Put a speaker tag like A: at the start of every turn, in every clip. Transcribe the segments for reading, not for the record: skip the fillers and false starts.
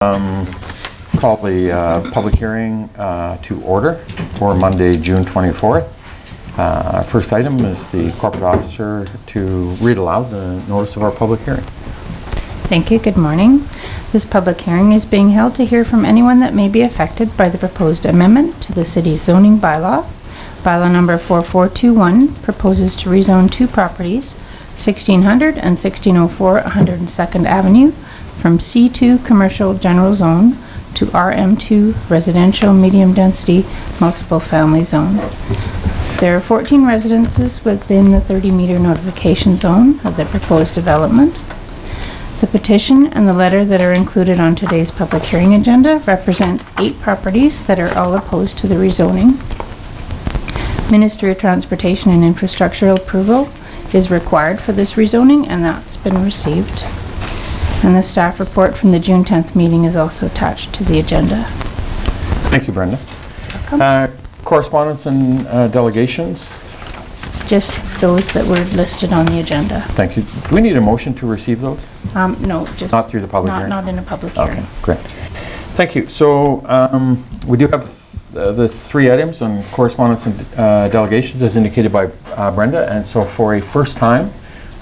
A: Call the public hearing to order for Monday, June 24th. First item is the corporate officer to read aloud the notice of our public hearing.
B: Thank you. Good morning. This public hearing is being held to hear from anyone that may be affected by the proposed amendment to the city's zoning bylaw. Bylaw number 4421 proposes to rezone two properties, 1600 and 1604 102nd Avenue, from C2 Commercial General Zone to RM2 Residential Medium Density Multiple Family Zone. There are 14 residences within the 30-meter notification zone of the proposed development. The petition and the letter that are included on today's public hearing agenda represent 8 properties that are all opposed to the rezoning. Ministry of Transportation and Infrastructural approval is required for this rezoning, and that's been received. And the staff report from the June 10th meeting is also attached to the agenda.
A: Thank you, Brenda. Correspondence and delegations?
B: Just those that were listed on the agenda.
A: Thank you. Do we need a motion to receive those?
B: No, just
A: not through the public hearing?
B: Not in a public hearing.
A: Okay, great. Thank you. So we do have the 3 items on correspondence and delegations as indicated by Brenda, and so for a first time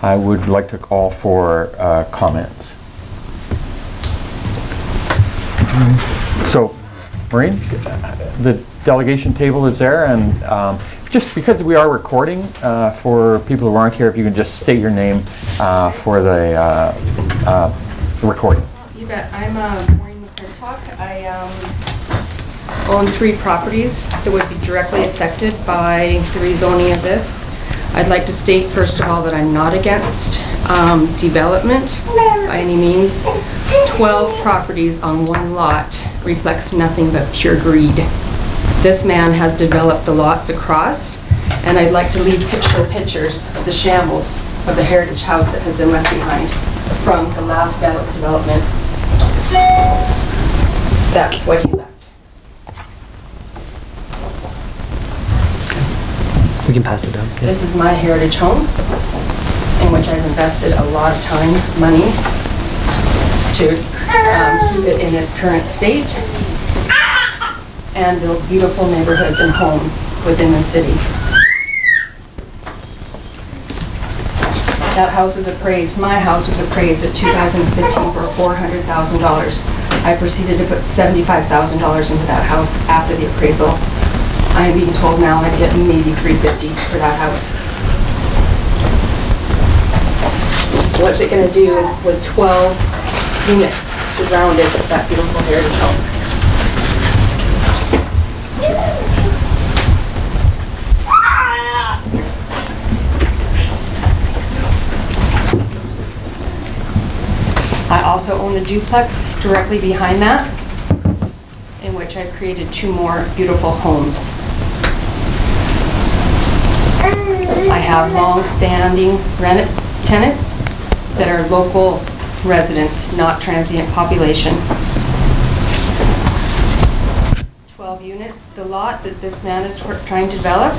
A: I would like to call for comments. So, Maureen, the delegation table is there, and just because we are recording, for people who aren't here, if you can just state your name for the recording.
C: You bet. I'm Maureen McClintock. I own 3 properties that would be directly affected by the rezoning of this. I'd like to state, first of all, that I'm not against development by any means. 12 properties on one lot reflects nothing but pure greed. This man has developed the lots across, and I'd like to show pictures of the shambles of the heritage house that has been left behind from the last development. That's what he left.
D: We can pass it down. Yeah.
C: This is my heritage home, in which I've invested a lot of time, money, to keep it in its current state and build beautiful neighborhoods and homes within the city. That house was appraised, my house was appraised at 2015 for $400,000. I proceeded to put $75,000 into that house after the appraisal. I am being told now I get maybe $350 for that house. What's it going to do with 12 units surrounded with that beautiful heritage home? I also own the duplex directly behind that, in which I've created 2 more beautiful homes. I have long-standing tenants that are local residents, not transient population. 12 units. The lot that this man is trying to develop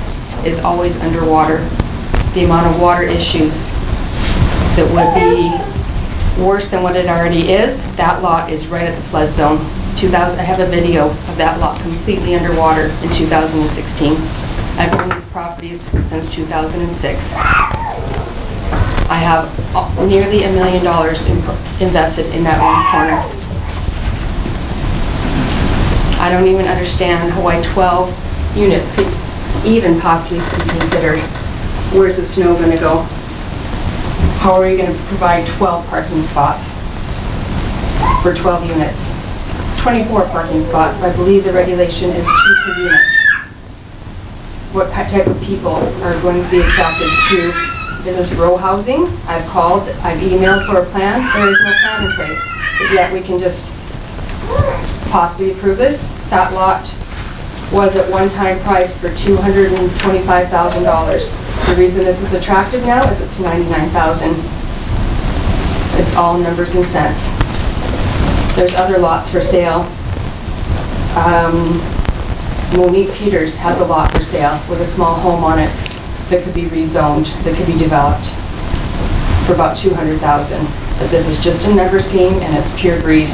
C: is always underwater. The amount of water issues that would be worse than what it already is, that lot is right at the flood zone. I have a video of that lot completely underwater in 2016. I've owned these properties since 2006. I have nearly $1 million invested in that one corner. I don't even understand why 12 units could even possibly be considered. Where's the snow going to go? How are we going to provide 12 parking spots for 12 units? 24 parking spots. I believe the regulation is 2 per unit. What type of people are going to be attracted to? Is this row housing? I've called, I've emailed for a plan. There is no plan in place. But yet we can just possibly approve this. That lot was at one time priced for $225,000. The reason this is attractive now is it's $99,000. It's all numbers and cents. There's other lots for sale. Monique Peters has a lot for sale with a small home on it that could be rezoned, that could be developed for about $200,000. But this is just a numbers game, and it's pure greed.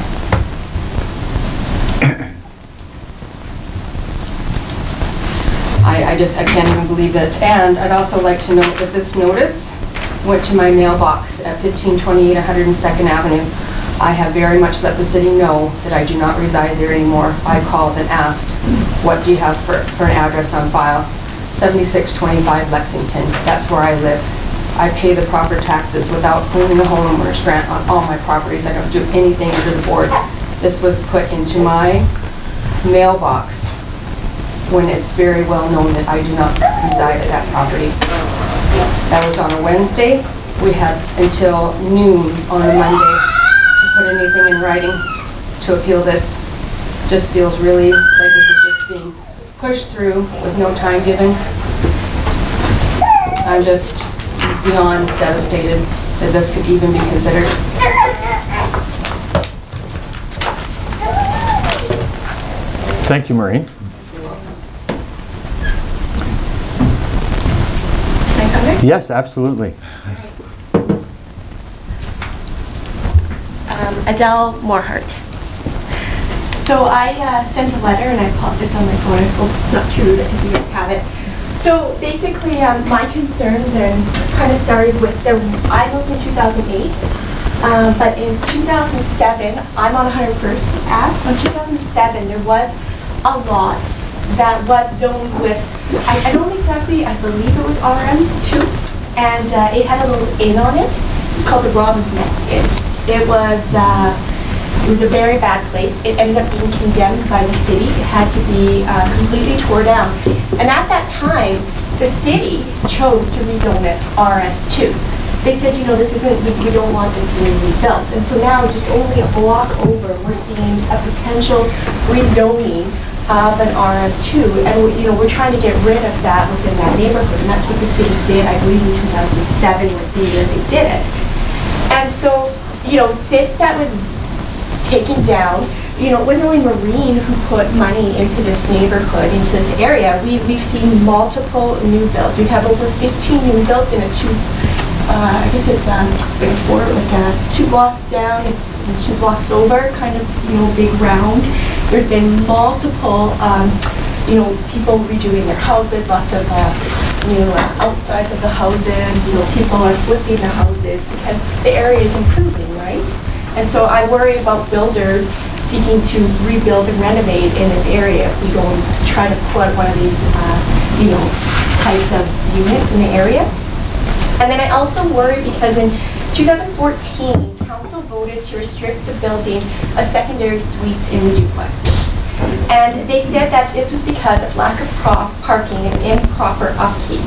C: I can't even believe it. And I'd also like to note that this notice went to my mailbox at 1528 102nd Avenue. I have very much let the city know that I do not reside there anymore. I called and asked, what do you have for an address on file? 7625 Lexington, that's where I live. I pay the proper taxes without claiming the homeowner's grant on all my properties. I don't do anything under the board. This was put into my mailbox when it's very well known that I do not reside at that property. That was on a Wednesday. We had until noon on a Monday to put anything in writing to appeal this. Just feels really like this is just being pushed through with no time given. I'm just beyond devastated that this could even be considered.
A: Thank you, Maureen.
C: Can I come there?
A: Yes, absolutely.
E: Adele Morehart. So I sent a letter, and I popped this on my phone. I hope it's not too rude. I think you guys have it. So basically, my concerns kind of started with I moved in 2008, but in 2007, I'm on 101st Ave. In 2007, there was a lot that was zoned with, I don't exactly, I believe it was RM2, and it had a little inn on it. It's called the Robin's Nest Inn. It was a very bad place. It ended up being condemned by the city. It had to be completely tore down. And at that time, the city chose to rezone it RS2. They said, you know, this isn't, we don't want this being rebuilt. And so now, just only a block over, we're seeing a potential rezoning of an RM2. And we're trying to get rid of that within that neighborhood. And that's what the city did, I believe in 2007 was the year they did it. And so, since that was taken down, it wasn't only Marine who put money into this neighborhood, into this area. We've seen multiple new builds. We have over 15 new builds in a I guess it's like 2 blocks down and 2 blocks over, kind of, big round. There's been multiple, people redoing their houses, lots of, outsides of the houses, people are flipping the houses because the area is improving, right? And so I worry about builders seeking to rebuild and renovate in this area if we go and try to put one of these, types of units in the area. And then I also worry because in 2014, council voted to restrict the building of secondary suites in the duplexes. And they said that this was because of lack of parking and improper upkeep.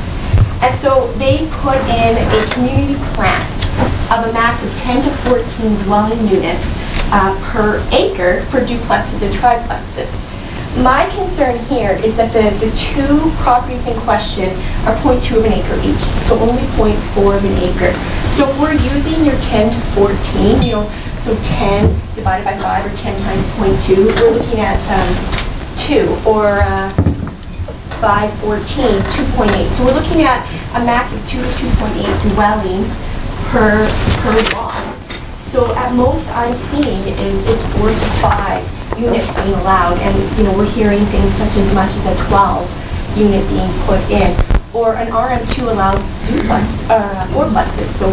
E: And so they put in a community plan of a max of 10 to 14 dwelling units per acre for duplexes and triplexes. My concern here is that the 2 properties in question are 0.2 of an acre each, so only 0.4 of an acre. So if we're using your 10 to 14, so 10 divided by 5 or 10 times 0.2, we're looking at 2, or 5, 14, 2.8. So we're looking at a max of 2 to 2.8 dwellings per lot. So at most I'm seeing is 4 to 5 units being allowed, and we're hearing things such as much as a 12 unit being put in, or an RM2 allows duplex fourplexes, so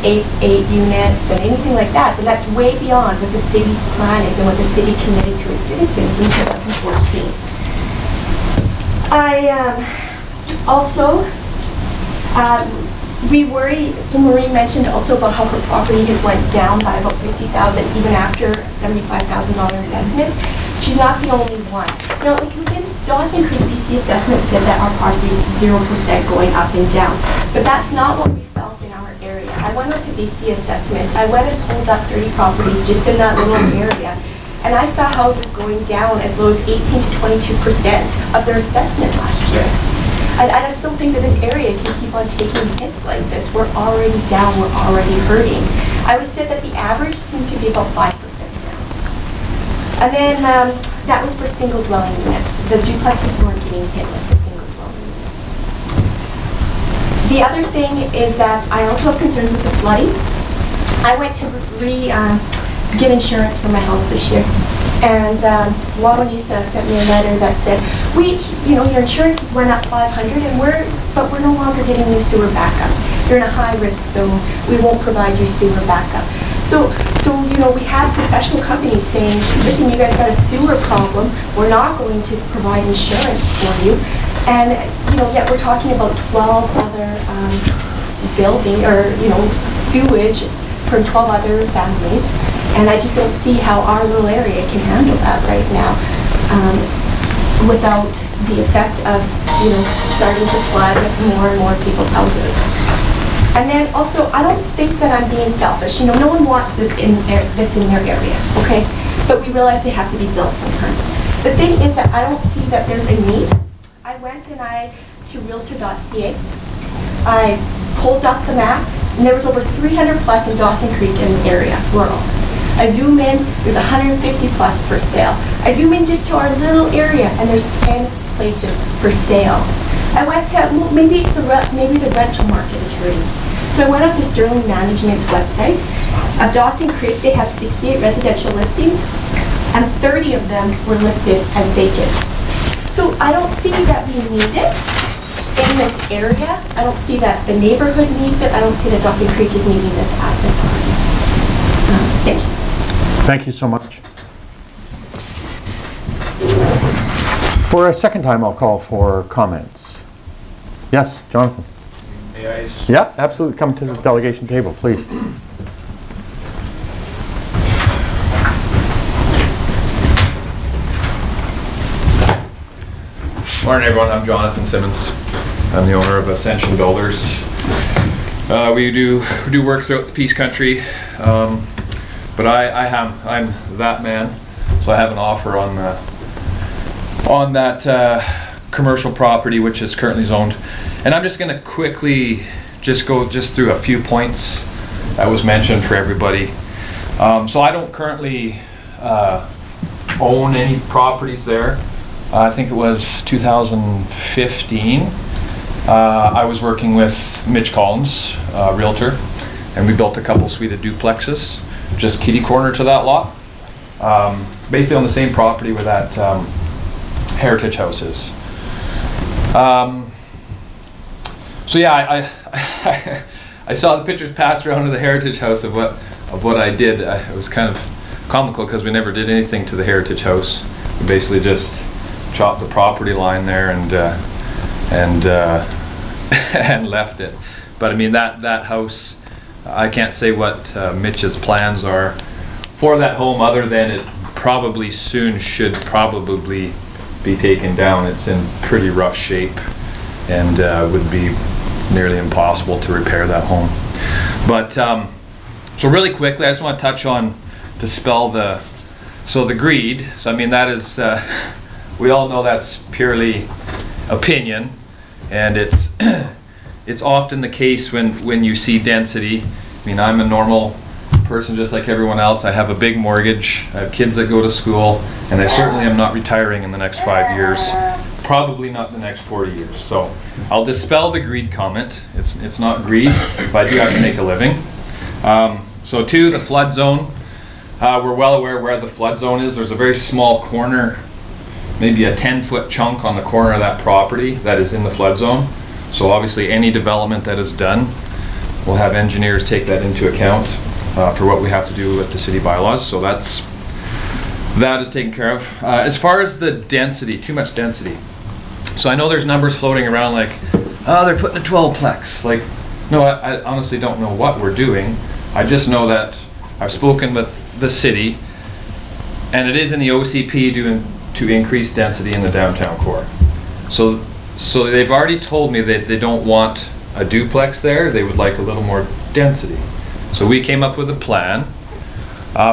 E: 8 units and anything like that, and that's way beyond what the city's plan is and what the city committed to its citizens in 2014. I also we worry, so Maureen mentioned also about how her property has went down by about $50,000 even after a $75,000 investment. She's not the only one. Like within Dawson Creek, BC assessment said that our property is 0% going up and down, but that's not what we felt in our area. I went out to BC assessment. I went and pulled up 30 properties just in that little area, and I saw houses going down as low as 18 to 22% of their assessment last year. I just don't think that this area can keep on taking hits like this. We're already down, we're already hurting. I would say that the average seemed to be about 5% down. And then that was for single dwelling units. The duplexes weren't getting hit like the single dwelling units. The other thing is that I also have concerns with the flooding. I went to get insurance for my house this year. And Juan Lisa sent me a letter that said, your insurance has went up 500, but we're no longer getting you sewer backup. You're in a high risk zone. We won't provide you sewer backup. So we had professional companies saying, listen, you guys got a sewer problem. We're not going to provide insurance for you. And yet we're talking about 12 other sewage for 12 other families. And I just don't see how our little area can handle that right now without the effect of, starting to flood more and more people's houses. And then also, I don't think that I'm being selfish. No one wants this in their area, okay? But we realize they have to be built sometimes. The thing is that I don't see that there's a need. I went to realtor.ca. I pulled up the map, and there was over 300 plus in Dawson Creek in the area, rural. I zoom in, there's 150 plus for sale. I zoom in just to our little area, and there's 10 places for sale. I went to, maybe the rental market is hurting. So I went up to Sterling Management's website. Of Dawson Creek, they have 68 residential listings, and 30 of them were listed as vacant. So I don't see that we need it in this area. I don't see that the neighborhood needs it. I don't see that Dawson Creek is needing this at this time. Thank you.
A: Thank you so much. For a second time, I'll call for comments. Yes, Jonathan.
F: May I?
A: Yeah, absolutely. Come to the delegation table, please.
F: Morning, everyone. I'm Jonathan Simmons. I'm the owner of Ascension Builders. We do work throughout the Peace Country, but I'm that man. So I have an offer on that commercial property, which is currently zoned. And I'm just going to quickly go through a few points that was mentioned for everybody. So I don't currently own any properties there. I think it was 2015. I was working with Mitch Collins, realtor, and we built a couple suite of duplexes, just kitty corner to that lot, basically on the same property where that heritage house is. So yeah, I saw the pictures passed around of the heritage house of what I did. It was kind of comical because we never did anything to the heritage house. We basically just chopped the property line there and left it. But I mean that house, I can't say what Mitch's plans are for that home other than it probably soon should probably be taken down. It's in pretty rough shape and would be nearly impossible to repair that home. But so really quickly, I just want to touch on dispel the greed. So I mean that is we all know that's purely opinion, and it's it's often the case when you see density. I mean, I'm a normal person just like everyone else. I have a big mortgage, I have kids that go to school, and I certainly am not retiring in the next 5 years, probably not the next 40 years. So I'll dispel the greed comment. It's not greed, but I do have to make a living. So 2, the flood zone. We're well aware where the flood zone is. There's a very small corner, maybe a 10-foot chunk on the corner of that property that is in the flood zone. So obviously any development that is done, we'll have engineers take that into account for what we have to do with the city bylaws. So that is taken care of. As far as the density, too much density. So I know there's numbers floating around like, oh, they're putting a 12-plex. Like, no, I honestly don't know what we're doing. I just know that I've spoken with the city, and it is in the OCP to increase density in the downtown core. So they've already told me that they don't want a duplex there. They would like a little more density. So we came up with a plan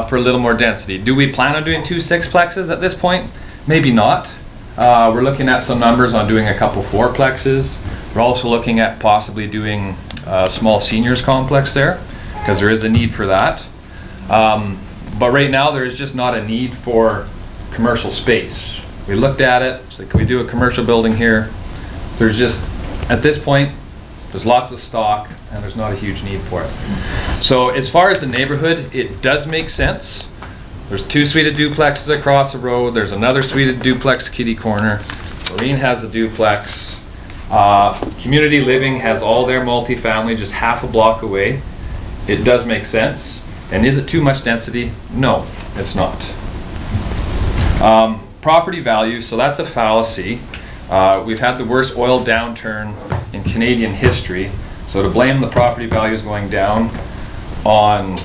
F: for a little more density. Do we plan on doing 2 6-plexes at this point? Maybe not. We're looking at some numbers on doing a couple 4-plexes. We're also looking at possibly doing a small seniors complex there, because there is a need for that. But right now there is just not a need for commercial space. We looked at it, it's like, can we do a commercial building here? There's just, at this point, there's lots of stock and there's not a huge need for it. So as far as the neighborhood, it does make sense, There's 2 suite duplexes across the road. There's another suite duplex kitty corner. Marine has a duplex. Community Living has all their multifamily just half a block away. It does make sense. And is it too much density? No, it's not. Property value, so that's a fallacy. We've had the worst oil downturn in Canadian history. So to blame the property values going down on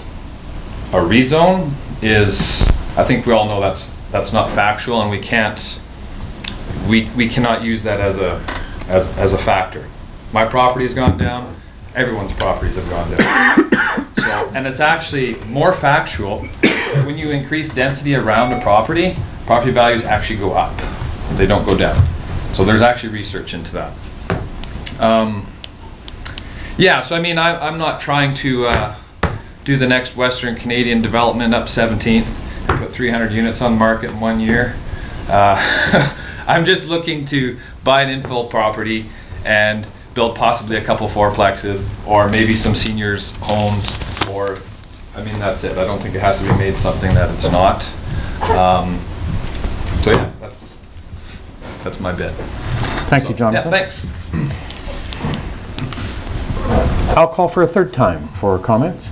F: a rezone is, I think we all know that's not factual, and we cannot use that as a factor. My property's gone down, everyone's properties have gone down. So, and it's actually more factual that when you increase density around a property values actually go up. They don't go down. So there's actually research into that. Yeah, so I mean, I'm not trying to do the next Western Canadian development up 17th and put 300 units on the market in 1 year. I'm just looking to buy an infill property and build possibly a couple fourplexes or maybe some seniors homes, or, I mean, that's it. I don't think it has to be made something that it's not. So yeah, that's my bit.
A: Thank you, Jonathan.
F: Yeah, thanks.
A: I'll call for a third time for comments.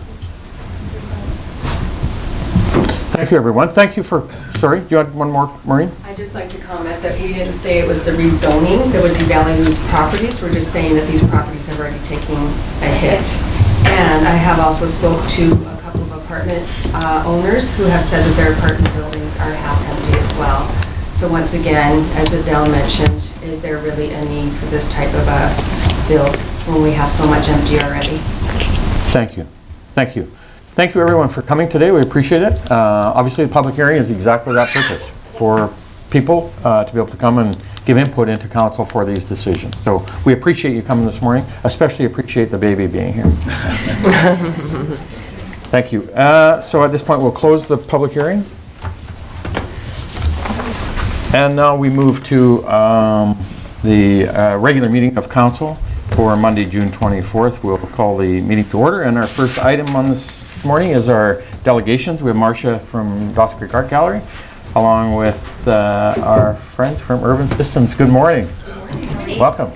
A: Thank you, everyone. Thank you for, sorry, do you want one more, Maureen?
C: I'd just like to comment that we didn't say it was the rezoning that would devalue properties. We're just saying that these properties have already taken a hit. And I have also spoke to a couple of apartment owners who have said that their apartment buildings are half empty as well. So once again, as Adele mentioned, is there really a need for this type of a build when we have so much empty already?
A: Thank you. Thank you. Thank you, everyone, for coming today. We appreciate it. Obviously, the public hearing is exactly that purpose, for people to be able to come and give input into council for these decisions. So we appreciate you coming this morning, especially appreciate the baby being here. Thank you. So at this point, we'll close the public hearing. And now we move to the regular meeting of council for Monday, June 24th. We'll call the meeting to order. And our first item on this morning is our delegations. We have Marcia from Dawson Creek Art Gallery, along with our friends from Urban Systems. Good morning. Good morning. Welcome.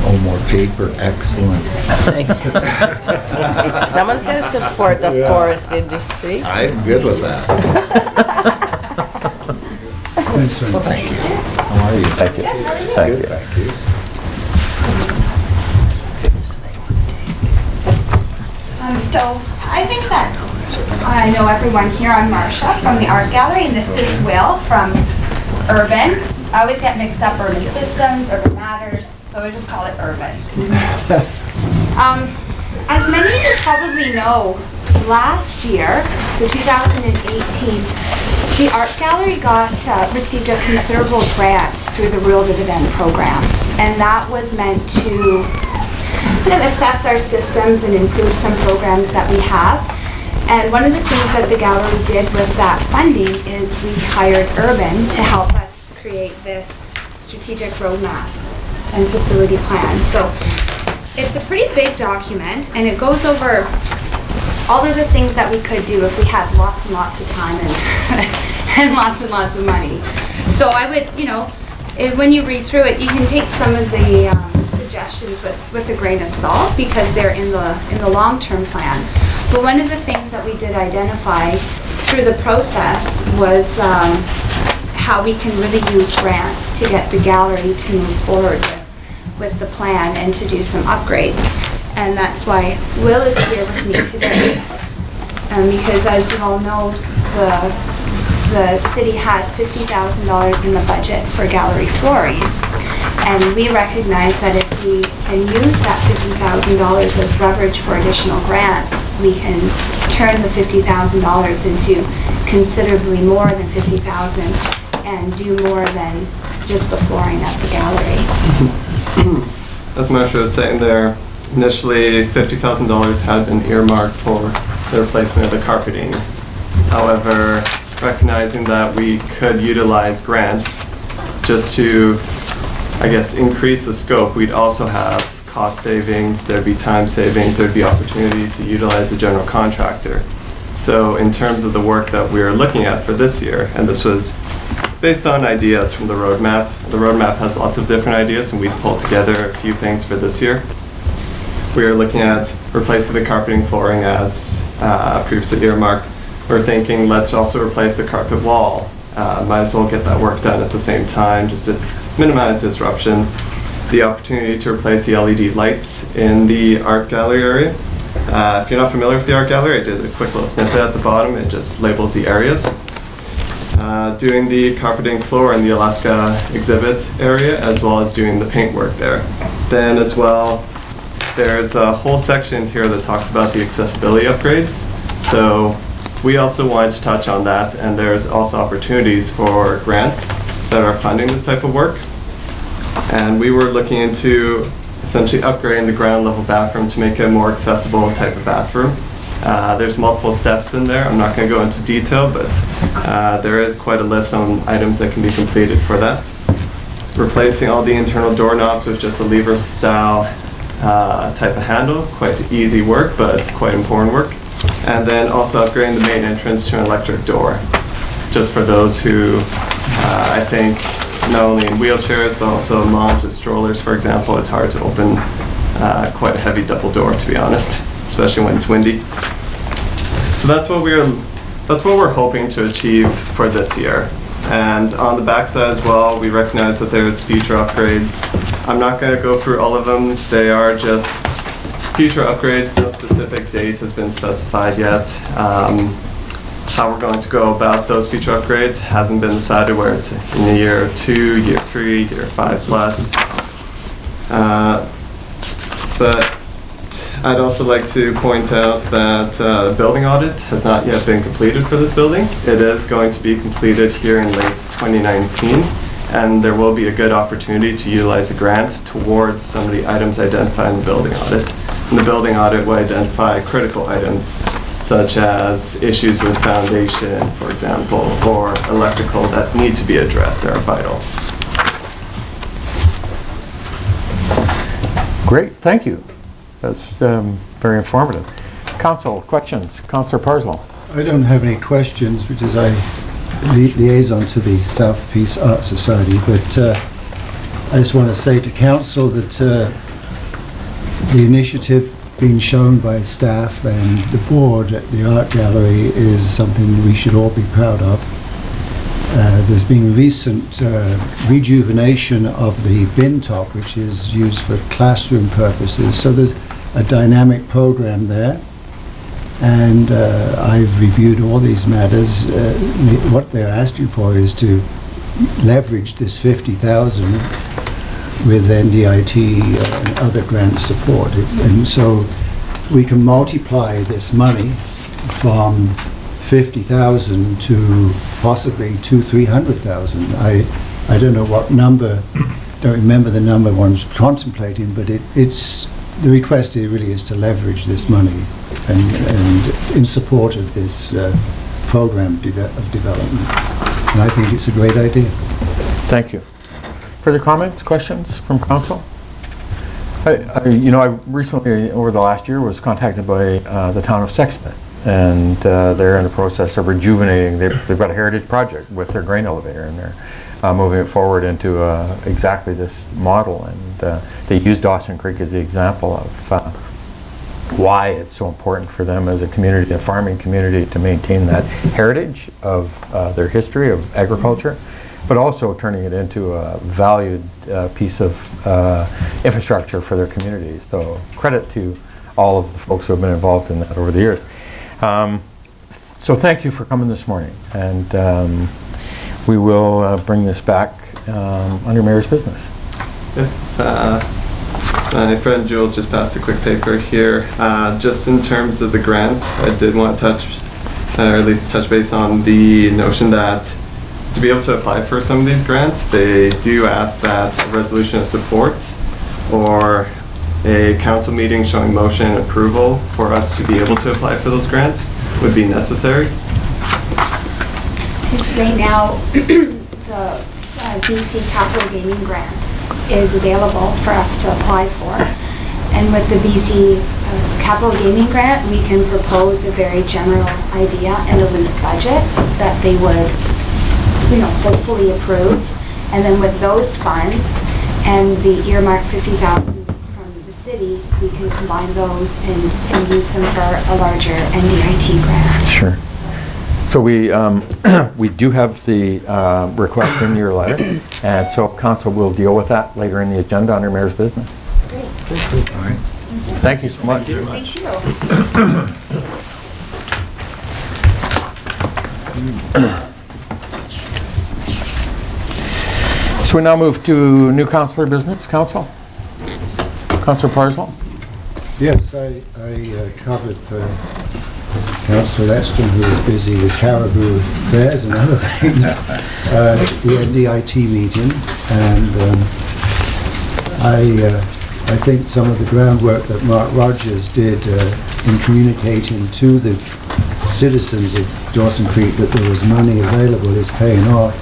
G: Oh, more paper, excellent.
H: Someone's got to support the forest industry.
G: I'm good with that. Well, thank you. How are you?
A: Thank you. Thank
G: Good,
A: you.
G: thank you.
I: So I think that I know everyone here. I'm Marcia from the Art Gallery, and this is Will from Urban. I always get mixed up, Urban Systems, Urban Matters, so I just call it Urban. As many of you probably know, last year, so 2018, the Art Gallery received a considerable grant through the Real Dividend Program, and that was meant to kind of assess our systems and improve some programs that we have. And one of the things that the gallery did with that funding is we hired Urban to help us create this strategic roadmap and facility plan. So it's a pretty big document, and it goes over all of the things that we could do if we had lots and lots of time and lots and lots of money. So I would, when you read through it, you can take some of the suggestions with a grain of salt, because they're in the long-term plan. But one of the things that we did identify through the process was how we can really use grants to get the gallery to move forward with the plan and to do some upgrades. And that's why Will is here with me today. Because as you all know, the city has $50,000 in the budget for gallery flooring. And we recognize that if we can use that $50,000 as leverage for additional grants, we can turn the $50,000 into considerably more than $50,000 and do more than just the flooring at the gallery.
J: As Marcia was saying there, initially $50,000 had been earmarked for the replacement of the carpeting. However, recognizing that we could utilize grants just to, I guess, increase the scope, we'd also have cost savings, there'd be time savings, there'd be opportunity to utilize a general contractor. So in terms of the work that we're looking at for this year, and this was based on ideas from the roadmap has lots of different ideas, and we've pulled together a few things for this year. We are looking at replacing the carpeting flooring as previously earmarked. We're thinking let's also replace the carpet wall. Might as well get that work done at the same time just to minimize disruption. The opportunity to replace the LED lights in the art gallery area. If you're not familiar with the art gallery, I did a quick little snippet at the bottom. It just labels the areas. Doing the carpeting floor in the Alaska exhibit area, as well as doing the paintwork there. Then as well, there's a whole section here that talks about the accessibility upgrades. So we also wanted to touch on that, and there's also opportunities for grants that are funding this type of work. And we were looking into essentially upgrading the ground level bathroom to make it a more accessible type of bathroom. There's multiple steps in there. I'm not going to go into detail, but there is quite a list on items that can be completed for that. Replacing all the internal doorknobs with just a lever style type of handle. Quite easy work, but quite important work. And then also upgrading the main entrance to an electric door. Just for those who, I think, not only in wheelchairs, but also moms with strollers, for example, it's hard to open quite a heavy double door, to be honest, especially when it's windy. So that's what we're hoping to achieve for this year. And on the backside as well, we recognize that there's future upgrades. I'm not going to go through all of them. They are just future upgrades. No specific date has been specified yet. How we're going to go about those future upgrades hasn't been decided, where it's in year 2, year 3, year 5 plus. But I'd also like to point out that a building audit has not yet been completed for this building. It is going to be completed here in late 2019, and there will be a good opportunity to utilize a grant towards some of the items identified in the building audit. And the building audit will identify critical items such as issues with foundation, for example, or electrical that need to be addressed that are vital.
A: Great, thank you. That's very informative. Council, questions? Councillor Parslow.
K: I don't have any questions because I liaison to the South Peace Art Society, but I just want to say to Council that the initiative being shown by staff and the board at the art gallery is something we should all be proud of. There's been recent rejuvenation of the bin top, which is used for classroom purposes. So there's a dynamic program there. And I've reviewed all these matters. What they're asking for is to leverage this 50,000 with NDIT and other grant support. And so we can multiply this money from 50,000 to possibly 200,000-300,000. I don't know what number, don't remember the number one's contemplating, but it's the request here really is to leverage this money and in support of this program of development. And I think it's a great idea.
A: Thank you. Further comments, questions from council? I recently, over the last year, was contacted by the town of Sexsmith, and they're in the process of rejuvenating. They've got a heritage project with their grain elevator, and they're moving it forward into exactly this model. And they use Dawson Creek as the example of why it's so important for them as a community, a farming community, to maintain that heritage of their history of agriculture, but also turning it into a valued piece of infrastructure for their communities. So credit to all of the folks who have been involved in that over the years. So thank you for coming this morning, and we will bring this back under Mayor's business.
J: My friend Jules just passed a quick paper here. Just in terms of the grant, I did want to touch, or at least touch base on the notion that to be able to apply for some of these grants, they do ask that a resolution of support or a council meeting showing motion and approval for us to be able to apply for those grants would be necessary.
I: Because right now, the BC Capital Gaming Grant is available for us to apply for. And with the BC Capital Gaming Grant, we can propose a very general idea and a loose budget that they would, hopefully approve. And then with those funds and the earmark 50,000 from the city, we can combine those and use them for a larger NDIT grant.
A: Sure. So we we do have the request in your letter, and so council will deal with that later in the agenda under mayor's business.
I: Great.
G: All right.
A: Thank you so much.
I: Thank you.
A: So we now move to new councillor business. Council? Councillor Parslow?
K: Yes, I covered for Councillor Exton, who is busy with caribou fairs and other things, the NDIT meeting, and I think some of the groundwork that Mark Rogers did in communicating to the citizens of Dawson Creek that there was money available is paying off,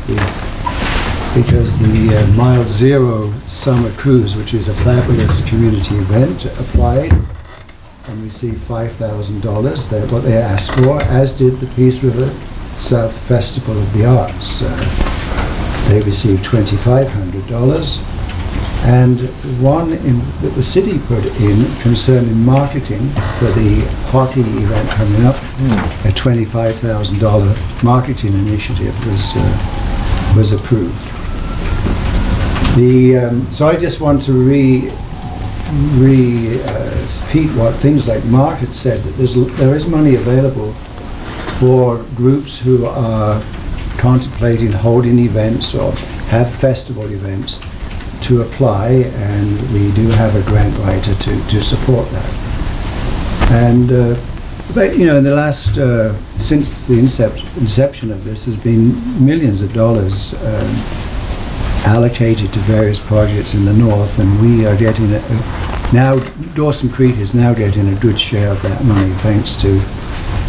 K: because the Mile Zero Summer Cruise, which is a fabulous community event, applied and received $5,000. That's what they asked for, as did the Peace River South Festival of the Arts. They received $2,500. And one that the city put in concerning marketing for the hockey event coming up, a $25,000 marketing initiative was approved. So I just want to repeat what things like Mark had said, that there is money available for groups who are contemplating holding events or have festival events to apply, and we do have a grant writer to support that. And but in the last since the inception of this, has been millions of dollars allocated to various projects in the north, and we are getting now Dawson Creek is now getting a good share of that money, thanks to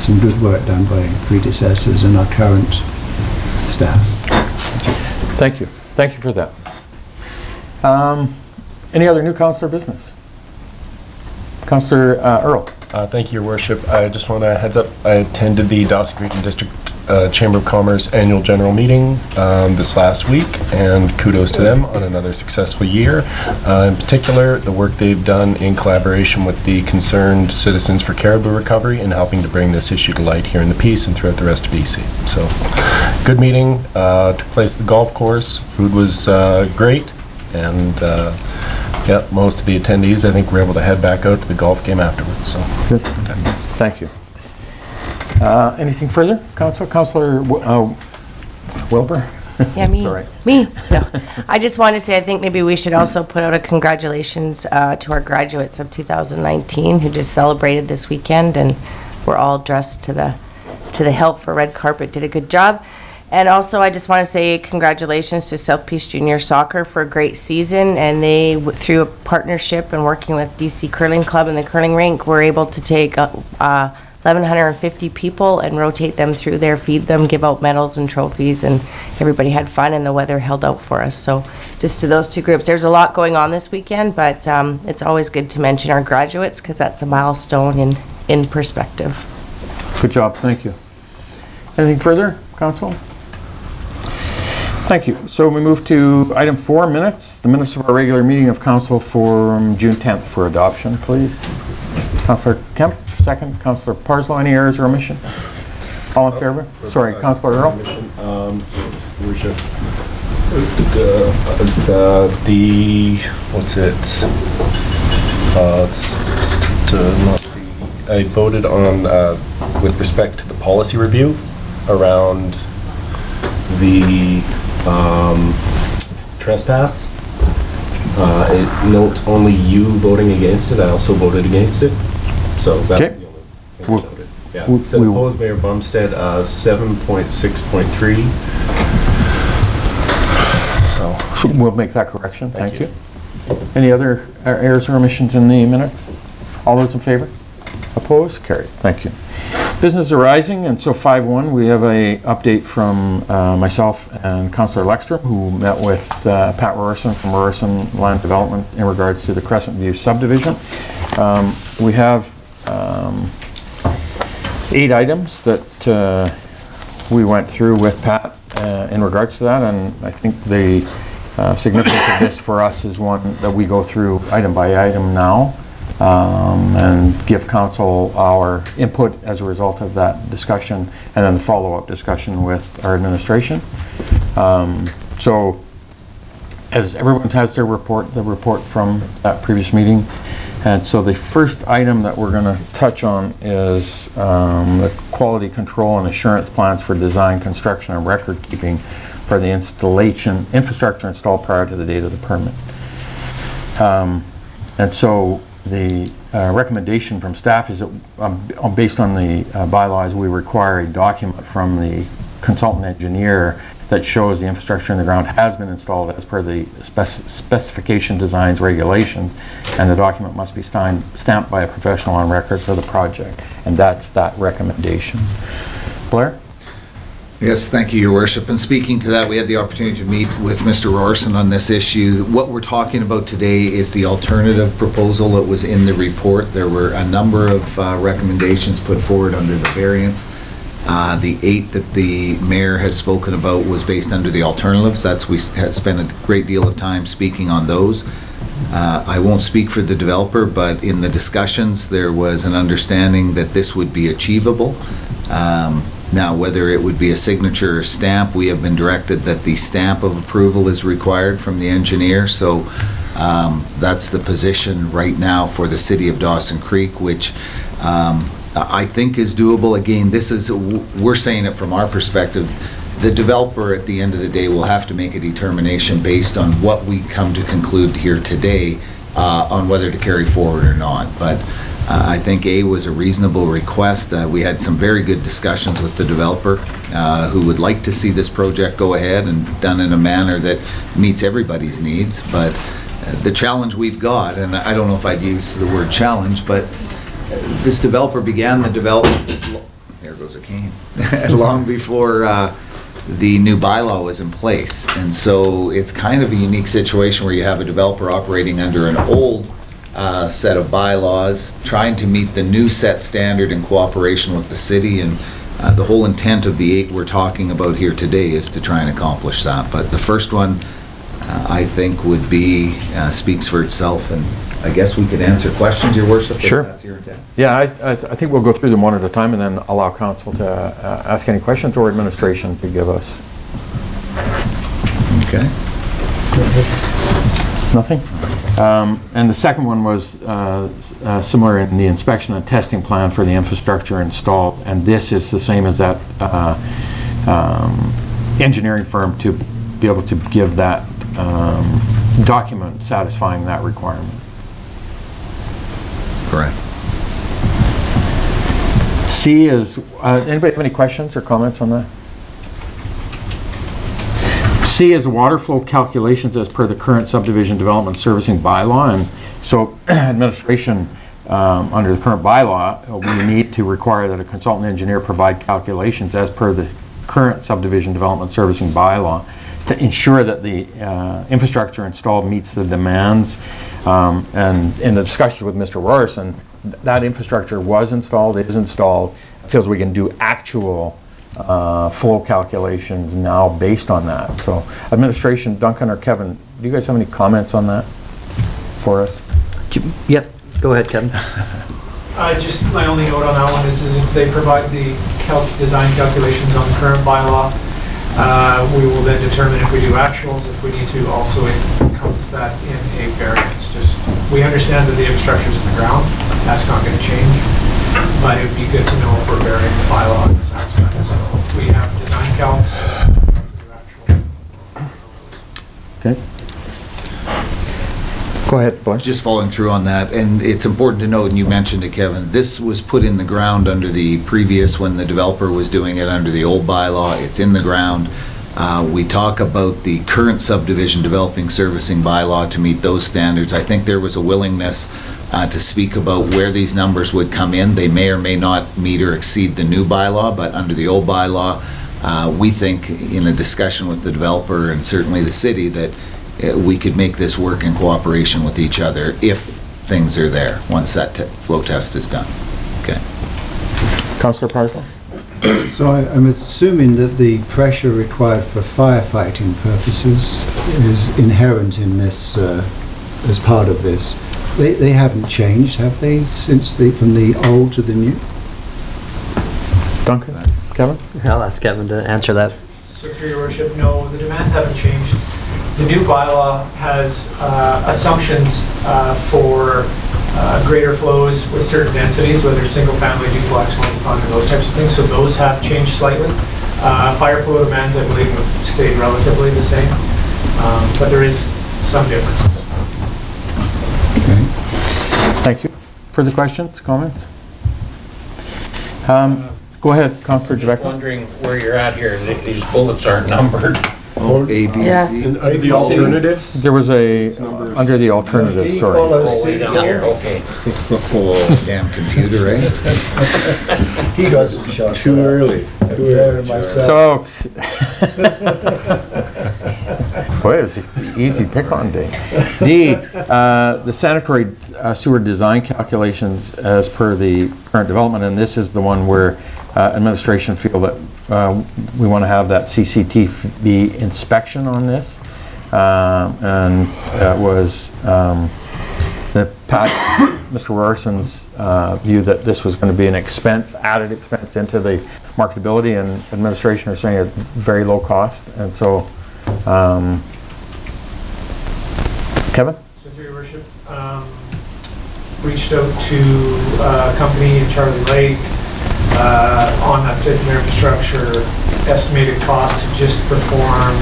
K: some good work done by predecessors and our current staff.
A: Thank you. Thank you for that. Any other new councillor business? Councillor Earl.
L: Thank you, Your Worship. I just want to heads up, I attended the Dawson Creek and District Chamber of Commerce annual general meeting this last week, and kudos to them on another successful year. In particular, the work they've done in collaboration with the concerned Citizens for Caribou Recovery and helping to bring this issue to light here in the Peace and throughout the rest of BC. So, good meeting. Took place at the golf course. Food was great, and yeah, most of the attendees, I think, were able to head back out to the golf game afterwards. So,
A: good. Thank you. Anything further, Council? Councillor Wilbur?
M: Yeah, me.
A: Sorry.
M: Me. No. I just want to say I think maybe we should also put out a congratulations to our graduates of 2019 who just celebrated this weekend, and we're all dressed to the hilt for red carpet. Did a good job. And also, I just want to say congratulations to South Peace Junior Soccer for a great season. And they, through a partnership and working with DC Curling Club and the curling rink, were able to take 1,150 people and rotate them through there, feed them, give out medals and trophies, and everybody had fun, and the weather held out for us. So just to those two groups, there's a lot going on this weekend, but it's always good to mention our graduates because that's a milestone in perspective.
A: Good job. Thank you. Anything further, Council? Thank you. So we move to item 4, minutes. The minutes of our regular meeting of Council for June 10th for adoption, please. Councillor Kemp, second. Councillor Parslow, any errors or omission? All in favor? Sorry, Councillor Earl.
L: Worship. What's it? I voted on with respect to the policy review around the trespass. It notes only you voting against it. I also voted against it. So that's the only thing I noted. Yeah. It said opposed Mayor Bumstead 7.6.3. So
A: we'll make that correction. Thank you. Any other errors or omissions in the minutes? All those in favor? Opposed? Carried. Thank you. Business arising, and so 5.1, we have a update from myself and Councillor Lexstrom, who met with Pat Rorson from Rorson Land Development in regards to the Crescent View subdivision. We have 8 items that we went through with Pat in regards to that, and I think the significance of this for us is one that we go through item by item now and give council our input as a result of that discussion, and then the follow-up discussion with our administration. So as everyone has their report, the report from that previous meeting, and so the first item that we're going to touch on is the quality control and assurance plans for design, construction, and record keeping for the infrastructure installed prior to the date of the permit. And so the recommendation from staff is that based on the bylaws, we require a document from the consultant engineer that shows the infrastructure in the ground has been installed as per the specification, designs, regulations, and the document must be stamped by a professional on record for the project. And that's that recommendation. Blair?
G: Yes, thank you, Your Worship. And speaking to that, we had the opportunity to meet with Mr. Rorson on this issue. What we're talking about today is the alternative proposal that was in the report. There were a number of recommendations put forward under the variance. The 8 that the mayor has spoken about was based under the alternatives. We had spent a great deal of time speaking on those. I won't speak for the developer, but in the discussions, there was an understanding that this would be achievable. Now, whether it would be a signature or stamp, we have been directed that the stamp of approval is required from the engineer. So that's the position right now for the city of Dawson Creek, which I think is doable. Again, we're saying it from our perspective. The developer at the end of the day will have to make a determination based on what we come to conclude here today on whether to carry forward or not. But I think A was a reasonable request. We had some very good discussions with the developer who would like to see this project go ahead and done in a manner that meets everybody's needs. But the challenge we've got, and I don't know if I'd use the word challenge, but this developer began the development, there goes a cane, long before the new bylaw was in place. And so it's kind of a unique situation where you have a developer operating under an old set of bylaws, trying to meet the new set standard in cooperation with the city, and the whole intent of the 8 we're talking about here today is to try and accomplish that. But the first one, I think, would be, speaks for itself, and I guess we could answer questions, Your Worship,
A: sure.
G: If that's your intent.
A: Yeah, I think we'll go through them one at a time and then allow council to ask any questions or administration to give us.
G: Okay.
A: Nothing? And the second one was similar in the inspection and testing plan for the infrastructure installed, and this is the same as that engineering firm to be able to give that document satisfying that requirement.
G: Correct.
A: C is, anybody have any questions or comments on that? C is water flow calculations as per the current subdivision development servicing bylaw, and so administration under the current bylaw, we need to require that a consultant engineer provide calculations as per the current subdivision development servicing bylaw to ensure that the infrastructure installed meets the demands. And in the discussion with Mr. Rorson, that infrastructure was installed, is installed, feels we can do actual flow calculations now based on that. So administration, Duncan or Kevin, do you guys have any comments on that for us?
D: Yep, go ahead, Kevin.
N: Just my only note on that one is if they provide the design calculations on the current bylaw, we will then determine if we do actuals, if we need to also encompass that in a variance. We understand that the infrastructure is in the ground, that's not going to change, but it would be good to know if we're varying the bylaw in this aspect. So if we have design calcs,
A: okay. Go ahead, Blair.
G: Just following through on that, and it's important to note, and you mentioned it, Kevin, this was put in the ground under the previous, when the developer was doing it under the old bylaw. It's in the ground. We talk about the current subdivision developing servicing bylaw to meet those standards. I think there was a willingness to speak about where these numbers would come in. They may or may not meet or exceed the new bylaw, but under the old bylaw, we think in a discussion with the developer and certainly the city that we could make this work in cooperation with each other if things are there, once that flow test is done. Okay.
A: Councillor Parslow?
K: So I'm assuming that the pressure required for firefighting purposes is inherent in this, as part of this. They haven't changed, have they, since from the old to the new?
A: Duncan? Kevin?
D: I'll ask Kevin to answer that.
N: So through your worship, no, the demands haven't changed. The new bylaw has assumptions for greater flows with certain densities, whether single-family, duplex, multi-family, those types of things. So those have changed slightly. Fire flow demands, I believe, have stayed relatively the same, but there is some differences.
A: Okay. Thank you. Further questions, comments? Go ahead, Councillor
O: I'm just
A: Jabecka.
O: wondering where you're at here. These bullets aren't numbered.
G: Oh, A, B, C.
L: And under the alternatives?
A: There was under the alternatives, sorry.
O: Oh, way down here, okay.
G: Damn computer, eh?
K: He got some shots.
L: Too early.
A: So, boy, it's an easy pick-on day. D, the sanitary sewer design calculations as per the current development, and this is the one where administration feel that we want to have that CCTV inspection on this, and it was Mr. Rorson's view that this was going to be an expense, added expense into the marketability, and administration are saying at very low cost, and so Kevin?
N: So through your worship, reached out to a company in Charlie Lake on that particular infrastructure. Estimated cost to just perform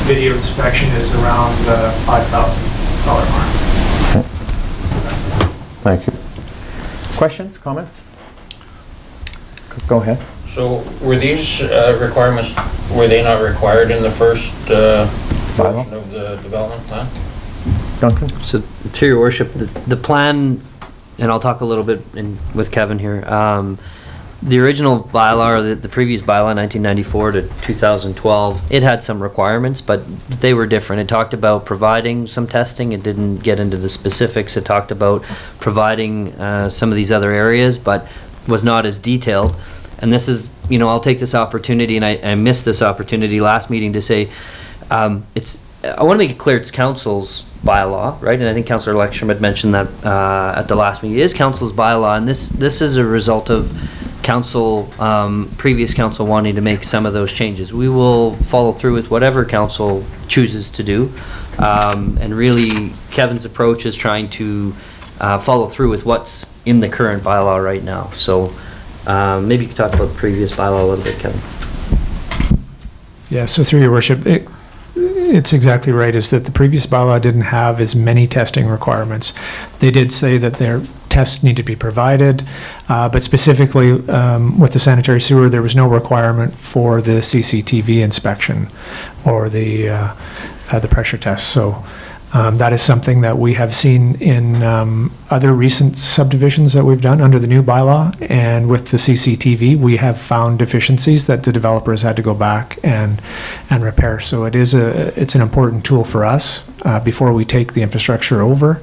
N: video inspection is around the $5,000 mark.
A: Thank you. Questions, comments? Go ahead.
O: So were these requirements, were they not required in the first version of the development plan?
A: Duncan?
D: So, through your worship, the plan, and I'll talk a little bit with Kevin here. The original bylaw, or the previous bylaw, 1994 to 2012, it had some requirements, but they were different. It talked about providing some testing. It didn't get into the specifics. It talked about providing some of these other areas, but was not as detailed. And this is, I'll take this opportunity, and I missed this opportunity last meeting to say, I want to make it clear it's council's bylaw, right? And I think Councillor Leckstrom had mentioned that at the last meeting. It is council's bylaw, and this is a result of council, previous council wanting to make some of those changes. We will follow through with whatever council chooses to do. And really, Kevin's approach is trying to follow through with what's in the current bylaw right now. So maybe you could talk about the previous bylaw a little bit, Kevin.
N: Yeah, so through your worship, it's exactly right, is that the previous bylaw didn't have as many testing requirements. They did say that their tests need to be provided, but specifically with the sanitary sewer, there was no requirement for the CCTV inspection or the pressure test. So that is something that we have seen in other recent subdivisions that we've done under the new bylaw, and with the CCTV, we have found deficiencies that the developers had to go back and repair. So it's an important tool for us before we take the infrastructure over,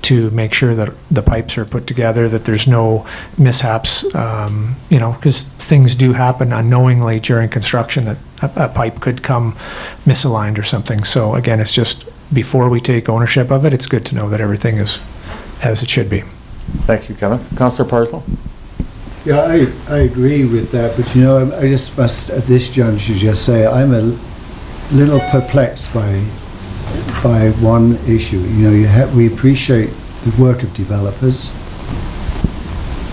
N: to make sure that the pipes are put together, that there's no mishaps, because things do happen unknowingly during construction, that a pipe could come misaligned or something. So again, it's just, before we take ownership of it, it's good to know that everything is as it should be.
A: Thank you, Kevin. Councillor Parslow?
K: Yeah, I agree with that, but I just must at this juncture just say I'm a little perplexed by one issue. We appreciate the work of developers,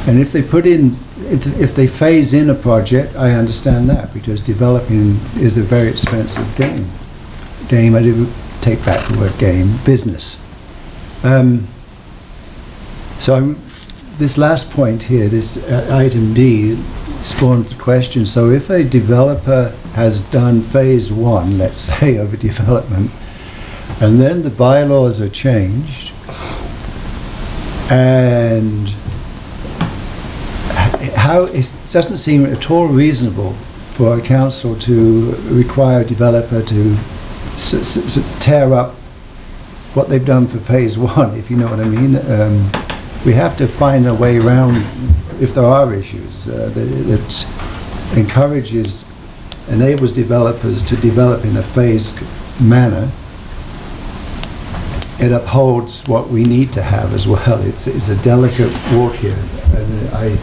K: and if they if they phase in a project, I understand that, because developing is a very expensive game. I do take back the word game, business. This last point here, this item D, spawns the question. So if a developer has done phase one, let's say, of a development, and then the bylaws are changed, and it doesn't seem at all reasonable for a council to require a developer to tear up what they've done for phase one, if you know what I mean. We have to find a way around if there are issues that encourages, enables developers to develop in a phased manner. It upholds what we need to have as well. It's a delicate walk here, and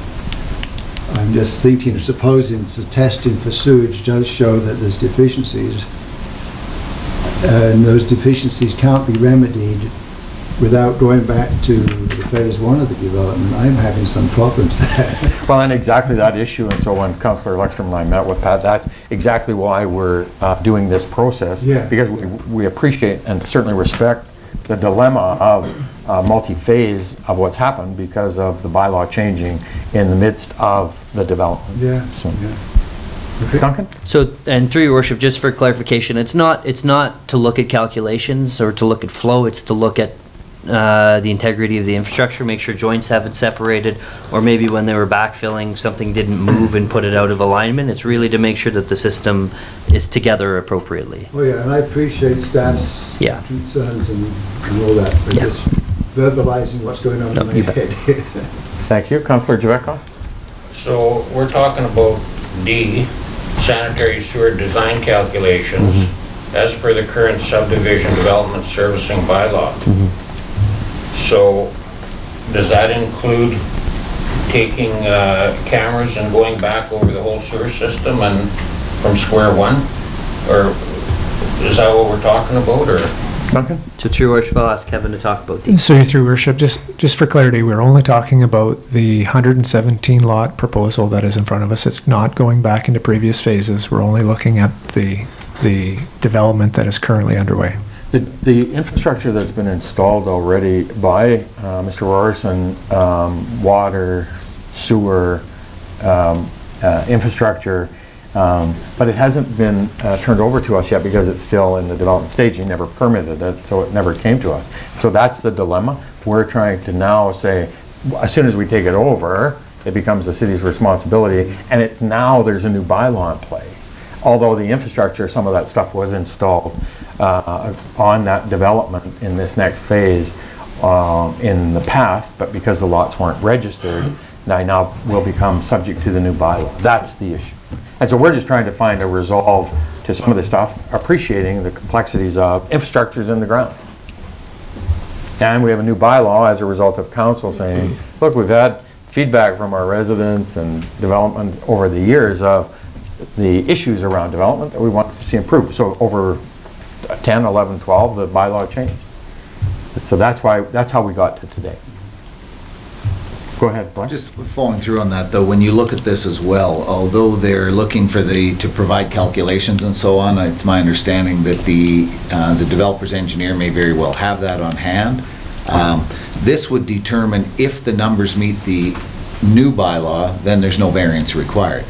K: I'm just thinking, supposing the testing for sewage does show that there's deficiencies, and those deficiencies can't be remedied without going back to the phase one of the development. I'm having some problems there.
A: Well, and exactly that issue, and so when Councillor Luxford and I met with Pat, that's exactly why we're doing this process.
K: Yeah.
A: Because we appreciate and certainly respect the dilemma of multi-phase of what's happened because of the bylaw changing in the midst of the development.
K: Yeah.
A: So.
K: Yeah.
A: Duncan?
D: So, and through your worship, just for clarification, it's not to look at calculations or to look at flow, it's to look at the integrity of the infrastructure, make sure joints have it separated, or maybe when they were backfilling, something didn't move and put it out of alignment. It's really to make sure that the system is together appropriately.
K: Oh yeah, and I appreciate staff's concerns and all that, but just verbalizing what's going on in my head.
A: Thank you. Councillor Javeco?
O: So we're talking about D, sanitary sewer design calculations, as per the current subdivision development servicing bylaw. So does that include taking cameras and going back over the whole sewer system and from square one? Or is that what we're talking about, or?
A: Duncan?
D: So through your worship, I'll ask Kevin to talk about these.
N: So through worship, just for clarity, we're only talking about the 117 lot proposal that is in front of us. It's not going back into previous phases. We're only looking at the development that is currently underway.
A: The infrastructure that's been installed already by Mr. Rorson, water, sewer, infrastructure, but it hasn't been turned over to us yet because it's still in the development stage. He never permitted it, so it never came to us. So that's the dilemma. We're trying to now say, as soon as we take it over, it becomes the city's responsibility, and now there's a new bylaw in place. Although the infrastructure, some of that stuff was installed on that development in this next phase in the past, but because the lots weren't registered, now will become subject to the new bylaw. That's the issue. And so we're just trying to find a resolve to some of this stuff, appreciating the complexities of infrastructures in the ground. And we have a new bylaw as a result of council saying, look, we've had feedback from our residents and development over the years of the issues around development that we want to see improved. So over 10, 11, 12, the bylaw changed. So that's how we got to today. Go ahead, Brian.
G: Just following through on that, though, when you look at this as well, although they're looking for to provide calculations and so on, it's my understanding that the developer's engineer may very well have that on hand. This would determine if the numbers meet the new bylaw, then there's no variance required.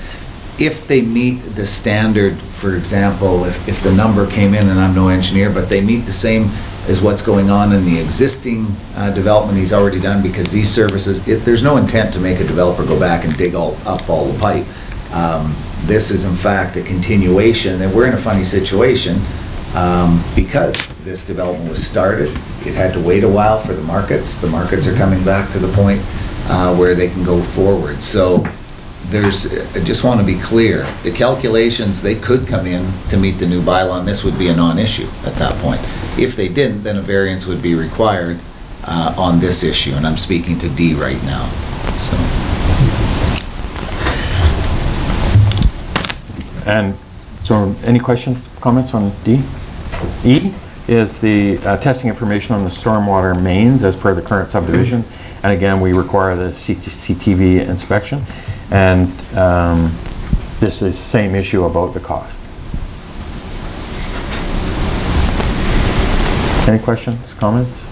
G: If they meet the standard, for example, if the number came in, and I'm no engineer, but they meet the same as what's going on in the existing development he's already done, because these services, there's no intent to make a developer go back and dig up all the pipe. This is in fact a continuation, and we're in a funny situation because this development was started. It had to wait a while for the markets. The markets are coming back to the point where they can go forward. So I just want to be clear, the calculations, they could come in to meet the new bylaw, and this would be a non-issue at that point. If they didn't, then a variance would be required on this issue, and I'm speaking to D right now. So.
A: And so any questions, comments on D? E is the testing information on the stormwater mains as per the current subdivision. And again, we require the CCTV inspection. And this is same issue about the cost. Any questions, comments?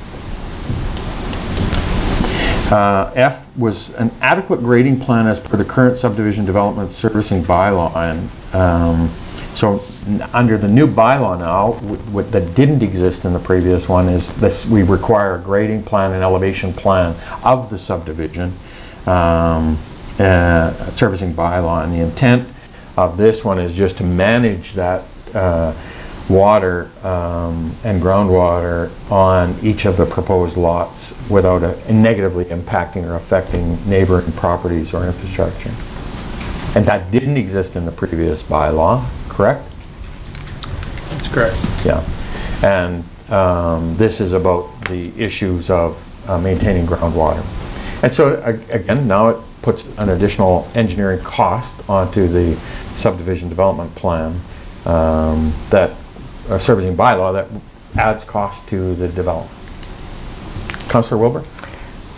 A: F was an adequate grading plan as per the current subdivision development servicing bylaw. And so under the new bylaw now, what that didn't exist in the previous one is this: we require a grading plan and elevation plan of the subdivision servicing bylaw. And the intent of this one is just to manage that water and groundwater on each of the proposed lots without negatively impacting or affecting neighboring properties or infrastructure. And that didn't exist in the previous bylaw, correct?
N: That's correct.
A: Yeah. And this is about the issues of maintaining groundwater. And so again, now it puts an additional engineering cost onto the subdivision development plan that servicing bylaw that adds cost to the development. Councillor Wilbur?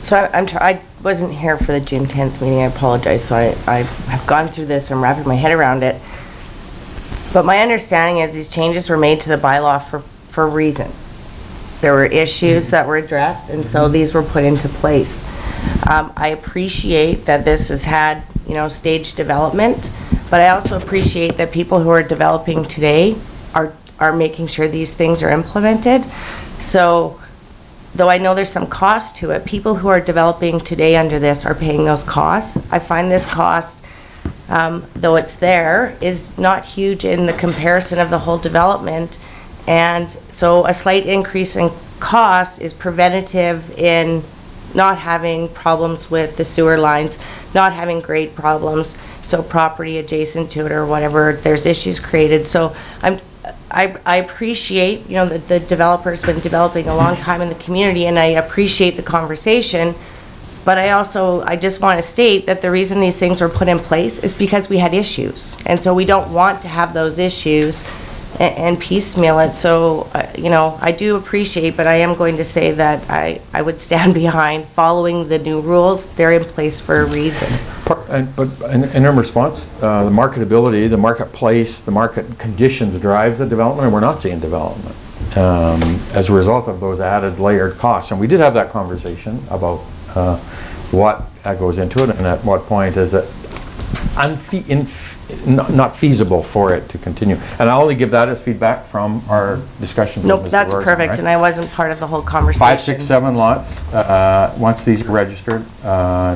M: So I wasn't here for the June 10th meeting, I apologize. So I have gone through this, I'm wrapping my head around it. But my understanding is these changes were made to the bylaw for a reason. There were issues that were addressed, and so these were put into place. I appreciate that this has had, staged development, but I also appreciate that people who are developing today are making sure these things are implemented. So, though I know there's some cost to it, people who are developing today under this are paying those costs. I find this cost, though it's there, is not huge in the comparison of the whole development. And so a slight increase in cost is preventative in not having problems with the sewer lines, not having grade problems, so property adjacent to it or whatever, there's issues created. So I appreciate, that the developer's been developing a long time in the community, and I appreciate the conversation. But I just want to state that the reason these things were put in place is because we had issues. And so we don't want to have those issues and piecemeal it. So, I do appreciate, but I am going to say that I would stand behind following the new rules. They're in place for a reason.
A: But in response, the marketability, the marketplace, the market conditions drive the development, and we're not seeing development as a result of those added layered costs. And we did have that conversation about what goes into it, and at what point is it not feasible for it to continue. And I'll only give that as feedback from our discussion.
M: Nope, that's perfect, right? And I wasn't part of the whole conversation.
A: 5, 6, 7 lots, once these are registered,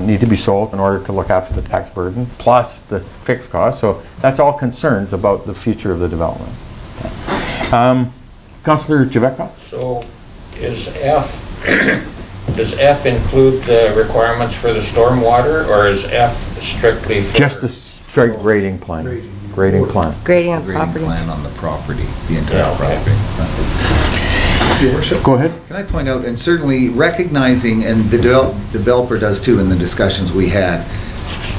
A: need to be sold in order to look after the tax burden, plus the fixed cost. So that's all concerns about the future of the development. Councillor Javeka?
O: So does F include the requirements for the stormwater, or is F strictly for?
A: Just a straight grading plan. Grading plan.
M: Grading on property.
G: Plan on the property, the entire property.
A: Your Worship. Go ahead.
G: Can I point out, and certainly recognizing, and the developer does too in the discussions we had,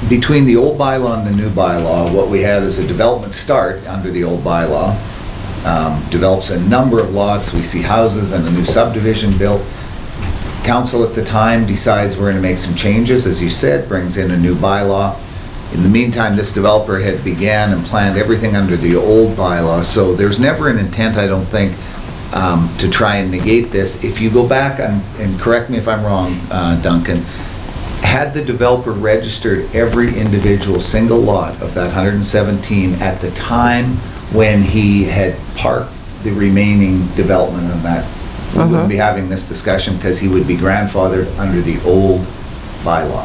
G: between the old bylaw and the new bylaw, what we had is a development start under the old bylaw, develops a number of lots, we see houses and a new subdivision built. Council at the time decides we're going to make some changes, as you said, brings in a new bylaw. In the meantime, this developer had began and planned everything under the old bylaw, so there's never an intent, I don't think, to try and negate this. If you go back, and correct me if I'm wrong, Duncan, had the developer registered every individual single lot of that 117 at the time when he had parked the remaining development on that, we wouldn't be having this discussion because he would be grandfathered under the old bylaw.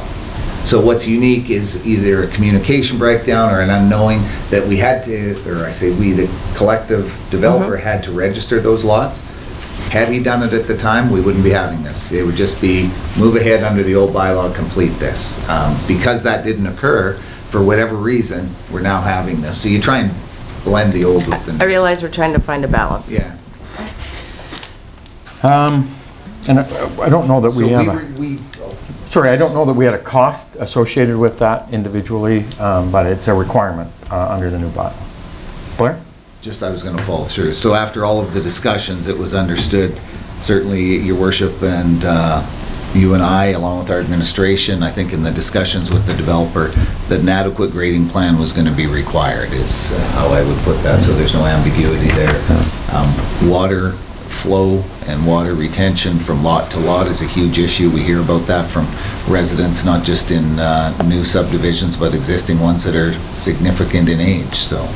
G: So what's unique is either a communication breakdown or an unknowing that we had to, or I say we, the collective developer had to register those lots. Had he done it at the time, we wouldn't be having this. It would just be move ahead under the old bylaw, complete this. Because that didn't occur, for whatever reason, we're now having this. So you try and blend the old with the new.
M: I realize we're trying to find a balance.
G: Yeah.
A: And I don't know that we have sorry, I don't know that we had a cost associated with that individually, but it's a requirement under the new bylaw. Blair?
G: Just I was going to follow through. So after all of the discussions, it was understood, certainly Your Worship and you and I, along with our administration, I think in the discussions with the developer, that an adequate grading plan was going to be required, is how I would put that, so there's no ambiguity there. Water flow and water retention from lot to lot is a huge issue. We hear about that from residents, not just in new subdivisions, but existing ones that are significant in age, so.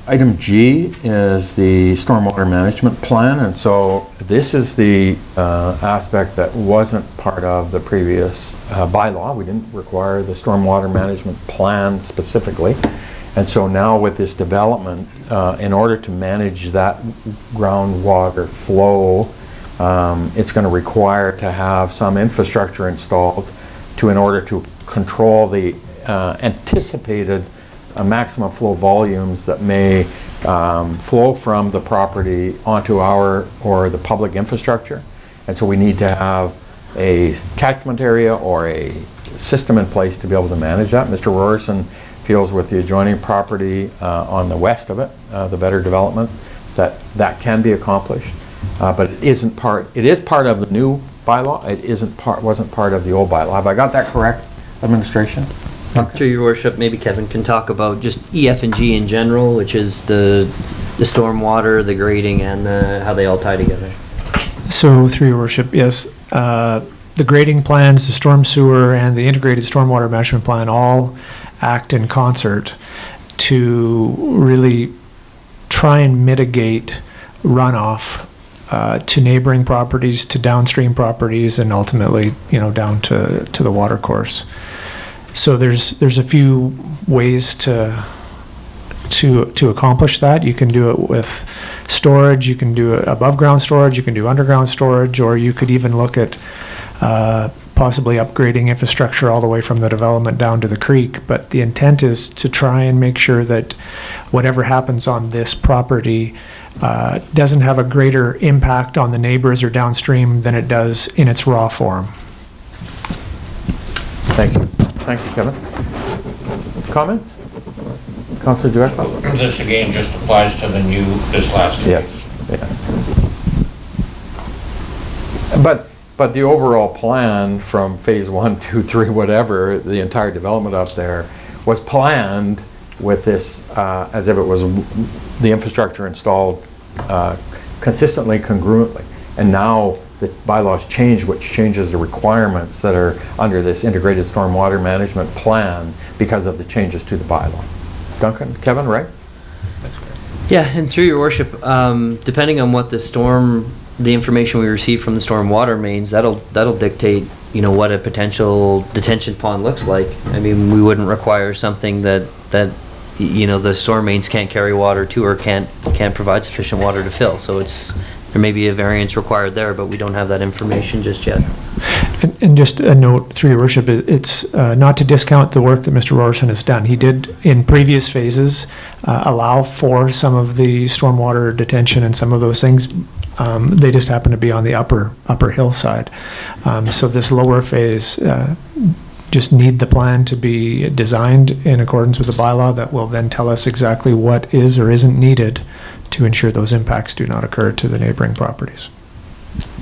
A: Item G is the stormwater management plan, and so this is the aspect that wasn't part of the previous bylaw. We didn't require the stormwater management plan specifically, And so now with this development, in order to manage that groundwater flow, it's going to require to have some infrastructure installed in order to control the anticipated maximum flow volumes that may flow from the property onto our or the public infrastructure. And so we need to have a catchment area or a system in place to be able to manage that. Mr. Rorson feels with the adjoining property on the west of it, the better development, that can be accomplished. But it is part of the new bylaw. It wasn't part of the old bylaw. Have I got that correct, administration?
D: Through your worship, maybe Kevin can talk about just EF and G in general, which is the stormwater, the grading, and how they all tie together.
N: So through your worship, yes, the grading plans, the storm sewer, and the integrated stormwater management plan all act in concert to really try and mitigate runoff to neighboring properties, to downstream properties, and ultimately, down to the water course. So there's a few ways to accomplish that. You can do it with storage, you can do it above ground storage, you can do underground storage, or you could even look at possibly upgrading infrastructure all the way from the development down to the creek. But the intent is to try and make sure that whatever happens on this property doesn't have a greater impact on the neighbors or downstream than it does in its raw form.
A: Thank you. Thank you, Kevin. Comments? Councillor Director?
O: This again just applies to this last phase.
A: Yes. But the overall plan from phase 1, 2, 3, whatever, the entire development up there was planned with this as if it was the infrastructure installed consistently, congruently. And now the bylaws change, which changes the requirements that are under this integrated stormwater management plan because of the changes to the bylaw. Duncan, Kevin, right?
D: That's correct. Yeah, and through your worship, depending on what the information we receive from the storm water mains, that'll dictate, what a potential detention pond looks like. I mean, we wouldn't require something that the storm mains can't carry water to or can't provide sufficient water to fill. So there may be a variance required there, but we don't have that information just yet.
N: And just a note through your worship, it's not to discount the work that Mr. Rorson has done. He did in previous phases allow for some of the stormwater detention and some of those things. They just happen to be on the upper hillside. So this lower phase just need the plan to be designed in accordance with the bylaw that will then tell us exactly what is or isn't needed to ensure those impacts do not occur to the neighboring properties.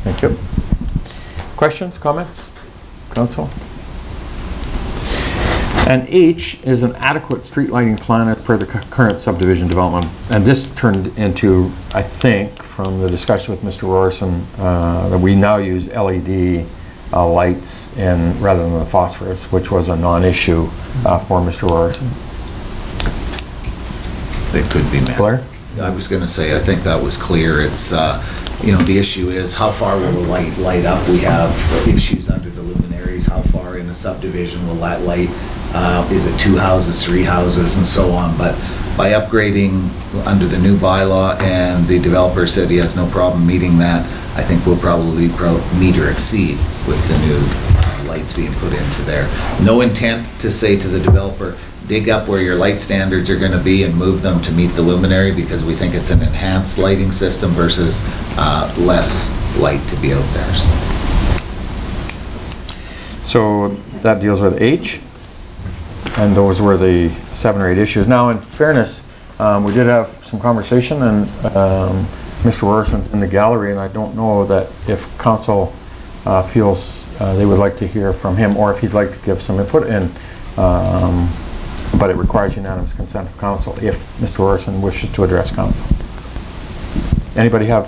A: Thank you. Questions, comments, Council? And H is an adequate street lighting plan as per the current subdivision development. And this turned into, I think, from the discussion with Mr. Rorson, that we now use LED lights rather than the phosphorus, which was a non-issue for Mr. Rorson.
G: It could be met.
A: Blair?
G: I was going to say, I think that was clear. It's, the issue is how far will the light up? We have issues under the luminaries. How far in the subdivision will that light? Is it 2 houses, 3 houses, and so on? But by upgrading under the new bylaw, and the developer said he has no problem meeting that, I think we'll probably meet or exceed with the new lights being put into there. No intent to say to the developer, dig up where your light standards are going to be and move them to meet the luminary, because we think it's an enhanced lighting system versus less light to be out there.
A: So that deals with H, and those were the 7 or 8 issues. Now, in fairness, we did have some conversation, and Mr. Rorson's in the gallery, and I don't know that if council feels they would like to hear from him, or if he'd like to give some input in. But it requires unanimous consent of council if Mr. Rorson wishes to address council. Anybody have,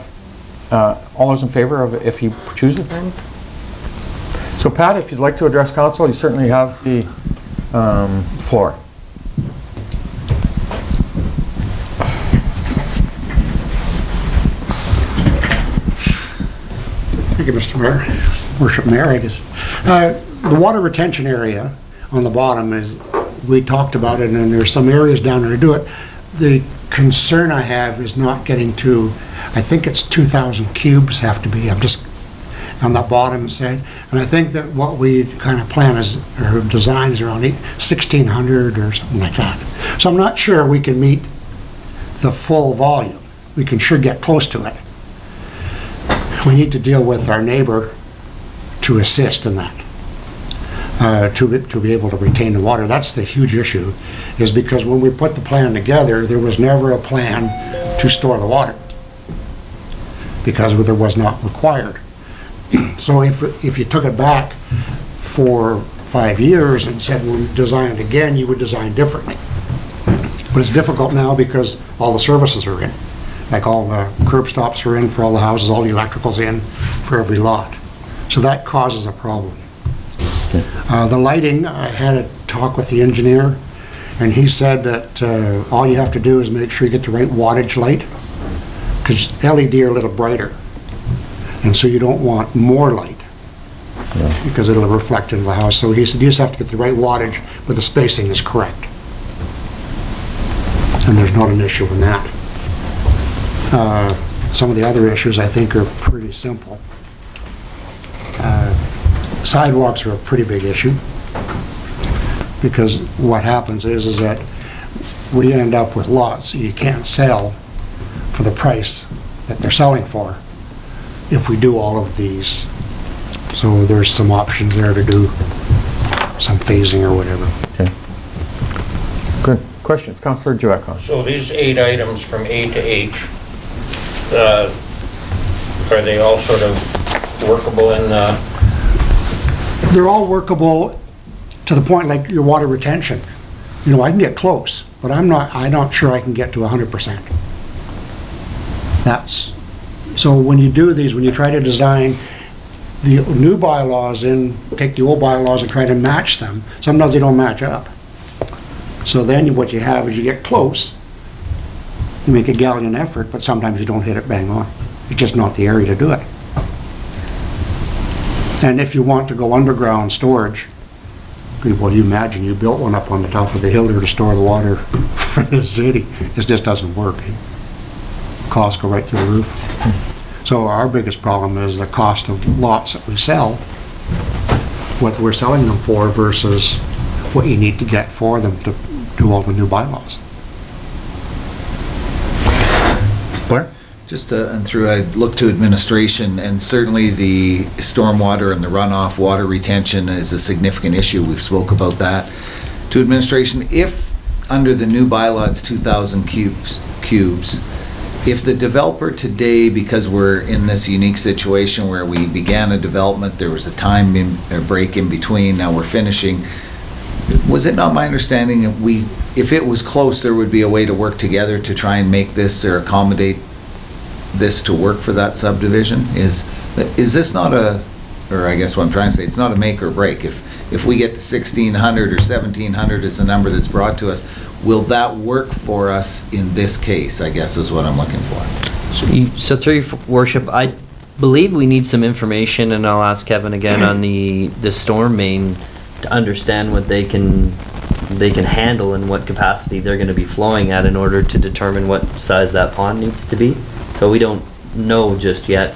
A: all those in favor of if he chooses? So Pat, if you'd like to address council, you certainly have the floor.
P: Thank you, Mr. Mayor. Worship Mayor, I guess. The water retention area on the bottom is we talked about it, and there's some areas down there to do it. The concern I have is not getting to, I think it's 2,000 cubes have to be, I'm just on the bottom side. And I think that what we kind of plan is, or design is around 1,600 or something like that. So I'm not sure we can meet the full volume. We can sure get close to it. We need to deal with our neighbor to assist in that, to be able to retain the water. That's the huge issue, is because when we put the plan together, there was never a plan to store the water, because there was not required. So if you took it back for 5 years and said, we'll design it again, you would design differently. But it's difficult now because all the services are in. Like all the curb stops are in for all the houses, all the electrical's in for every lot. So that causes a problem. The lighting, I had a talk with the engineer, and he said that all you have to do is make sure you get the right wattage light, because LED are a little brighter. And so you don't want more light, because it'll reflect into the house. So he said you just have to get the right wattage, but the spacing is correct. And there's not an issue in that. Some of the other issues I think are pretty simple. Sidewalks are a pretty big issue, because what happens is that we end up with lots you can't sell for the price that they're selling for if we do all of these. So there's some options there to do some phasing or whatever.
A: Okay. Good. Questions? Councillor Giacomo.
O: So these 8 items from A to H, are they all sort of workable in
P: They're all workable to the point like your water retention. You know, I can get close, but I'm not sure I can get to 100%. So when you do these, when you try to design the new bylaws in, take the old bylaws and try to match them, sometimes they don't match up. So then what you have is you get close, you make a gallant effort, but sometimes you don't hit it bang on. It's just not the area to do it. And if you want to go underground storage, well, you imagine you built one up on the top of the hill there to store the water for the city. It just doesn't work. Costs go right through the roof. So our biggest problem is the cost of lots that we sell, what we're selling them for versus what you need to get for them to do all the new bylaws.
A: Blair?
G: Just and through, I look to administration, and certainly the stormwater and the runoff water retention is a significant issue. We've spoke about that. To administration, if under the new bylaw it's 2,000 cubes, if the developer today, because we're in this unique situation where we began a development, there was a break in between, now we're finishing, was it not my understanding if it was close, there would be a way to work together to try and make this or accommodate this to work for that subdivision? Is this not or I guess what I'm trying to say, it's not a make or break. If we get to 1,600 or 1,700 is the number that's brought to us, will that work for us in this case, I guess is what I'm looking for.
D: So through your worship, I believe we need some information, and I'll ask Kevin again on the storm main to understand what they can handle and what capacity they're going to be flowing at in order to determine what size that pond needs to be. So we don't know just yet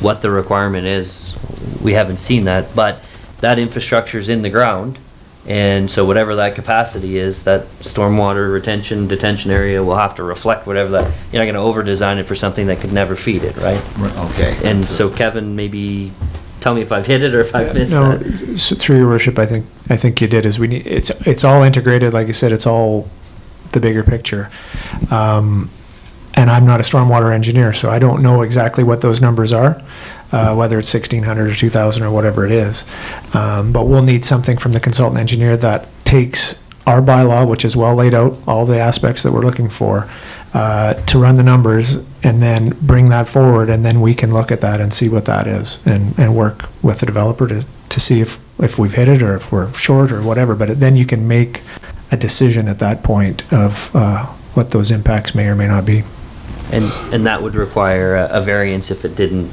D: what the requirement is. We haven't seen that, but that infrastructure's in the ground, and so whatever that capacity is, that stormwater retention, detention area will have to reflect whatever that. You're not going to over-design it for something that could never feed it, right?
G: Okay.
D: And so Kevin, maybe tell me if I've hit it or if I've missed that.
N: So through your worship, I think you did. Is we need it's all integrated. Like you said, it's all the bigger picture. And I'm not a stormwater engineer, so I don't know exactly what those numbers are, whether it's 1,600 or 2,000 or whatever it is. But we'll need something from the consultant engineer that takes our bylaw, which is well laid out, all the aspects that we're looking for, to run the numbers and then bring that forward, and then we can look at that and see what that is and work with the developer to see if we've hit it or if we're short or whatever. But then you can make a decision at that point of what those impacts may or may not be.
D: And that would require a variance if it didn't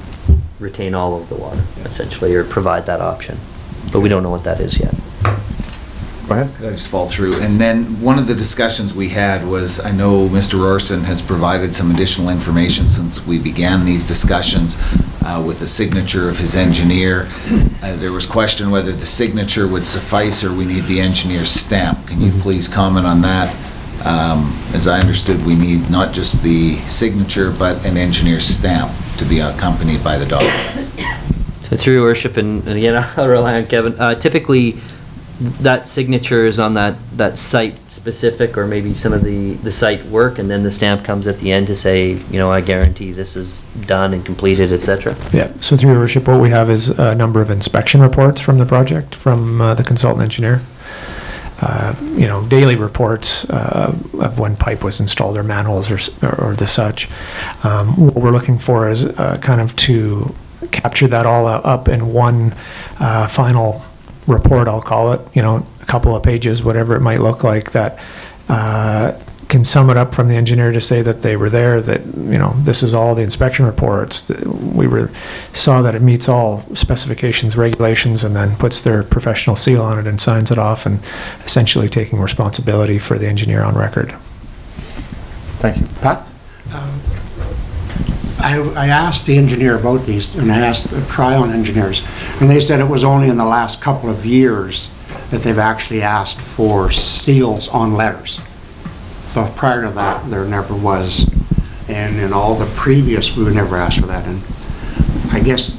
D: retain all of the water, essentially, or provide that option. But we don't know what that is yet.
A: Go ahead.
G: I just fall through. And then one of the discussions we had was, I know Mr. Rorson has provided some additional information since we began these discussions with the signature of his engineer. There was question whether the signature would suffice or we need the engineer's stamp. Can you please comment on that? As I understood, we need not just the signature, but an engineer's stamp to be accompanied by the documents.
D: So through your worship, and again, I'll rely on Kevin, typically that signature is on that site specific, or maybe some of the site work, and then the stamp comes at the end to say, you know, I guarantee this is done and completed, etc.
N: Yeah, so through your worship, what we have is a number of inspection reports from the project, from the consultant engineer. You know, daily reports of when pipe was installed, or manholes, or the such. What we're looking for is kind of to capture that all up in one final report, I'll call it, you know, a couple of pages, whatever it might look like, that can sum it up from the engineer to say that they were there, that, you know, this is all the inspection reports, that saw that it meets all specifications, regulations, and then puts their professional seal on it and signs it off, and essentially taking responsibility for the engineer on record.
A: Thank you. Pat?
P: I asked the engineer about these, and I asked the Tryon engineers, and they said it was only in the last couple of years that they've actually asked for seals on letters. So prior to that, there never was, and in all the previous, we would never ask for that. And I guess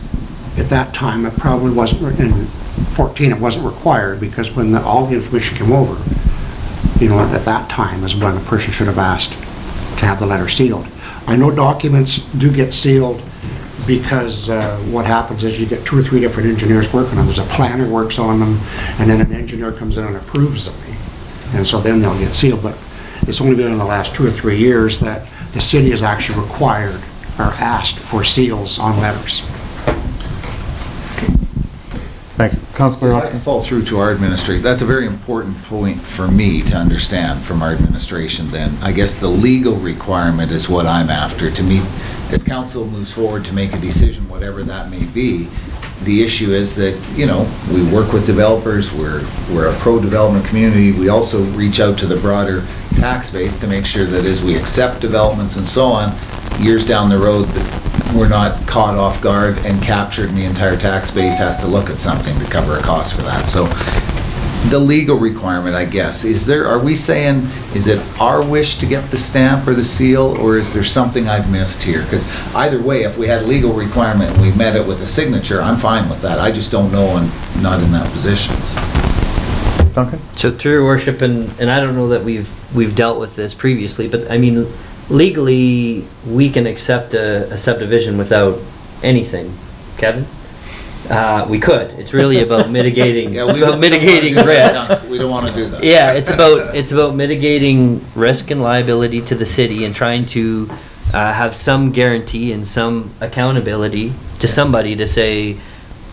P: at that time, it probably wasn't, in 14, it wasn't required, because when all the information came over, you know, at that time is when the person should have asked to have the letter sealed. I know documents do get sealed because what happens is you get 2 or 3 different engineers working on them. There's a planner works on them, and then an engineer comes in and approves them. And so then they'll get sealed. But it's only been in the last 2 or 3 years that the city has actually required or asked for seals on letters.
A: Thank you. Councillor
G: If I can fall through to our administration, that's a very important point for me to understand from our administration then. I guess the legal requirement is what I'm after to meet, as council moves forward to make a decision, whatever that may be. The issue is that, you know, we work with developers, we're a pro-development community, we also reach out to the broader tax base to make sure that as we accept developments and so on, years down the road, that we're not caught off guard and captured, and the entire tax base has to look at something to cover a cost for that. So the legal requirement, I guess, are we saying, is it our wish to get the stamp or the seal, or is there something I've missed here? Because either way, if we had a legal requirement and we met it with a signature, I'm fine with that. I just don't know, and not in that position.
A: Duncan?
D: So through your worship, and I don't know that we've dealt with this previously, but I mean, legally, we can accept a subdivision without anything. Kevin? We could. It's really about mitigating.
G: Yeah,
D: it's about mitigating risk.
G: We don't want to do that.
D: Yeah, it's about mitigating risk and liability to the city, and trying to have some guarantee and some accountability to somebody to say,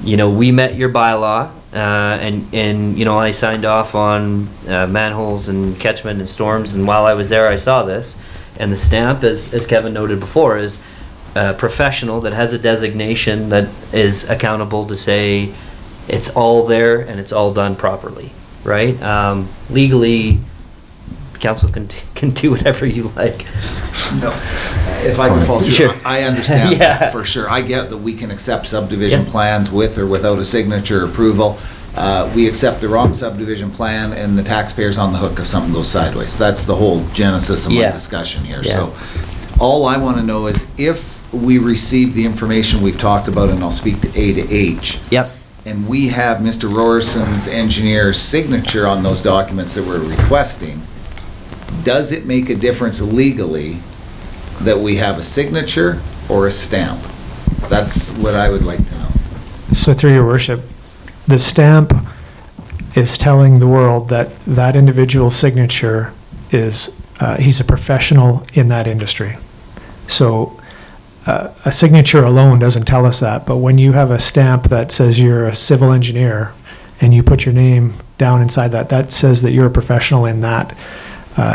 D: you know, we met your bylaw, and you know, I signed off on manholes and catchment and storms, and while I was there, I saw this. And the stamp, as Kevin noted before, is a professional that has a designation that is accountable to say it's all there and it's all done properly, right? Legally, council can do whatever you like.
G: No, if I can fall through,
D: Sure.
G: I understand
D: Yeah.
G: that for sure. I get that we can accept subdivision plans with or without a signature approval. We accept the wrong subdivision plan, and the taxpayer's on the hook if something goes sideways. That's the whole genesis of my discussion here.
D: Yeah.
G: So all I want to know is if we receive the information we've talked about, and I'll speak to A to H.
D: Yep.
G: And we have Mr. Rorson's engineer's signature on those documents that we're requesting, does it make a difference legally that we have a signature or a stamp? That's what I would like to know.
N: So through your worship, the stamp is telling the world that that individual's signature is, he's a professional in that industry. So a signature alone doesn't tell us that, but when you have a stamp that says you're a civil engineer and you put your name down inside that, that says that you're a professional in that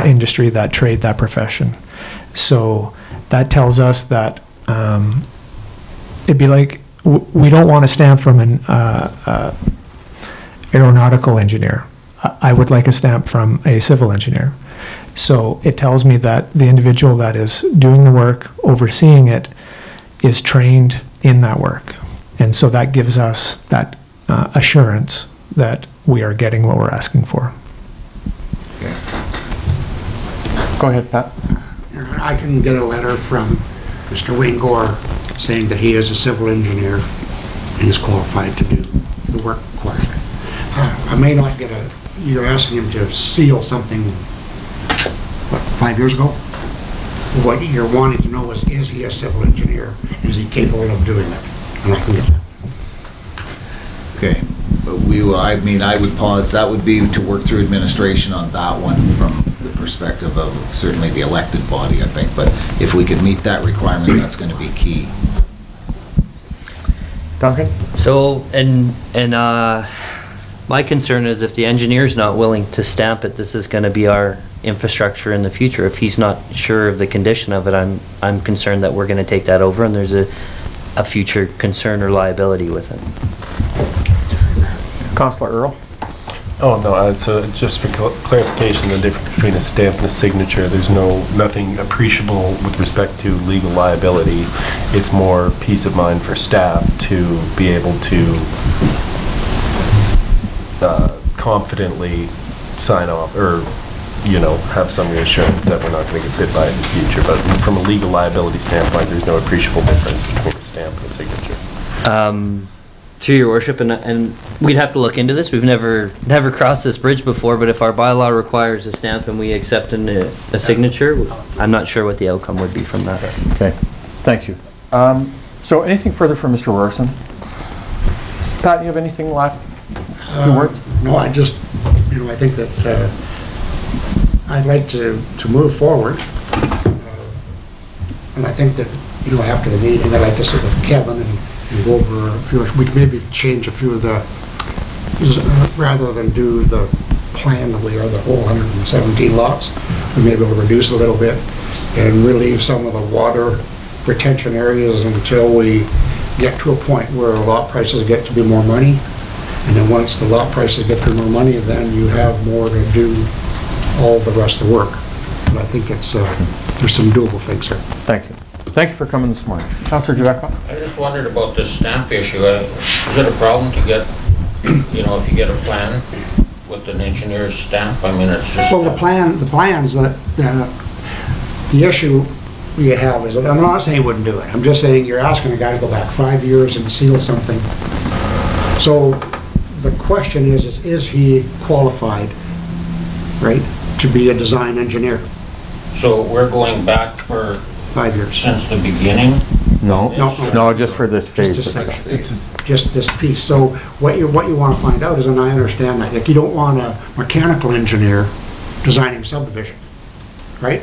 N: industry, that trade, that profession. So that tells us that it'd be like, we don't want a stamp from an aeronautical engineer. I would like a stamp from a civil engineer. So it tells me that the individual that is doing the work, overseeing it, is trained in that work. And so that gives us that assurance that we are getting what we're asking for.
A: Go ahead, Pat.
P: I can get a letter from Mr. Wayne Gore saying that he is a civil engineer and is qualified to do the work required. I may not get you're asking him to seal something, what, 5 years ago? What you're wanting to know is he a civil engineer? Is he capable of doing it? And I can get that.
G: Okay, but I would pause, that would be to work through administration on that one from the perspective of certainly the elected body, I think, but if we could meet that requirement, that's gonna be key.
A: Duncan?
D: So, my concern is if the engineer's not willing to stamp it, this is gonna be our infrastructure in the future. If he's not sure of the condition of it, I'm concerned that we're gonna take that over and there's a future concern or liability with it.
A: Councillor Earl?
L: Oh, no, so just for clarification, the difference between a stamp and a signature, there's nothing appreciable with respect to legal liability. It's more peace of mind for staff to be able to confidently sign off or, have some reassurance that we're not going to get bit by it in the future. But from a legal liability standpoint, there's no appreciable difference between a stamp and a signature.
D: Through your worship, and we'd have to look into this. We've never crossed this bridge before, but if our bylaw requires a stamp and we accept a signature, I'm not sure what the outcome would be from that.
A: Okay, thank you. So anything further from Mr. Rorson? Pat, you have anything left? Two words?
P: No, I just, I think that I'd like to move forward. And I think that, after the meeting, I'd like to sit with Kevin and go over a few, we can maybe change a few of the, rather than do the plan the way are the whole 117 lots, we may be able to reduce a little bit and relieve some of the water retention areas until we get to a point where lot prices get to be more money. And then once the lot prices get to more money, then you have more to do all the rest of the work. But I think it's, there's some doable things here.
A: Thank you. Thank you for coming this morning. Councillor Giacco?
O: I just wondered about this stamp issue. Is it a problem to get, if you get a plan with an engineer's stamp? I mean, it's just...
P: Well, the plans, the issue we have is that, I'm not saying he wouldn't do it. I'm just saying you're asking a guy to go back 5 years and seal something. So the question is he qualified, right, to be a design engineer?
O: So we're going back for
P: 5 years.
O: Since the beginning?
A: No, just for this phase.
P: Just this piece. So what you want to find out is, and I understand that, like you don't want a mechanical engineer designing subdivision, right?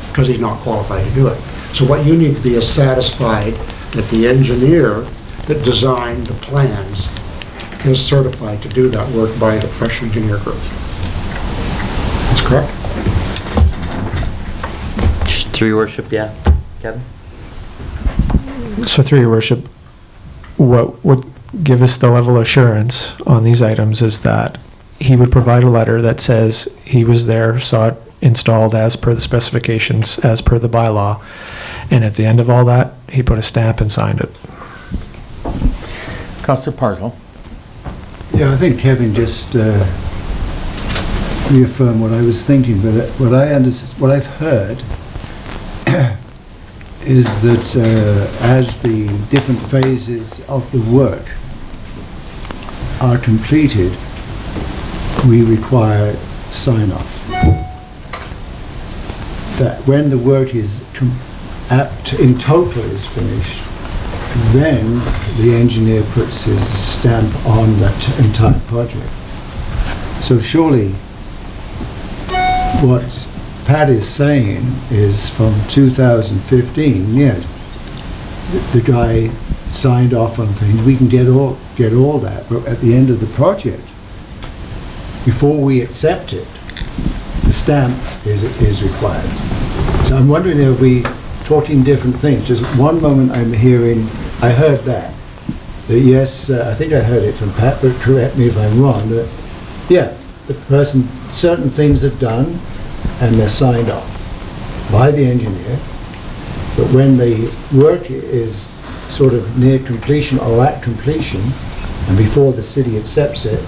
P: Because he's not qualified to do it. So what you need to be is satisfied that the engineer that designed the plans is certified to do that work by the fresh engineer group. That's correct?
D: Just through your worship, yeah. Kevin?
N: So through your worship, what would give us the level of assurance on these items is that he would provide a letter that says he was there, saw it installed as per the specifications, as per the bylaw, and at the end of all that, he put a stamp and signed it.
A: Councillor Parslow?
K: Yeah, I think Kevin just reaffirmed what I was thinking, but what I've heard is that as the different phases of the work are completed, we require sign-off. That when the work is in total is finished, then the engineer puts his stamp on that entire project. So surely what Pat is saying is from 2015, yes, the guy signed off on things, we can get all that, but at the end of the project, before we accept it, the stamp is required. So I'm wondering if we talking different things. Just one moment I heard that yes, I think I heard it from Pat, but correct me if I'm wrong, that yeah, the person, certain things are done and they're signed off by the engineer, but when the work is sort of near completion or at completion, and before the city accepts it,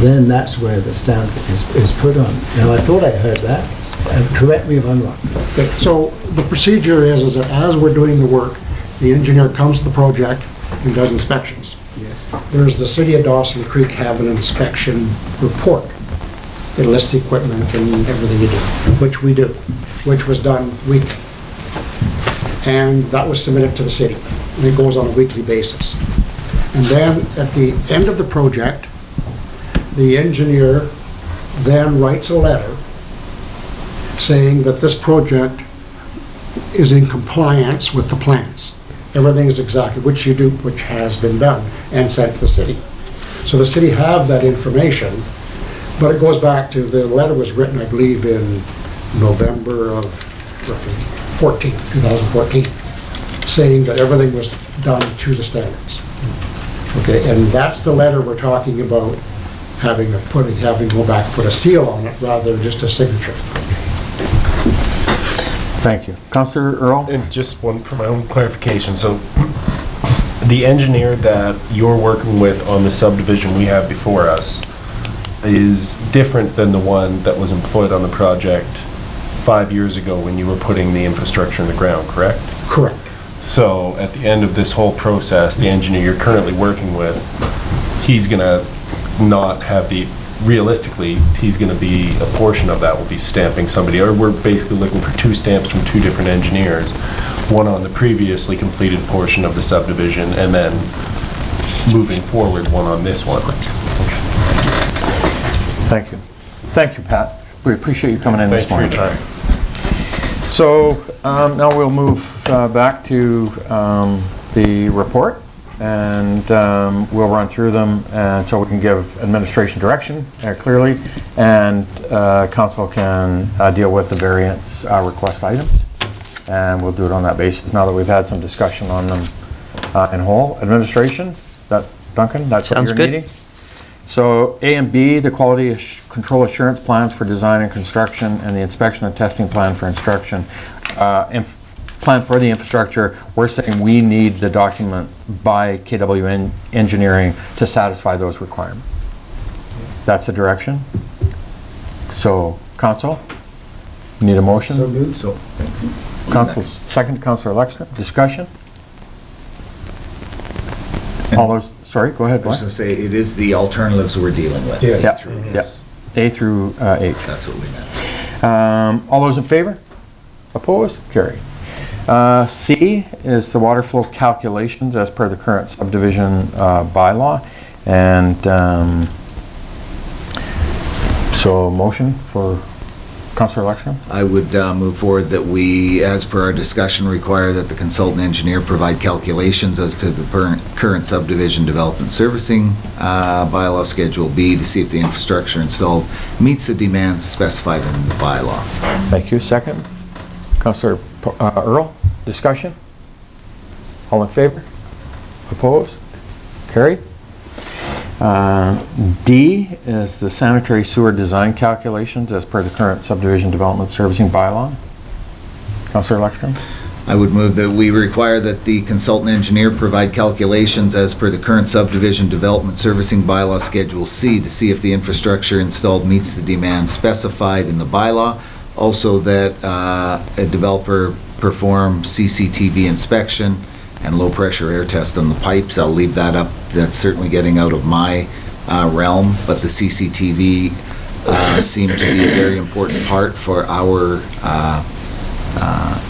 K: then that's where the stamp is put on. Now, I thought I heard that. Correct me if I'm wrong.
P: Okay, so the procedure is that as we're doing the work, the engineer comes to the project and does inspections.
K: Yes.
P: There's the City of Dawson Creek have an inspection report. They list the equipment and everything you do, which we do, which was done weekly. And that was submitted to the city, and it goes on a weekly basis. And then at the end of the project, the engineer then writes a letter saying that this project is in compliance with the plans. Everything is exactly, which has been done and sent to the city. So the city have that information, but it goes back to, the letter was written, I believe, in November of roughly 2014, saying that everything was done to the standards. Okay, and that's the letter we're talking about having go back and put a seal on it rather than just a signature.
A: Thank you. Councillor Earl?
L: And just one for my own clarification. So the engineer that you're working with on the subdivision we have before us is different than the one that was employed on the project 5 years ago when you were putting the infrastructure in the ground, correct?
P: Correct.
L: So at the end of this whole process, the engineer you're currently working with, he's gonna not have realistically, he's gonna be, a portion of that will be stamping somebody, or we're basically looking for 2 stamps from 2 different engineers, one on the previously completed portion of the subdivision, and then moving forward, one on this one. Okay.
A: Thank you. Thank you, Pat. We appreciate you coming in this morning.
L: Thank you for your time.
A: So now we'll move back to the report, and we'll run through them, and so we can give administration direction clearly, and council can deal with the variance request items, and we'll do it on that basis now that we've had some discussion on them in whole. Administration, Duncan, that's
D: Sounds
A: your
D: good.
A: meeting. So A and B, the quality control assurance plans for design and construction, and the inspection and testing plan for instruction, plan for the infrastructure, we're saying we need the document by KW Engineering to satisfy those requirements. That's the direction. So, council, need a motion?
K: So moved.
G: So,
A: Council, second, Councillor Lexner. Discussion? All those, sorry, go ahead,
G: I was
A: Blaine.
G: going to say, it is the alternatives we're dealing with.
K: Yeah.
A: Yep,
G: Through
A: yep.
G: this.
A: A through H.
G: That's what we meant.
A: All those in favor? Opposed? Carried. C is the water flow calculations as per the current subdivision bylaw. And so motion for Councillor Lexner?
G: I would move forward that we, as per our discussion, require that the consultant engineer provide calculations as to the current subdivision development servicing bylaw Schedule B to see if the infrastructure installed meets the demands specified in the bylaw.
A: Thank you. Second. Councillor Earl, discussion? All in favor? Opposed? Carried. D is the sanitary sewer design calculations as per the current subdivision development servicing bylaw. Councillor Lexstrom?
G: I would move that we require that the consultant engineer provide calculations as per the current subdivision development servicing bylaw Schedule C to see if the infrastructure installed meets the demands specified in the bylaw. Also that a developer perform CCTV inspection and low pressure air test on the pipes. I'll leave that up. That's certainly getting out of my realm, but the CCTV seem to be a very important part for our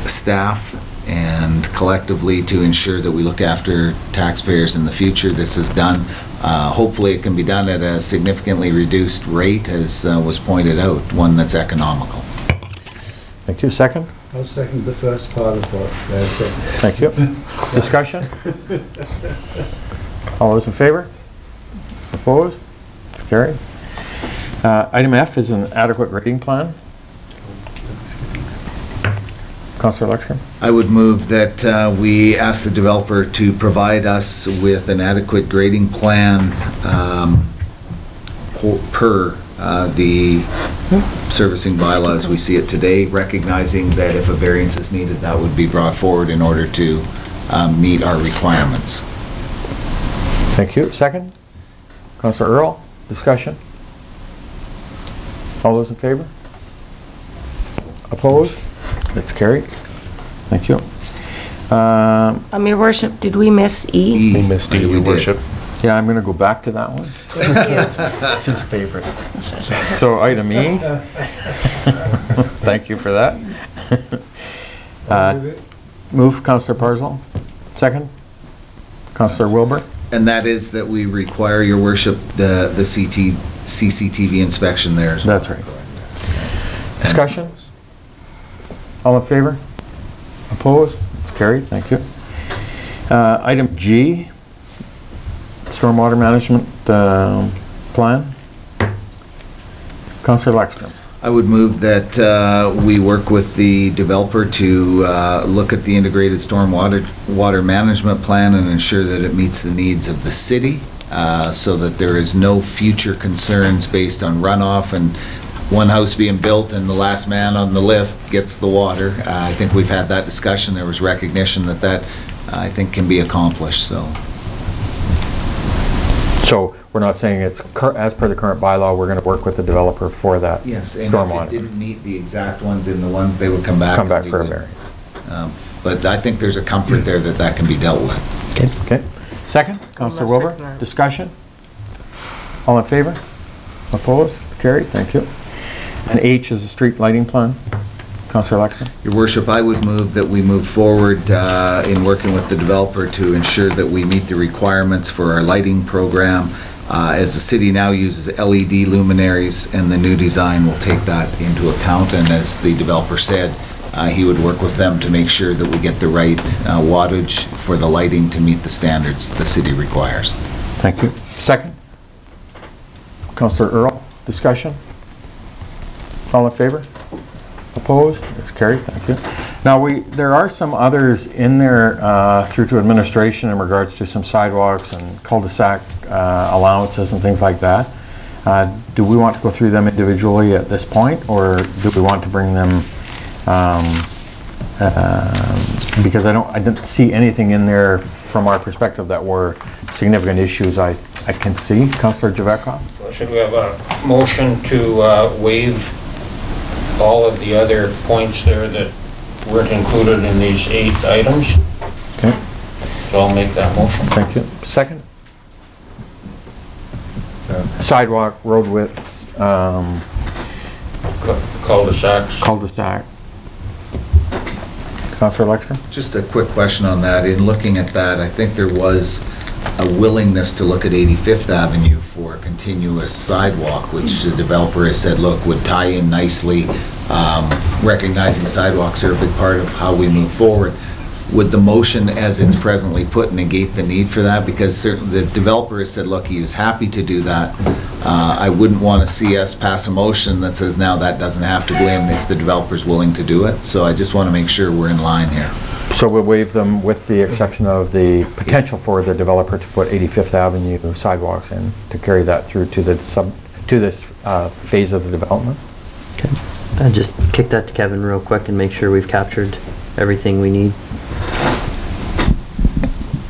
G: staff and collectively to ensure that we look after taxpayers in the future. This is done. Hopefully it can be done at a significantly reduced rate, as was pointed out, one that's economical.
A: Thank you. Second?
K: I'll second the first part of what I said.
A: Thank you. Discussion? All those in favor? Opposed? Carried. Item F is an adequate grading plan. Councillor Lexstrom?
G: I would move that we ask the developer to provide us with an adequate grading plan per the servicing bylaw as we see it today, recognizing that if a variance is needed, that would be brought forward in order to meet our requirements.
A: Thank you. Second? Councillor Earl, discussion? All those in favor? Opposed? That's carried. Thank you.
M: Your worship, did we miss E?
L: We missed E, your worship.
A: Yeah, I'm going to go back to that one.
L: That's his favorite.
A: So item E. Thank you for that. Move, Councillor Parzal. Second? Councillor Wilbur.
G: And that is that we require, your worship, the CCTV inspection there as well.
A: That's right. Discussion? All in favor? Opposed? It's carried. Thank you. Item G, stormwater management plan. Councillor Lexstrom.
G: I would move that we work with the developer to look at the integrated water management plan and ensure that it meets the needs of the city, so that there is no future concerns based on runoff and one house being built and the last man on the list gets the water. I think we've had that discussion. There was recognition that I think can be accomplished, so.
A: So we're not saying it's as per the current bylaw, we're going to work with the developer for that.
G: Yes, and
A: stormwater.
G: if it didn't meet the exact ones in the ones, they would come back.
A: Come back for a variance.
G: But I think there's a comfort there that can be dealt with.
A: Okay. Second, Councillor Wilbur. Discussion? All in favor? Opposed? Carried. Thank you. And H is the street lighting plan. Councillor Lexman.
G: Your worship, I would move that we move forward in working with the developer to ensure that we meet the requirements for our lighting program. As the city now uses LED luminaries, and the new design will take that into account. And as the developer said, he would work with them to make sure that we get the right wattage for the lighting to meet the standards the city requires.
A: Thank you. Second. Councillor Earl. Discussion? All in favor? Opposed? It's carried. Thank you. Now, there are some others in there through to administration in regards to some sidewalks and cul-de-sac allowances and things like that. Do we want to go through them individually at this point, or do we want to bring them, because I didn't see anything in there from our perspective that were significant issues I can see. Councillor Javetkov?
O: Well, should we have a motion to waive all of the other points there that weren't included in these 8 items?
A: Okay.
O: So I'll make that motion.
A: Thank you. Second? Sidewalk, road widths,
O: cul-de-sacs.
A: Cul-de-sac. Councillor Lexter?
G: Just a quick question on that. In looking at that, I think there was a willingness to look at 85th Avenue for a continuous sidewalk, which the developer has said, look, would tie in nicely, recognizing sidewalks are a big part of how we move forward. Would the motion as it's presently put negate the need for that? Because certainly the developer has said, look, he is happy to do that. I wouldn't want to see us pass a motion that says now that doesn't have to go in if the developer's willing to do it. So I just want to make sure we're in line here.
A: So we'll waive them with the exception of the potential for the developer to put 85th Avenue sidewalks in to carry that through to this phase of the development.
D: Okay. I'll just kick that to Kevin real quick and make sure we've captured everything we need.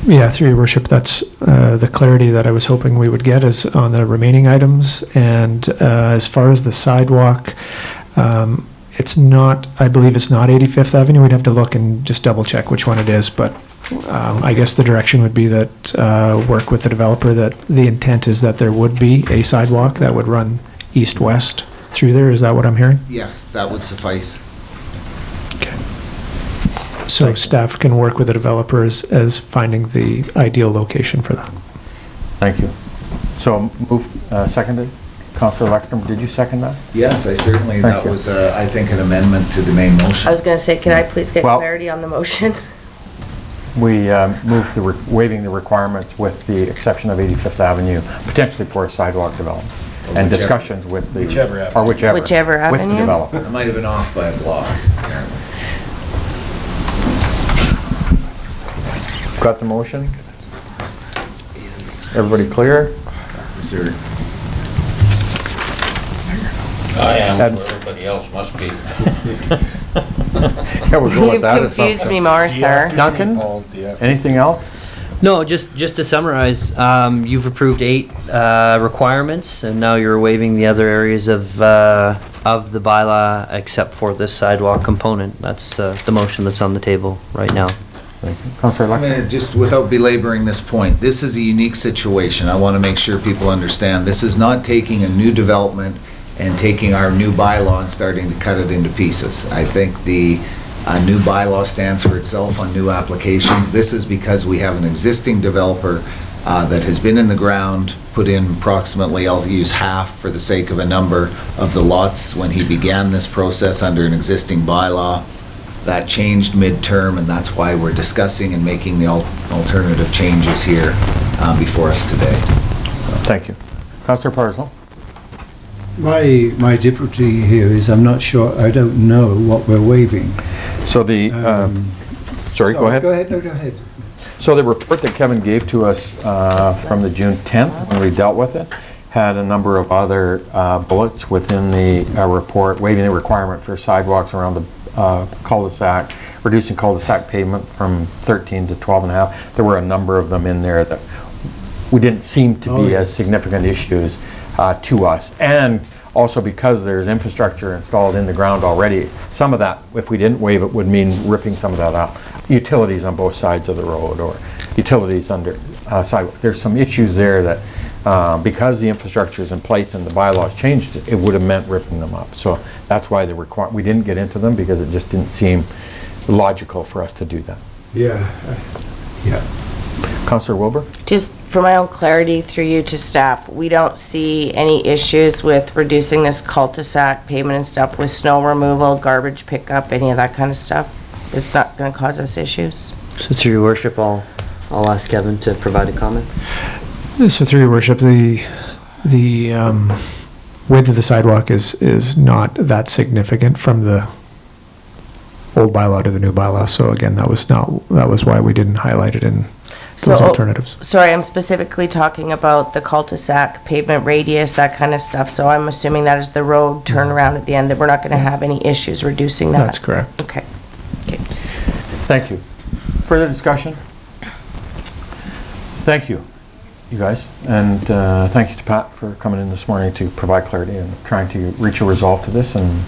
N: Yeah, through your worship, that's the clarity that I was hoping we would get is on the remaining items. And as far as the sidewalk, it's not, I believe it's not 85th Avenue. We'd have to look and just double check which one it is. But I guess the direction would be that work with the developer, that the intent is that there would be a sidewalk that would run east-west through there. Is that what I'm hearing?
G: Yes, that would suffice.
N: Okay. So staff can work with the developers as finding the ideal location for that.
A: Thank you. So move, seconded. Councillor Lexter, did you second that?
G: Yes, I certainly,
A: Thank
G: that
A: you.
G: was, I think, an amendment to the main motion.
M: I was going to say, can I please get
A: Well-
M: clarity on the motion?
A: We moved waiving the requirements with the exception of 85th Avenue, potentially for a sidewalk development. And discussions with the...
L: Whichever avenue.
A: Or whichever.
M: Whichever
A: With the
M: avenue.
A: developer.
G: I might have been off by a block, apparently.
A: Got the motion? Everybody clear?
G: Is there,
O: I am, so everybody else must be.
A: Yeah, we'll go with
M: You've
A: that or
M: confused
A: something.
M: me more, sir.
A: Duncan, anything else?
D: No, just to summarize, you've approved 8 requirements, and now you're waiving the other areas of the bylaw except for this sidewalk component. That's the motion that's on the table right now.
A: Councillor
G: I'm
A: Lexon?
G: going to just, without belaboring this point, this is a unique situation. I want to make sure people understand. This is not taking a new development and taking our new bylaw and starting to cut it into pieces. I think the new bylaw stands for itself on new applications. This is because we have an existing developer that has been in the ground, put in approximately, I'll use half for the sake of a number, of the lots when he began this process under an existing bylaw. That changed midterm, and that's why we're discussing and making the alternative changes here before us today.
A: Thank you. Councillor Parslow?
K: My difficulty here is I'm not sure, I don't know what we're waiving.
A: So the, sorry, go ahead.
K: Go ahead, no, go ahead.
A: So the report that Kevin gave to us from the June 10th, when we dealt with it, had a number of other bullets within the report, waiving the requirement for sidewalks around the cul-de-sac, reducing cul-de-sac pavement from 13 to 12 and a half. There were a number of them in there that we didn't seem to be as significant issues to us. And also because there's infrastructure installed in the ground already, some of that, if we didn't waive it, would mean ripping some of that out. Utilities on both sides of the road or utilities under sidewalk. There's some issues there that because the infrastructure is in place and the bylaws changed, it would have meant ripping them up. So that's why we didn't get into them, because it just didn't seem logical for us to do that.
K: Yeah.
A: Councillor Wilbur?
M: Just for my own clarity through you to staff, we don't see any issues with reducing this cul-de-sac pavement and stuff with snow removal, garbage pickup, any of that kind of stuff? It's not going to cause us issues?
D: So through your worship, I'll ask Kevin to provide a comment.
N: So through your worship, the width of the sidewalk is not that significant from the old bylaw to the new bylaw. So again, that was why we didn't highlight it in those alternatives.
M: Sorry, I'm specifically talking about the cul-de-sac, pavement radius, that kind of stuff. So I'm assuming that is the road turnaround at the end, that we're not going to have any issues reducing that.
N: That's correct.
M: Okay.
A: Thank you. Further discussion? Thank you, you guys. And thank you to Pat for coming in this morning to provide clarity and trying to reach a resolve to this, and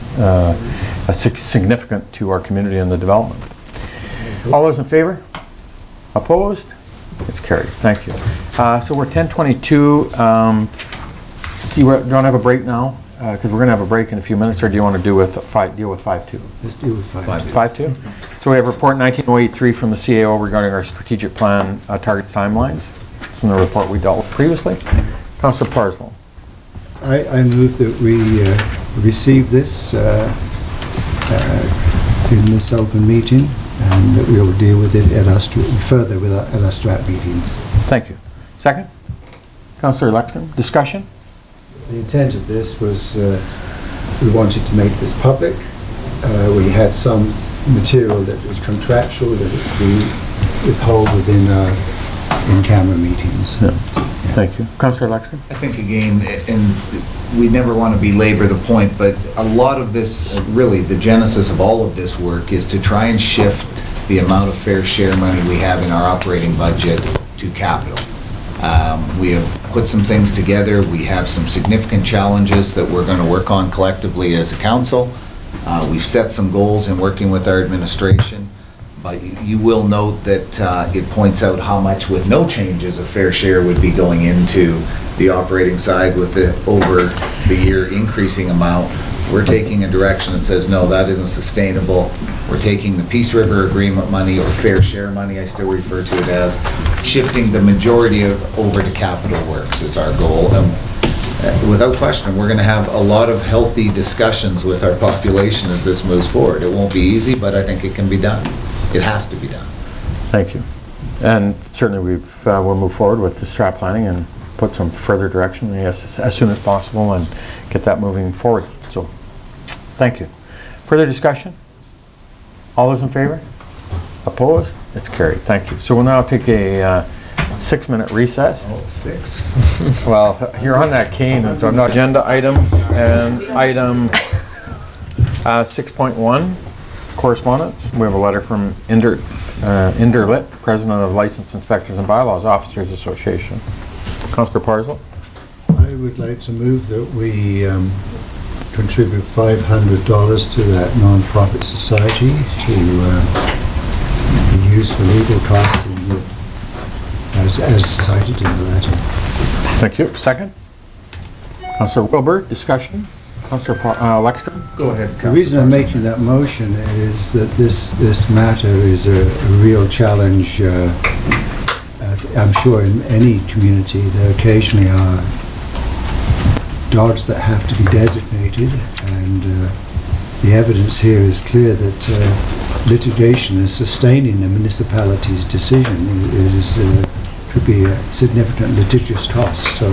A: significant to our community and the development. All those in favor? Opposed? It's carried. Thank you. So we're 10:22. Do you want to have a break now? Because we're going to have a break in a few minutes, or do you want to deal with 5.2?
K: Let's deal with 5.2.
A: 5.2? So we have report 19083 from the CAO regarding our strategic plan target timelines from the report we dealt with previously. Councillor Parslow.
K: I move that we receive this in this open meeting, and that we will deal with it at our further with at our strat meetings.
A: Thank you. Second? Councillor Lexon. Discussion?
K: The intent of this was we wanted to make this public. We had some material that was contractual that we withhold within our in-camera meetings.
A: Yeah. Thank you. Councillor Lexon.
G: I think again, and we never want to belabor the point, but a lot of this, really the genesis of all of this work is to try and shift the amount of fair share money we have in our operating budget to capital. We have put some things together. We have some significant challenges that we're going to work on collectively as a council. We've set some goals in working with our administration, but you will note that it points out how much with no changes of fair share would be going into the operating side with the over the year increasing amount. We're taking a direction that says, no, that isn't sustainable. We're taking the Peace River Agreement money, or fair share money, I still refer to it as, shifting the majority of over to capital works is our goal. Without question, we're going to have a lot of healthy discussions with our population as this moves forward. It won't be easy, but I think it can be done. It has to be done.
A: Thank you. And certainly we'll move forward with the strat planning and put some further direction, yes, as soon as possible, and get that moving forward. So, thank you. Further discussion? All those in favor? Opposed? It's carried. Thank you. So we'll now take a 6-minute recess.
G: Oh, 6.
A: Well, you're on that cane, and so I'm not agenda items. And item 6.1, correspondence. We have a letter from Inderlit, President of License Inspectors and Bylaws Officers Association. Councillor Parslow.
K: I would like to move that we contribute $500 to that non-profit society to be used for legal costs as cited in the letter.
A: Thank you. Second. Councillor Wilbur, discussion. Councillor Lexstrom.
G: Go ahead,
K: The reason I'm making that motion is that this matter is a real challenge. I'm sure in any community there occasionally are dogs that have to be designated, and the evidence here is clear that litigation is sustaining the municipality's decision could be a significant litigious cost. So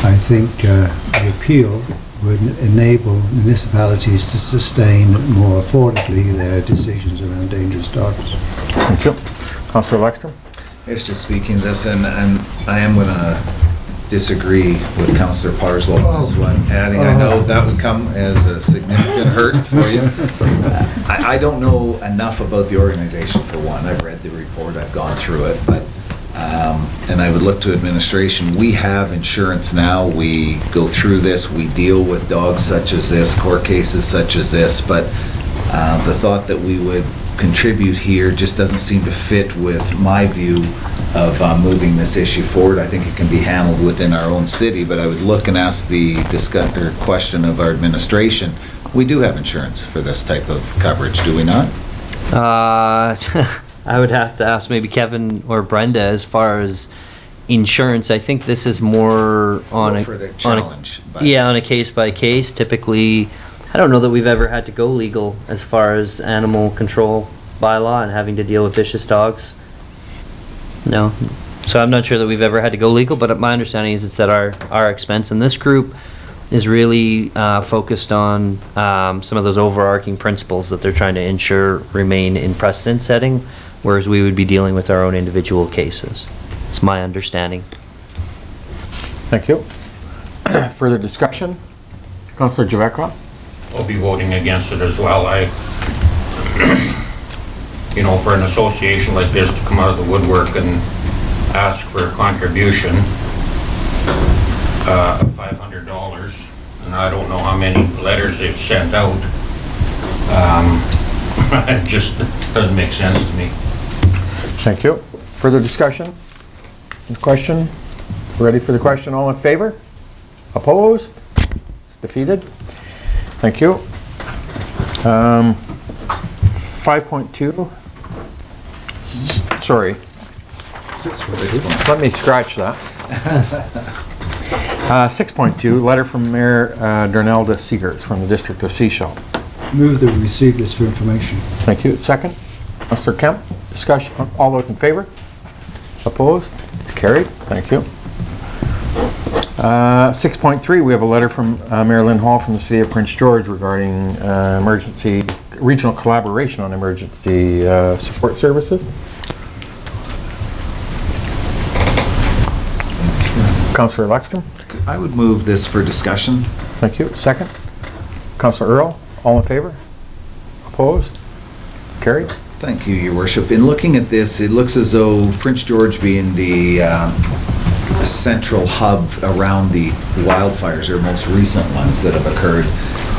K: I think the appeal would enable municipalities to sustain more affordably their decisions around dangerous dogs.
A: Thank you. Councillor Lexstrom.
G: It's just speaking this, and I am going to disagree with Councillor Parslow on this one, adding, I know that would come as a significant hurt for you. I don't know enough about the organization, for one. I've read the report, I've gone through it, but and I would look to administration. We have insurance now. We go through this. We deal with dogs such as this, court cases such as this, but the thought that we would contribute here just doesn't seem to fit with my view of moving this issue forward. I think it can be handled within our own city, but I would look and ask the question of our administration. We do have insurance for this type of coverage, do we not?
D: I would have to ask maybe Kevin or Brenda as far as insurance. I think this is more on a
G: for the challenge.
D: On a case by case. Typically, I don't know that we've ever had to go legal as far as animal control bylaw and having to deal with vicious dogs. No. So I'm not sure that we've ever had to go legal, but my understanding is it's at our expense. And this group is really focused on some of those overarching principles that they're trying to ensure remain in precedent setting, whereas we would be dealing with our own individual cases. It's my understanding.
A: Thank you. Further discussion? Councillor Javekov.
O: I'll be voting against it as well. You know, for an association like this to come out of the woodwork and ask for a contribution of $500, and I don't know how many letters they've sent out, it just doesn't make sense to me.
A: Thank you. Further discussion? Question? Ready for the question? All in favor? Opposed? It's defeated. Thank you. 5.2. Sorry.
G: 6.2.
A: Let me scratch that. 6.2, letter from Mayor Darnelda Seegers from the District of Sechelt.
K: Move that we receive this for information.
A: Thank you. Second. Councillor Kemp. Discussion. All those in favor? Opposed? It's carried. Thank you. 6.3, we have a letter from Mayor Lynn Hall from the City of Prince George regarding regional collaboration on emergency support services. Councillor Lexstrom.
G: I would move this for discussion.
A: Thank you. Second. Councillor Earl. All in favor? Opposed? Carried.
G: Thank you, Your Worship. In looking at this, it looks as though Prince George being the central hub around the wildfires, or most recent ones that have occurred.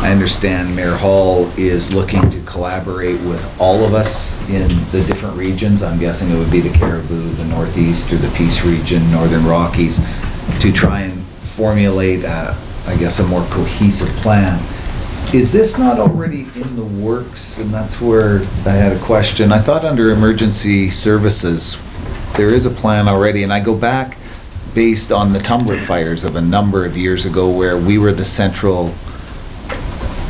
G: I understand Mayor Hall is looking to collaborate with all of us in the different regions. I'm guessing it would be the Cariboo, the Northeast, or the Peace region, Northern Rockies, to try and formulate, I guess, a more cohesive plan. Is this not already in the works? And that's where I had a question. I thought under emergency services, there is a plan already, and I go back based on the tumbler fires of a number of years ago where we were the central.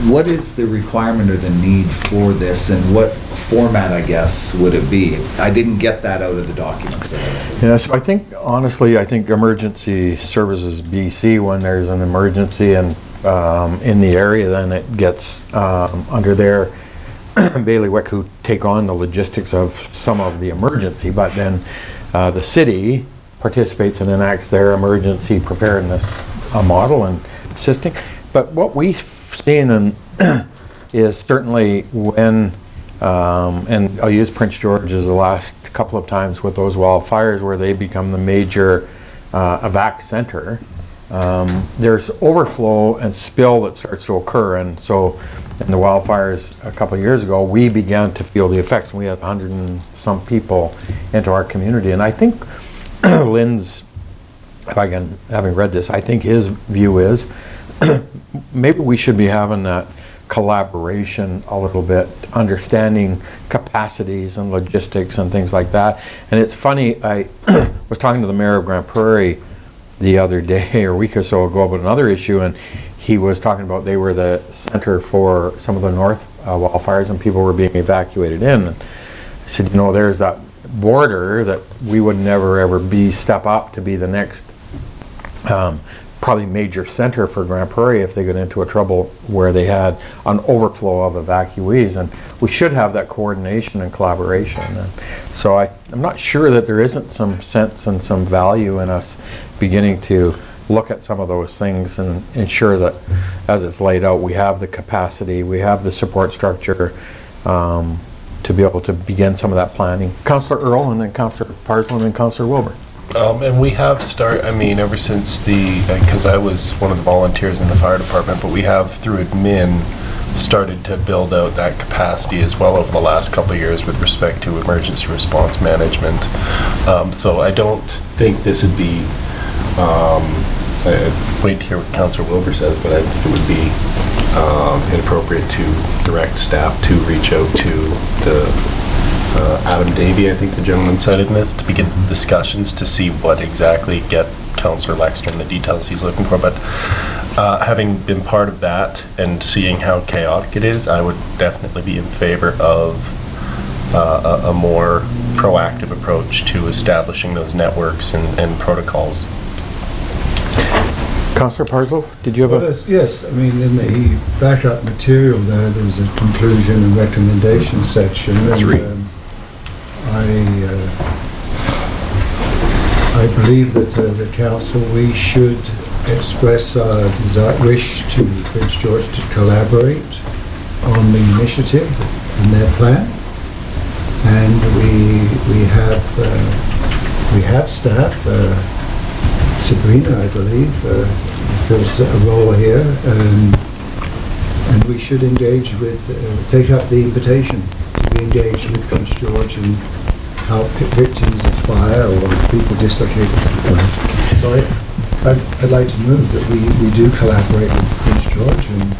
G: What is the requirement or the need for this, and what format, I guess, would it be? I didn't get that out of the documents.
A: Yeah, so I think, honestly, I think Emergency Services BC, when there's an emergency and in the area, then it gets under there. bailiwick who take on the logistics of some of the emergency, but then the city participates and enacts their emergency preparedness model and assisting. But what we've seen is certainly when, and I'll use Prince George as the last couple of times with those wildfires where they become the major evac center, there's overflow and spill that starts to occur. And so in the wildfires a couple of years ago, we began to feel the effects. We had 100 and some people into our community. And I think Lynn's, having read this, I think his view is maybe we should be having that collaboration a little bit, understanding capacities and logistics and things like that. And it's funny, I was talking to the mayor of Grand Prairie the other day or a week or so ago about another issue, and he was talking about they were the center for some of the north wildfires and people were being evacuated in. And I said, you know, there's that border that we would never ever step up to be the next probably major center for Grand Prairie if they got into a trouble where they had an overflow of evacuees, and we should have that coordination and collaboration. And so I'm not sure that there isn't some sense and some value in us beginning to look at some of those things and ensure that as it's laid out we have the capacity, we have the support structure to be able to begin some of that planning. Councillor Earl and then Councillor Parslow and then Councillor Wilbur.
L: And we have ever since because I was one of the volunteers in the fire department, but we have through admin started to build out that capacity as well over the last couple of years with respect to emergency response management. So I don't think this would be, wait to hear what Councillor Wilbur says, but I think it would be inappropriate to direct staff to reach out to the Adam Davey, I think the gentleman said in this, to begin discussions to see what exactly, get Councillor Lexstrom the details he's looking for. But having been part of that and seeing how chaotic it is, I would definitely be in favor of a more proactive approach to establishing those networks and protocols.
A: Councillor Parslow, did you have a...
K: Yes, I mean, in the backup material there's a conclusion and recommendation section. And, I believe that as a council we should express our wish to Prince George to collaborate on the initiative and their plan. And we have staff, Sabrina, I believe, fills a role here, and we should engage with, take up the invitation to be engaged with Prince George and help victims of fire or people dislocated from fire. So I'd like to move that we do collaborate with Prince George and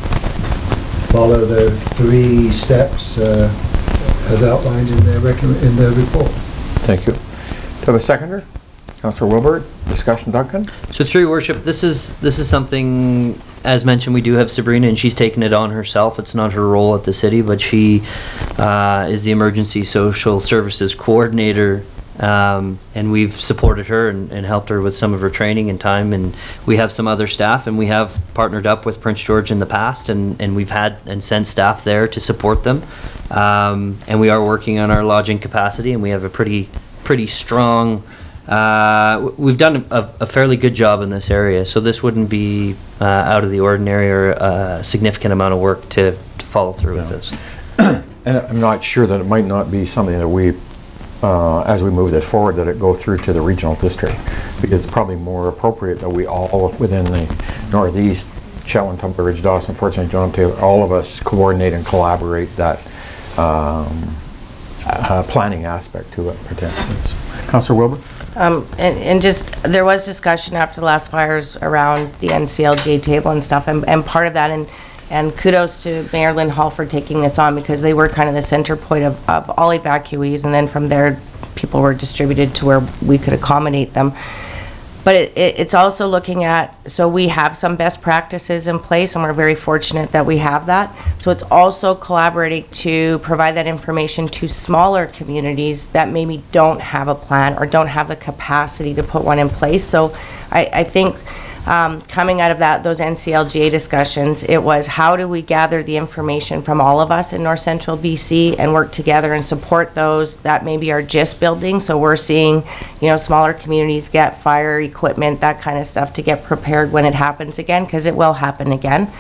K: follow the 3 steps as outlined in their report.
A: Thank you. Do you have a seconder? Councillor Wilbur, discussion, Duncan?
D: So through your worship, this is something, as mentioned, we do have Sabrina and she's taken it on herself. It's not her role at the city, but she is the emergency social services coordinator, and we've supported her and helped her with some of her training and time, and we have some other staff, and we have partnered up with Prince George in the past, and we've had and sent staff there to support them, and we are working on our lodging capacity, and we have a pretty strong. We've done a fairly good job in this area, so this wouldn't be out of the ordinary or a significant amount of work to follow through with this.
A: And I'm not sure that it might not be something that we, as we move this forward, that it go through to the regional district, because it's probably more appropriate that we all within the Northeast, Shetland, Tumbler Ridge, Dawson, Fort St. John, Taylor, all of us coordinate and collaborate that planning aspect to it potentially. Councillor Wilbur?
M: And just, there was discussion after the last fires around the NCLGA table and stuff, and part of that, and kudos to Mayor Lynn Hall for taking this on, because they were kind of the center point of all evacuees, and then from there, people were distributed to where we could accommodate them. But it's also looking at, so we have some best practices in place, and we're very fortunate that we have that. So it's also collaborating to provide that information to smaller communities that maybe don't have a plan or don't have the capacity to put one in place. So I think coming out of those NCLGA discussions, it was how do we gather the information from all of us in North Central BC and work together and support those that maybe are just building. So we're seeing, smaller communities get fire equipment, that kind of stuff to get prepared when it happens again, because it will happen again.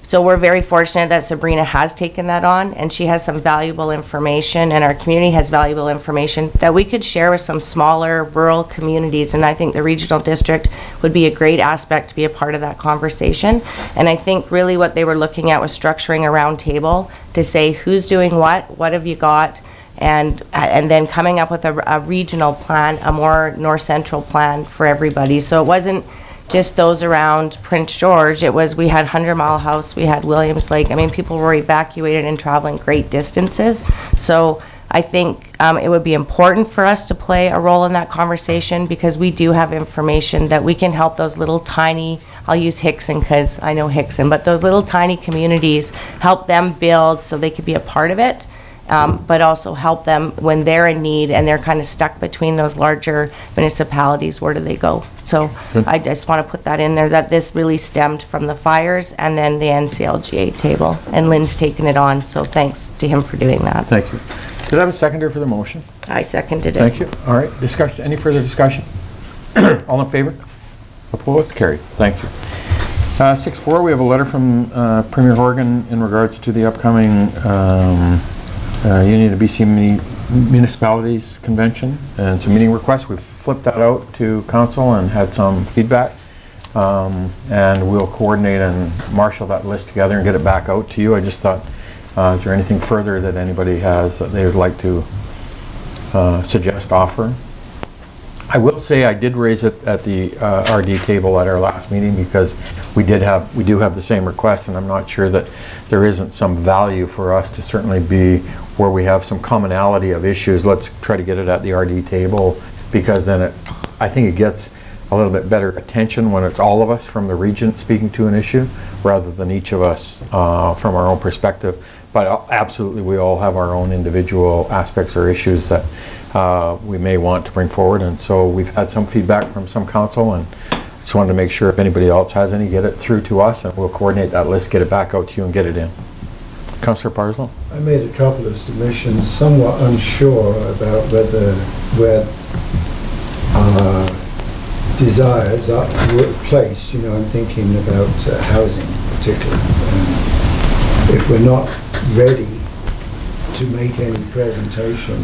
M: So we're very fortunate that Sabrina has taken that on, and she has some valuable information, and our community has valuable information that we could share with some smaller rural communities, and I think the regional district would be a great aspect to be a part of that conversation. And I think really what they were looking at was structuring a round table to say who's doing what have you got, and then coming up with a regional plan, a more north central plan for everybody. So it wasn't just those around Prince George. It was, we had 100 Mile House, we had Williams Lake. I mean, people were evacuated and traveling great distances. So I think it would be important for us to play a role in that conversation, because we do have information that we can help those little tiny, I'll use Hickson because I know Hickson, but those little tiny communities, help them build so they could be a part of it. But also help them when they're in need and they're kind of stuck between those larger municipalities. Where do they go? So I just want to put that in there, that this really stemmed from the fires and then the NCLGA table. And Lynn's taken it on, so thanks to him for doing that.
A: Thank you. Did I have a seconder for the motion?
M: I seconded it.
A: Thank you. All right, discussion, any further discussion? All in favor? Opposed? Carried. Thank you. 6.4, we have a letter from Premier Horgan in regards to the upcoming Union of BC Municipalities Convention and some meeting requests. We've flipped that out to council and had some feedback, and we'll coordinate and marshal that list together and get it back out to you. I just thought, is there anything further that anybody has that they would like to suggest, offer? I will say I did raise it at the RD table at our last meeting, because we do have the same request, and I'm not sure that there isn't some value for us to certainly be where we have some commonality of issues. Let's try to get it at the RD table, because then I think it gets a little bit better attention when it's all of us from the region speaking to an issue, rather than each of us from our own perspective. But absolutely, we all have our own individual aspects or issues that we may want to bring forward, and so we've had some feedback from some council, and just wanted to make sure if anybody else has any, get it through to us, and we'll coordinate that list, get it back out to you, and get it in. Councillor Parslow?
K: I made a couple of submissions, somewhat unsure about where desires are placed. I'm thinking about housing particularly. If we're not ready to make any presentation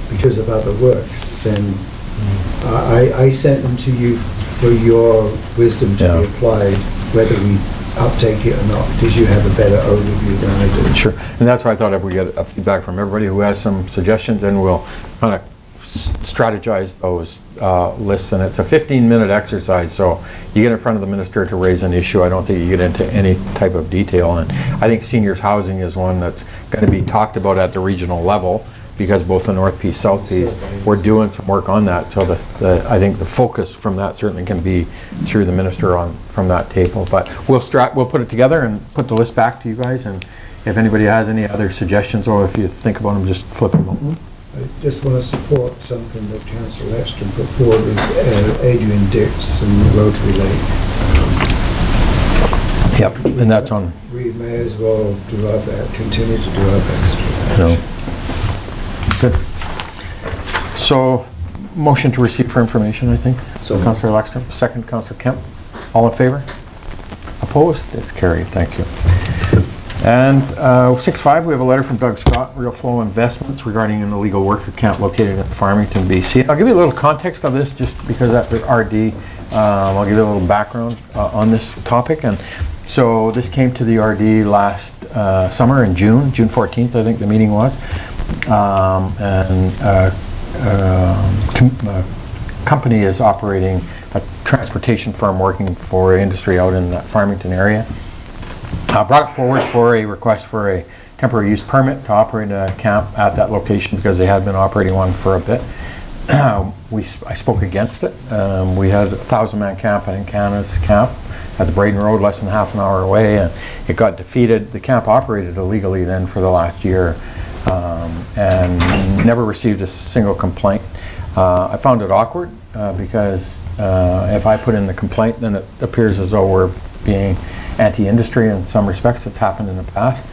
K: because of other work, then I sent them to you for your wisdom to be applied, whether we uptake it or not, because you have a better overview than I do.
A: Sure, and that's why I thought if we get a feedback from everybody who has some suggestions, then we'll kind of strategize those lists, and it's a 15-minute exercise, so you get in front of the minister to raise an issue. I don't think you get into any type of detail, and I think seniors housing is one that's going to be talked about at the regional level, because both the North Piece, South Piece, we're doing some work on that, so I think the focus from that certainly can be through the minister from that table. But we'll put it together and put the list back to you guys, and if anybody has any other suggestions, or if you think about them, just flip them out.
K: I just want to support something that Councillor Ekstrom put forward with Adrian Dix and Rotary Lake.
A: Yep, and that's on.
K: We may as well continue to do our best.
A: No. Good. So, motion to receive for information, I think. So, Councillor Ekstrom, second, Councillor Kemp. All in favor? Opposed? It's carried. Thank you. And 6.5, we have a letter from Doug Scott, Real Flow Investments, regarding an illegal worker camp located in Farmington, BC. I'll give you a little context of this, just because at the RD, I'll give you a little background on this topic. And so this came to the RD last summer in June 14th, I think the meeting was. Company is operating a transportation firm working for industry out in the Farmington area. Brought it forward for a request for a temporary use permit to operate a camp at that location, because they had been operating one for a bit. I spoke against it. We had a 1,000-man camp at Encana's camp at the Braden Road, less than half an hour away, and it got defeated. The camp operated illegally then for the last year, and never received a single complaint. I found it awkward because if I put in the complaint, then it appears as though we're being anti-industry in some respects. It's happened in the past.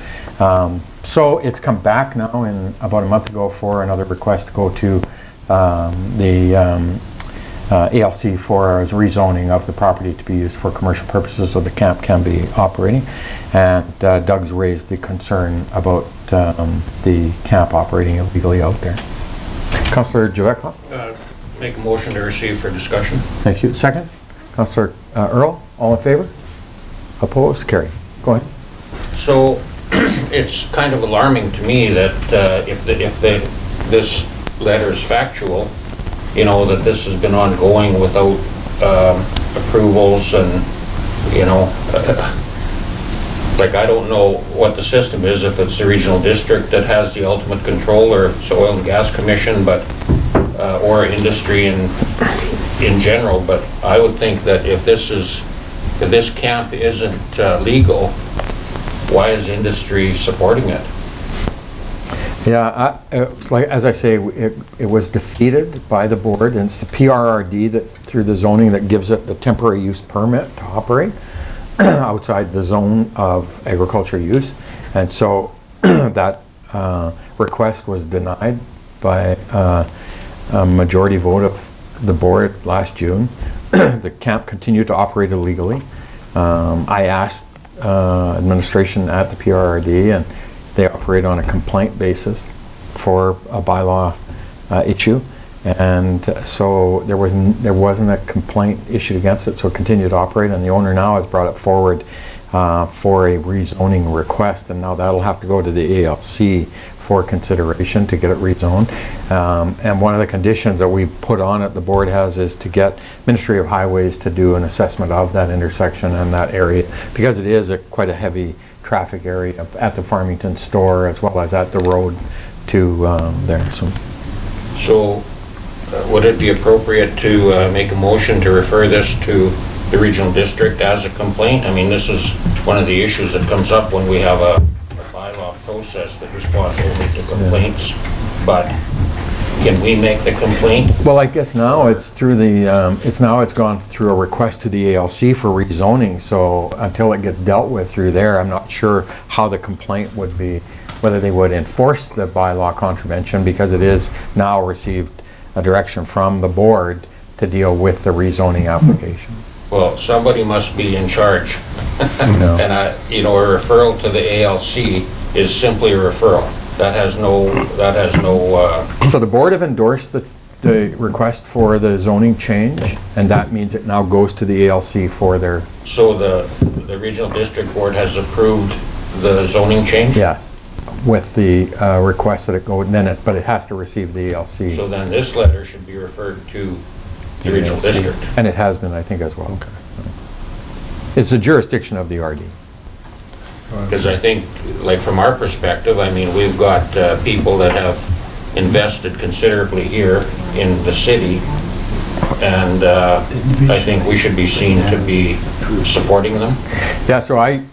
A: So it's come back now in about a month ago for another request to go to the ALC for rezoning of the property to be used for commercial purposes so the camp can be operating. And Doug's raised the concern about the camp operating illegally out there. Councillor Javetkov?
O: Make a motion to receive for discussion.
A: Thank you. Second? Councillor Earl? All in favor? Opposed? Carried. Go ahead.
O: So it's kind of alarming to me that if this letter is factual, you know, that this has been ongoing without approvals and, you know, like I don't know what the system is, if it's the regional district that has the ultimate control or if it's the Oil and Gas Commission, but or industry in general, but I would think that if this camp isn't legal, why is industry supporting it?
A: Yeah, like as I say, it was defeated by the board, and it's the PRRD that through the zoning that gives it the temporary use permit to operate outside the zone of agriculture use, and so that request was denied by a majority vote of the board last June. The camp continued to operate illegally. I asked administration at the PRRD, and they operate on a complaint basis for a bylaw issue, and so there wasn't a complaint issued against it, so it continued to operate, and the owner now has brought it forward for a rezoning request, and now that'll have to go to the ALC for consideration to get it rezoned. And one of the conditions that we put on it, the board has, is to get Ministry of Highways to do an assessment of that intersection and that area, because it is quite a heavy traffic area at the Farmington store as well as at the road to there.
O: So would it be appropriate to make a motion to refer this to the regional district as a complaint? I mean, this is one of the issues that comes up when we have a bylaw process that responds only to complaints, but can we make the complaint?
A: Well, I guess now it's through the, it's gone through a request to the ALC for rezoning, so until it gets dealt with through there, I'm not sure how the complaint would be, whether they would enforce the bylaw contravention, because it is now received a direction from the board to deal with the rezoning application.
O: Well, somebody must be in charge.
A: No.
O: And you know, a referral to the ALC is simply a referral. That has no,
A: So the board have endorsed the request for the zoning change, and that means it now goes to the ALC for their...
O: So the regional district board has approved the zoning change?
A: Yes, with the request that it go, but it has to receive the ALC.
O: So then this letter should be referred to the regional district?
A: And it has been, I think, as well. Okay. It's the jurisdiction of the RD.
O: Because I think, like from our perspective, I mean, we've got people that have invested considerably here in the city, and I think we should be seen to be supporting them.
A: Yeah, so I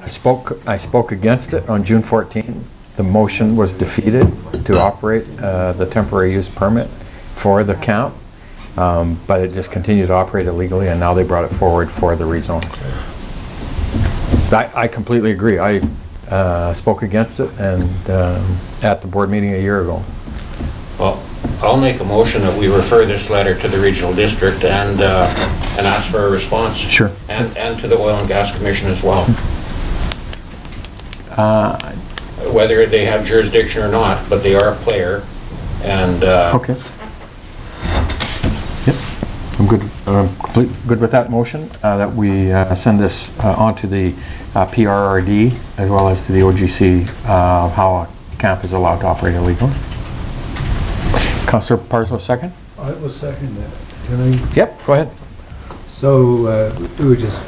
A: spoke against it on June 14th. The motion was defeated to operate the temporary use permit for the camp, but it just continued to operate illegally, and now they brought it forward for the rezoning. I completely agree. I spoke against it and at the board meeting a year ago.
O: Well, I'll make a motion that we refer this letter to the regional district and ask for a response.
A: Sure.
O: And to the Oil and Gas Commission as well. Whether they have jurisdiction or not, but they are a player, and...
A: Okay. Yep, I'm good. Good with that motion, that we send this on to the PRRD as well as to the OGC, how a camp is allowed to operate illegally. Councillor Parzo, second?
K: I will second that. Can I?
A: Yep, go ahead.
K: So we were just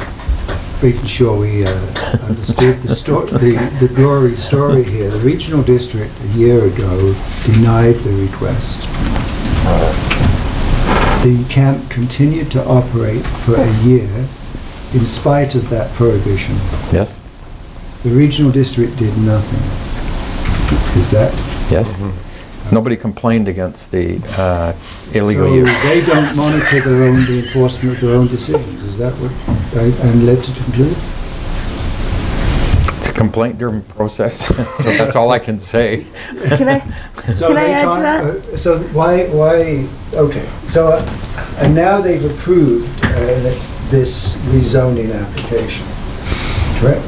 K: making sure we understood the gory story here. The regional district a year ago denied the request. The camp continued to operate for a year in spite of that prohibition.
A: Yes.
K: The regional district did nothing. Is that?
A: Yes. Nobody complained against the illegal use.
K: So they don't monitor the enforcement of their own decisions, is that what I'm led to conclude?
A: It's a complaint-driven process, so that's all I can say.
M: Can I add to that?
K: So why, okay, so, and now they've approved this rezoning application, correct?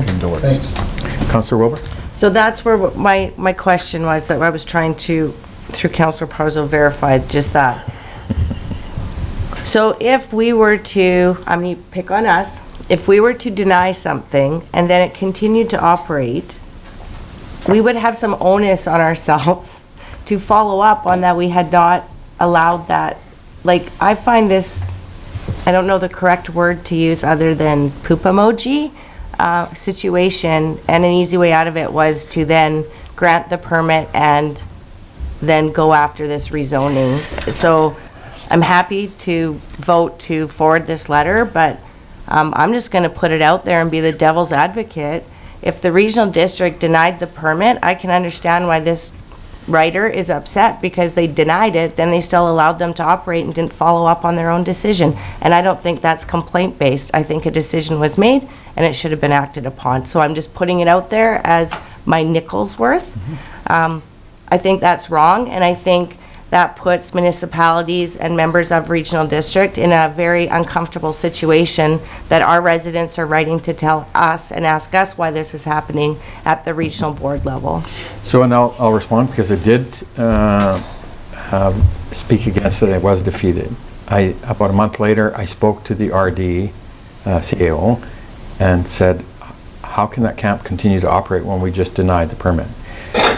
A: Indoors.
K: Thanks.
A: Councillor Wilbur?
M: So that's where my question was, that I was trying to, through Councillor Parzo, verify just that. So if we were to, I'm going to pick on us, if we were to deny something and then it continued to operate, we would have some onus on ourselves to follow up on that we had not allowed that. Like, I find this, I don't know the correct word to use other than poop emoji, situation, and an easy way out of it was to then grant the permit and then go after this rezoning. So I'm happy to vote to forward this letter, but I'm just going to put it out there and be the devil's advocate. If the regional district denied the permit, I can understand why this writer is upset, because they denied it, then they still allowed them to operate and didn't follow up on their own decision. And I don't think that's complaint-based. I think a decision was made and it should have been acted upon. So I'm just putting it out there as my nickel's worth. I think that's wrong, and I think that puts municipalities and members of regional district in a very uncomfortable situation, that our residents are writing to tell us and ask us why this is happening at the regional board level.
A: So, and I'll respond, because I did speak against it. I was defeated. About a month later, I spoke to the RD CAO and said, how can that camp continue to operate when we just denied the permit?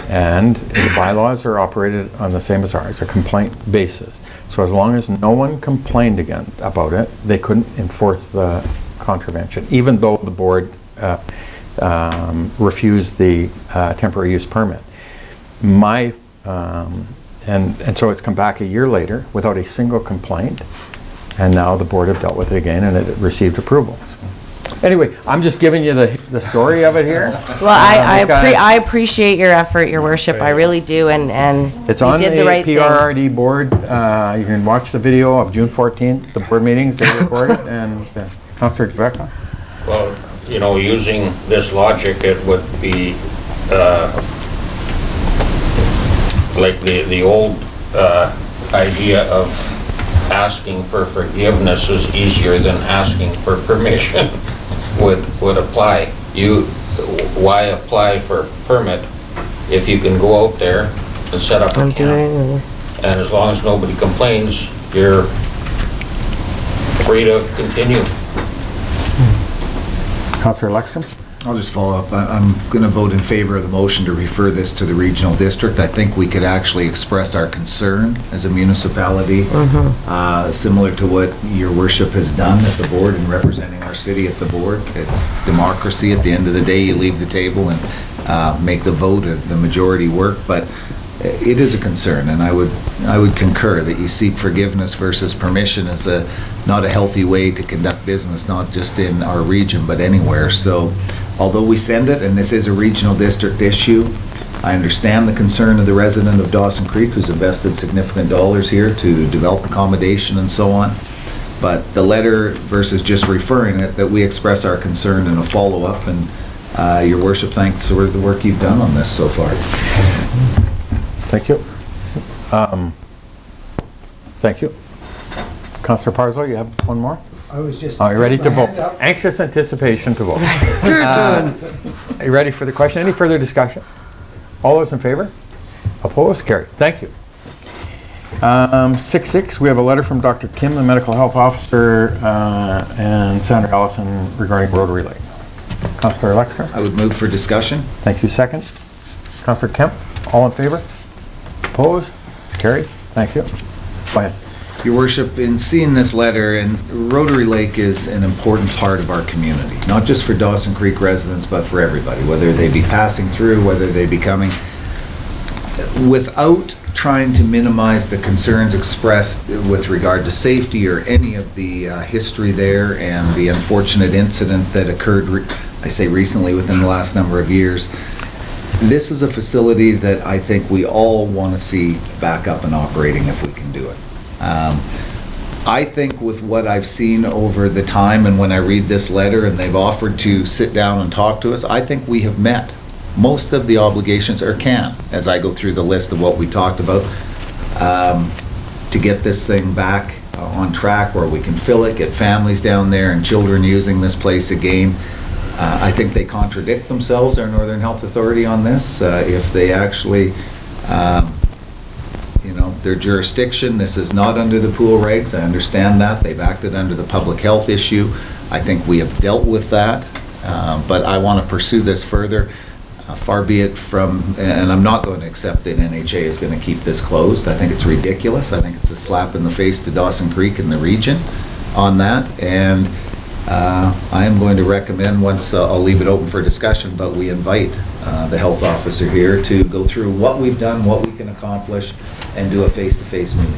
A: And the bylaws are operated on the same as ours, a complaint basis. So as long as no one complained again about it, they couldn't enforce the contravention, even though the board refused the temporary use permit. And so it's come back a year later without a single complaint, and now the board have dealt with it again, and it received approval. So. Anyway, I'm just giving you the story of it here.
M: Well, I appreciate your effort, Your Worship. I really do, and
A: it's
M: you
A: on
M: did the right thing.
A: PRRD board. You can watch the video of June 14th, the board meetings they recorded, and Councillor Rebecca.
O: Well, you know, using this logic, it would be like the old idea of asking for forgiveness is easier than asking for permission would apply. Why apply for permit if you can go out there and set up a camp? And as long as nobody complains, you're free to continue.
A: Councillor Lexstrom?
G: I'll just follow up. I'm going to vote in favor of the motion to refer this to the regional district. I think we could actually express our concern as a municipality, similar to what your worship has done at the board and representing our city at the board. It's democracy. At the end of the day, you leave the table and make the vote of the majority work. But it is a concern, and I would concur that you seek forgiveness versus permission is not a healthy way to conduct business, not just in our region, but anywhere. So although we send it, and this is a regional district issue, I understand the concern of the resident of Dawson Creek who's invested significant dollars here to develop accommodation and so on. But the letter versus just referring it, that we express our concern in a follow-up, and your worship, thanks for the work you've done on this so far.
A: Thank you. Thank you. Councillor Parzo, you have one more?
K: I was just...
A: Are you ready to vote? Anxious anticipation to vote. Are you ready for the question? Any further discussion? All those in favor? Opposed? Carried. Thank you. 6.6, we have a letter from Dr. Kim, the medical health officer, and Senator Allison regarding Rotary Lake. Councillor Lexter?
G: I would move for discussion.
A: Thank you. Second. Councillor Kemp? All in favor? Opposed? Carried. Thank you. Go ahead.
G: Your worship, in seeing this letter, and Rotary Lake is an important part of our community, not just for Dawson Creek residents, but for everybody, whether they be passing through, whether they be coming. Without trying to minimize the concerns expressed with regard to safety or any of the history there and the unfortunate incident that occurred, I say recently, within the last number of years, this is a facility that I think we all want to see back up and operating if we can do it. I think with what I've seen over the time and when I read this letter and they've offered to sit down and talk to us, I think we have met most of the obligations, or can, as I go through the list of what we talked about, to get this thing back on track where we can fill it, get families down there and children using this place again. I think they contradict themselves, our Northern Health Authority, on this. If they actually, their jurisdiction, this is not under the pool regs, I understand that. They've acted under the public health issue. I think we have dealt with that, but I want to pursue this further. Far be it from, and I'm not going to accept that NHA is going to keep this closed. I think it's ridiculous. I think it's a slap in the face to Dawson Creek and the region on that. And I am going to recommend, once I'll leave it open for discussion, but we invite the health officer here to go through what we've done, what we can accomplish, and do a face-to-face meeting.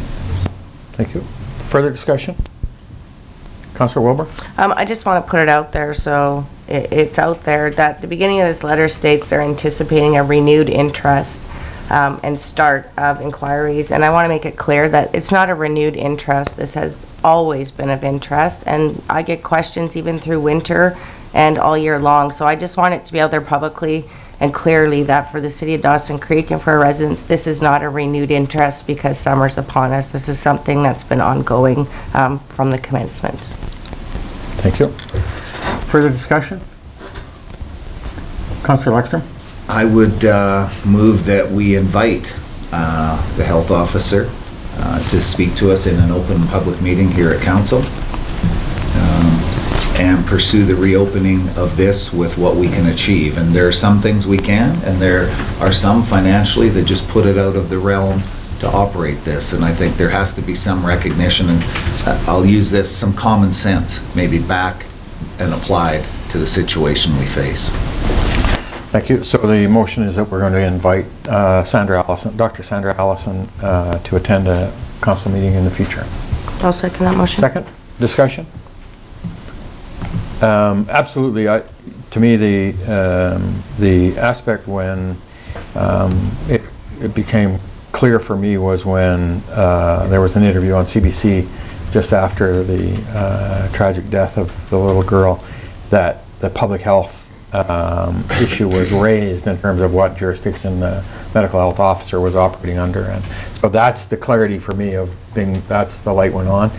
A: Thank you. Further discussion? Councillor Wilbur?
M: I just want to put it out there, so it's out there, that the beginning of this letter states they're anticipating a renewed interest and start of inquiries. And I want to make it clear that it's not a renewed interest. This has always been of interest, and I get questions even through winter and all year long. So I just want it to be out there publicly and clearly that for the city of Dawson Creek and for our residents, this is not a renewed interest because summer's upon us. This is something that's been ongoing from the commencement.
A: Thank you. Further discussion? Councillor Lekstrom?
G: I would move that we invite the health officer to speak to us in an open public meeting here at council and pursue the reopening of this with what we can achieve. And there are some things we can, and there are some financially that just put it out of the realm to operate this. And I think there has to be some recognition, and I'll use this, some common sense maybe back and applied to the situation we face.
A: Thank you. So the motion is that we're going to invite Dr. Sandra Allison to attend a council meeting in the future.
M: I'll second that motion.
A: Second. Discussion? Absolutely. To me, the aspect when it became clear for me was when there was an interview on CBC just after the tragic death of the little girl, that the public health issue was raised in terms of what jurisdiction the medical health officer was operating under. And so that's the clarity for me of being, that's the light went on,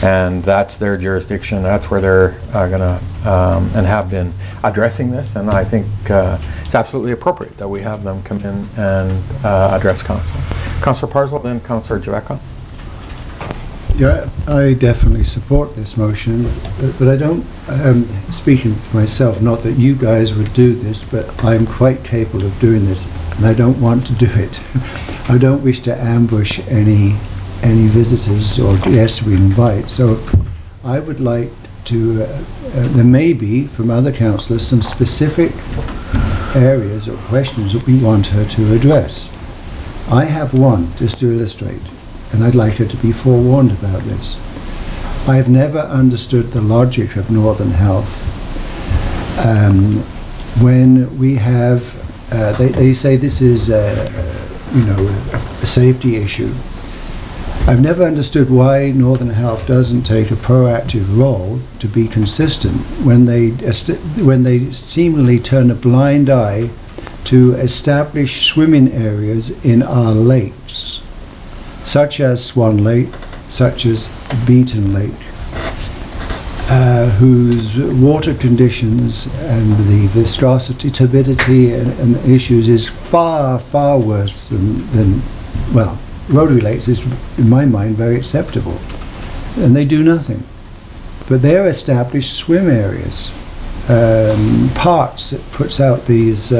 A: and that's their jurisdiction. That's where they're going to and have been addressing this. And I think it's absolutely appropriate that we have them come in and address council. Councillor Parslow, then Councillor Javeka.
K: Yeah, I definitely support this motion, but I don't, speaking for myself, not that you guys would do this, but I'm quite capable of doing this, and I don't want to do it. I don't wish to ambush any visitors or guests we invite, so I would like to, there may be, from other councillors, some specific areas or questions that we want her to address. I have one, just to illustrate, and I'd like her to be forewarned about this. I have never understood the logic of Northern Health when we have, they say this is a safety issue. I've never understood why Northern Health doesn't take a proactive role to be consistent when they seemingly turn a blind eye to establish swimming areas in our lakes, such as Swan Lake, such as Beaton Lake, whose water conditions and the viscosity, turbidity and issues is far, far worse than well, Rotary Lakes is, in my mind, very acceptable. And they do nothing. But they're established swim areas, parks that puts out these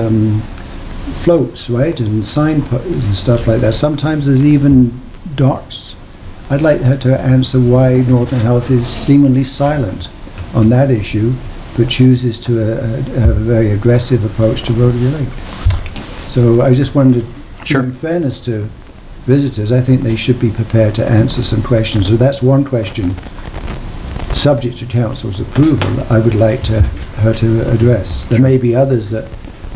K: floats, right, and signposts and stuff like that. Sometimes there's even dots. I'd like her to answer why Northern Health is seemingly silent on that issue, but chooses to have a very aggressive approach to Rotary Lake. So I just wondered,
A: sure,
K: in fairness to visitors, I think they should be prepared to answer some questions. So that's one question, subject to council's approval, I would like her to address. There may be others that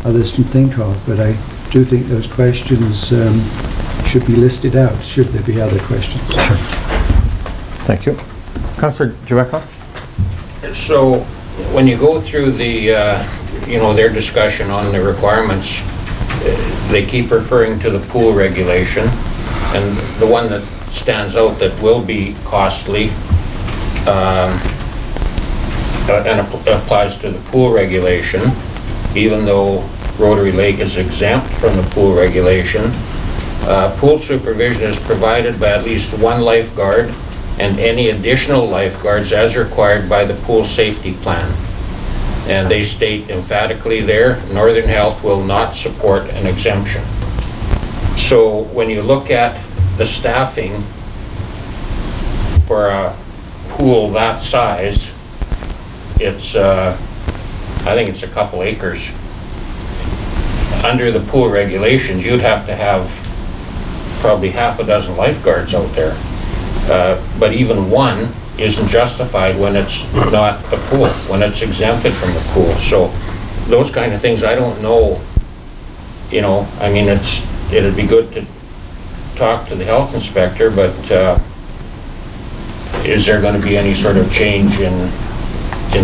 K: others can think of, but I do think those questions should be listed out, should there be other questions.
A: Sure. Thank you. Councillor Jeweka?
O: So when you go through the, their discussion on the requirements, they keep referring to the pool regulation, and the one that stands out that will be costly and applies to the pool regulation, even though Rotary Lake is exempt from the pool regulation. Pool supervision is provided by at least one lifeguard and any additional lifeguards as required by the pool safety plan. And they state emphatically there, Northern Health will not support an exemption. So when you look at the staffing for a pool that size, it's, I think it's a couple acres. Under the pool regulations, you'd have to have probably half a dozen lifeguards out there. But even one isn't justified when it's not a pool, when it's exempted from the pool. So those kind of things, I don't know, I mean, it'd be good to talk to the health inspector, but is there going to be any sort of change in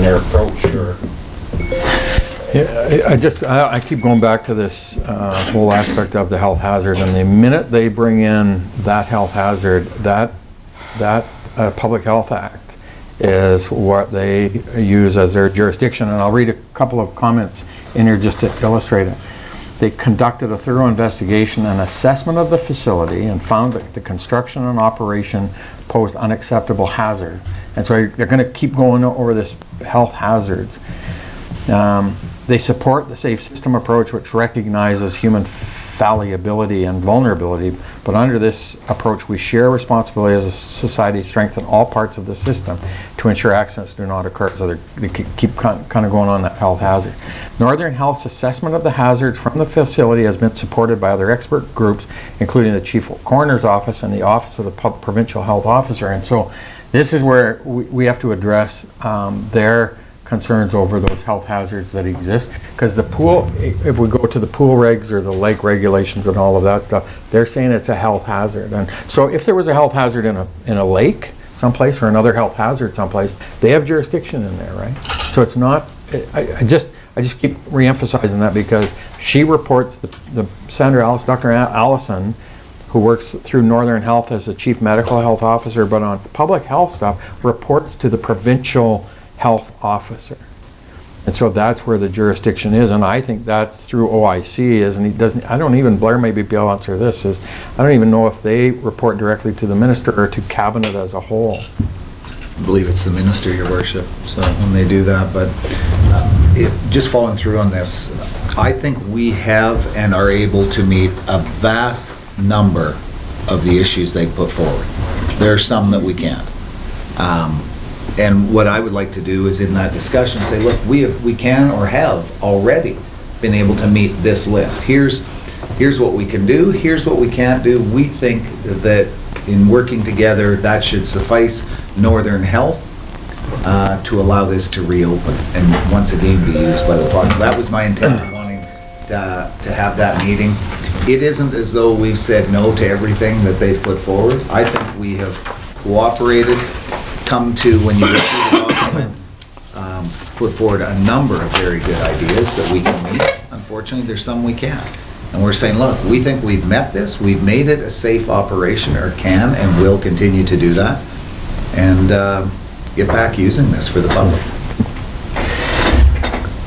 O: their approach? Or
A: Yeah, I keep going back to this whole aspect of the health hazard, and the minute they bring in that health hazard, that Public Health Act is what they use as their jurisdiction. And I'll read a couple of comments in here just to illustrate it. They conducted a thorough investigation and assessment of the facility and found that the construction and operation posed unacceptable hazard. And so they're going to keep going over this health hazards. They support the safe system approach, which recognizes human fallibility and vulnerability, but under this approach we share responsibility as a society to strengthen all parts of the system to ensure accidents do not occur. So they keep kind of going on that health hazard. Northern Health's assessment of the hazards from the facility has been supported by other expert groups, including the Chief Coroner's Office and the Office of the Provincial Health Officer. And so this is where we have to address their concerns over those health hazards that exist, because the pool, if we go to the pool regs or the lake regulations and all of that stuff, they're saying it's a health hazard. And so if there was a health hazard in a lake someplace or another health hazard someplace, they have jurisdiction in there, right? So it's not, I just keep re-emphasizing that, because she reports, the Senator Alice, Dr. Allison, who works through Northern Health as the Chief Medical Health Officer, but on public health stuff, reports to the Provincial Health Officer. And so that's where the jurisdiction is, and I think that's through OIC, and he doesn't, I don't even, Blair maybe be able to answer this, is I don't even know if they report directly to the minister or to cabinet as a whole.
G: I believe it's the minister, your worship, so when they do that, but just following through on this, I think we have and are able to meet a vast number of the issues they put forward. There are some that we can't. And what I would like to do is in that discussion say, look, we can or have already been able to meet this list. Here's what we can do, here's what we can't do. We think that in working together, that should suffice Northern Health to allow this to reopen and once again be used by the public. That was my intent in wanting to have that meeting. It isn't as though we've said no to everything that they've put forward. I think we have cooperated, come to, when you look through the document, put forward a number of very good ideas that we can meet. Unfortunately, there's some we can't. And we're saying, look, we think we've met this, we've made it a safe operation, or can and will continue to do that, and get back using this for the public.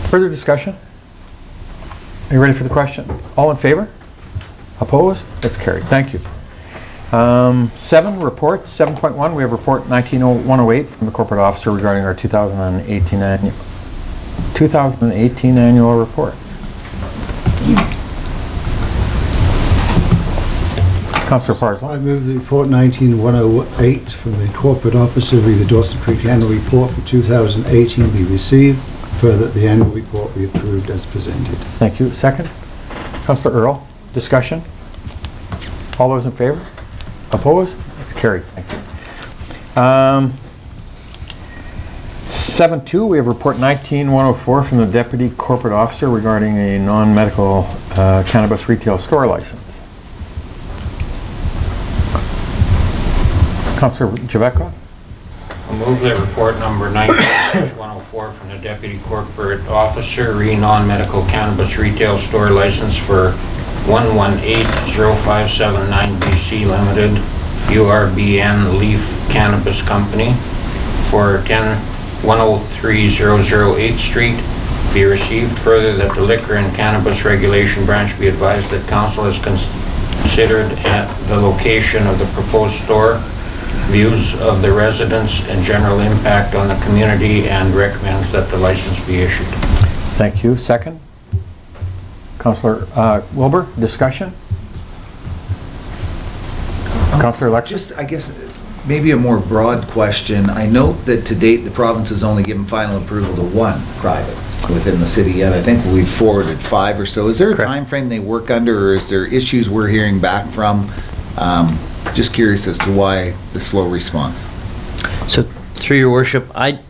A: Further discussion? Are you ready for the question? All in favor? Opposed? That's carried. Thank you. 7, report 7.1, we have report 190108 from the corporate officer regarding our 2018 annual report. Councillor Parslow.
K: I move the report 190108 from the corporate officer of the Dawson Creek annual report for 2018 be received. Further, the annual report be approved as presented.
A: Thank you. Second. Councillor Earl, discussion? All those in favor? Opposed? It's carried. Thank you. 7.2, we have report 19-104 from the Deputy Corporate Officer regarding a non-medical cannabis retail store license. Councillor Javetka?
O: I move that report number 19-104 from the Deputy Corporate Officer, non-medical cannabis retail store license for 1180579 BC Limited, URBN Leaf Cannabis Company for 10300 8th Street be received. Further, that the Liquor and Cannabis Regulation Branch be advised that council has considered at the location of the proposed store views of the residents and general impact on the community and recommends that the license be issued.
A: Thank you. Second? Councillor Wilbur, discussion? Councillor Lecter?
G: Just, I guess, maybe a more broad question. I note that to date, the province has only given final approval to one private within the city yet. I think we've forwarded 5 or so. Is there a time frame they work under, or is there issues we're hearing back from? Just curious as to why the slow response.
D: So, through your worship, I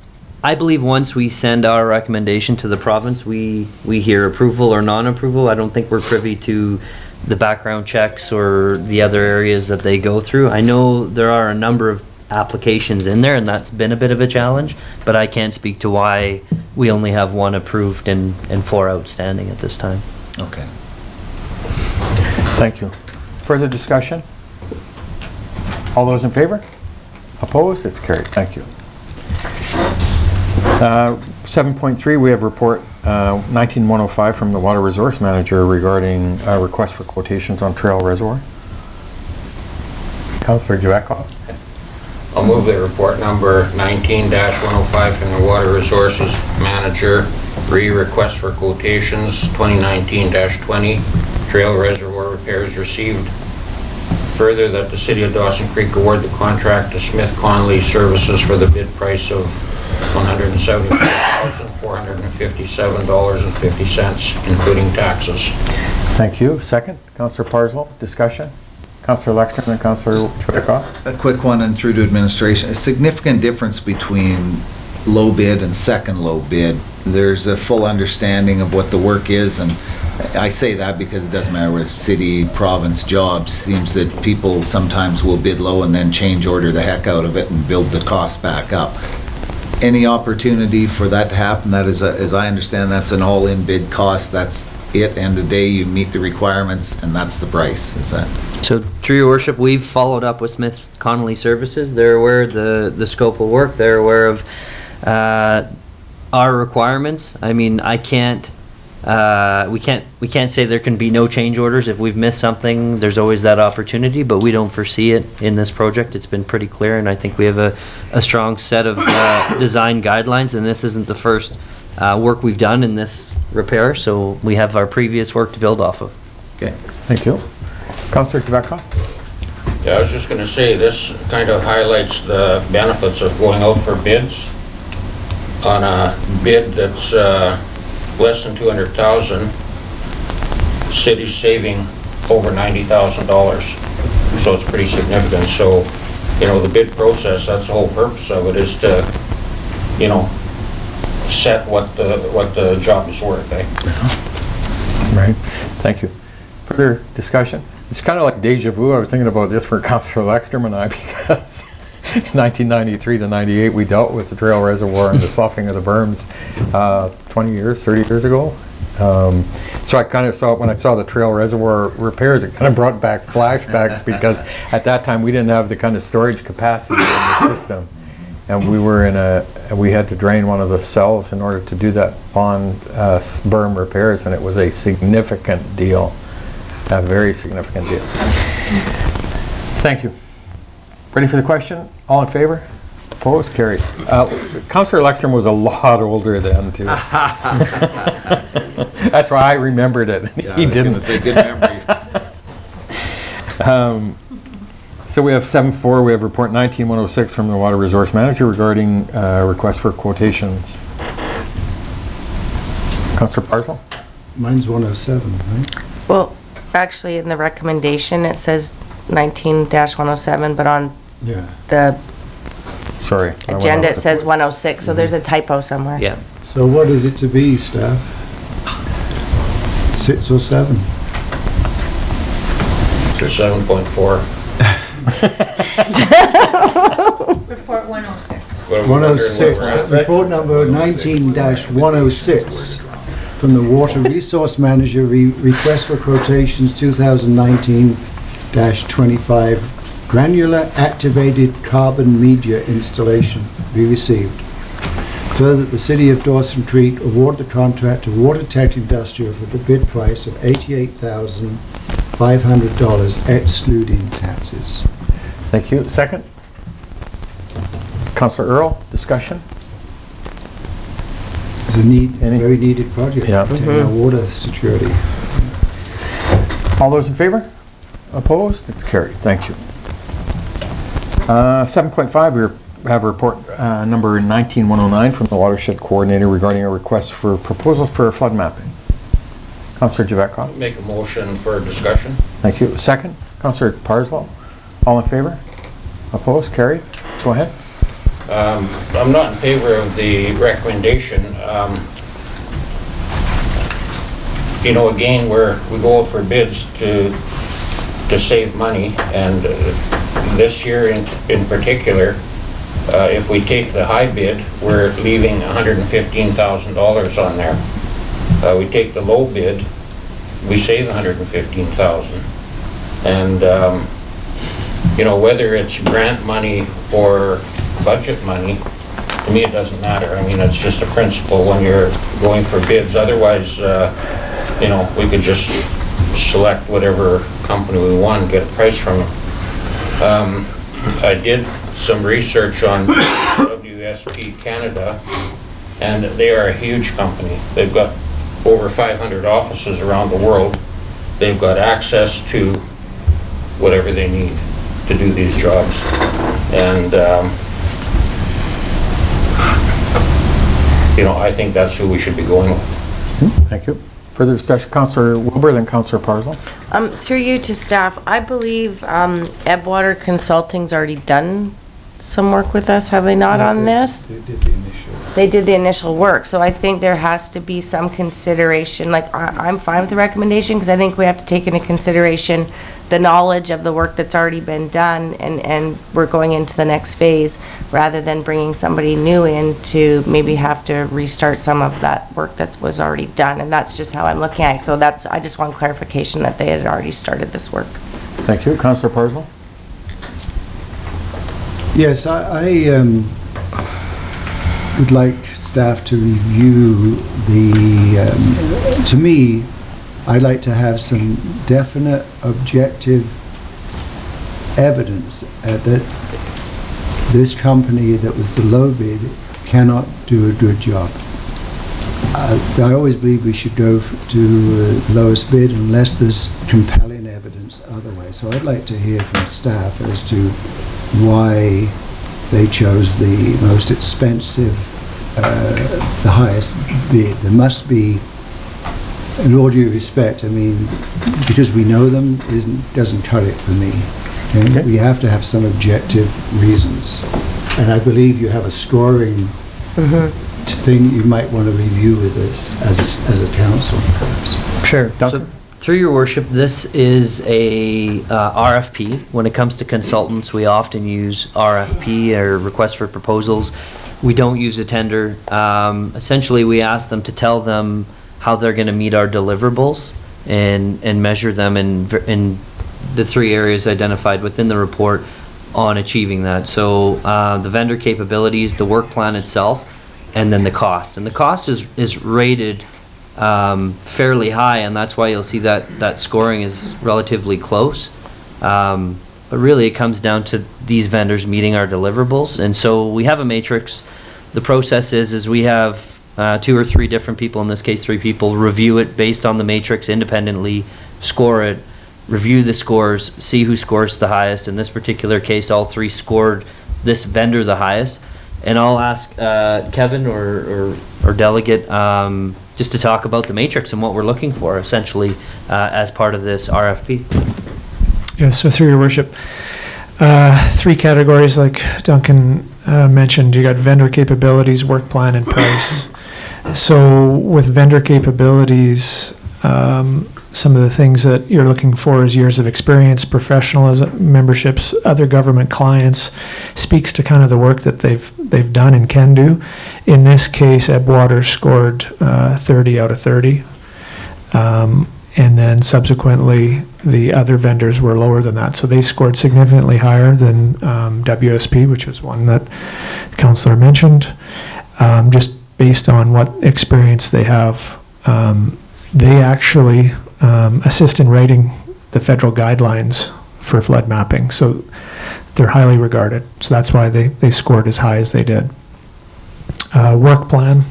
D: believe once we send our recommendation to the province, we hear approval or non-approval. I don't think we're privy to the background checks or the other areas that they go through. I know there are a number of applications in there, and that's been a bit of a challenge, but I can't speak to why we only have 1 approved and 4 outstanding at this time.
G: Okay.
A: Thank you. Further discussion? All those in favor? Opposed? It's carried. Thank you. 7.3, we have report 19-105 from the Water Resource Manager regarding a request for quotations on Trail Reservoir. Councillor Javetka.
O: I'll move that report number 19-105 from the Water Resources Manager, request for quotations 2019-20 Trail Reservoir repairs received. Further, that the City of Dawson Creek award the contract to Smith Conley Services for the bid price of $174,457.50, including taxes.
A: Thank you. Second, Councillor Parslow. Discussion? Councillor Lexton and Councillor Javetka.
G: A quick one and through to administration. A significant difference between low bid and second low bid. There's a full understanding of what the work is, and I say that because it doesn't matter whether it's city, province, jobs. Seems that people sometimes will bid low and then change order the heck out of it and build the cost back up. Any opportunity for that to happen? That is, as I understand, that's an all-in bid cost. That's it. End of the day, you meet the requirements, and that's the price. Is that?
D: So, through your worship, we've followed up with Smith Connolly Services. They're aware of the scope of work. They're aware of our requirements. I mean, we can't say there can be no change orders. If we've missed something, there's always that opportunity, but we don't foresee it in this project. It's been pretty clear, and I think we have a strong set of design guidelines, and this isn't the first work we've done in this repair, so we have our previous work to build off of.
G: Okay.
A: Thank you. Councillor Javetka.
O: Yeah, I was just going to say, this kind of highlights the benefits of going out for bids on a bid that's less than 200,000, city's saving over $90,000. So it's pretty significant. So, you know, the bid process, that's the whole purpose of it, is to, you know, set what the job is worth, eh?
A: Right. Thank you. Further discussion? It's kind of like deja vu. I was thinking about this for Councillor Lexstrom and I, because in 1993 to 98 we dealt with the Trail Reservoir and the sloughing of the berms 20 years, 30 years ago. So I kind of saw, when I saw the Trail Reservoir repairs, it kind of brought back flashbacks, because at that time we didn't have the kind of storage capacity in the system, and we had to drain one of the cells in order to do that pond berm repairs, and it was a significant deal, a very significant deal. Thank you. Ready for the question? All in favor? Opposed? Carried. Councillor Lexstrom was a lot older then, too. That's why I remembered it.
G: Yeah,
A: He
G: I was
A: didn't.
G: going to say good memory.
A: So we have 7.4, we have report 19-106 from the Water Resource Manager regarding request for quotations. Councillor Parslow?
K: Mine's 107, right?
M: Well, actually, in the recommendation, it says 19-107, but on
K: Yeah.
M: the
A: Sorry. I went
M: Agenda,
A: off
M: it says 106, so there's a typo somewhere.
D: Yeah.
K: So what is it to be, staff? 6 or 7?
O: 7.4.
B: Report 106.
K: 106, report number 19-106 from the Water Resource Manager, request for quotations 2019-25 granular activated carbon media installation be received. Further, the City of Dawson Creek award the contract to Water Tech Industrial for the bid price of $88,500 excluding taxes.
A: Thank you. Second? Councillor Earl, discussion?
K: It's a very needed project
A: Yeah.
K: to our water security.
A: All those in favor? Opposed? It's carried. Thank you. 7.5, we have report number 19-109 from the Watershed Coordinator regarding a request for proposals for flood mapping. Councillor Javetkov.
O: Make a motion for discussion.
A: Thank you. Second? Councillor Parslow. All in favor? Opposed? Carried. Go ahead.
O: I'm not in favor of the recommendation. You know, again, we go out for bids to save money, and this year in particular, if we take the high bid, we're leaving $115,000 on there. We take the low bid, we save $115,000. And you know, whether it's grant money or budget money, to me it doesn't matter. I mean, it's just a principle when you're going for bids. Otherwise, you know, we could just select whatever company we want and get a price from them. I did some research on WSP Canada, and they are a huge company. They've got over 500 offices around the world. They've got access to whatever they need to do these jobs. And, you know, I think that's who we should be going with.
A: Thank you. Further discussion, Councillor Wilbur, then Councillor Parslow.
M: Through you to staff, I believe Ebwater Consulting's already done some work with us, have they not, on this?
K: They did the initial.
M: They did the initial work, so I think there has to be some consideration. Like, I'm fine with the recommendation, because I think we have to take into consideration the knowledge of the work that's already been done, and we're going into the next phase, rather than bringing somebody new in to maybe have to restart some of that work that was already done, and that's just how I'm looking at it. So I just want clarification that they had already started this work.
A: Thank you. Councillor Parslow.
K: Yes, I would like staff to review to me, I'd like to have some definite objective evidence that this company that was the low bid cannot do a good job. I always believe we should go to the lowest bid unless there's compelling evidence otherwise. So I'd like to hear from staff as to why they chose the most expensive, the highest bid. There must be, in all due respect, I mean, because we know them doesn't cut it for me. Okay? We have to have some objective reasons. And I believe you have a scoring thing you might want to review with us as a council, perhaps.
D: Sure. So, through your worship, this is a RFP. When it comes to consultants, we often use RFP, or request for proposals. We don't use a tender. Essentially, we ask them to tell them how they're going to meet our deliverables and measure them in the 3 areas identified within the report on achieving that. So the vendor capabilities, the work plan itself, and then the cost. And the cost is rated fairly high, and that's why you'll see that scoring is relatively close. But really it comes down to these vendors meeting our deliverables. And so we have a matrix. The process is we have 2 or 3 different people, in this case 3 people, review it based on the matrix independently, score it, review the scores, see who scores the highest. In this particular case, all 3 scored this vendor the highest. And I'll ask Kevin or delegate just to talk about the matrix and what we're looking for, essentially, as part of this RFP.
N: Yeah, so through your worship, 3 categories, like Duncan mentioned, you got vendor capabilities, work plan, and price. So with vendor capabilities, some of the things that you're looking for is years of experience, professionalism, memberships, other government clients, speaks to kind of the work that they've done and can do. In this case, Ebwater scored 30 out of 30. And then subsequently, the other vendors were lower than that. So they scored significantly higher than WSP, which was one that the councillor mentioned, just based on what experience they have. They actually assist in writing the federal guidelines for flood mapping. So they're highly regarded. So that's why they scored as high as they did. Work plan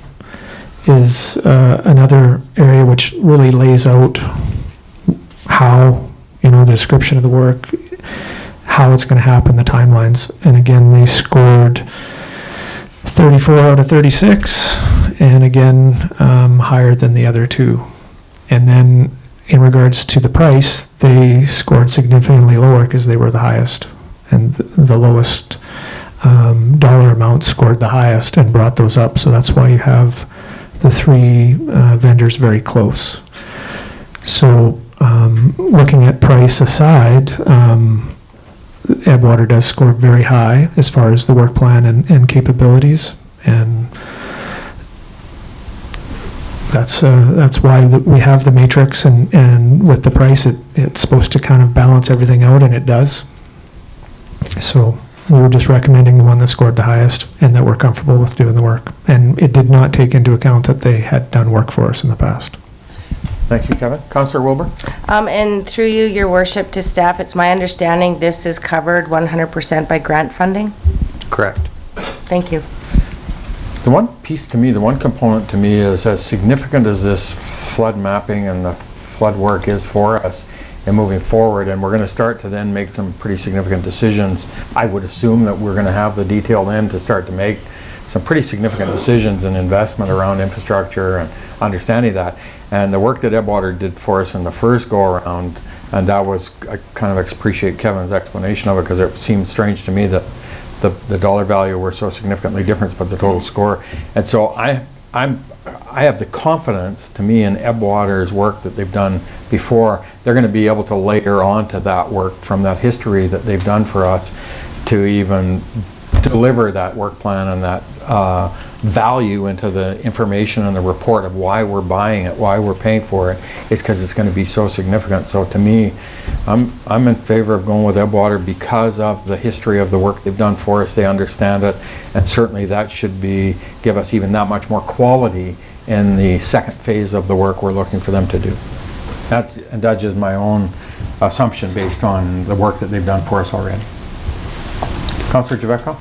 N: is another area which really lays out how, the description of the work, how it's going to happen, the timelines. And again, they scored 34 out of 36, and again, higher than the other two. And then in regards to the price, they scored significantly lower because they were the highest, and the lowest dollar amount scored the highest and brought those up. So that's why you have the three vendors very close. So looking at price aside, Ebwater does score very high as far as the work plan and capabilities, and that's why we have the matrix, and with the price, it's supposed to kind of balance everything out, and it does. So we were just recommending the one that scored the highest and that we're comfortable with doing the work. And it did not take into account that they had done work for us in the past.
A: Thank you, Kevin. Councillor Wilbur?
M: And through you, your worship, to staff, it's my understanding this is covered 100% by grant funding?
D: Correct.
M: Thank you.
A: The one piece to me, the one component to me is, as significant as this flood mapping and the flood work is for us and moving forward, and we're going to start to then make some pretty significant decisions. I would assume that we're going to have the detail then to start to make some pretty significant decisions and investment around infrastructure and understanding that. And the work that Ebwater did for us in the first go-around, and that was, I kind of appreciate Kevin's explanation of it, because it seemed strange to me that the dollar value were so significantly different, but the total score. And so I have the confidence, to me, in Ebwater's work that they've done before. They're going to be able to layer onto that work from that history that they've done for us to even deliver that work plan and that value into the information and the report of why we're buying it, why we're paying for it, is because it's going to be so significant. So to me, I'm in favor of going with Ebwater because of the history of the work they've done for us. They understand it, and certainly that should give us even that much more quality in the second phase of the work we're looking for them to do. That's just my own assumption based on the work that they've done for us already. Councillor Javetko?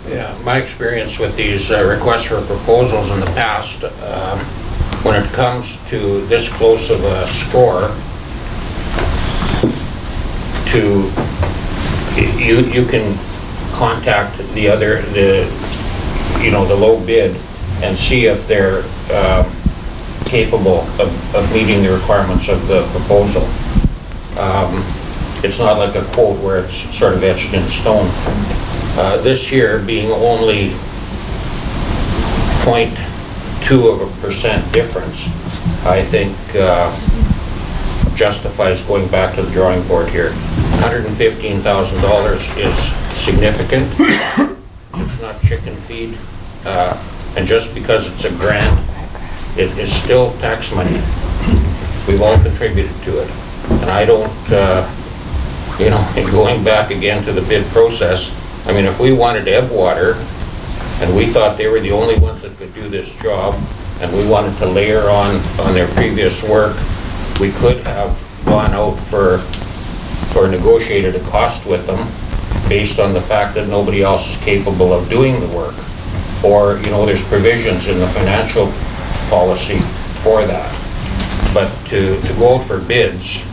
O: Yeah, my experience with these requests for proposals in the past, when it comes to this close of a score, you can contact the low bid and see if they're capable of meeting the requirements of the proposal. It's not like a quote where it's sort of etched in stone. This year being only 0.2% difference, I think justifies going back to the drawing board here. $115,000 is significant. It's not chicken feed. And just because it's a grant, it is still tax money. We've all contributed to it. And I don't, going back again to the bid process, I mean, if we wanted Ebwater and we thought they were the only ones that could do this job, and we wanted to layer on their previous work, we could have gone out for negotiated a cost with them based on the fact that nobody else is capable of doing the work. Or, there's provisions in the financial policy for that. But to go out for bids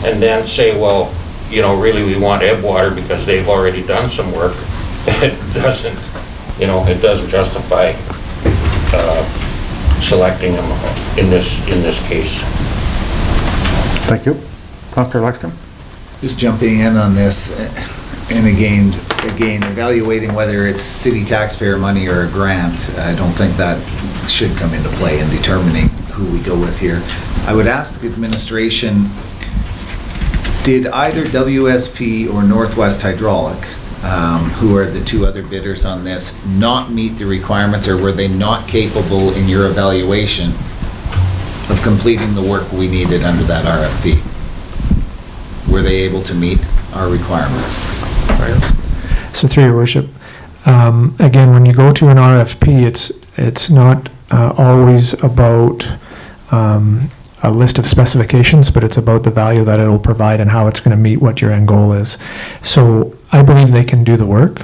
O: and then say, well, really we want Ebwater because they've already done some work, it doesn't justify selecting them in this case.
A: Thank you. Councillor Lexcombe?
G: Just jumping in on this, And again, evaluating whether it's city taxpayer money or a grant, I don't think that should come into play in determining who we go with here. I would ask the administration, did either WSP or Northwest Hydraulic, who are the two other bidders on this, not meet the requirements, or were they not capable in your evaluation of completing the work we needed under that RFP? Were they able to meet our requirements?
N: So through your worship, again, when you go to an RFP, it's not always about a list of specifications, but it's about the value that it'll provide and how it's going to meet what your end goal is. So I believe they can do the work.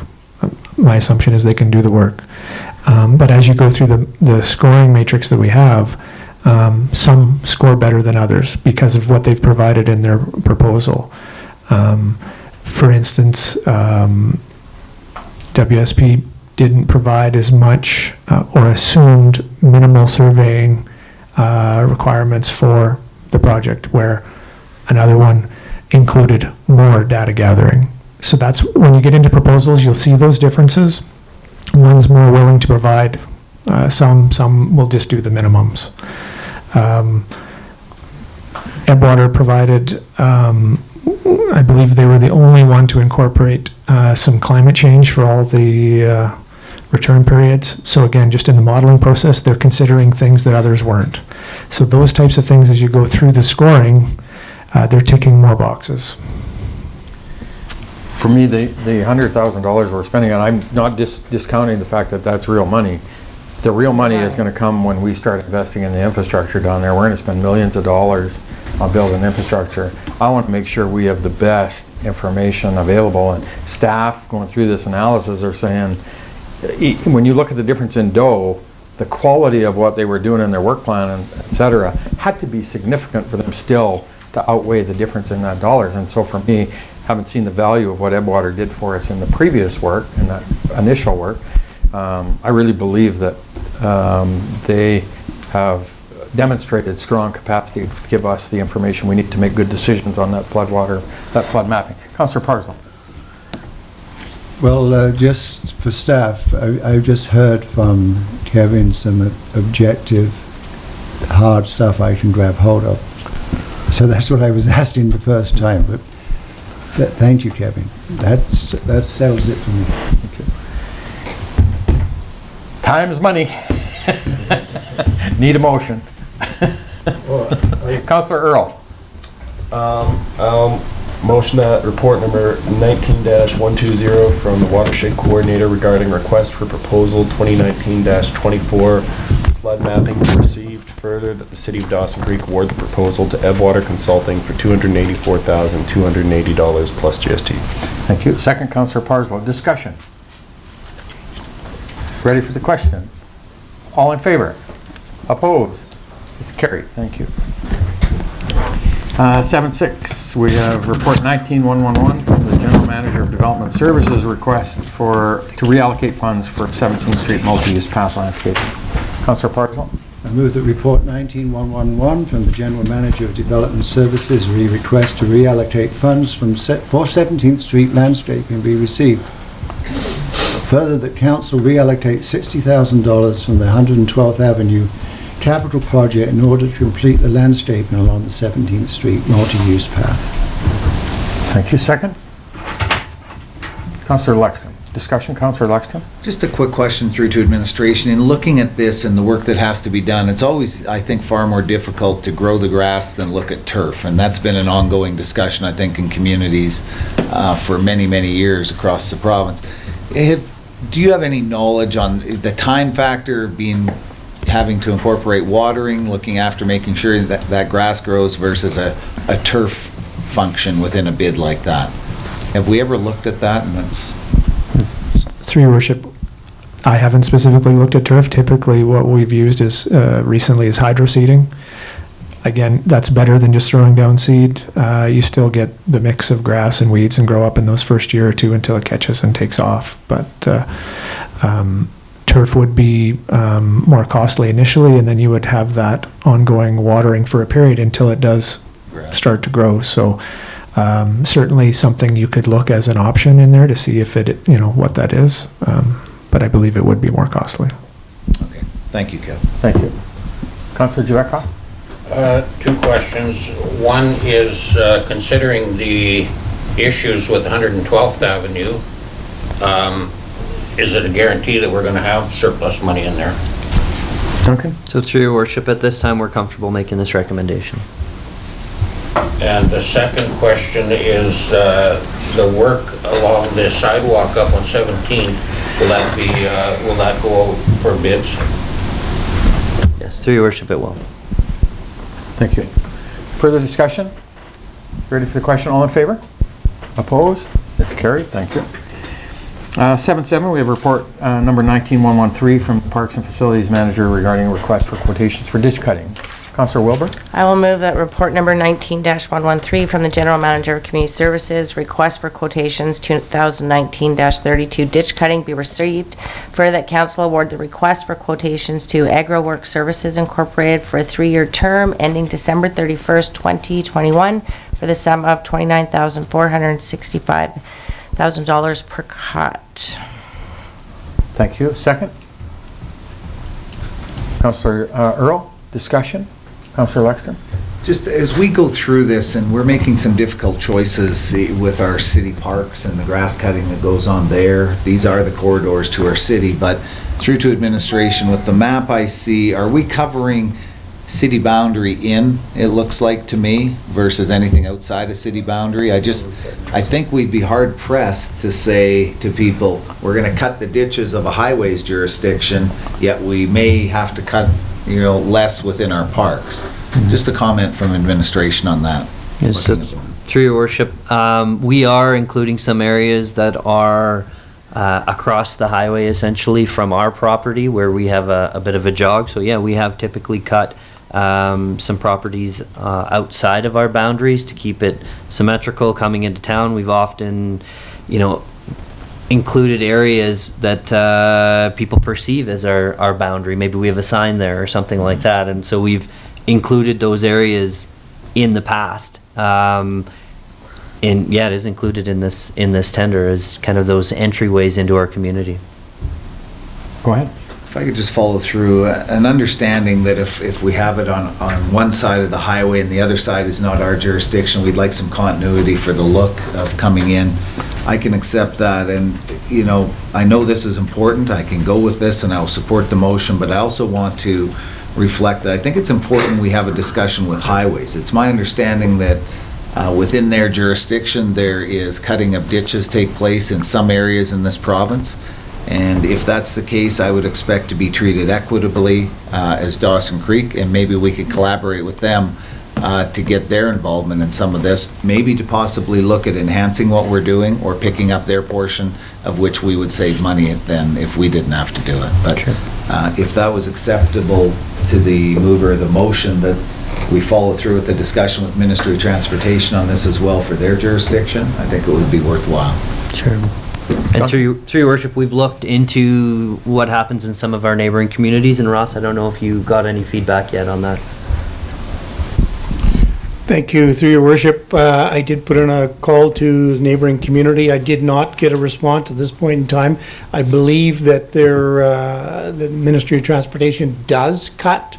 N: My assumption is they can do the work. But as you go through the scoring matrix that we have, some score better than others because of what they've provided in their proposal. For instance, WSP didn't provide as much or assumed minimal surveying requirements for the project, where another one included more data gathering. So that's when you get into proposals, you'll see those differences. One's more willing to provide some will just do the minimums. Edgewater provided, I believe they were the only one to incorporate some climate change for all the return periods. So again, just in the modeling process, they're considering things that others weren't. So those types of things, as you go through the scoring, they're ticking more boxes.
A: For me, the $100,000 we're spending, and I'm not discounting the fact that that's real money. The real money is going to come when we start investing in the infrastructure down there. We're going to spend millions of dollars on building infrastructure. I want to make sure we have the best information available, and staff going through this analysis are saying, when you look at the difference in Doe, the quality of what they were doing in their work plan, and et cetera, had to be significant for them still to outweigh the difference in that dollars. And so for me, having seen the value of what Edgewater did for us in the previous work, in that initial work, I really believe that they have demonstrated strong capacity to give us the information we need to make good decisions on that flood mapping. Councillor Parslow.
K: Well, just for staff, I've just heard from Kevin some objective, hard stuff I can grab hold of. So that's what I was asking the first time. But thank you, Kevin. That settles it for me. Thank you.
A: Time is money. Need a motion. Councillor Earl.
L: Motion that report number 19-120 from the Watershed Coordinator regarding request for proposal 2019-24 flood mapping be received. Further, that the City of Dawson Creek award the proposal to Edgewater Consulting for $284,280 plus GST.
A: Thank you. Second, Councillor Parslow. Discussion. Ready for the question? All in favor? Opposed? It's carried. Thank you. 7.6, we have report 19-111 from the General Manager of Development Services request to reallocate funds for 17th Street multi-use path landscaping. Councillor Parslow.
K: I move that report 19-111 from the General Manager of Development Services request to reallocate funds for 17th Street landscaping be received. Further, that Council reallocate $60,000 from the 112th Avenue capital project in order to complete the landscaping along the 17th Street multi-use path.
A: Thank you. Second. Councillor Lexton. Discussion, Councillor Lexton.
G: Just a quick question through to administration. In looking at this and the work that has to be done, it's always, I think, far more difficult to grow the grass than look at turf. And that's been an ongoing discussion, I think, in communities for many, many years across the province. Do you have any knowledge on the time factor having to incorporate watering, looking after making sure that grass grows versus a turf function within a bid like that? Have we ever looked at that? And that's
N: Through your worship, I haven't specifically looked at turf. Typically what we've used is recently is hydro seeding. Again, that's better than just throwing down seed. You still get the mix of grass and weeds and grow up in those first year or two until it catches and takes off. But turf would be more costly initially, and then you would have that ongoing watering for a period until it does start to grow. So Certainly something you could look as an option in there to see if it, what that is. But I believe it would be more costly.
G: Okay, thank you, Kevin.
A: Thank you. Councillor Javetkov?
O: Two questions. One is considering the issues with 112th Avenue, is it a guarantee that we're going to have surplus money in there?
A: Duncan?
D: So through your worship, at this time, we're comfortable making this recommendation.
O: And the second question is the work along the sidewalk up on 17, will that go out for bids?
D: Yes, through your worship, it will.
A: Thank you. Further discussion? Ready for the question? All in favor? Opposed? It's carried. Thank you. 7.7, we have report number 19113 from Parks and Facilities Manager regarding request for quotations for ditch cutting. Councillor Wilbur?
M: I will move that report number 19-113 from the General Manager of Community Services, request for quotations 2019-32 ditch cutting be received. Further, that council award the request for quotations to AgroWork Services Incorporated for a 3-year term ending December 31st, 2021 for the sum of $29,465 per cut.
A: Thank you. Second? Councillor Earl, discussion? Councillor Lexton?
G: Just as we go through this, and we're making some difficult choices with our city parks and the grass cutting that goes on there, these are the corridors to our city, but through to administration, with the map I see, are we covering city boundary in, it looks like to me, versus anything outside of city boundary? I think we'd be hard pressed to say to people, we're gonna cut the ditches of a highways jurisdiction, yet we may have to cut less within our parks. Just a comment from administration on that.
D: Yes, so through your worship, we are including some areas that are across the highway essentially from our property where we have a bit of a jog. So yeah, we have typically cut some properties outside of our boundaries to keep it symmetrical coming into town. We've often, included areas that people perceive as our boundary. Maybe we have a sign there or something like that, and so we've included those areas in the past. And yeah, it is included in this tender as kind of those entryways into our community.
A: Go ahead.
G: If I could just follow through, an understanding that if we have it on one side of the highway and the other side is not our jurisdiction, we'd like some continuity for the look of coming in. I can accept that, and I know this is important. I can go with this and I'll support the motion, but I also want to reflect that I think it's important we have a discussion with highways. It's my understanding that within their jurisdiction there is cutting of ditches take place in some areas in this province, and if that's the case, I would expect to be treated equitably as Dawson Creek, and maybe we could collaborate with them to get their involvement in some of this, maybe to possibly look at enhancing what we're doing or picking up their portion of which we would save money then if we didn't have to do it. But sure. If that was acceptable to the mover of the motion, that we follow through with the discussion with Ministry of Transportation on this as well for their jurisdiction, I think it would be worthwhile.
D: Sure. And through your worship, we've looked into what happens in some of our neighboring communities. And Ross, I don't know if you got any feedback yet on that.
Q: Thank you. Through your worship, I did put in a call to the neighboring community. I did not get a response at this point in time. I believe that the Ministry of Transportation does cut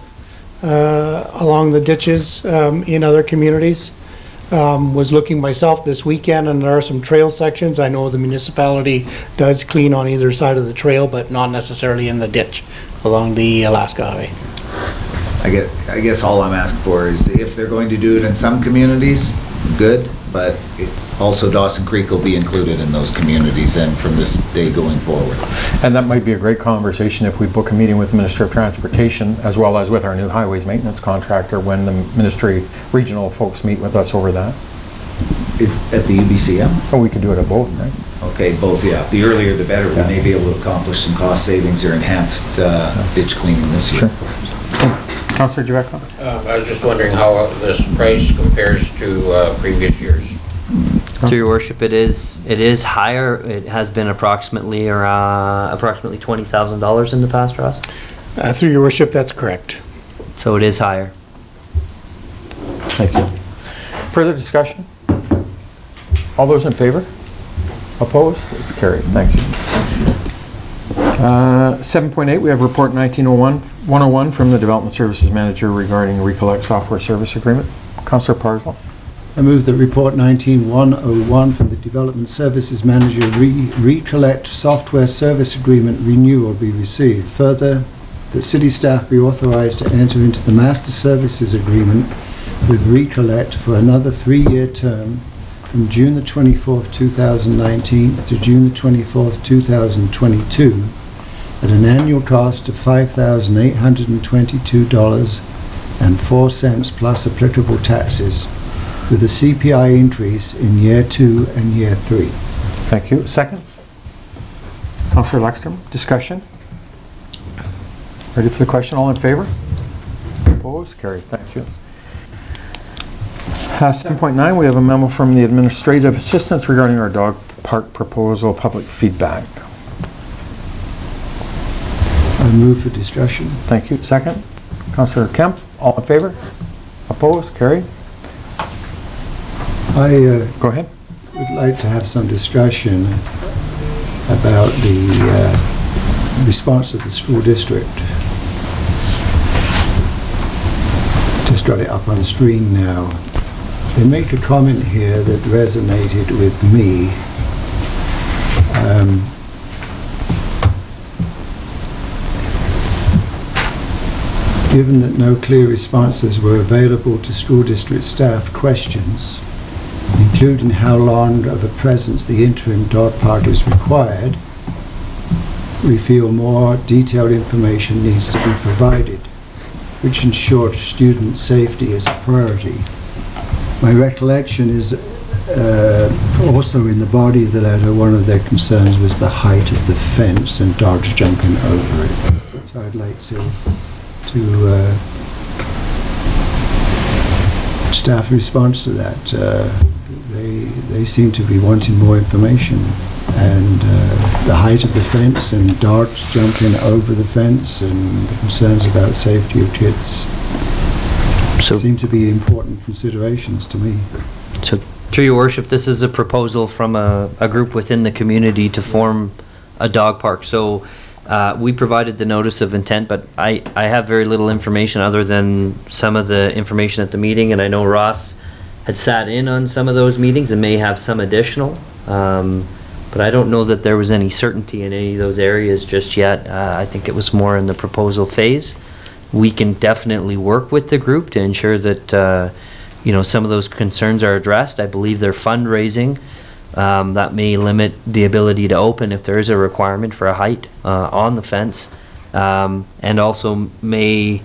Q: along the ditches in other communities. Was looking myself this weekend, and there are some trail sections. I know the municipality does clean on either side of the trail, but not necessarily in the ditch along the Alaska Highway.
G: I guess all I'm asking for is if they're going to do it in some communities, good, but also Dawson Creek will be included in those communities and from this day going forward.
A: And that might be a great conversation if we book a meeting with the Minister of Transportation as well as with our new highways maintenance contractor when the ministry regional folks meet with us over that.
G: Is at the UBCM?
A: Oh, we could do it at both, right?
G: Okay, both, yeah. The earlier the better. Yeah. We may be able to accomplish some cost savings or enhanced ditch cleaning this year.
A: Sure. Councillor Javetkov?
O: I was just wondering how this price compares to previous years.
D: Through your worship, it is higher. It has been approximately $20,000 in the past, Ross.
Q: Through your worship, that's correct.
D: So it is higher.
A: Thank you. Further discussion? All those in favor? Opposed? It's carried. Thank you. 7.8, we have report 101 from the Development Services Manager regarding Recollect Software Service Agreement. Councillor Parslow.
K: I move that report 19-101 from the Development Services Manager Recollect Software Service Agreement renewal be received. Further, that city staff be authorized to enter into the Master Services Agreement with Recollect for another 3-year term from June the 24th, 2019 to June the 24th, 2022 at an annual cost of $5,822.04 plus applicable taxes, with a CPI increase in year 2 and year 3.
A: Thank you. Second? Councillor Lexstrom, discussion? Ready for the question? All in favor? Opposed? Carried. Thank you. 7.9, we have a memo from the Administrative Assistants regarding our dog park proposal public feedback.
K: I move for discussion.
A: Thank you. Second? Councillor Kemp, all in favor? Opposed? Carried.
K: I
A: Go ahead.
K: would like to have some discussion about the response of the school district. Just got it up on screen now. They make a comment here that resonated with me. Given that no clear responses were available to school district staff questions, including how long of a presence the interim dog park is required, we feel more detailed information needs to be provided, which ensures student safety is a priority. My recollection is also in the body of the letter, one of their concerns was the height of the fence and dogs jumping over it. So I'd like to staff response to that. They seem to be wanting more information, and the height of the fence and dogs jumping over the fence and the concerns about safety of kids seem to be important considerations to me.
D: So, through your worship, this is a proposal from a group within the community to form a dog park. So we provided the notice of intent, but I have very little information other than some of the information at the meeting, and I know Ross had sat in on some of those meetings and may have some additional, but I don't know that there was any certainty in any of those areas just yet. I think it was more in the proposal phase. We can definitely work with the group to ensure that some of those concerns are addressed. I believe they're fundraising. That may limit the ability to open if there is a requirement for a height on the fence, and also may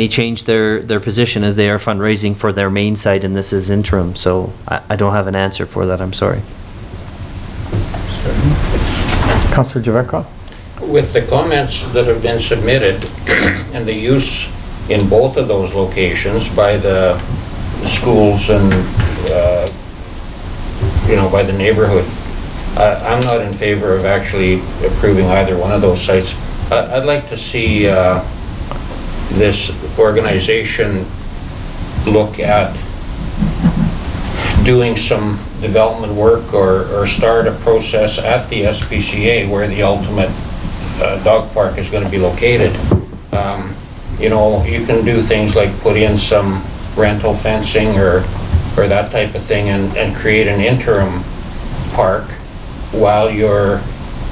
D: change their position as they are fundraising for their main site, and this is interim. So I don't have an answer for that. I'm sorry.
A: Councillor Javetka.
O: With the comments that have been submitted and the use in both of those locations by the schools and by the neighborhood, I'm not in favor of actually approving either one of those sites. I'd like to see this organization look at doing some development work or start a process at the SPCA where the ultimate dog park is going to be located. You can do things like put in some rental fencing or that type of thing and create an interim park while you're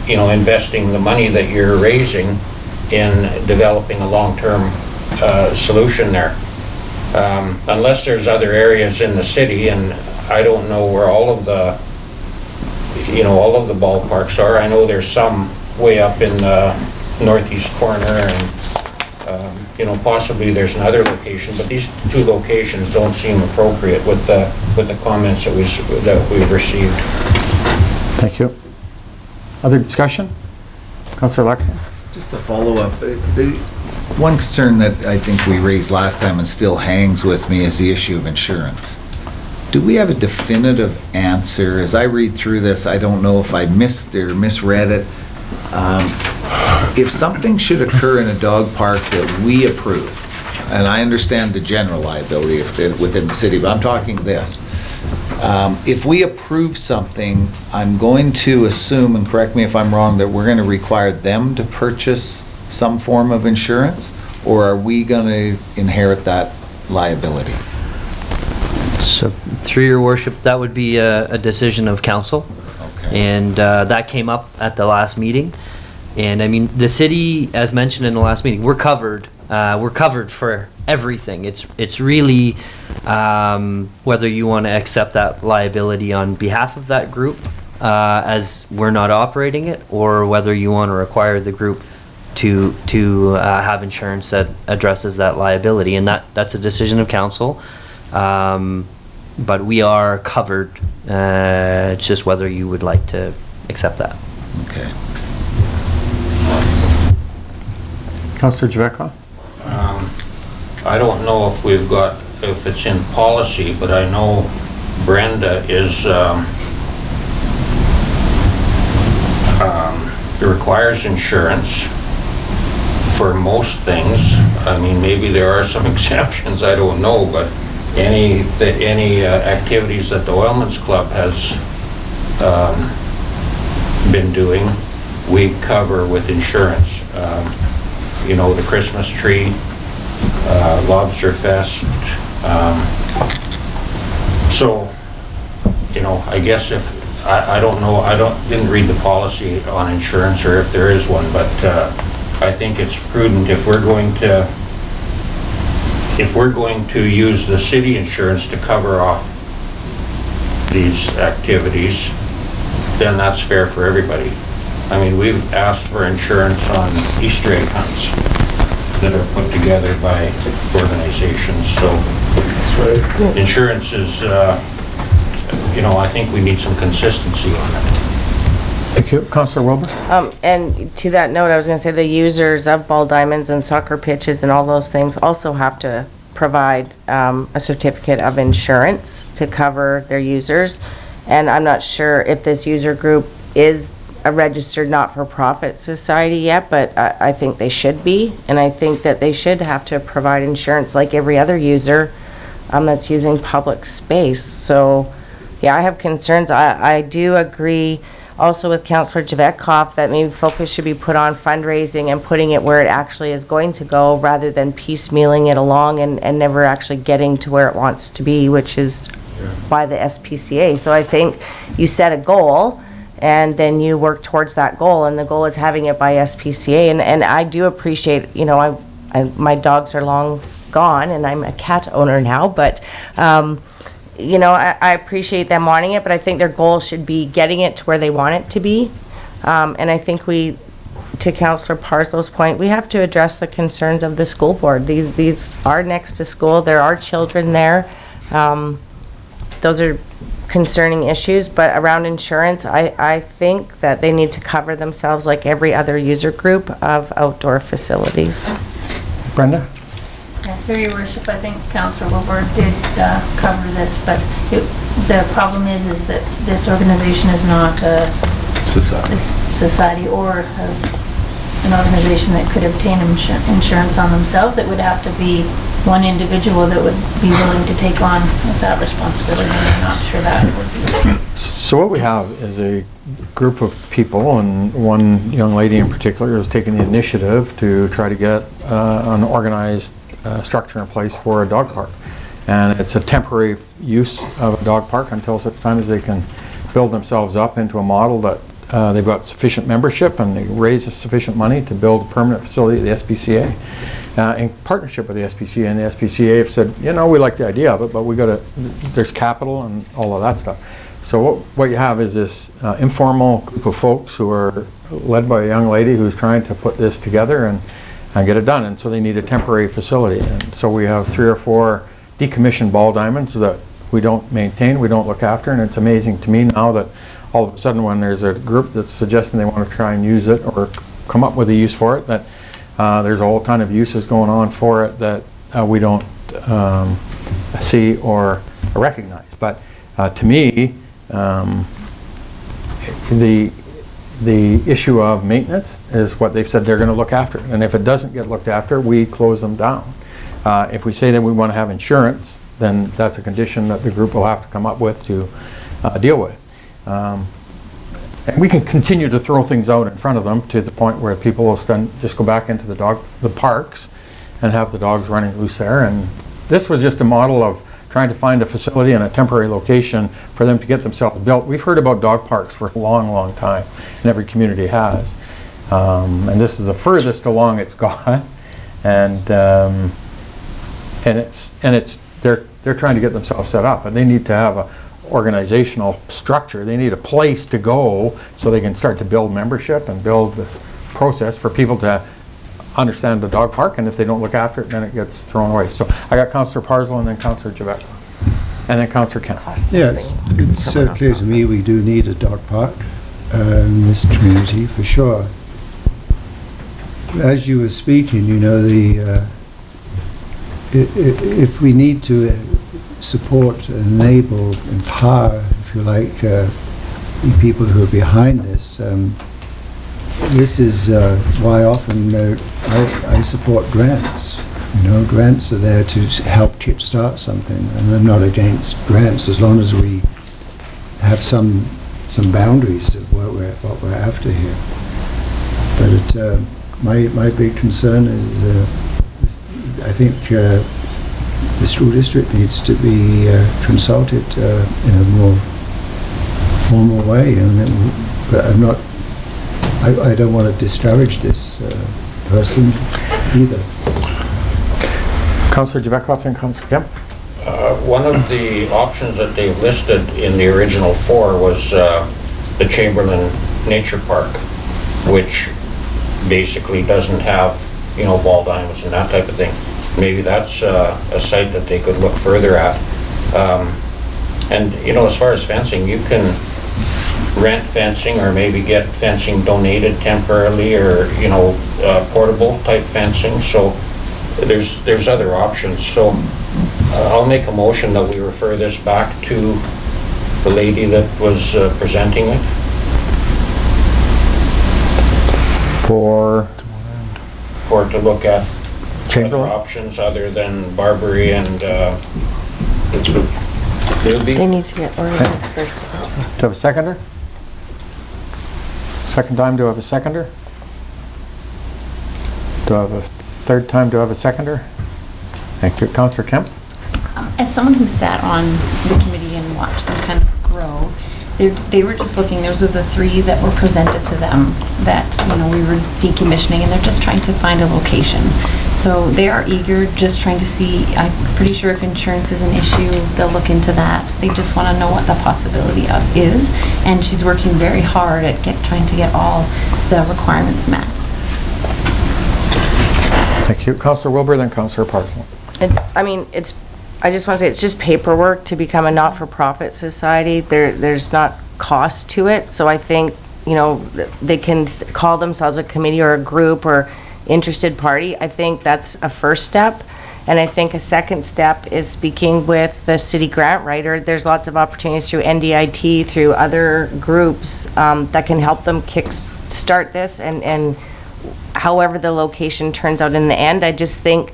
O: investing the money that you're raising in developing a long-term solution there. Unless there's other areas in the city, and I don't know where all of the ballparks are. I know there's some way up in the northeast corner, and possibly there's another location, but these two locations don't seem appropriate with the comments that we've received.
A: Thank you. Other discussion? Councillor Lexstrom.
G: Just to follow up, the one concern that I think we raised last time and still hangs with me is the issue of insurance. Do we have a definitive answer? As I read through this, I don't know if I missed or misread it. If something should occur in a dog park that we approve, and I understand the general liability within the city, but I'm talking this, If we approve something, I'm going to assume, and correct me if I'm wrong, that we're going to require them to purchase some form of insurance, or are we going to inherit that liability?
D: So, through your worship, that would be a decision of council.
G: Okay.
D: And that came up at the last meeting. And I mean, the city, as mentioned in the last meeting, we're covered for everything. It's really whether you want to accept that liability on behalf of that group, as we're not operating it, or whether you want to require the group to have insurance that addresses that liability. And that's a decision of council. But we are covered. It's just whether you would like to accept that.
G: Okay.
A: Councillor Javetkov?
O: I don't know if it's in policy, but I know Brenda requires insurance for most things. I mean, maybe there are some exceptions, I don't know, but any activities that the Oilman's Club has been doing, we cover with insurance. You know, the Christmas tree, Lobster Fest. So, you know, I guess I don't know, didn't read the policy on insurance or if there is one, but I think it's prudent if we're going to use the city insurance to cover off these activities, then that's fair for everybody. I mean, we've asked for insurance on Easter egg hunts that are put together by organizations, so
L: That's right.
O: insurance is, you know, I think we need some consistency on it.
A: Thank you. Councillor Wilbur?
M: And to that note, I was gonna say the users of ball diamonds and soccer pitches and all those things also have to provide a certificate of insurance to cover their users. And I'm not sure if this user group is a registered not-for-profit society yet, but I think they should be. And I think that they should have to provide insurance like every other user that's using public space. So, yeah, I have concerns. I do agree also with Councillor Javetkov that maybe focus should be put on fundraising and putting it where it actually is going to go rather than piecemealing it along and never actually getting to where it wants to be, which is by the SPCA. So I think you set a goal and then you work towards that goal, and the goal is having it by SPCA. And I do appreciate, you know, my dogs are long gone and I'm a cat owner now, but you know, I appreciate them wanting it, but I think their goal should be getting it to where they want it to be. And I think to Councillor Parslo's point, we have to address the concerns of the school board. These are next to school. There are children there. Those are concerning issues, but around insurance, I think that they need to cover themselves like every other user group of outdoor facilities.
A: Brenda?
B: Through your worship, I think Councillor Wilbur did cover this, but the problem is that this organization is not a society or an organization that could obtain insurance on themselves. It would have to be one individual that would be willing to take on that responsibility, and I'm not sure that would be the case.
A: So what we have is a group of people, and one young lady in particular has taken the initiative to try to get an organized structure in place for a dog park. And it's a temporary use of a dog park until such time as they can build themselves up into a model that they've got sufficient membership and they raise sufficient money to build a permanent facility at the SPCA in partnership with the SPCA. And the SPCA have said, you know, we like the idea of it, but there's capital and all of that stuff. So what you have is this informal group of folks who are led by a young lady who's trying to put this together and get it done. And so they need a temporary facility. And so we have 3 or 4 decommissioned ball diamonds that we don't maintain, we don't look after. And it's amazing to me now that all of a sudden when there's a group that's suggesting they want to try and use it or come up with a use for it, that there's a whole ton of uses going on for it that we don't see or recognize. But to me, the issue of maintenance is what they've said they're going to look after. And if it doesn't get looked after, we close them down. If we say that we want to have insurance, then that's a condition that the group will have to come up with to deal with. And we can continue to throw things out in front of them to the point where people will just go back into the parks and have the dogs running loose there. And this was just a model of trying to find a facility and a temporary location for them to get themselves built. We've heard about dog parks for a long, long time, and every community has. And this is the furthest along it's gone. And they're trying to get themselves set up, and they need to have a organizational structure. They need a place to go so they can start to build membership and build the process for people to understand the dog park, and if they don't look after it, then it gets thrown away. So I got Councillor Parslow and then Councillor Javek and then Councillor Kent.
K: Yes, it's clear to me we do need a dog park in this community for sure. As you were speaking, you know, if we need to support, enable, empower, if you like, the people who are behind this. This is why often I support grants. You know, grants are there to help kickstart something, and I'm not against grants as long as we have some boundaries of what we're after here. But my big concern is I think the school district needs to be consulted in a more formal way, but I don't want to discourage this person either.
A: Councillor Javekoff and Councillor Kemp.
O: One of the options that they listed in the original 4 was the Chamberlain Nature Park, which basically doesn't have, you know, ball diamonds and that type of thing. Maybe that's a site that they could look further at. And, you know, as far as fencing, you can rent fencing or maybe get fencing donated temporarily, or, you know, portable type fencing. So there's other options. So I'll make a motion that we refer this back to the lady that was presenting it.
A: For
O: to look at
A: Chamberlain
O: options other than Barbary and Ruby.
M: They need to get organized first.
A: Do I have a seconder? Second time, do I have a seconder? Do I have a third time, do I have a seconder? Thank you. Councillor Kemp?
R: As someone who sat on the committee and watched them kind of grow, they were just looking, those are the 3 that were presented to them that, you know, we were decommissioning, and they're just trying to find a location. So they are eager, just trying to see, I'm pretty sure if insurance is an issue, they'll look into that. They just want to know what the possibility is, and she's working very hard at trying to get all the requirements met.
A: Thank you. Councillor Wilbur, then Councillor Parslow.
M: I just want to say, it's just paperwork to become a not-for-profit society. There's not cost to it, so I think, you know, they can call themselves a committee or a group or interested party. I think that's a first step, and I think a second step is speaking with the city grant writer. There's lots of opportunities through NDIT, through other groups that can help them kick-start this, and however the location turns out in the end, I just think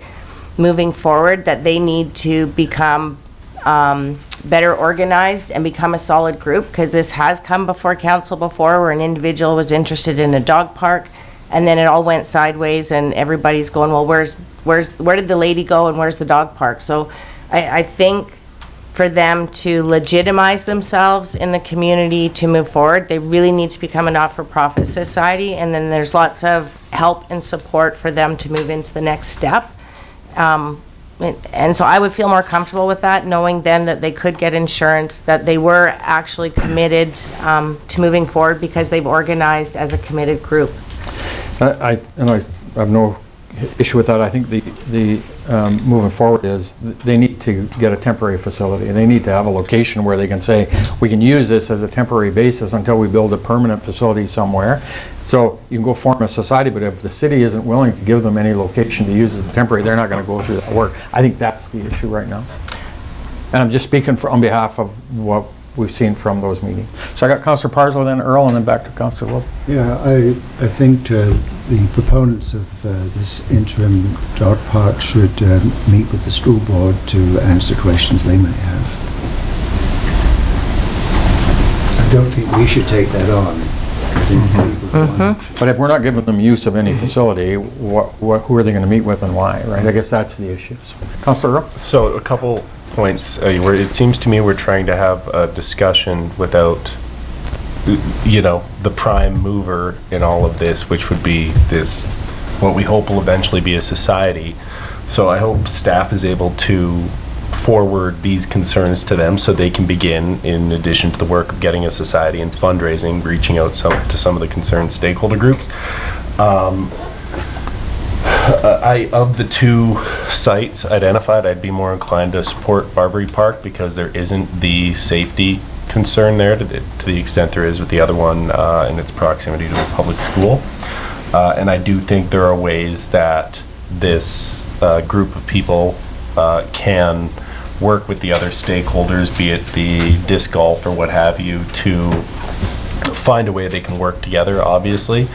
M: moving forward that they need to become better organized and become a solid group, because this has come before council before, where an individual was interested in a dog park and then it all went sideways and everybody's going, well, where did the lady go and where's the dog park? So I think for them to legitimize themselves in the community to move forward, they really need to become a not-for-profit society, and then there's lots of help and support for them to move into the next step. And so I would feel more comfortable with that, knowing then that they could get insurance, that they were actually committed to moving forward because they've organized as a committed group.
A: I have no issue with that. I think the moving forward is they need to get a temporary facility. They need to have a location where they can say, we can use this as a temporary basis until we build a permanent facility somewhere. So you can go form a society, but if the city isn't willing to give them any location to use as a temporary, they're not going to go through that work. I think that's the issue right now. And I'm just speaking on behalf of what we've seen from those meetings. So I got Councillor Parslow, then Earl, and then back to Councillor Wolf.
K: Yeah, I think the proponents of this interim dog park should meet with the school board to answer questions they may have. I don't think we should take that on. I think
A: But if we're not giving them use of any facility, who are they going to meet with and why, right? I guess that's the issue. So, Councillor Earl?
L: So a couple points, where it seems to me we're trying to have a discussion without, you know, the prime mover in all of this, which would be this, what we hope will eventually be a society. So I hope staff is able to forward these concerns to them so they can begin, in addition to the work of getting a society and fundraising, reaching out to some of the concerned stakeholder groups. Of the two sites identified, I'd be more inclined to support Barbary Park because there isn't the safety concern there to the extent there is with the other one in its proximity to a public school. And I do think there are ways that this group of people can work with the other stakeholders, be it the disc golf or what have you, to find a way they can work together, obviously.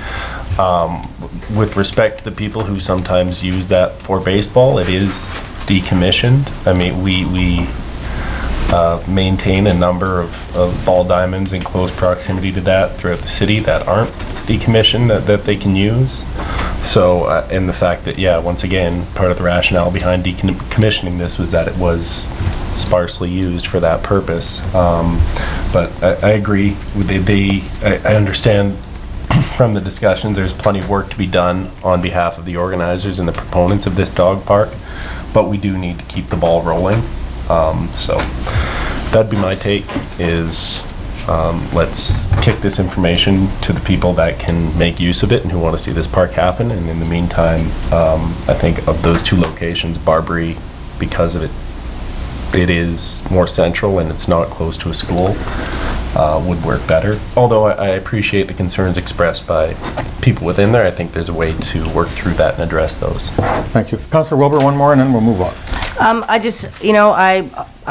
L: With respect to the people who sometimes use that for baseball, it is decommissioned. I mean, we maintain a number of ball diamonds in close proximity to that throughout the city that aren't decommissioned, that they can use. So, and the fact that, yeah, once again, part of the rationale behind decommissioning this was that it was sparsely used for that purpose. But I agree. I understand from the discussions there's plenty of work to be done on behalf of the organizers and the proponents of this dog park, but we do need to keep the ball rolling. So that'd be my take, is let's kick this information to the people that can make use of it and who want to see this park happen. And in the meantime, I think of those two locations, Barbary, because of it is more central and it's not close to a school, would work better. Although I appreciate the concerns expressed by people within there, I think there's a way to work through that and address those.
A: Thank you. Councillor Wilbur, one more, and then we'll move on.
M: I just, you know, I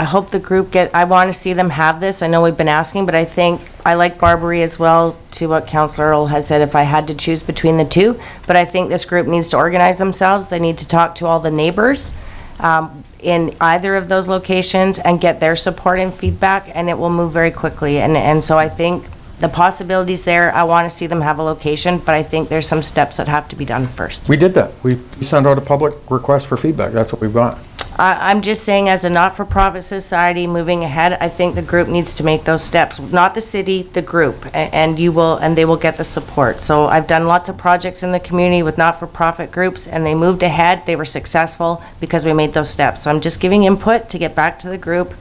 M: hope the group I want to see them have this. I know we've been asking, but I think I like Barbary as well, to what Councillor Earl has said, if I had to choose between the two. But I think this group needs to organize themselves. They need to talk to all the neighbors in either of those locations and get their support and feedback, and it will move very quickly. And so I think the possibilities there, I want to see them have a location, but I think there's some steps that have to be done first.
A: We did that. We sent out a public request for feedback. That's what we've got.
M: I'm just saying, as a not-for-profit society moving ahead, I think the group needs to make those steps. Not the city, the group, and they will get the support. So I've done lots of projects in the community with not-for-profit groups, and they moved ahead. They were successful because we made those steps. So I'm just giving input to get back to the group,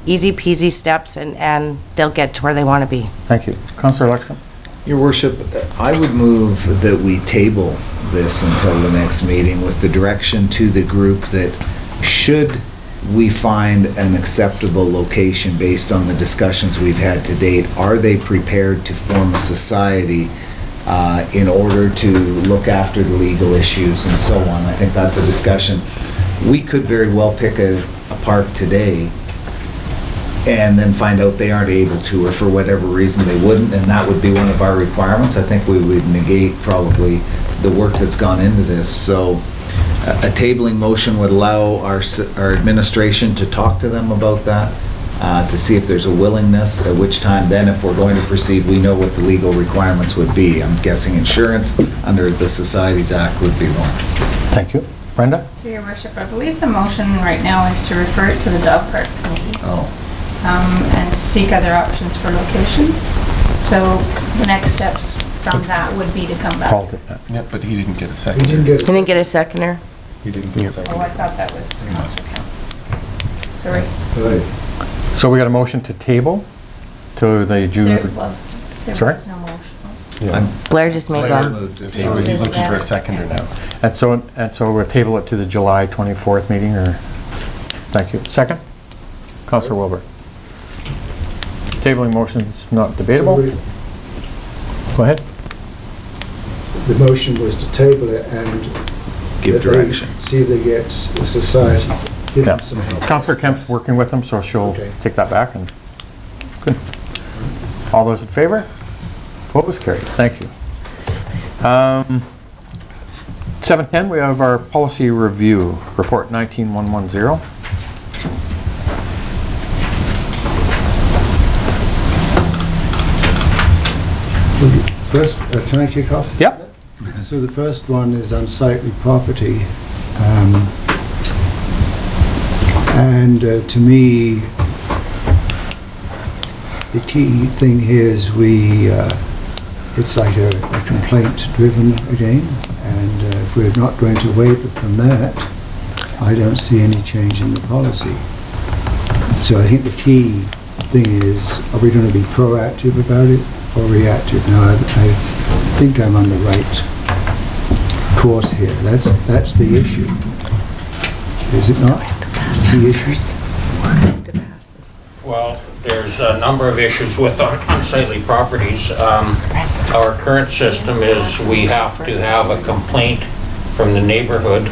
M: easy peasy steps, and they'll get to where they want to be.
A: Thank you. Councillor Lexton.
G: Your Worship, I would move that we table this until the next meeting with the direction to the group that should we find an acceptable location based on the discussions we've had to date, are they prepared to form a society in order to look after the legal issues and so on? I think that's a discussion. We could very well pick a park today and then find out they aren't able to, or for whatever reason they wouldn't, and that would be one of our requirements. I think we would negate probably the work that's gone into this. So a tabling motion would allow our administration to talk to them about that, to see if there's a willingness, at which time then, if we're going to proceed, we know what the legal requirements would be. I'm guessing insurance under the Societies Act would be one.
A: Thank you. Brenda?
B: Through your worship, I believe the motion right now is to refer it to the dog park committee. And seek other options for locations. So the next steps from that would be to come back.
A: Paul did that.
L: Yep, but he didn't get a second.
M: He didn't get a seconder.
L: He didn't get a second.
B: Oh, I thought that was Councillor Kemp. Sorry.
A: So we got a motion to table to the June.
B: There
A: Sorry?
B: was no motion.
L: Yeah.
M: Blair just made one.
L: So he's looking for a seconder now.
A: And so we'll table it to the July 24th meeting, or? Thank you. Second? Councillor Wilbur. Tabling motion is not debatable. Go ahead.
K: The motion was to table it and
G: give direction.
K: See if they get the society. Give them some help.
A: Councillor Kemp's working with them, so she'll take that back. And Good. All those in favor? Opposed? Carried. Thank you. 7:10, we have our policy review, report 19110.
K: First, can I kick off?
A: Yep.
K: So the first one is unsightly property. To me, the key thing here is it's like a complaint driven again, and if we're not going to waver from that, I don't see any change in the policy. So I think the key thing is, are we going to be proactive about it or reactive? Now, I think I'm on the right course here. That's the issue. Is it not? The issue?
O: Well, there's a number of issues with unsightly properties. Our current system is we have to have a complaint from the neighborhood.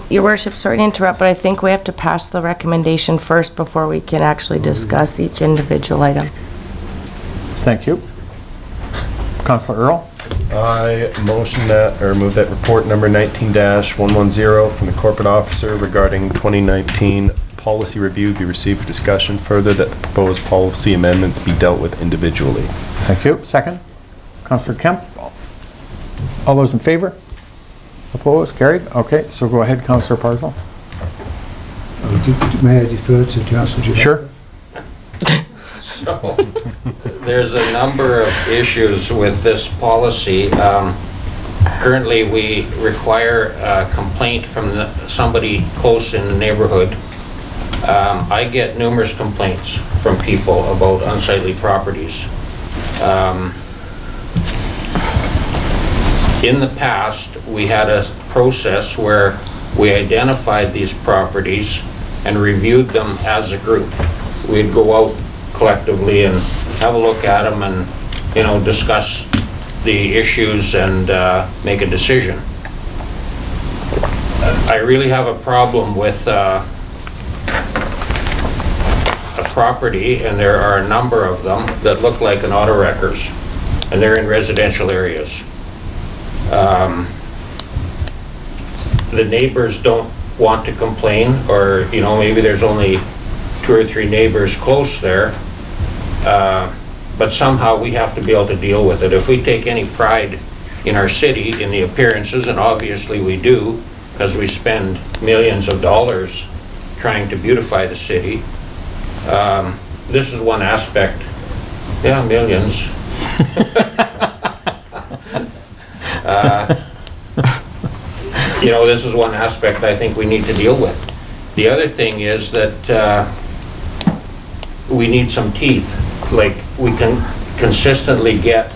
M: Your worship, sorry to interrupt, but I think we have to pass the recommendation first before we can actually discuss each individual item.
A: Thank you. Councillor Earl?
L: I motion that, or move that report number 19-110 from the corporate officer regarding 2019 policy review be received for discussion. Further, that the proposed policy amendments be dealt with individually.
A: Thank you. Second? Councillor Kemp? All those in favor? Opposed? Carried? Okay, so go ahead, Councillor Parsons.
K: May I defer to Councillor Gibbons?
A: Sure.
O: So, there's a number of issues with this policy. Currently, we require a complaint from somebody close in the neighborhood. I get numerous complaints from people about unsightly properties. In the past, we had a process where we identified these properties and reviewed them as a group. We'd go out collectively and have a look at them and, you know, discuss the issues and make a decision. I really have a problem with a property, and there are a number of them that look like an auto wreckers, and they're in residential areas. The neighbors don't want to complain, or, you know, maybe there's only 2 or 3 neighbors close there, but somehow we have to be able to deal with it. If we take any pride in our city, in the appearances, and obviously we do, because we spend millions of dollars trying to beautify the city, this is one aspect. Yeah, millions. You know, this is one aspect I think we need to deal with. The other thing is that we need some teeth. Like, we can consistently get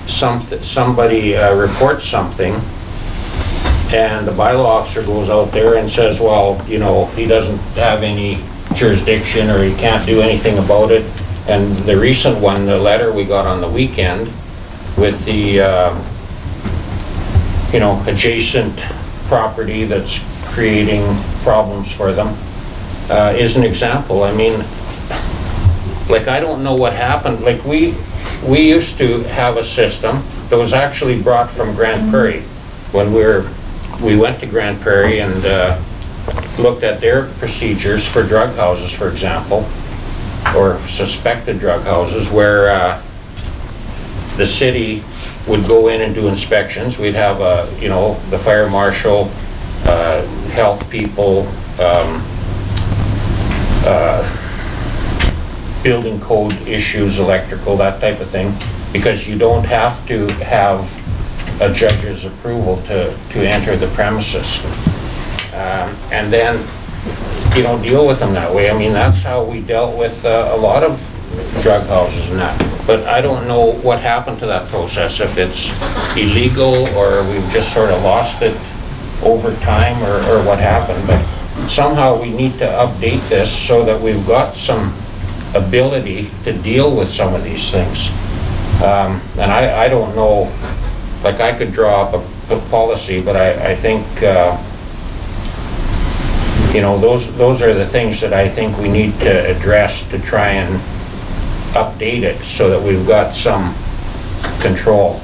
O: somebody reports something, and the bylaw officer goes out there and says, well, you know, he doesn't have any jurisdiction, or he can't do anything about it. And the recent one, the letter we got on the weekend with the you know, adjacent property that's creating problems for them, is an example. I mean, like, I don't know what happened. Like, we used to have a system that was actually brought from Grand Prairie when we went to Grand Prairie and looked at their procedures for drug houses, for example, or suspected drug houses, where the city would go in and do inspections. We'd have you know, the fire marshal, health people, building code issues, electrical, that type of thing, because you don't have to have a judge's approval to enter the premises. And then, you know, deal with them that way. I mean, that's how we dealt with a lot of drug houses and that. But I don't know what happened to that process, if it's illegal or we've just sort of lost it over time, or what happened. But somehow we need to update this so that we've got some ability to deal with some of these things. And I don't know, like, I could draw up a policy, but I think, you know, those are the things that I think we need to address to try and update it so that we've got some control.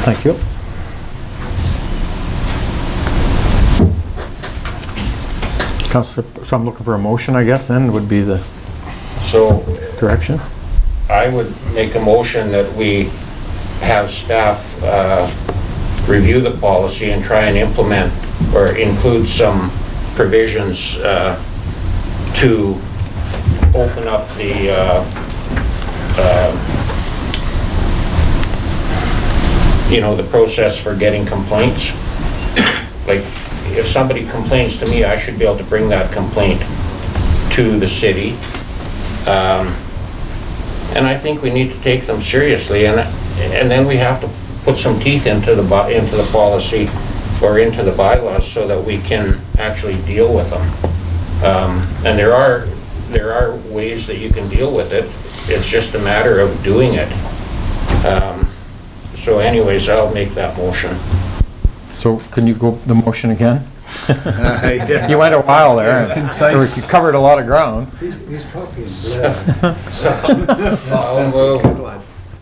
A: Thank you. Councillor, so I'm looking for a motion, I guess, then would be the direction.
O: I would make a motion that we have staff review the policy and try and implement or include some provisions to open up the you know, the process for getting complaints. Like, if somebody complains to me, I should be able to bring that complaint to the city. And I think we need to take them seriously, and then we have to put some teeth into the policy or into the bylaws so that we can actually deal with them. And there are ways that you can deal with it. It's just a matter of doing it. So anyways, I'll make that motion.
A: So can you go the motion again?
G: Yeah.
A: You went a while there.
G: Yeah, concise.
A: You covered a lot of ground.
P: He's talking.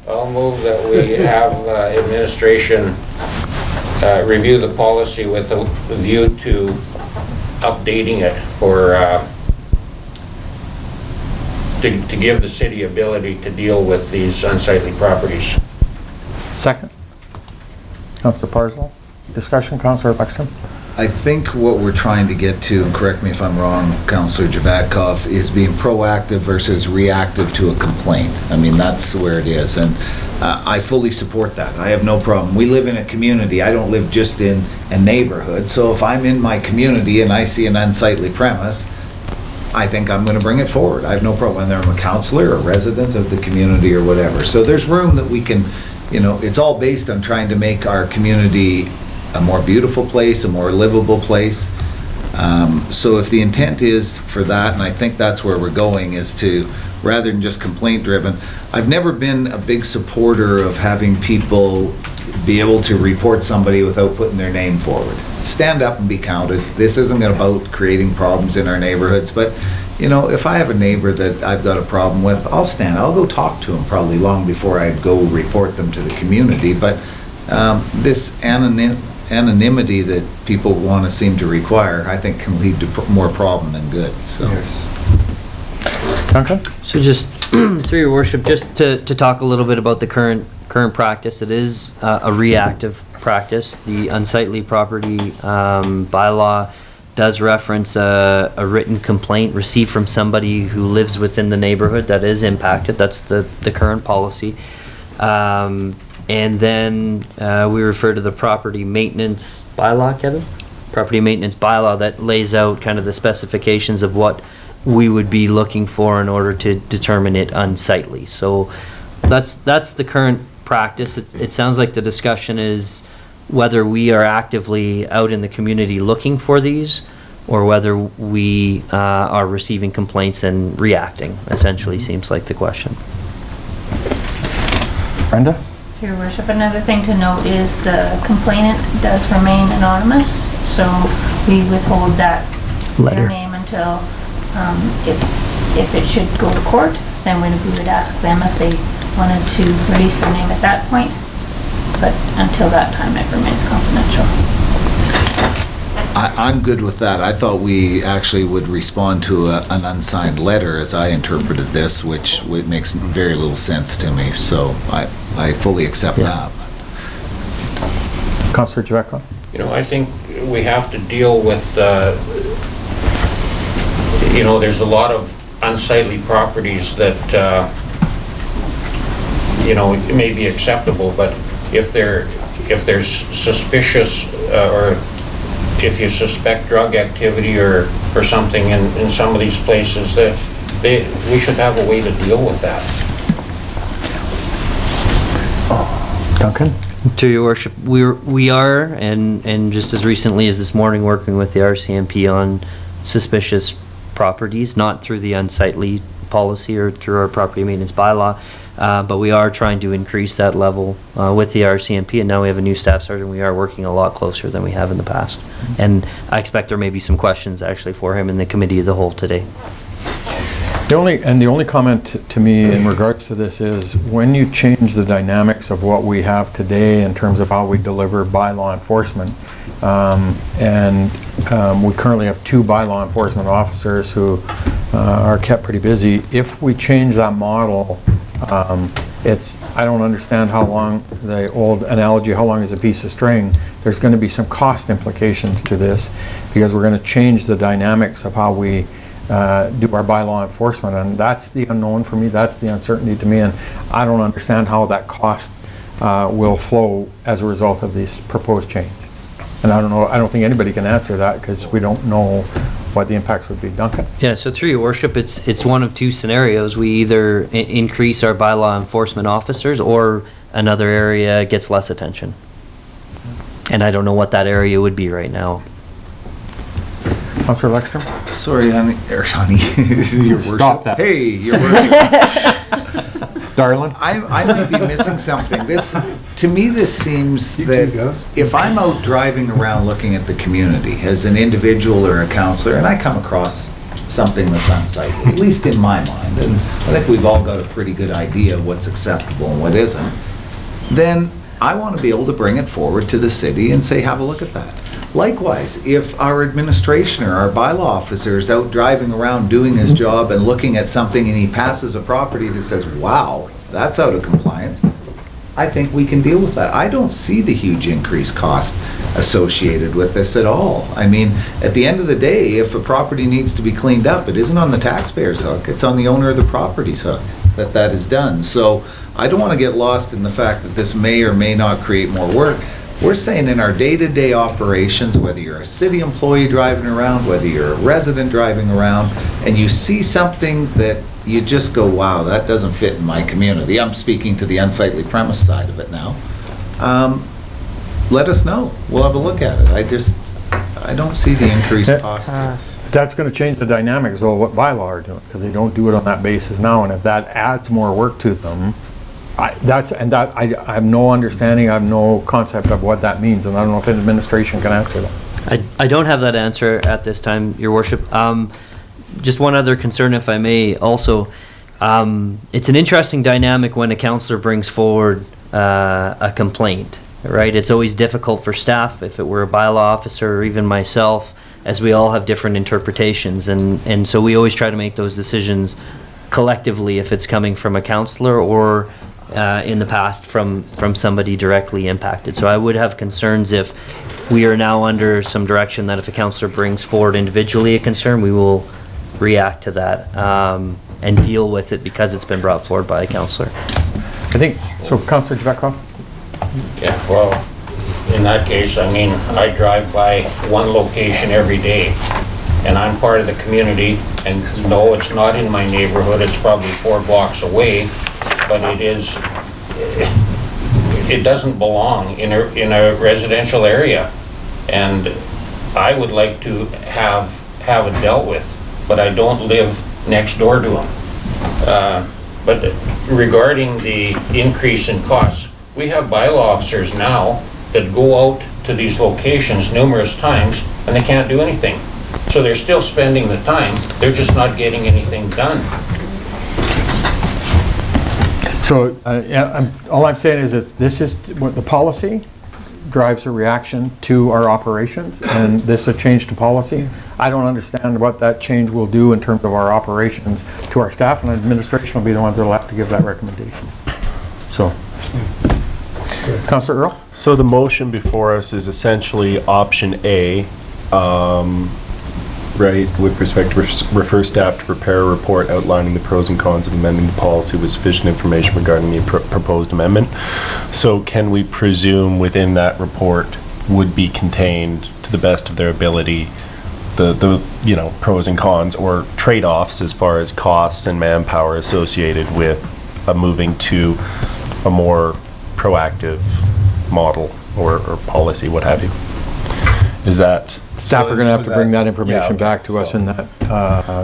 O: I'll move that we have administration review the policy with a view to updating it for to give the city ability to deal with these unsightly properties.
A: Second. Councillor Parslow. Discussion, Councillor Bexton.
G: I think what we're trying to get to, and correct me if I'm wrong, Councillor Javatkoff, is being proactive versus reactive to a complaint. I mean, that's where it is, and I fully support that. I have no problem. We live in a community. I don't live just in a neighborhood, so if I'm in my community and I see an unsightly premise, I think I'm going to bring it forward. I have no problem whether I'm a councillor or a resident of the community or whatever. So there's room that we can, you know, it's all based on trying to make our community a more beautiful place, a more livable place. So if the intent is for that, and I think that's where we're going, is to, rather than just complaint driven, I've never been a big supporter of having people be able to report somebody without putting their name forward. Stand up and be counted. This isn't about creating problems in our neighborhoods, but you know, if I have a neighbor that I've got a problem with, I'll go talk to him probably long before I'd go report them to the community. But this anonymity that people want to seem to require, I think can lead to more problem than good, so.
A: Duncan?
D: So just, through your worship, just to talk a little bit about the current practice. It is a reactive practice. The unsightly property bylaw does reference a written complaint received from somebody who lives within the neighborhood that is impacted. That's the current policy. And then we refer to the property maintenance bylaw, Kevin? Property maintenance bylaw that lays out kind of the specifications of what we would be looking for in order to determine it unsightly. So that's the current practice. It sounds like the discussion is whether we are actively out in the community looking for these or whether we are receiving complaints and reacting, essentially seems like the question.
A: Brenda?
B: Your worship, another thing to note is the complainant does remain anonymous, so we withhold that
D: Letter.
B: their name until if it should go to court, then we would ask them if they wanted to release their name at that point, but until that time it remains confidential.
G: I'm good with that. I thought we actually would respond to an unsigned letter as I interpreted this, which makes very little sense to me, so I fully accept that.
A: Councillor Javetkoff?
O: You know, I think we have to deal with, you know, there's a lot of unsightly properties that, you know, it may be acceptable, but if there's suspicious or if you suspect drug activity or something in some of these places, that we should have a way to deal with that.
A: Duncan?
D: To your worship, we are, and just as recently as this morning, working with the RCMP on suspicious properties, not through the unsightly policy or through our property maintenance bylaw. But we are trying to increase that level with the RCMP, and now we have a new staff sergeant. We are working a lot closer than we have in the past. And I expect there may be some questions actually for him in the committee of the whole today.
A: The only comment to me in regards to this is when you change the dynamics of what we have today in terms of how we deliver bylaw enforcement, we currently have 2 bylaw enforcement officers who are kept pretty busy. If we change that model, I don't understand how long, the old analogy, how long is a piece of string? There's going to be some cost implications to this because we're going to change the dynamics of how we do our bylaw enforcement, and that's the unknown for me, that's the uncertainty to me, and I don't understand how that cost will flow as a result of this proposed change. And I don't think anybody can answer that because we don't know what the impacts would be. Duncan?
D: Yeah, so through your worship, it's one of 2 scenarios. We either increase our bylaw enforcement officers or another area gets less attention. And I don't know what that area would be right now.
A: Councillor Lekstrom?
G: Sorry, honey, your worship.
A: Stop that.
G: Hey, your worship.
A: Darling?
G: I might be missing something. To me, this seems that if I'm out driving around looking at the community as an individual or a councillor, and I come across something that's unsightly, at least in my mind, and I think we've all got a pretty good idea of what's acceptable and what isn't, then I want to be able to bring it forward to the city and say, have a look at that. Likewise, if our administration or our bylaw officer is out driving around doing his job and looking at something and he passes a property that says, wow, that's out of compliance, I think we can deal with that. I don't see the huge increased cost associated with this at all. I mean, at the end of the day, if a property needs to be cleaned up, it isn't on the taxpayer's hook, it's on the owner of the property's hook that is done. So I don't want to get lost in the fact that this may or may not create more work. We're saying in our day-to-day operations, whether you're a city employee driving around, whether you're a resident driving around, and you see something that you just go, wow, that doesn't fit in my community. I'm speaking to the unsightly premise side of it now. Let us know. We'll have a look at it. I don't see the increased cost here.
A: That's going to change the dynamics of what bylaw are doing because they don't do it on that basis now, and if that adds more work to them, I have no understanding, I have no concept of what that means, and I don't know if the administration can answer that.
D: I don't have that answer at this time, Your Worship. Just one other concern, if I may, also. It's an interesting dynamic when a councillor brings forward a complaint, right? It's always difficult for staff, if it were a bylaw officer or even myself, as we all have different interpretations, and so we always try to make those decisions collectively if it's coming from a councillor or in the past from somebody directly impacted. So I would have concerns if we are now under some direction that if a councillor brings forward individually a concern, we will react to that and deal with it because it's been brought forward by a councillor.
A: I think, so Councillor Javetkov?
O: Yeah, well, in that case, I mean, I drive by one location every day, and I'm part of the community, and no, it's not in my neighborhood, it's probably 4 blocks away, but it doesn't belong in a residential area, and I would like to have it dealt with, but I don't live next door to them. But regarding the increase in costs, we have bylaw officers now that go out to these locations numerous times and they can't do anything. So they're still spending the time, they're just not getting anything done.
A: So all I'm saying is this is what the policy drives a reaction to our operations, and this is a change to policy. I don't understand what that change will do in terms of our operations to our staff, and administration will be the ones that will have to give that recommendation. So, Councillor Earl?
L: So the motion before us is essentially option A, right, with respect to refer staff to prepare a report outlining the pros and cons of amending the policy with sufficient information regarding the proposed amendment. So can we presume within that report would be contained, to the best of their ability, the you know, pros and cons or trade-offs as far as costs and manpower associated with moving to a more proactive model or policy, what have you? Is that?
A: Staff are gonna have to bring that information
L: okay.
A: back to us in that,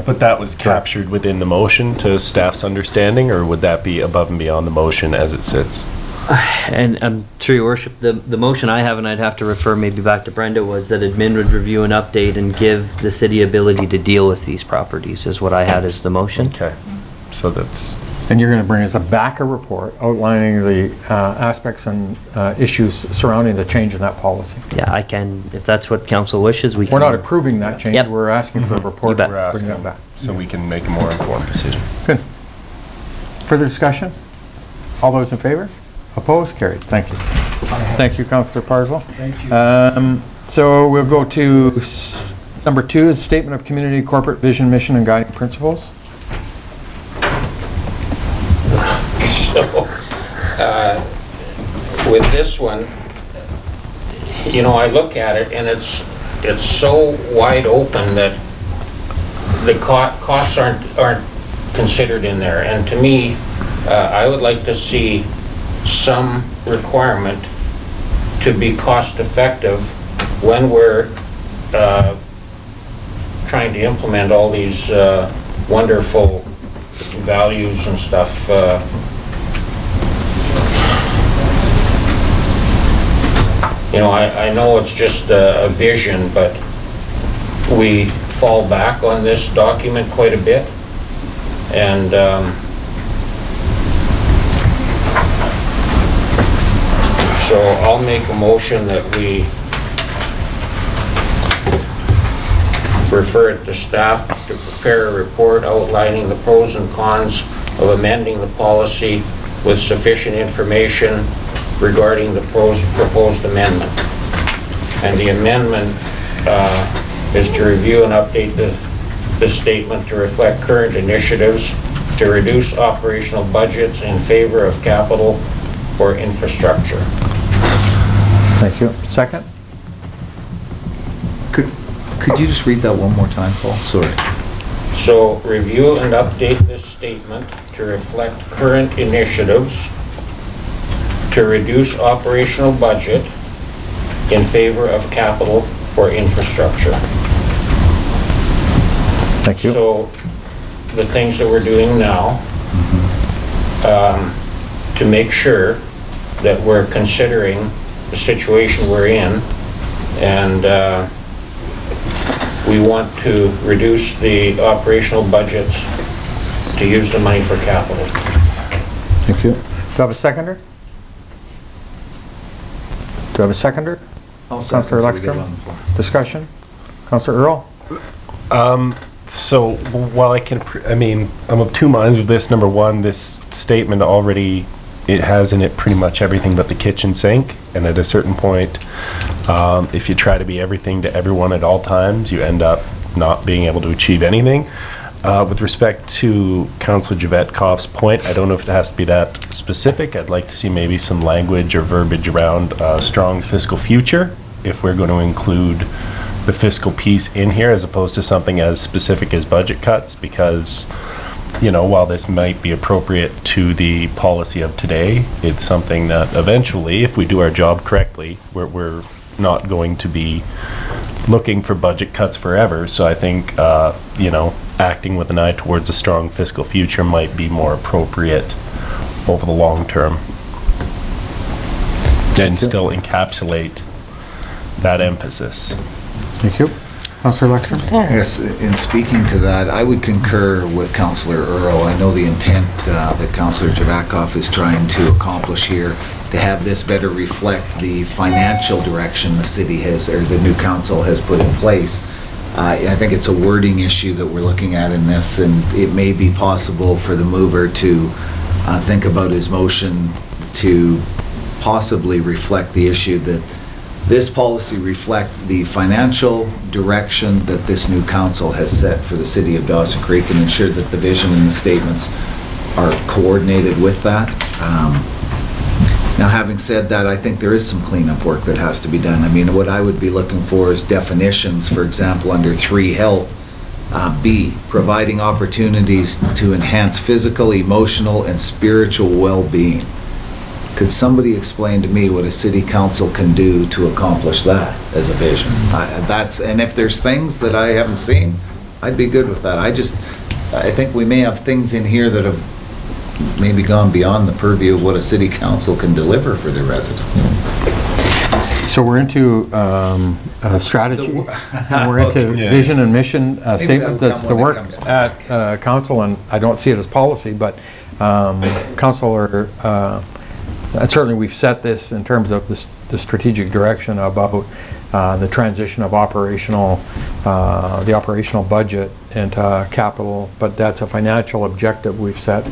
L: But that was captured within the motion to staff's understanding, or would that be above and beyond the motion as it sits?
D: And through your worship, the motion I have, and I'd have to refer maybe back to Brenda, was that admin would review an update and give the city ability to deal with these properties, is what I had as the motion.
L: Okay, so that's...
A: and you're gonna bring us back a report outlining the aspects and issues surrounding the change in that policy.
D: Yeah, I can, if that's what council wishes, we can.
A: We're not approving that change,
D: Yep.
A: we're asking for a report.
D: You bet.
A: We're bringing that back.
L: So we can make a more informed decision.
A: Good. Further discussion? All those in favor? Opposed? Carried. Thank you. Thank you, Councillor Parslow.
K: Thank you.
A: So we'll go to number 2, is Statement of Community Corporate Vision, Mission, and Guiding Principles.
O: So, with this one, you know, I look at it and it's so wide open that the costs aren't considered in there. And to me, I would like to see some requirement to be cost effective when we're trying to implement all these wonderful values and stuff. You know, I know it's just a vision, but we fall back on this document quite a bit. And so I'll make a motion that we refer it to staff to prepare a report outlining the pros and cons of amending the policy with sufficient information regarding the proposed amendment. And the amendment is to review and update the statement to reflect current initiatives to reduce operational budgets in favor of capital for infrastructure.
A: Thank you. Second?
G: Could you just read that one more time, Paul? Sorry.
O: So, review and update this statement to reflect current initiatives to reduce operational budget in favor of capital for infrastructure.
A: Thank you.
O: So, the things that we're doing now, to make sure that we're considering the situation we're in, and we want to reduce the operational budgets to use the money for capital.
A: Thank you. Do I have a seconder? Do I have a seconder?
G: I'll second,
A: Councillor
G: so we get it
A: Lexstrom?
G: on the floor.
A: Discussion? Councillor Earl?
L: So while I'm of two minds with this. Number one, this statement already, it has in it pretty much everything but the kitchen sink. And at a certain point, if you try to be everything to everyone at all times, you end up not being able to achieve anything. With respect to Councillor Javetkoff's point, I don't know if it has to be that specific. I'd like to see maybe some language or verbiage around strong fiscal future, if we're going to include the fiscal piece in here as opposed to something as specific as budget cuts, because, you know, while this might be appropriate to the policy of today, it's something that eventually, if we do our job correctly, we're not going to be looking for budget cuts forever. So I think, you know, acting with an eye towards a strong fiscal future might be more appropriate over the long term and still encapsulate that emphasis.
A: Thank you. Councillor Lexstrom?
G: Yes, in speaking to that, I would concur with Councillor Earl. I know the intent that Councillor Javetkoff is trying to accomplish here, to have this better reflect the financial direction the city has, or the new council has put in place. I think it's a wording issue that we're looking at in this, and it may be possible for the mover to think about his motion to possibly reflect the issue that this policy reflect the financial direction that this new council has set for the city of Dawson Creek, and ensure that the vision and the statements are coordinated with that. Now, having said that, I think there is some cleanup work that has to be done. I mean, what I would be looking for is definitions, for example, under 3 health, B, providing opportunities to enhance physical, emotional, and spiritual well-being. Could somebody explain to me what a city council can do to accomplish that as a vision? And if there's things that I haven't seen, I'd be good with that. I think we may have things in here that have maybe gone beyond the purview of what a city council can deliver for their residents.
A: So we're into strategy, and we're into vision and mission statement. That's the work at council, and I don't see it as policy, but council certainly we've set this in terms of the strategic direction about the transition of the operational budget into capital, but that's a financial objective we've set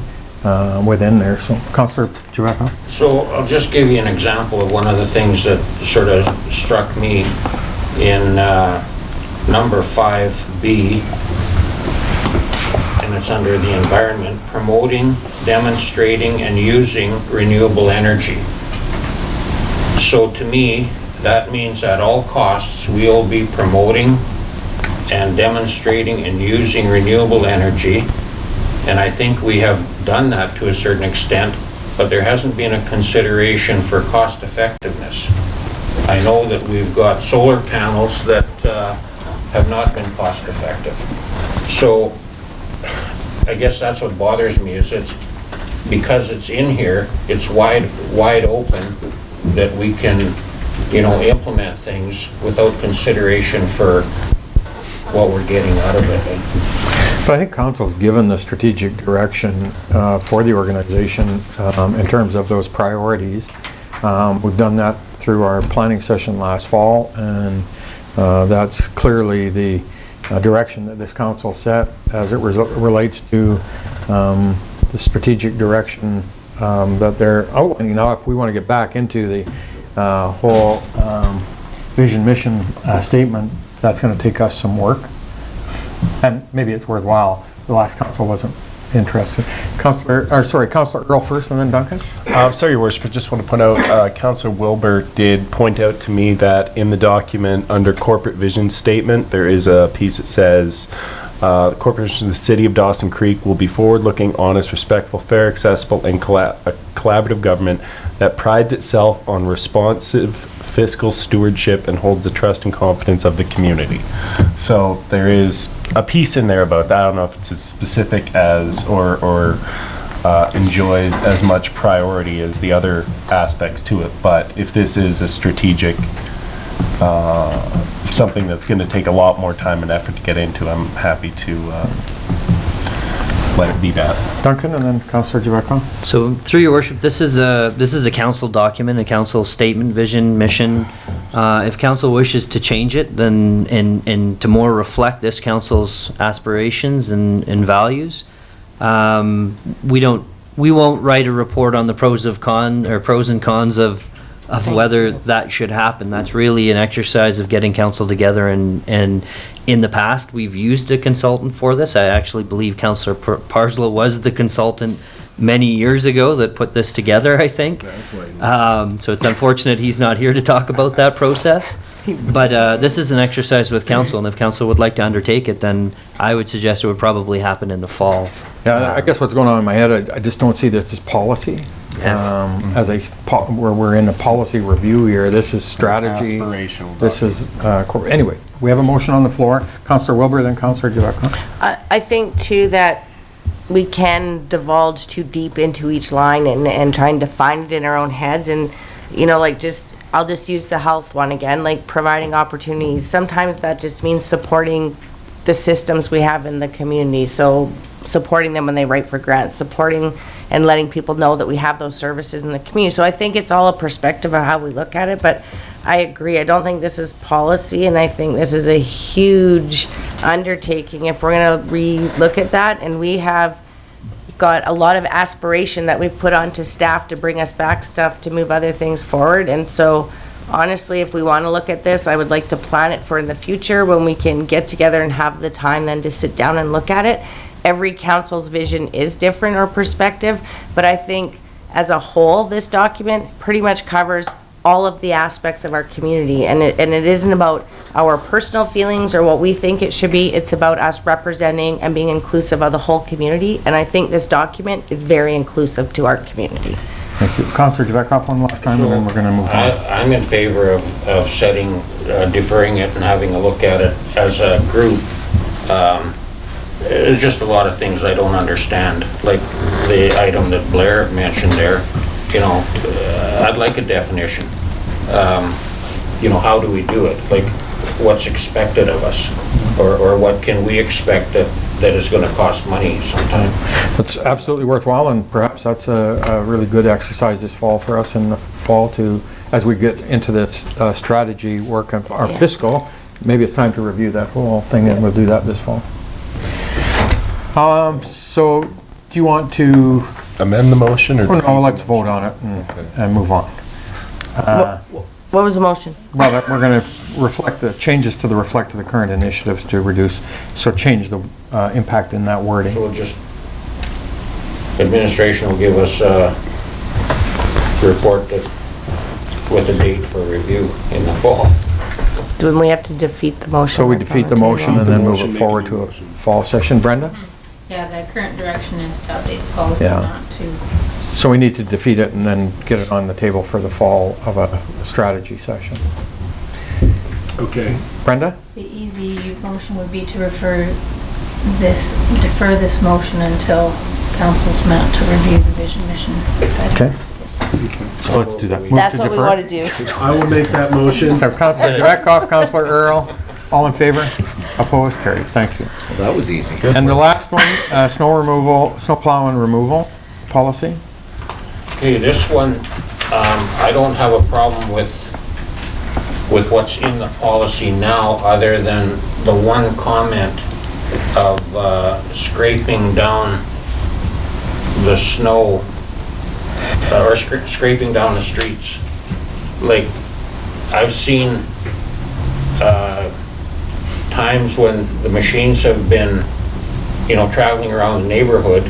A: within there. So, Councillor Giacomo?
O: So I'll just give you an example of one of the things that sort of struck me in number 5B, and it's under the environment, promoting, demonstrating, and using renewable energy. So to me, that means at all costs, we'll be promoting and demonstrating and using renewable energy. And I think we have done that to a certain extent, but there hasn't been a consideration for cost effectiveness. I know that we've got solar panels that have not been cost effective. So I guess that's what bothers me, is it's because it's in here, it's wide open that we can, implement things without consideration for what we're getting out of it.
A: But I think council's given the strategic direction for the organization in terms of those priorities. We've done that through our planning session last fall, and that's clearly the direction that this council set as it relates to the strategic direction that they're outlining. Now, if we want to get back into the whole vision mission statement, that's going to take us some work. And maybe it's worthwhile. The last council wasn't interested. Councillor Earl first, and then Duncan.
L: Sorry, Your Worship, I just want to point out, Councillor Wilbur did point out to me that in the document under corporate vision statement, there is a piece that says, the corporation of the City of Dawson Creek will be forward-looking, honest, respectful, fair, accessible, and collaborative government that prides itself on responsive fiscal stewardship and holds the trust and confidence of the community. So there is a piece in there about that. I don't know if it's as specific as or enjoys as much priority as the other aspects to it, but if this is a strategic something that's going to take a lot more time and effort to get into, I'm happy to let it be that.
A: Duncan, and then Councillor Giacomo.
D: So through Your Worship, this is a council document, a council statement, vision, mission. If council wishes to change it, then and to more reflect this council's aspirations and values, we won't write a report on the pros and cons of whether that should happen. That's really an exercise of getting council together, and in the past we've used a consultant for this. I actually believe Councillor Parslow was the consultant many years ago that put this together, I think. So it's unfortunate he's not here to talk about that process. But this is an exercise with council, and if council would like to undertake it, then I would suggest it would probably happen in the fall.
A: Yeah, I guess what's going on in my head, I just don't see this as policy. Where we're in a policy review here. This is strategy.
L: Aspirational.
A: This is anyway. We have a motion on the floor. Councillor Wilbur, then Councillor Giacomo.
M: I think too that we can divulge too deep into each line and trying to find it in our own heads, and I'll just use the health one again, like providing opportunities. Sometimes that just means supporting the systems we have in the community. So supporting them when they write for grants, supporting and letting people know that we have those services in the community. So I think it's all a perspective of how we look at it, but I agree. I don't think this is policy, and I think this is a huge undertaking if we're going to re-look at that. And we have got a lot of aspiration that we've put onto staff to bring us back stuff to move other things forward. And so honestly, if we want to look at this, I would like to plan it for in the future when we can get together and have the time then to sit down and look at it. Every council's vision is different or perspective, but I think as a whole, this document pretty much covers all of the aspects of our community, and it isn't about our personal feelings or what we think it should be. It's about us representing and being inclusive of the whole community, and I think this document is very inclusive to our community.
A: Thank you. Councillor Javetkov one last time, and then we're going to move on.
O: I'm in favor of setting, deferring it and having a look at it as a group. There's just a lot of things I don't understand, like the item that Blair mentioned there. You know, I'd like a definition. You know, how do we do it? Like, what's expected of us? Or what can we expect that is going to cost money sometime?
A: That's absolutely worthwhile, and perhaps that's a really good exercise this fall for us in the fall to, as we get into this strategy work of our fiscal, maybe it's time to review that whole thing, and we'll do that this fall. So, do you want to
L: amend the motion, or?
A: Oh, no, let's vote on it and move on.
M: What was the motion?
A: Well, we're going to reflect the changes to reflect the current initiatives to reduce, so change the impact in that wording.
O: So we'll just, administration will give us a report with a date for review in the fall.
M: Do we have to defeat the motion?
A: So we defeat the motion and then move it forward to a fall session. Brenda?
B: Yeah, the current direction is to update the policy,
A: Yeah.
B: not to.
A: So we need to defeat it and then get it on the table for the fall of a strategy session.
L: Okay.
A: Brenda?
B: The easy motion would be to defer this motion until council's met to review the vision, mission, guiding
A: Okay.
B: principles.
A: So let's do that. Move
M: That's
A: to
M: what we
A: defer.
M: want to do.
L: I will make that motion.
A: So Councillor Javetkov, Councillor Earl, all in favor? Opposed? Carried. Thank you.
G: Well, that was easy.
A: And the last one, snow removal, snow plow and removal policy.
O: Okay, this one, I don't have a problem with what's in the policy now, other than the one comment of scraping down the snow, or scraping down the streets. Like, I've seen times when the machines have been, you know, traveling around the neighborhood.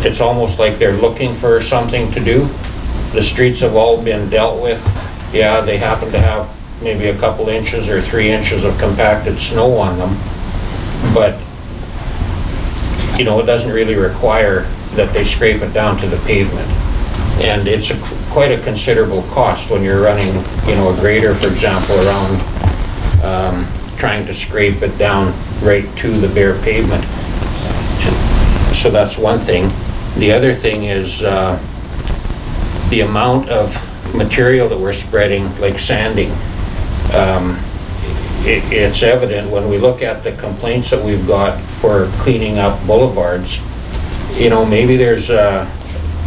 O: It's almost like they're looking for something to do. The streets have all been dealt with. Yeah, they happen to have maybe a couple inches or 3 inches of compacted snow on them, but you know, it doesn't really require that they scrape it down to the pavement. And it's quite a considerable cost when you're running, you know, a grader, for example, around trying to scrape it down right to the bare pavement. So that's one thing. The other thing is the amount of material that we're spreading, like sanding. It's evident when we look at the complaints that we've got for cleaning up boulevards. You know, maybe there's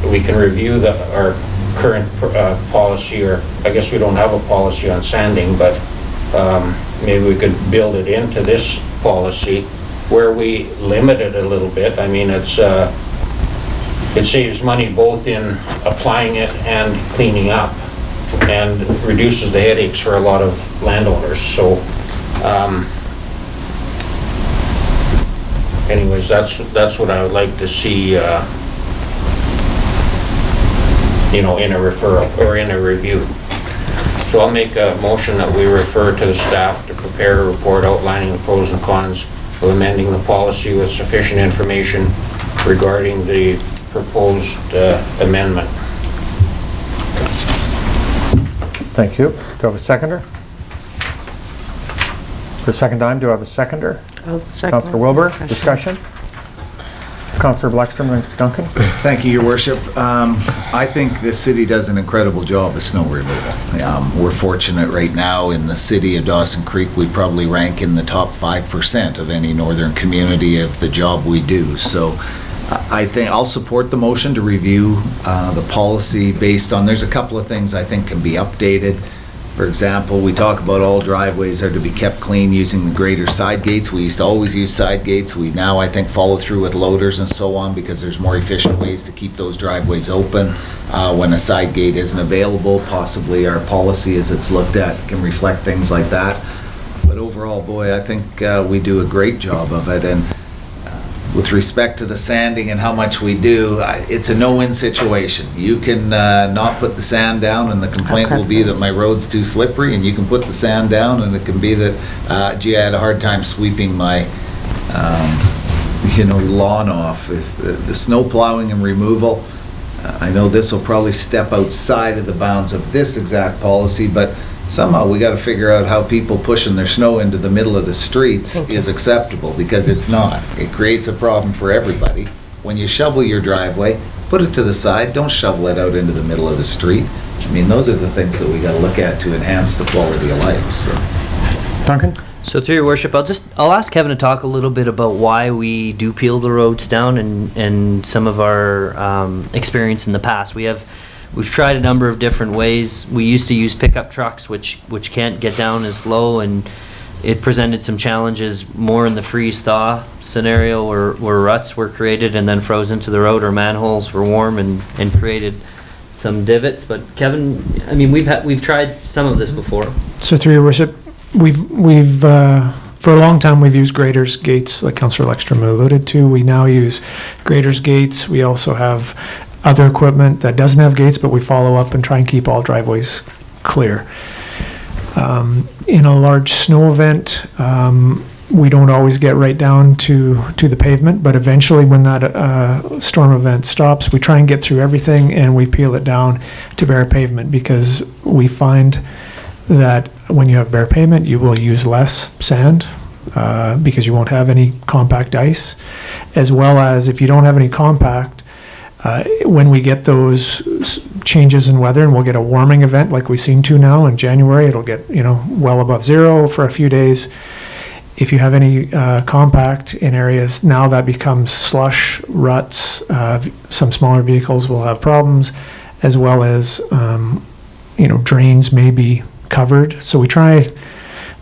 O: we can review our current policy, or I guess we don't have a policy on sanding, but maybe we could build it into this policy where we limit it a little bit. I mean, it saves money both in applying it and cleaning up, and reduces the headaches for a lot of landowners. So anyways, that's what I would like to see, you know, in a referral or in a review. So I'll make a motion that we refer to the staff to prepare a report outlining the pros and cons of amending the policy with sufficient information regarding the proposed amendment.
A: Thank you. Do I have a seconder? For a second time, do I have a seconder?
M: I'll second.
A: Councillor Wilbur, discussion? Councillor Blackstrom and Duncan?
G: Thank you, Your Worship. I think the city does an incredible job of snow removal. We're fortunate right now in the city of Dawson Creek, we probably rank in the top 5% of any northern community of the job we do. So I think I'll support the motion to review the policy based on, there's a couple of things I think can be updated. For example, we talk about all driveways are to be kept clean using the greater side gates. We used to always use side gates. We now, I think, follow through with loaders and so on because there's more efficient ways to keep those driveways open when a side gate isn't available. Possibly our policy as it's looked at can reflect things like that. But overall, boy, I think we do a great job of it. And with respect to the sanding and how much we do, it's a no-win situation. You can not put the sand down and the complaint will be that my road's too slippery, and you can put the sand down and it can be that, gee, I had a hard time sweeping my lawn off. If the snow plowing and removal, I know this will probably step outside of the bounds of this exact policy, but somehow we got to figure out how people pushing their snow into the middle of the streets is acceptable, because it's not. It creates a problem for everybody. When you shovel your driveway, put it to the side, don't shovel it out into the middle of the street. I mean, those are the things that we got to look at to enhance the quality of life, so.
A: Duncan?
D: So through your worship, I'll ask Kevin to talk a little bit about why we do peel the roads down and some of our experience in the past. We've tried a number of different ways. We used to use pickup trucks, which can't get down as low, and it presented some challenges more in the freeze-thaw scenario where ruts were created and then froze into the road, or manholes were warm and created some divots. But Kevin, I mean, we've tried some of this before.
N: So through your worship, we've for a long time we've used graders gates, like Councillor Lekstrom alluded to. We now use graders gates. We also have other equipment that doesn't have gates, but we follow up and try and keep all driveways clear. In a large snow event, we don't always get right down to the pavement, but eventually when that storm event stops, we try and get through everything and we peel it down to bare pavement, because we find that when you have bare pavement, you will use less sand because you won't have any compact ice, as well as if you don't have any compact, when we get those changes in weather, and we'll get a warming event like we seem to now in January, it'll get well above zero for a few days. If you have any compact in areas, now that becomes slush, ruts. Some smaller vehicles will have problems, as well as drains may be covered. So we try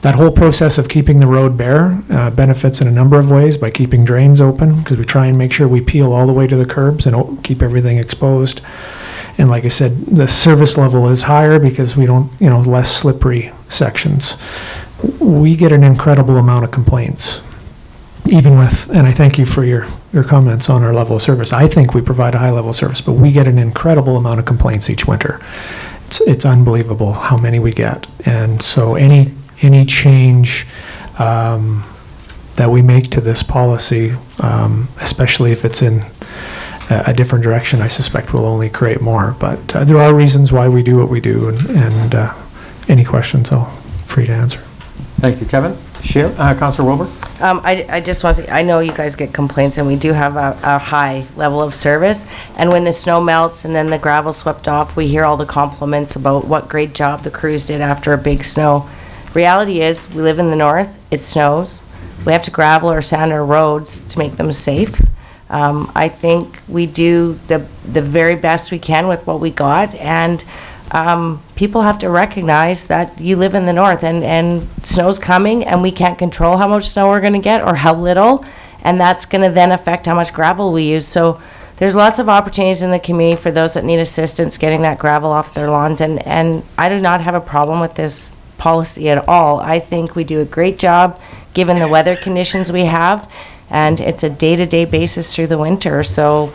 N: that whole process of keeping the road bare benefits in a number of ways by keeping drains open, because we try and make sure we peel all the way to the curbs and keep everything exposed. And like I said, the service level is higher because we don't, less slippery sections. We get an incredible amount of complaints, even with, and I thank you for your comments on our level of service. I think we provide a high level of service, but we get an incredible amount of complaints each winter. It's unbelievable how many we get. And so any change that we make to this policy, especially if it's in a different direction, I suspect will only create more. But there are reasons why we do what we do, and any questions I'll free to answer.
A: Thank you, Kevin. Councillor Wilbur?
M: I just want to say, I know you guys get complaints, and we do have a high level of service. And when the snow melts and then the gravel swept off, we hear all the compliments about what great job the crews did after a big snow. Reality is, we live in the north, it snows. We have to gravel or sand our roads to make them safe. I think we do the very best we can with what we got, and people have to recognize that you live in the north, and snow's coming, and we can't control how much snow we're going to get or how little, and that's going to then affect how much gravel we use. So there's lots of opportunities in the community for those that need assistance getting that gravel off their lawns, and I do not have a problem with this policy at all. I think we do a great job given the weather conditions we have, and it's a day-to-day basis through the winter. So,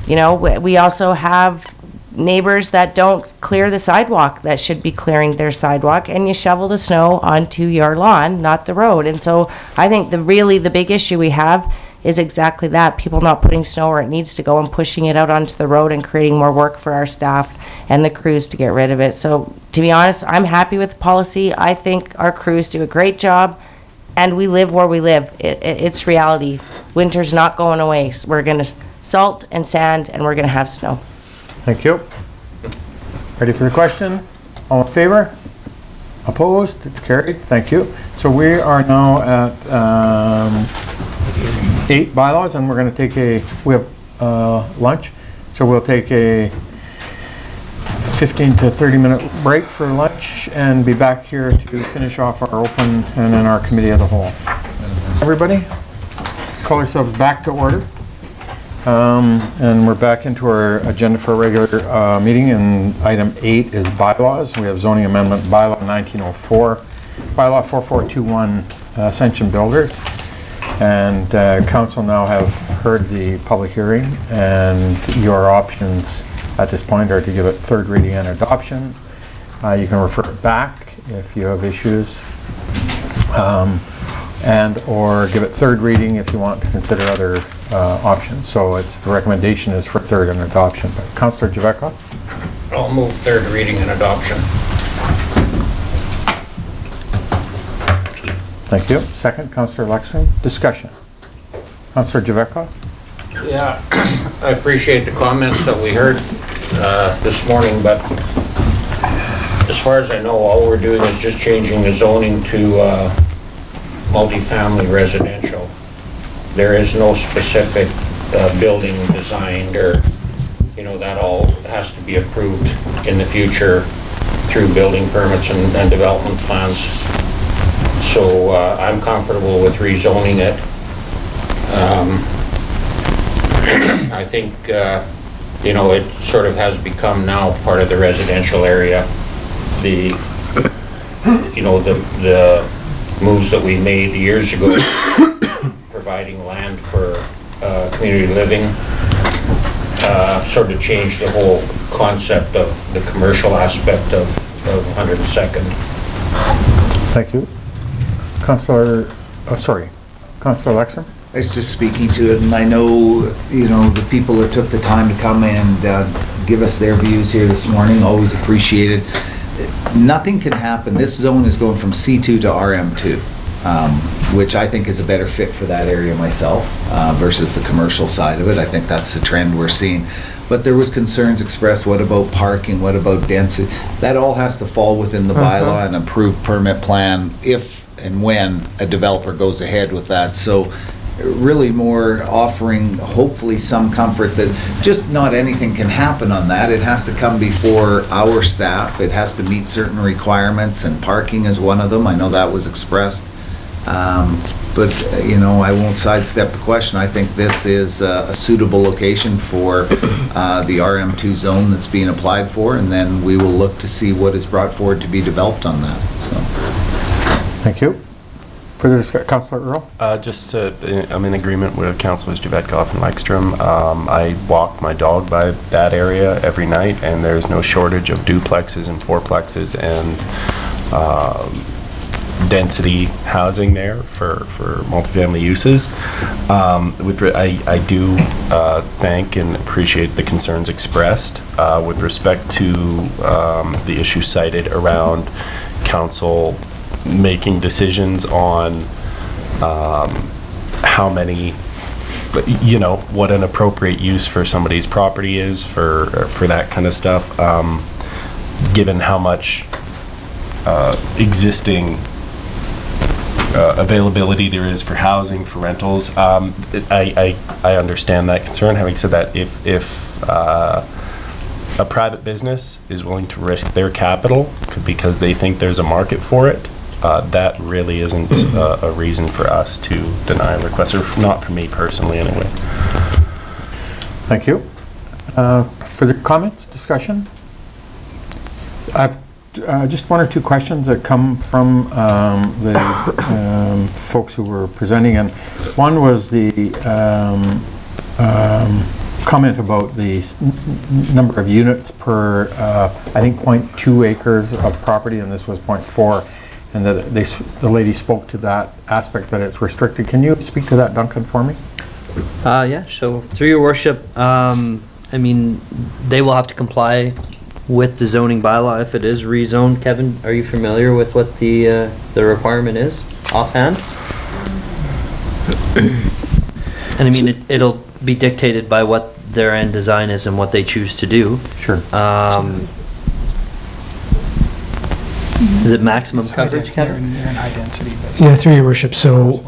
M: we also have neighbors that don't clear the sidewalk that should be clearing their sidewalk, and you shovel the snow onto your lawn, not the road. And so I think the big issue we have is exactly that, people not putting snow where it needs to go and pushing it out onto the road and creating more work for our staff and the crews to get rid of it. So to be honest, I'm happy with the policy. I think our crews do a great job, and we live where we live. It's reality. Winter's not going away. So we're going to salt and sand, and we're going to have snow.
A: Thank you. Ready for the question? All in favor? Opposed? It's carried. Thank you. So we are now at 8 bylaws, and we're going to we have lunch. So we'll take a 15 to 30 minute break for lunch and be back here to finish off our open and then our committee of the whole. Everybody, call yourselves back to order. And we're back into our agenda for a regular meeting, and item 8 is bylaws. We have zoning amendment bylaw 1904, bylaw 4421, Ascension Builders. And council now have heard the public hearing, and your options at this point are to give it third reading and adoption. You can refer it back if you have issues, and or give it third reading if you want to consider other option. So the recommendation is for third and adoption. But Councillor Javetkov?
O: I'll move third reading and adoption.
A: Thank you. Second, Councillor Lexstrom. Discussion. Councillor Javetkov?
O: Yeah, I appreciate the comments that we heard this morning, but as far as I know, all we're doing is just changing the zoning to multifamily residential. There is no specific building designed, or, that all has to be approved in the future through building permits and development plans. So I'm comfortable with rezoning it. I think, it sort of has become now part of the residential area. The moves that we made years ago, providing land for community living, sort of changed the whole concept of the commercial aspect of 102nd.
A: Thank you. Councillor Lexstrom?
G: I was just speaking to it, and I know, the people that took the time to come and give us their views here this morning, always appreciated. Nothing can happen. This zone is going from C2 to RM2, which I think is a better fit for that area myself versus the commercial side of it. I think that's the trend we're seeing. But there was concerns expressed, what about parking, what about density? That all has to fall within the bylaw and approved permit plan if and when a developer goes ahead with that. So really more offering hopefully some comfort that just not anything can happen on that. It has to come before our staff. It has to meet certain requirements, and parking is one of them. I know that was expressed. But I won't sidestep the question. I think this is a suitable location for the RM2 zone that's being applied for, and then we will look to see what is brought forward to be developed on that. So.
A: Thank you. Further discussion, Councillor Earl?
L: I'm in agreement with Councillors Javetkov and Lexstrom. I walk my dog by that area every night, and there's no shortage of duplexes and fourplexes and density housing there for multifamily uses. I do thank and appreciate the concerns expressed with respect to the issue cited around council making decisions on how many, what an appropriate use for somebody's property is for that kind of stuff, given how much existing availability there is for housing, for rentals. I understand that concern. Having said that, if a private business is willing to risk their capital because they think there's a market for it, that really isn't a reason for us to deny a request, or not for me personally anyway.
A: Thank you. Further comments, discussion? I've just one or two questions that come from the folks who were presenting, and one was the comment about the number of units per, I think, 0.2 acres of property, and this was 0.4, and that the lady spoke to that aspect, that it's restricted. Can you speak to that, Duncan, for me?
D: Yeah, so through your worship, they will have to comply with the zoning bylaw if it is rezoned. Kevin, are you familiar with what the requirement is offhand? And it'll be dictated by what their end design is and what they choose to do.
A: Sure.
D: Is it maximum coverage, Kevin?
N: They're in high density. Yeah, through your worship. So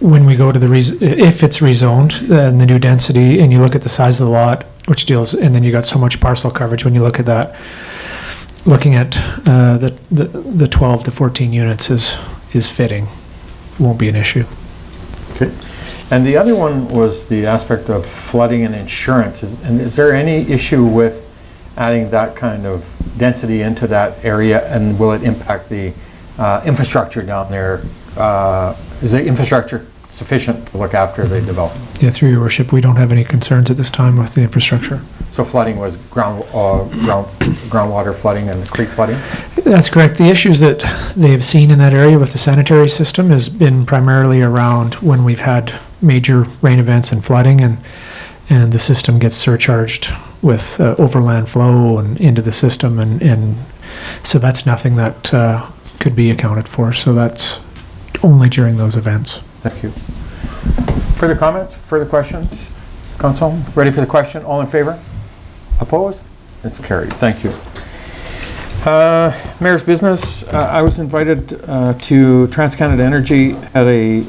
N: when we go to if it's rezoned, and the new density, and you look at the size of the lot, which deals, and then you got so much parcel coverage, when you look at that, looking at the 12 to 14 units is fitting. Won't be an issue.
A: Okay. And the other one was the aspect of flooding and insurance. Is there any issue with adding that kind of density into that area, and will it impact the infrastructure down there? Is the infrastructure sufficient to look after the development?
N: Yeah, through your worship, we don't have any concerns at this time with the infrastructure.
A: So flooding was groundwater flooding and creek flooding?
N: That's correct. The issues that they have seen in that area with the sanitary system has been primarily around when we've had major rain events and flooding, and the system gets surcharged with overland flow and into the system, and so that's nothing that could be accounted for. So that's only during those events.
A: Thank you. Further comments? Further questions? Council, ready for the question? All in favor? Opposed? It's carried. Thank you. Mayor's business. I was invited to TransCanada Energy at a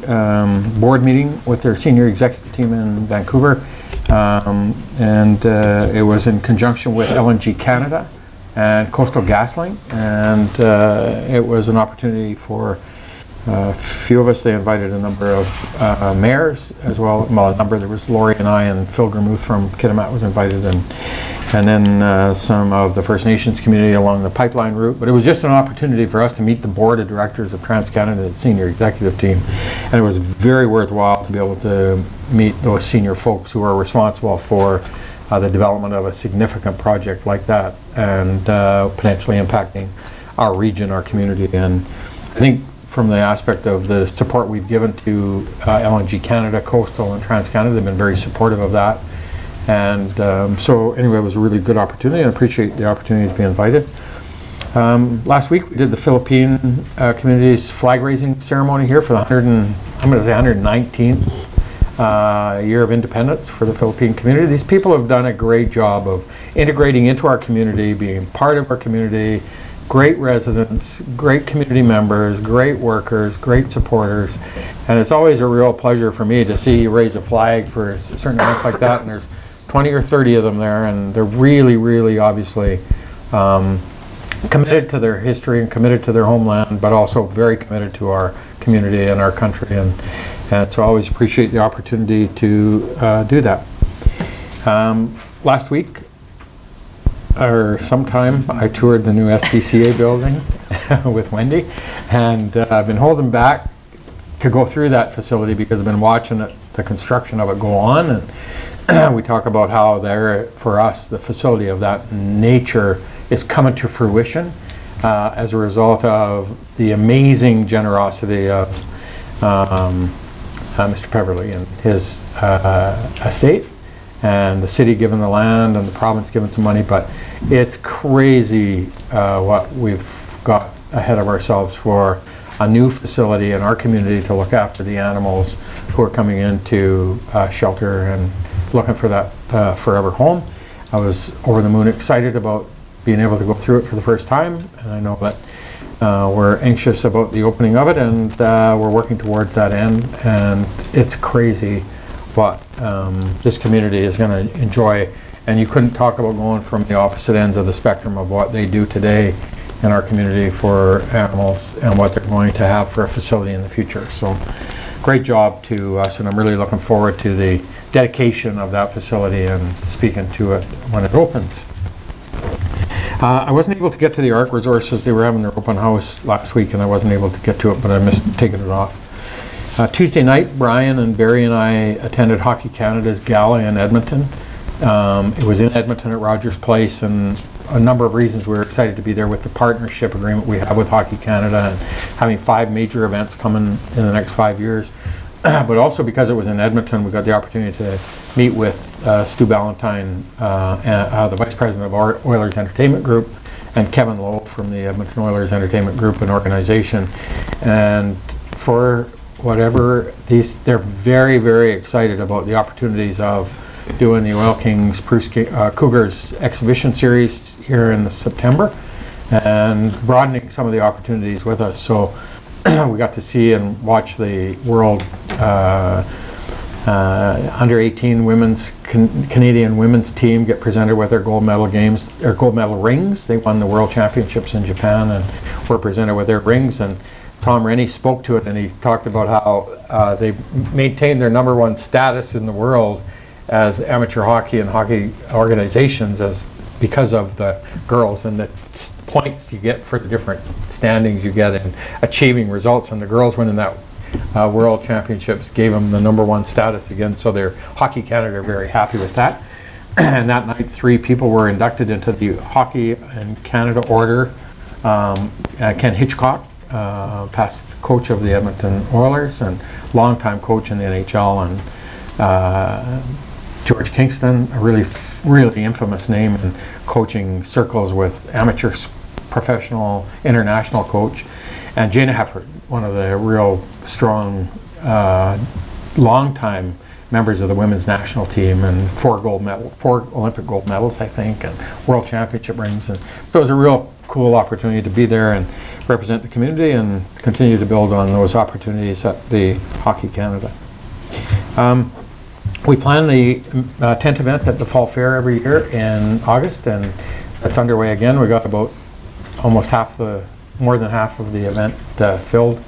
A: board meeting with their senior executive team in Vancouver, and it was in conjunction with LNG Canada and Coastal GasLink, and it was an opportunity for a few of us. They invited a number of mayors as well. Well, a number. There was Lori and I, and Phil Germuth from Kitimat was invited, and then some of the First Nations community along the pipeline route. But it was just an opportunity for us to meet the board of directors of TransCanada, the senior executive team, and it was very worthwhile to be able to meet those senior folks who are responsible for the development of a significant project like that, and potentially impacting our region, our community. And I think from the aspect of the support we've given to LNG Canada, Coastal, and TransCanada, they've been very supportive of that. And so anyway, it was a really good opportunity, and I appreciate the opportunity to be invited. Last week we did the Philippine community's flag raising ceremony here for the 119th year of independence for the Philippine community. These people have done a great job of integrating into our community, being part of our community. Great residents, great community members, great workers, great supporters, and it's always a real pleasure for me to see you raise a flag for certain events like that, and there's 20 or 30 of them there, and they're really, really obviously committed to their history and committed to their homeland, but also very committed to our community and our country, and so I always appreciate the opportunity to do that. Last week, or sometime, I toured the new SPCA building with Wendy, and I've been holding back to go through that facility because I've been watching the construction of it go on, and we talk about how there, for us, the facility of that nature is coming to fruition as a result of the amazing generosity of Mr. Peverly and his estate, and the city giving the land and the province giving some money. But it's crazy what we've got ahead of ourselves for a new facility in our community to look after the animals who are coming into shelter and looking for that forever home. I was over the moon excited about being able to go through it for the first time, and I know that we're anxious about the opening of it, and we're working towards that end. And it's crazy what this community is going to enjoy, and you couldn't talk about going from the opposite ends of the spectrum of what they do today in our community for animals and what they're going to have for a facility in the future. So great job to us, and I'm really looking forward to the dedication of that facility and speaking to it when it opens. I wasn't able to get to the ARC Resources. They were having their open house last week, and I wasn't able to get to it, but I missed taking it off. Tuesday night, Brian and Barry and I attended Hockey Canada's gala in Edmonton. It was in Edmonton at Rogers Place, and a number of reasons we were excited to be there with the partnership agreement we have with Hockey Canada and having 5 major events coming in the next 5 years. But also because it was in Edmonton, we got the opportunity to meet with Stu Ballantyne, the Vice President of Oilers Entertainment Group, and Kevin Lowe from the Edmonton Oilers Entertainment Group and organization. And for whatever, they're very, very excited about the opportunities of doing the Oil Kings Cougars exhibition series here in September and broadening some of the opportunities with us. So we got to see and watch the World Under-18 women's Canadian women's team get presented with their gold medal rings. They won the World Championships in Japan and were presented with their rings. And Tom Rennie spoke to it, and he talked about how they maintained their #1 status in the world as amateur hockey and hockey organizations because of the girls and the points you get for the different standings you get in achieving results. And the girls winning that World Championships gave them the #1 status again. So Hockey Canada are very happy with that. And that night, 3 people were inducted into the Hockey in Canada Order. Ken Hitchcock, past coach of the Edmonton Oilers and longtime coach in the NHL, and George Kingston, a really infamous name in coaching circles with amateur, professional, international coach, and Jana Hefford, one of the real strong, long-time members of the women's national team, and 4 Olympic gold medals, I think, and world championship rings. And so it was a real cool opportunity to be there and represent the community and continue to build on those opportunities at the Hockey Canada. We plan the tent event at the Fall Fair every year in August, and that's underway again. We got about more than half of the event filled.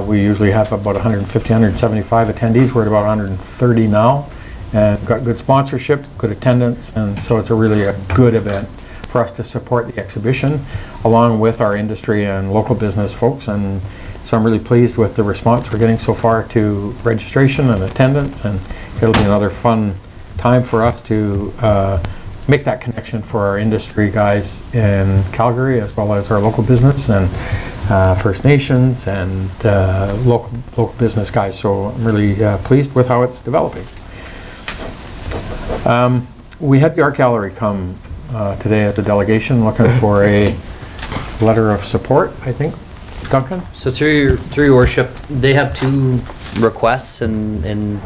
A: We usually have about 150, 175 attendees. We're at about 130 now, and got good sponsorship, good attendance, and so it's really a good event for us to support the exhibition along with our industry and local business folks. And so I'm really pleased with the response we're getting so far to registration and attendance, and it'll be another fun time for us to make that connection for our industry guys in Calgary, as well as our local business and First Nations and local business guys. So I'm really pleased with how it's developing. We had the art gallery come today as a delegation looking for a letter of support, I think. Duncan?
D: So through your worship, they have 2 requests, and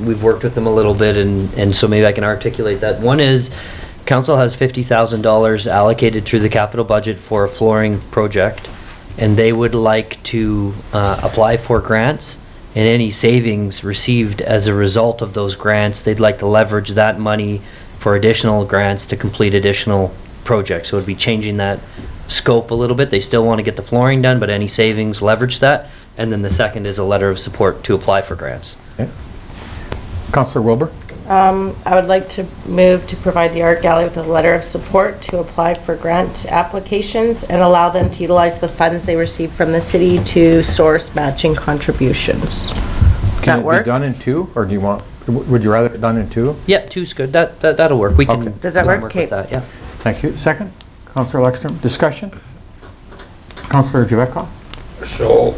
D: we've worked with them a little bit, and so maybe I can articulate that. One is council has $50,000 allocated through the capital budget for a flooring project, and they would like to apply for grants, and any savings received as a result of those grants, they'd like to leverage that money for additional grants to complete additional projects. So it would be changing that scope a little bit. They still want to get the flooring done, but any savings leverage that. And then the second is a letter of support to apply for grants.
A: Okay. Councillor Wilbur?
M: I would like to move to provide the art gallery with a letter of support to apply for grant applications and allow them to utilize the funds they receive from the city to source matching contributions. Does that work?
A: Can it be done in 2, or do you want, would you rather it done in 2?
D: Yeah, 2's good. That'll work. We can.
A: Okay.
M: Does that work?
D: Work
M: Okay.
D: with that, yeah.
A: Thank you. Second, Councillor Lekstrom. Discussion? Councillor Javetkov?
O: So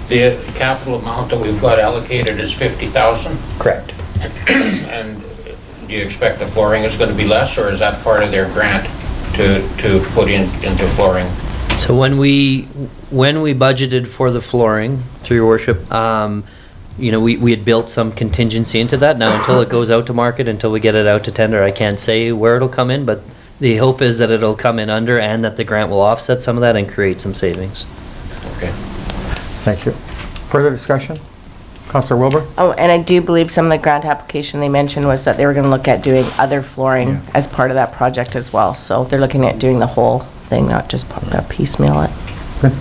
O: the capital amount that we've got allocated is 50,000?
D: Correct.
O: And do you expect the flooring is going to be less, or is that part of their grant to put into flooring?
D: So when we budgeted for the flooring, through your worship, you know, we had built some contingency into that. Now, until it goes out to market, until we get it out to tender, I can't say where it'll come in, but the hope is that it'll come in under, and that the grant will offset some of that and create some savings.
O: Okay.
A: Thank you. Further discussion? Councillor Wilbur?
M: Oh, and I do believe some of the grant application they mentioned was that they were going to look at doing other flooring as part of that project as well. So they're looking at doing the whole thing, not just piecemeal it.
A: Good.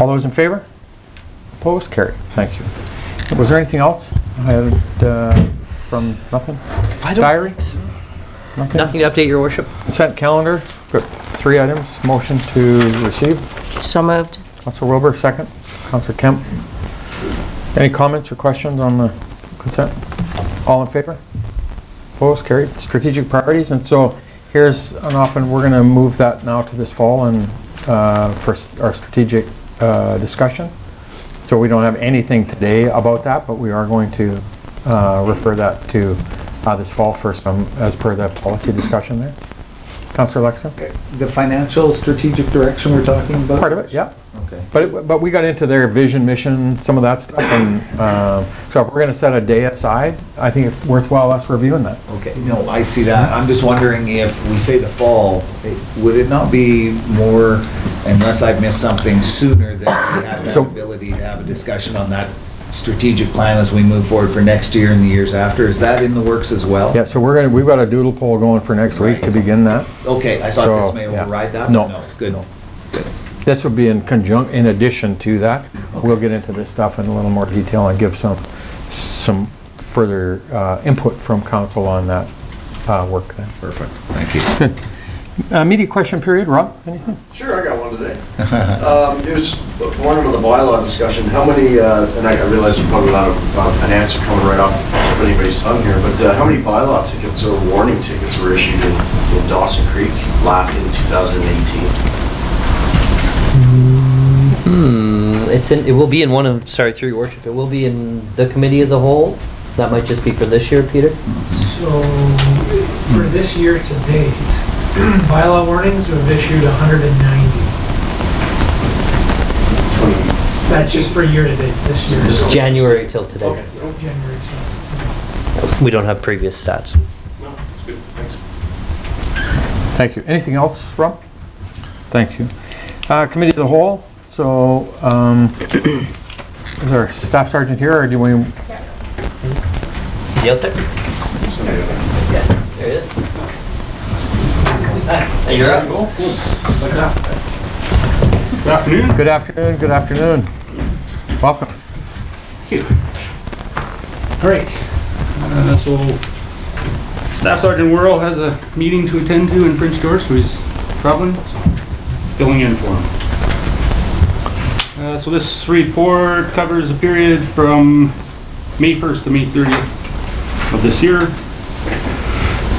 A: All those in favor? Opposed? Carried. Thank you. Was there anything else? I had from nothing?
D: I don't
A: Diary?
D: think so.
A: Nothing?
D: Nothing to update your worship?
A: Consent calendar. Got 3 items. Motion to receive.
M: So moved.
A: Councillor Wilbur, second. Councillor Kemp. Any comments or questions on the consent? All in favor? Opposed? Carried. Strategic priorities. And so here's an open, we're going to move that now to this fall and for our strategic discussion. So we don't have anything today about that, but we are going to refer that to this fall for some, as per the policy discussion there. Councillor Lekstrom?
G: The financial strategic direction we're talking about?
A: Part of it, yeah.
G: Okay.
A: But we got into their vision, mission, some of that stuff, and so if we're going to set a day aside, I think it's worthwhile us reviewing that.
G: Okay, no, I see that. I'm just wondering if we say the fall, would it not be more, unless I've missed something, sooner than we have that ability to have a discussion on that strategic plan as we move forward for next year and the years after? Is that in the works as well?
A: Yeah, so we've got a doodle poll going for next week to begin that.
G: Okay, I thought this may override that.
A: No.
G: Good.
A: No. This would be in addition to that. Okay. We'll get into this stuff in a little more detail and give some further input from council on that work then.
G: Perfect. Thank you.
A: Good. Media question period. Rob, anything?
S: Sure, I got one today. It was just one on the bylaw discussion. How many, and I realize you probably not an answer coming right off anybody's tongue here, but how many bylaw tickets or warning tickets were issued in Dawson Creek in 2018?
D: It will be in one of, sorry, through your worship, it will be in the committee of the whole. That might just be for this year, Peter?
N: So, for this year to date, bylaw warnings we've issued 190. That's just for year to date, this year.
D: This is January till today.
N: Okay, January till.
D: We don't have previous stats.
S: No, it's good, thanks.
A: Thank you. Anything else, Rob? Thank you. Committee of the whole. So, is our staff sergeant here, or do we?
D: Is he out there? Yeah, there he is. Hey, you're up.
T: Good afternoon.
A: Good afternoon. Good afternoon. Welcome.
T: Thank you. All right. So, Staff Sergeant Worrell has a meeting to attend to in Prince George, so he's traveling, filling in for him. So this report covers a period from May 1st to May 30th of this year.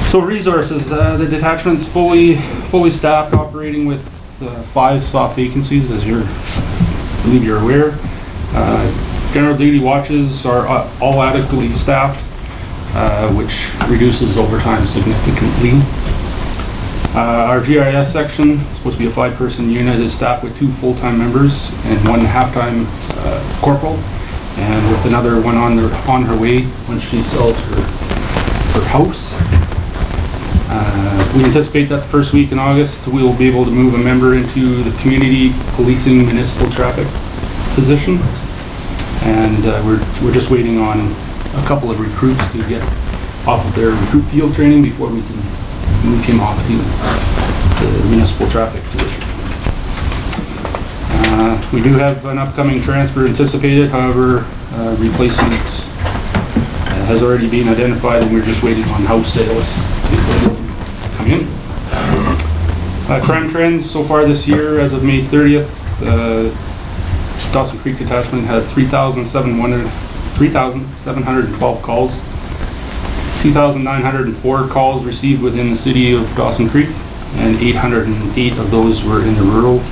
T: So resources, the detachment's fully staffed, operating with 5 soft vacancies, as I believe you're aware. General duty watches are all adequately staffed, which reduces overtime significantly. Our GIS section is supposed to be a 5-person unit, is staffed with 2 full-time members and 1 half-time corporal, and with another one on her way when she sells her house. We anticipate that the first week in August we will be able to move a member into the community policing municipal traffic position, and we're just waiting on a couple of recruits to get off of their recruit field training before we can move him off to the municipal traffic position. We do have an upcoming transfer anticipated, however, replacement has already been identified, and we're just waiting on house sales to come in. Crime trends so far this year, as of May 30th, Dawson Creek Detachment had 3,712 calls. 2,904 calls received within the city of Dawson Creek, and 808 of those were in the rural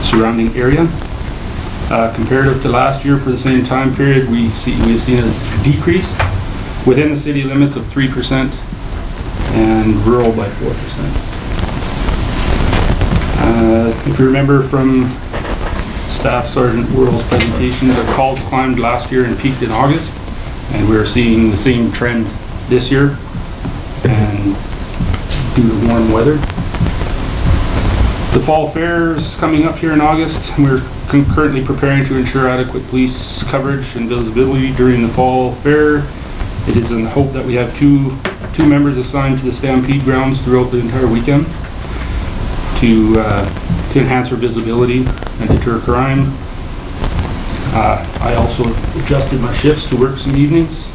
T: surrounding area. Comparative to last year for the same time period, we've seen a decrease within the city limits of 3% and rural by 4%. If you remember from Staff Sergeant Worrell's presentation, the calls climbed last year and peaked in August, and we're seeing the same trend this year, and due to warm weather. The fall fair is coming up here in August. We're currently preparing to ensure adequate police coverage and visibility during the fall fair. It is in the hope that we have two members assigned to the Stampede grounds throughout the entire weekend to enhance our visibility and deter crime. I also adjusted my shifts to work some evenings.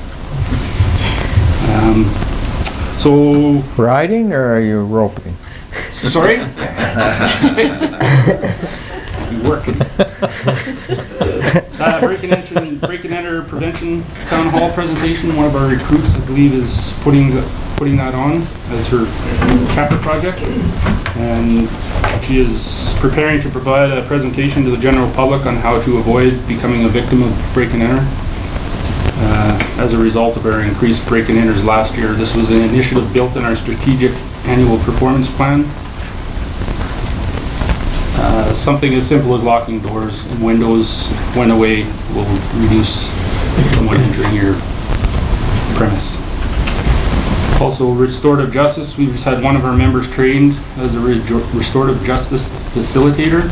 T: So
A: riding, or are you roping?
T: Sorry? Working. Break and enter prevention town hall presentation. One of our recruits, I believe, is putting that on as her chapter project, and she is preparing to provide a presentation to the general public on how to avoid becoming a victim of break and enter. As a result of our increased break and enters last year, this was an initiative built in our strategic annual performance plan. Something as simple as locking doors and windows when away will reduce someone entering your premise. Also, restorative justice. We've just had one of our members trained as a restorative justice facilitator.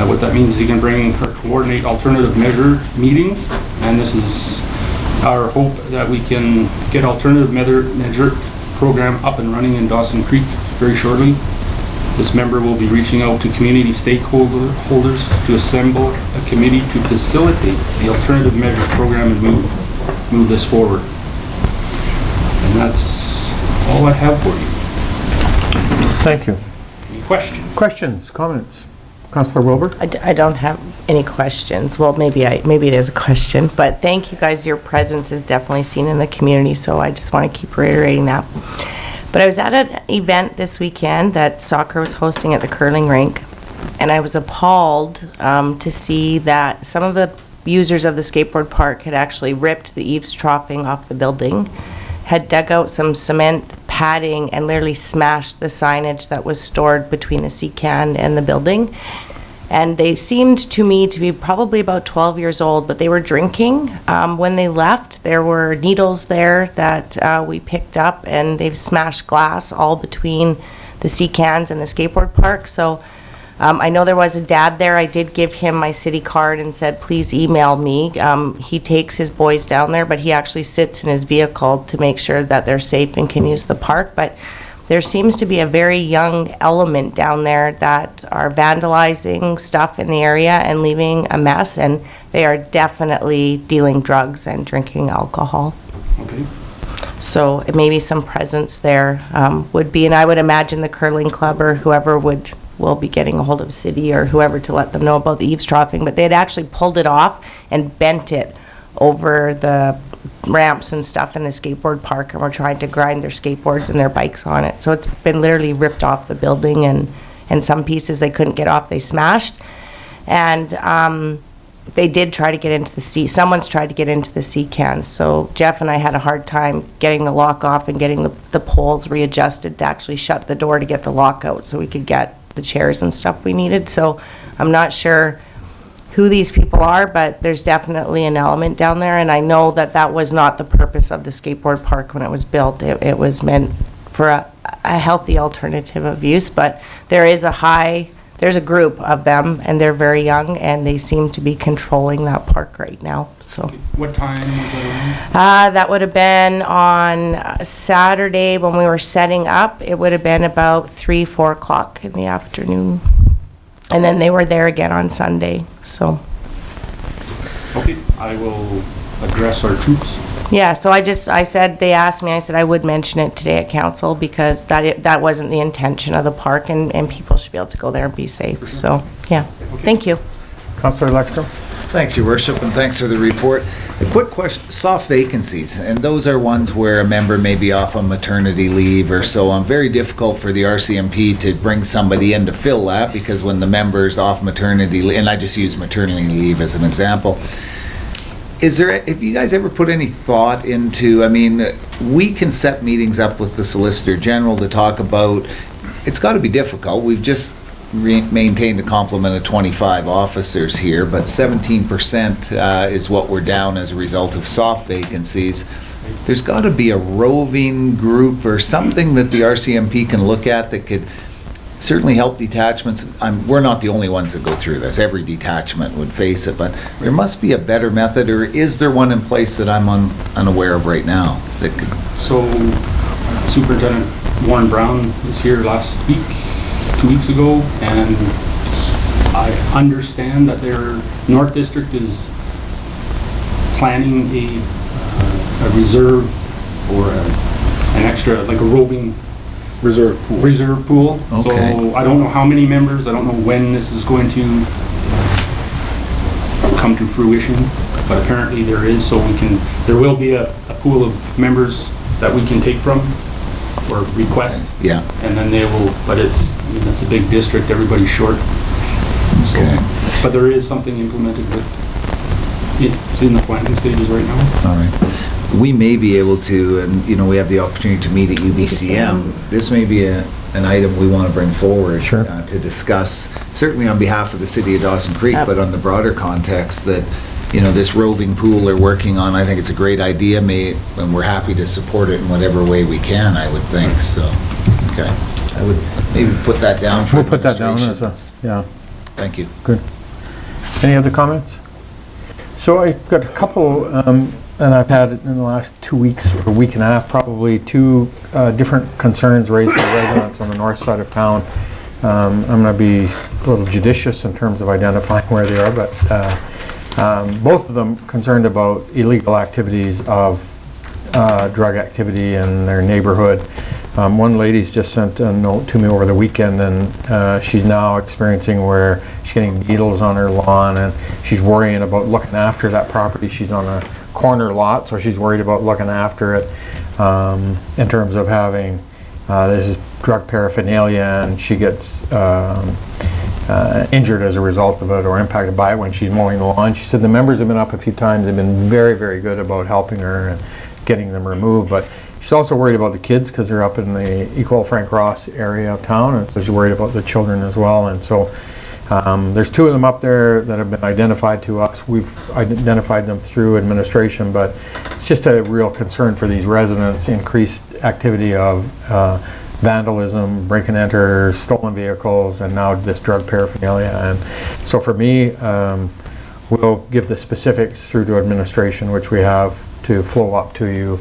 T: What that means is he can bring or coordinate alternative measure meetings, and this is our hope that we can get alternative measure program up and running in Dawson Creek very shortly. This member will be reaching out to community stakeholders to assemble a committee to facilitate the alternative measure program and move this forward. And that's all I have for you.
A: Thank you.
T: Any questions?
A: Questions, comments? Councillor Wilbur?
M: I don't have any questions. Well, maybe it is a question, but thank you guys. Your presence is definitely seen in the community, so I just want to keep reiterating that. But I was at an event this weekend that soccer was hosting at the curling rink, And I was appalled to see that some of the users of the skateboard park had actually ripped the eaves troughing off the building, had dug out some cement padding and literally smashed the signage that was stored between the CCAN and the building. And they seemed to me to be probably about 12 years old, but they were drinking. When they left, there were needles there that we picked up, and they've smashed glass all between the CCANs and the skateboard park. So I know there was a dad there. I did give him my city card and said, please email me. He takes his boys down there, but he actually sits in his vehicle to make sure that they're safe and can use the park. But there seems to be a very young element down there that are vandalizing stuff in the area and leaving a mess, and they are definitely dealing drugs and drinking alcohol.
T: Okay.
M: So maybe some presence there would be, and I would imagine the curling club or whoever will be getting a hold of city or whoever to let them know about the eaves troughing, but they had actually pulled it off and bent it over the ramps and stuff in the skateboard park, and were trying to grind their skateboards and their bikes on it. So it's been literally ripped off the building, and some pieces they couldn't get off, they smashed. And they did try to get into the someone's tried to get into the CCAN. So Jeff and I had a hard time getting the lock off and getting the poles readjusted to actually shut the door to get the lock out so we could get the chairs and stuff we needed. So I'm not sure who these people are, but there's definitely an element down there, and I know that that was not the purpose of the skateboard park when it was built. It was meant for a healthy alternative of use, but there's a group of them, and they're very young, and they seem to be controlling that park right now. So
T: what time was that?
M: that would have been on Saturday when we were setting up. It would have been about 3-4 o'clock in the afternoon. And then they were there again on Sunday, so.
T: Okay, I will address our troops.
M: Yeah, so I said, they asked me, I said I would mention it today at council because that wasn't the intention of the park, and people should be able to go there and be safe, so, yeah. Thank you.
A: Councillor Lexstrom?
G: Thanks, Your Worship, and thanks for the report. A quick question, soft vacancies, and those are ones where a member may be off on maternity leave or so on. Very difficult for the RCMP to bring somebody in to fill that, because when the member's off maternity leave, and I just use maternity leave as an example, have you guys ever put any thought into, I mean, we can set meetings up with the Solicitor General to talk about, it's got to be difficult. We've just maintained a complement of 25 officers here, but 17% is what we're down as a result of soft vacancies. There's got to be a roving group or something that the RCMP can look at that could certainly help detachments. We're not the only ones that go through this. Every detachment would face it, but there must be a better method, or is there one in place that I'm unaware of right now that could?
T: So Superintendent Warren Brown was here last week, 2 weeks ago, and I understand that their North District is planning a reserve or an extra, like a roving reserve pool.
G: Okay.
T: So I don't know how many members, I don't know when this is going to come to fruition, but apparently there is, so there will be a pool of members that we can take from or request.
G: Yeah.
T: And then they will, but it's a big district, everybody's short. So,
G: okay.
T: But there is something implemented that it's in the planning stages right now.
G: All right. We may be able to, and we have the opportunity to meet at UBCM. This may be an item we want to bring forward to discuss, certainly on behalf of the city of Dawson Creek, but on the broader context that this roving pool they're working on. I think it's a great idea, and we're happy to support it in whatever way we can, I would think. So, okay. I would maybe put that down for
A: We'll put that down as yeah.
G: Thank you.
A: Good. Any other comments? So I've got a couple, and I've had in the last 2 weeks, or a week and a half, probably two different concerns raised by residents on the north side of town. I'm going to be a little judicious in terms of identifying where they are, but both of them concerned about illegal activities of drug activity in their neighborhood. One lady's just sent a note to me over the weekend, and she's now experiencing where she's getting needles on her lawn, and she's worrying about looking after that property. She's on a corner lot, so she's worried about looking after it in terms of having this is drug paraphernalia, and she gets injured as a result of it or impacted by it when she's mowing the lawn. She said the members have been up a few times. They've been very, very good about helping her and getting them removed. But she's also worried about the kids because they're up in the Equal Frank Ross area of town, and so she's worried about the children as well. And so there's 2 of them up there that have been identified to us. We've identified them through administration, but it's just a real concern for these residents, increased activity of vandalism, break and enter, stolen vehicles, and now this drug paraphernalia. And so for me, we'll give the specifics through to administration, which we have to flow up to you.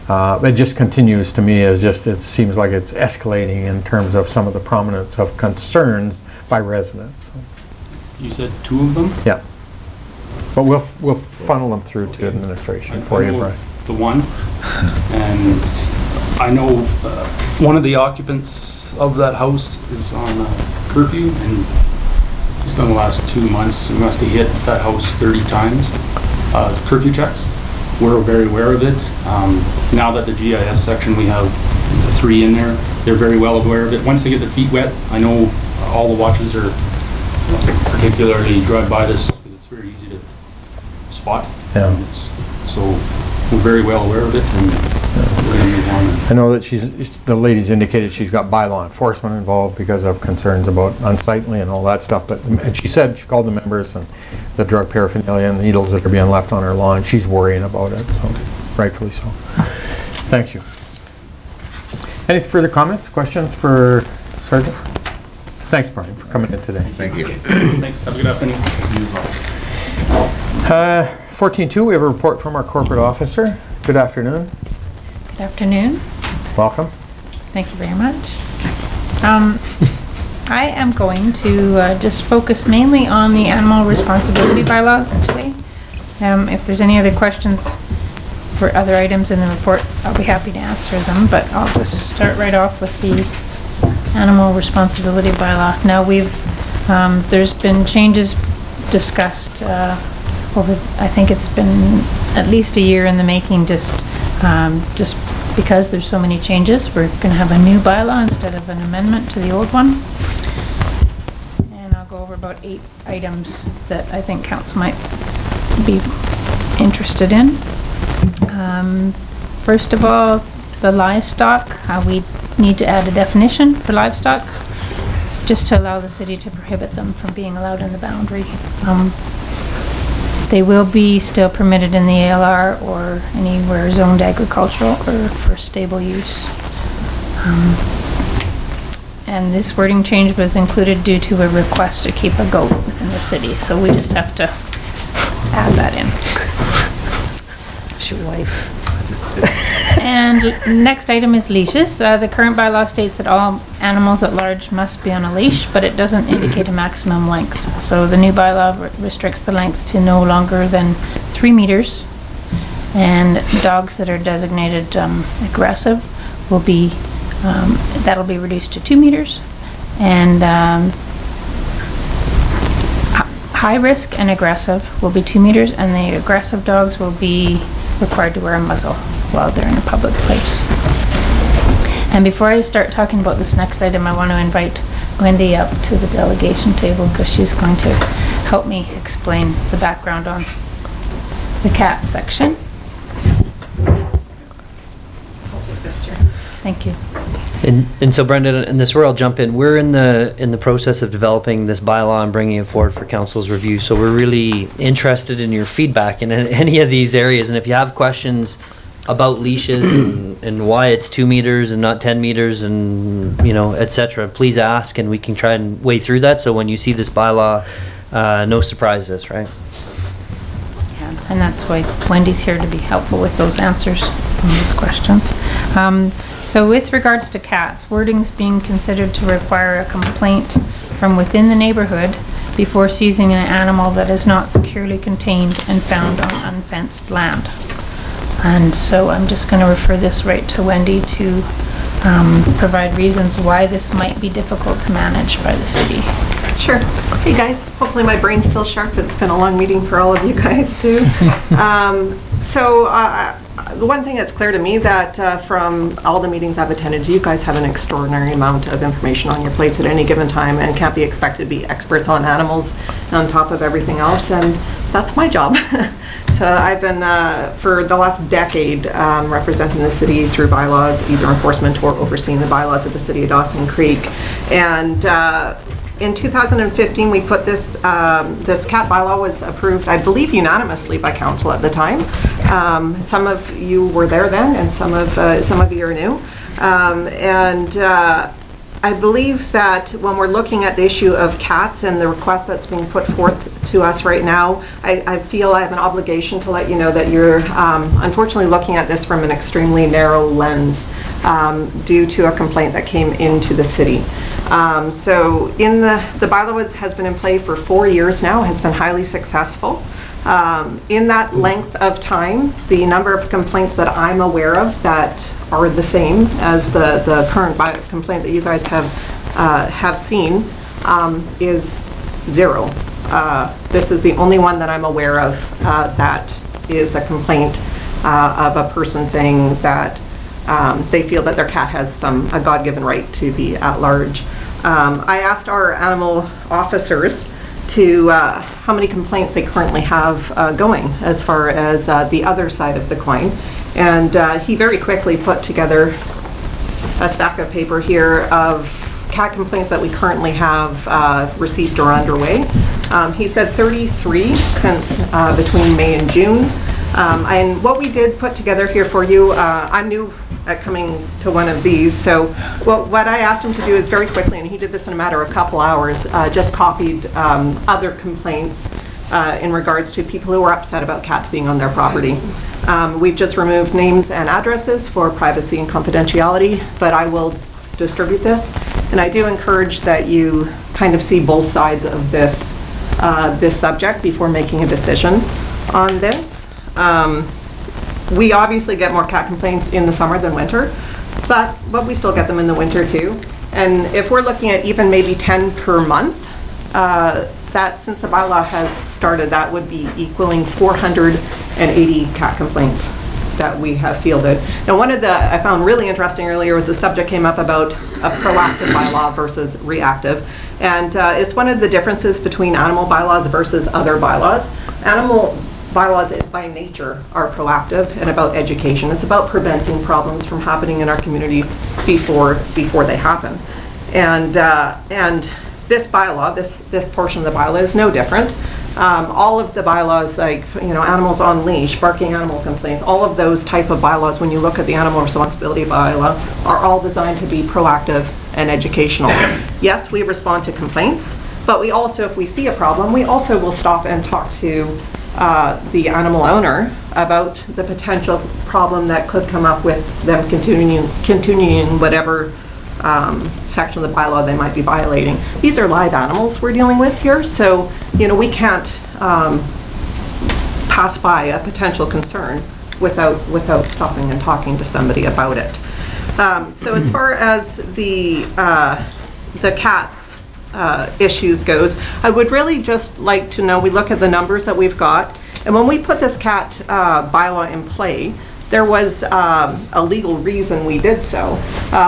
A: It just continues to me as just, it seems like it's escalating in terms of some of the prominence of concerns by residents.
T: You said 2 of them?
A: Yeah. But we'll funnel them through to administration for you, Brian.
T: The one, and I know one of the occupants of that house is on curfew, and just in the last 2 months, we must have hit that house 30 times, curfew checks. We're very aware of it. Now that the GIS section, we have 3 in there, they're very well aware of it. Once they get their feet wet, I know all the watches are particularly drive by this because it's very easy to spot.
A: Yeah.
T: So we're very well aware of it, and we're going to move on.
A: I know that the lady's indicated she's got bylaw enforcement involved because of concerns about unsightly and all that stuff. But and she said she called the members and the drug paraphernalia and needles that are being left on her lawn. She's worrying about it, so rightfully so. Thank you. Any further comments, questions for Sergeant? Thanks, Brian, for coming in today.
G: Thank you.
T: Thanks. Have a good afternoon.
A: 14.2, we have a report from our corporate officer. Good afternoon.
B: Good afternoon.
A: Welcome.
B: Thank you very much. I am going to just focus mainly on the animal responsibility bylaw today. If there's any other questions for other items in the report, I'll be happy to answer them, but I'll just start right off with the animal responsibility bylaw. Now there's been changes discussed over, I think it's been at least a year in the making, just because there's so many changes. We're going to have a new bylaw instead of an amendment to the old one. And I'll go over about 8 items that I think council might be interested in. First of all, the livestock, we need to add a definition for livestock just to allow the city to prohibit them from being allowed in the boundary. They will be still permitted in the ALR or anywhere zoned agricultural or for stable use. And this wording change was included due to a request to keep a goat in the city, so we just have to add that in.
M: It's your wife.
B: And next item is leashes. The current bylaw states that all animals at large must be on a leash, but it doesn't indicate a maximum length. So the new bylaw restricts the length to no longer than 3 meters. And dogs that are designated aggressive will be, that'll be reduced to 2 meters. And high risk and aggressive will be 2 meters, and the aggressive dogs will be required to wear a muzzle while they're in a public place. And before I start talking about this next item, I want to invite Wendy up to the delegation table because she's going to help me explain the background on the cat section. Thank you.
D: And so Brendan, and this is where I'll jump in. We're in the process of developing this bylaw and bringing it forward for council's review. So we're really interested in your feedback in any of these areas. And if you have questions about leashes and why it's 2 meters and not 10 meters and, you know, et cetera, please ask and we can try and wade through that. So when you see this bylaw, no surprises, right?
B: Yeah, and that's why Wendy's here to be helpful with those answers on those questions. So with regards to cats, wording's being considered to require a complaint from within the neighborhood before seizing an animal that is not securely contained and found on unfenced land. And so I'm just going to refer this right to Wendy to provide reasons why this might be difficult to manage by the city.
U: Sure. Hey guys, hopefully my brain's still sharp. It's been a long meeting for all of you guys too. So the one thing that's clear to me that from all the meetings I've attended, you guys have an extraordinary amount of information on your plates at any given time and can't be expected to be experts on animals on top of everything else, and that's my job. So I've been, for the last decade, representing the city through bylaws, either enforcement or overseeing the bylaws of the city of Dawson Creek. And in 2015, we put this, this cat bylaw was approved, I believe unanimously by council at the time. Some of you were there then, and some of you are new. I believe that when we're looking at the issue of cats and the request that's being put forth to us right now, I feel I have an obligation to let you know that you're unfortunately looking at this from an extremely narrow lens due to a complaint that came into the city. So in the bylaw has been in play for 4 years now, has been highly successful. In that length of time, the number of complaints that I'm aware of that are the same as the current complaint that you guys have seen is 0. This is the only one that I'm aware of that is a complaint of a person saying that they feel that their cat has a God-given right to be at large. I asked our animal officers to how many complaints they currently have going as far as the other side of the coin. And he very quickly put together a stack of paper here of cat complaints that we currently have received or underway. He said 33 since between May and June. And what we did put together here for you, I'm new at coming to one of these, so what I asked him to do is very quickly, and he did this in a matter of a couple hours, just copied other complaints in regards to people who are upset about cats being on their property. We've just removed names and addresses for privacy and confidentiality, but I will distribute this, and I do encourage that you kind of see both sides of this subject before making a decision on this. We obviously get more cat complaints in the summer than winter, but we still get them in the winter too. And if we're looking at even maybe 10 per month, that since the bylaw has started, that would be equaling 480 cat complaints that we have fielded. Now, one of the I found really interesting earlier was the subject came up about a proactive bylaw versus reactive. And it's one of the differences between animal bylaws versus other bylaws. Animal bylaws by nature are proactive and about education. It's about preventing problems from happening in our community before they happen. And this bylaw, this portion of the bylaw is no different. All of the bylaws, like animals on leash, barking animal complaints, all of those type of bylaws, when you look at the animal responsibility bylaw, are all designed to be proactive and educational. Yes, we respond to complaints, but we also, if we see a problem, we also will stop and talk to the animal owner about the potential problem that could come up with them continuing whatever section of the bylaw they might be violating. These are live animals we're dealing with here, so we can't pass by a potential concern without stopping and talking to somebody about it. So as far as the cats issues goes, I would really just like to know, we look at the numbers that we've got, and when we put this cat bylaw in play, there was a legal reason we did so.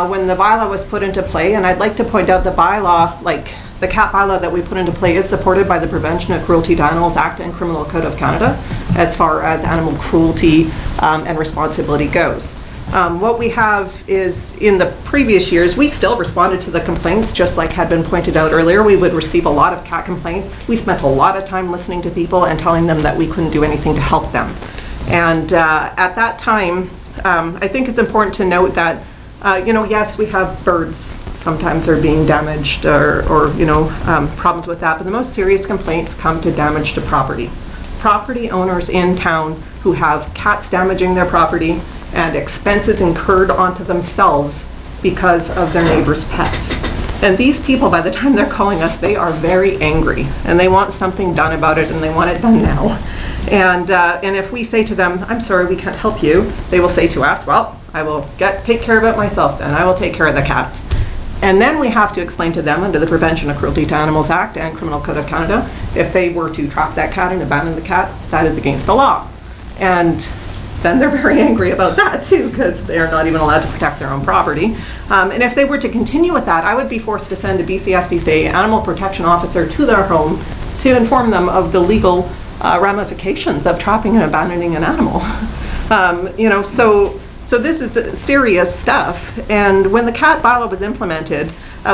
U: When the bylaw was put into play, and I'd like to point out the bylaw, like the cat bylaw that we put into play is supported by the Prevention of Cruelty to Animals Act and Criminal Code of Canada as far as animal cruelty and responsibility goes. What we have is, in the previous years, we still responded to the complaints, just like had been pointed out earlier. We would receive a lot of cat complaints. We spent a lot of time listening to people and telling them that we couldn't do anything to help them. And at that time, I think it's important to note that, yes, we have birds sometimes are being damaged or problems with that, but the most serious complaints come to damage to property. Property owners in town who have cats damaging their property and expenses incurred onto themselves because of their neighbors' pets. And these people, by the time they're calling us, they are very angry and they want something done about it, and they want it done now. And if we say to them, I'm sorry, we can't help you, they will say to us, well, I will take care of it myself then. I will take care of the cats. And then we have to explain to them under the Prevention of Cruelty to Animals Act and Criminal Code of Canada, if they were to trap that cat and abandon the cat, that is against the law. And then they're very angry about that too, because they're not even allowed to protect their own property. And if they were to continue with that, I would be forced to send a BCSBC animal protection officer to their home to inform them of the legal ramifications of trapping and abandoning an animal. So this is serious stuff. And when the cat bylaw was implemented,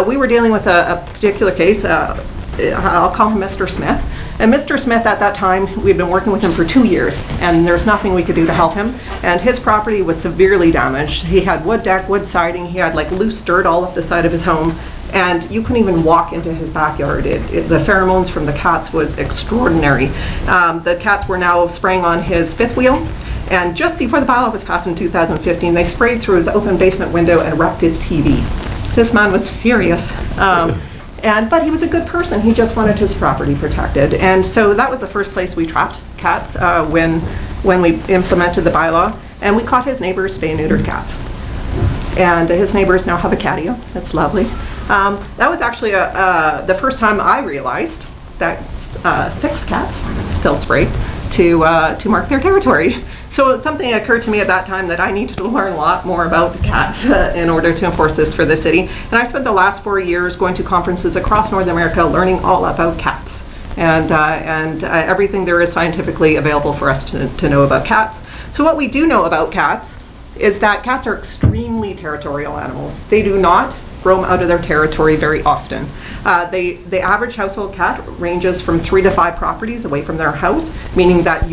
U: we were dealing with a particular case. I'll call him Mr. Smith. And Mr. Smith at that time, we'd been working with him for 2 years, and there's nothing we could do to help him. And his property was severely damaged. He had wood deck, wood siding, he had like loose dirt all up the side of his home, and you couldn't even walk into his backyard. The pheromones from the cats was extraordinary. The cats were now spraying on his fifth wheel, and just before the bylaw was passed in 2015, they sprayed through his open basement window and wrecked his TV. This man was furious. But he was a good person. He just wanted his property protected. And so that was the first place we trapped cats when we implemented the bylaw. And we caught his neighbors spay and neutered cats. And his neighbors now have a catio. It's lovely. That was actually the first time I realized that fixed cats still spray to mark their territory. So something occurred to me at that time that I needed to learn a lot more about cats in order to enforce this for the city. And I spent the last 4 years going to conferences across North America learning all about cats and everything there is scientifically available for us to know about cats. So what we do know about cats is that cats are extremely territorial animals. They do not roam out of their territory very often. The average household cat ranges from 3 to 5 properties away from their house, meaning that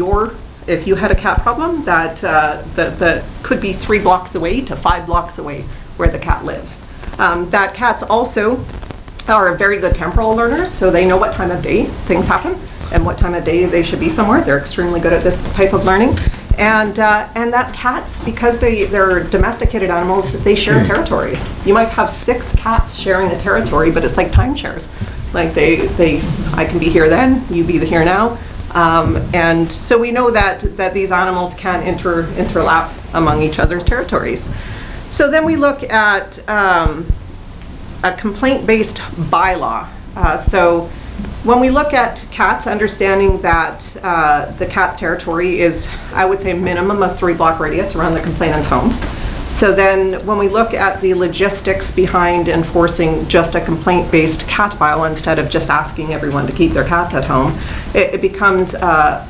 U: if you had a cat problem, that could be 3 blocks away to 5 blocks away where the cat lives. That cats also are very good temporal learners, so they know what time of day things happen and what time of day they should be somewhere. They're extremely good at this type of learning. And that cats, because they're domesticated animals, they share territories. You might have 6 cats sharing a territory, but it's like timeshares. Like I can be here then, you be here now. And so we know that these animals can interlap among each other's territories. So then we look at a complaint-based bylaw. So when we look at cats, understanding that the cat's territory is, I would say, a minimum of 3 block radius around the complainant's home. So then when we look at the logistics behind enforcing just a complaint-based cat bylaw instead of just asking everyone to keep their cats at home, it becomes a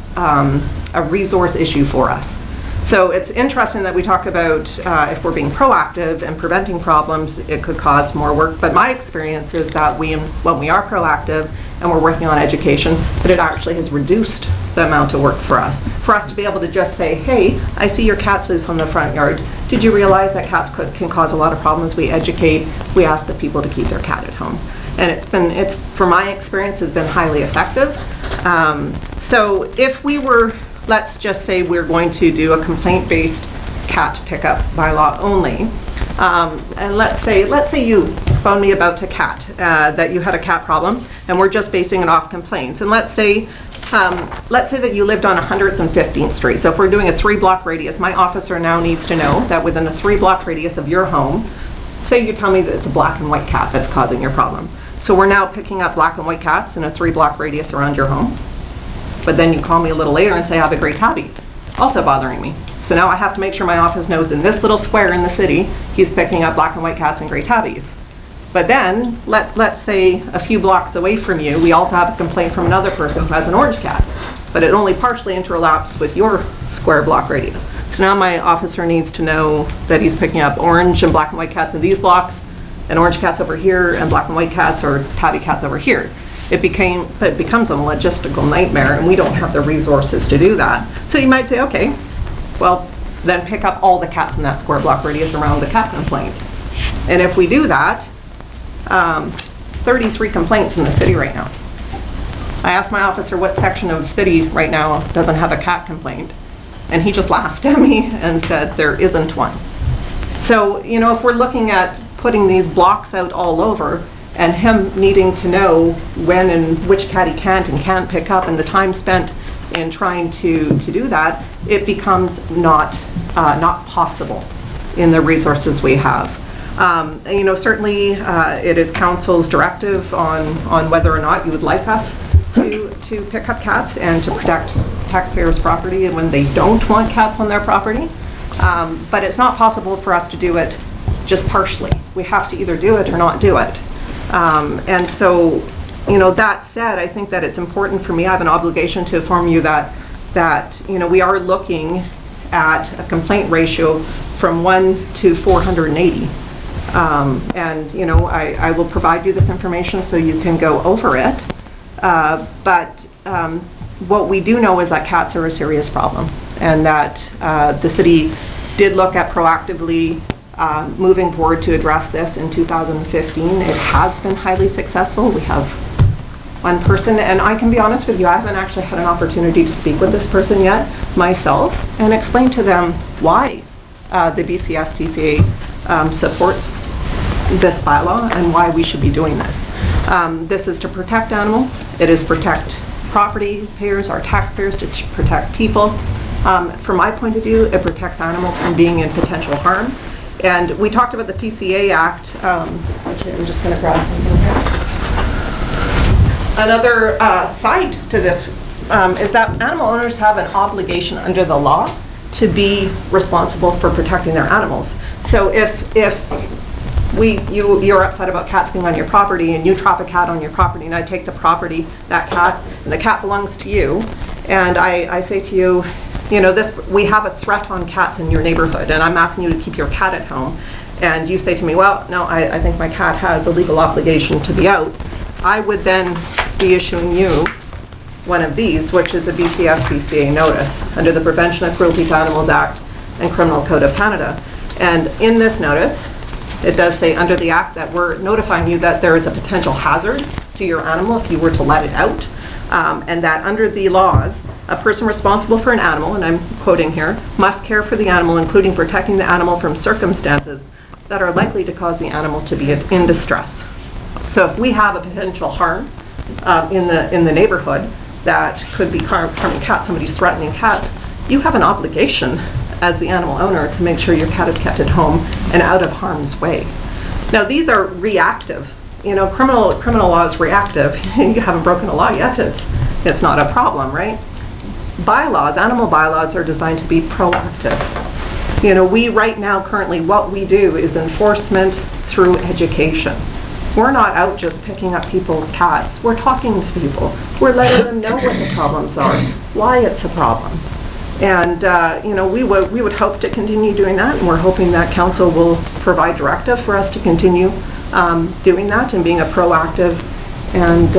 U: resource issue for us. So it's interesting that we talk about if we're being proactive and preventing problems, it could cause more work. But my experience is that when we are proactive and we're working on education, that it actually has reduced the amount of work for us. For us to be able to just say, hey, I see your cat's loose on the front yard. Did you realize that cats can cause a lot of problems? We educate, we ask the people to keep their cat at home. And from my experience, has been highly effective. So if we were, let's just say we're going to do a complaint-based cat pickup bylaw only. And let's say you phoned me about a cat, that you had a cat problem, and we're just basing it off complaints. And let's say that you lived on 115th Street. So if we're doing a 3-block radius, my officer now needs to know that within a 3-block radius of your home, say you tell me that it's a black and white cat that's causing your problem. So we're now picking up black and white cats in a 3-block radius around your home. But then you call me a little later and say I have a gray tabby, also bothering me. So now I have to make sure my office knows in this little square in the city, he's picking up black and white cats and gray tabbies. But then, let's say a few blocks away from you, we also have a complaint from another person who has an orange cat, but it only partially interlaps with your square block radius. So now my officer needs to know that he's picking up orange and black and white cats in these blocks, and orange cats over here, and black and white cats or tabby cats over here. It becomes a logistical nightmare, and we don't have the resources to do that. So you might say, okay, well, then pick up all the cats in that square block radius around the cat complaint. And if we do that, 33 complaints in the city right now. I asked my officer what section of city right now doesn't have a cat complaint, and he just laughed at me and said there isn't one. So, if we're looking at putting these blocks out all over, and him needing to know when and which cat he can and can't pick up, and the time spent in trying to do that, it becomes not possible in the resources we have. Certainly it is council's directive on whether or not you would like us to pick up cats and to protect taxpayers' property and when they don't want cats on their property. But it's not possible for us to do it just partially. We have to either do it or not do it. And so, that said, I think that it's important for me, I have an obligation to inform you that we are looking at a complaint ratio from 1 to 480. And, I will provide you this information so you can go over it. But what we do know is that cats are a serious problem, and that the city did look at proactively moving forward to address this in 2015. It has been highly successful. We have one person, and I can be honest with you, I haven't actually had an opportunity to speak with this person yet myself and explain to them why the BCSPCA supports this bylaw and why we should be doing this. This is to protect animals. It is protect property payers, our taxpayers, to protect people. From my point of view, it protects animals from being in potential harm. And we talked about the PCA Act, actually I'm just going to grab something here. Another side to this is that animal owners have an obligation under the law to be responsible for protecting their animals. So if you're upset about cats being on your property and you trap a cat on your property and I take the property, that cat, and the cat belongs to you, and I say to you, we have a threat on cats in your neighborhood and I'm asking you to keep your cat at home, and you say to me, well, no, I think my cat has a legal obligation to be out, I would then be issuing you one of these, which is a BCSPCA notice under the Prevention of Cruelty to Animals Act and Criminal Code of Canada. And in this notice, it does say under the Act that we're notifying you that there is a potential hazard to your animal if you were to let it out, and that under the laws, a person responsible for an animal, and I'm quoting here, must care for the animal, including protecting the animal from circumstances that are likely to cause the animal to be in distress. So if we have a potential harm in the neighborhood that could be harming cats, somebody's threatening cats, you have an obligation as the animal owner to make sure your cat is kept at home and out of harm's way. Now these are reactive. Criminal law is reactive. You haven't broken a law yet, it's not a problem, right? Bylaws, animal bylaws are designed to be proactive. We right now currently what we do is enforcement through education. We're not out just picking up people's cats. We're talking to people. We're letting them know what the problems are, why it's a problem. And, we would hope to continue doing that, and we're hoping that council will provide directive for us to continue doing that and being a proactive and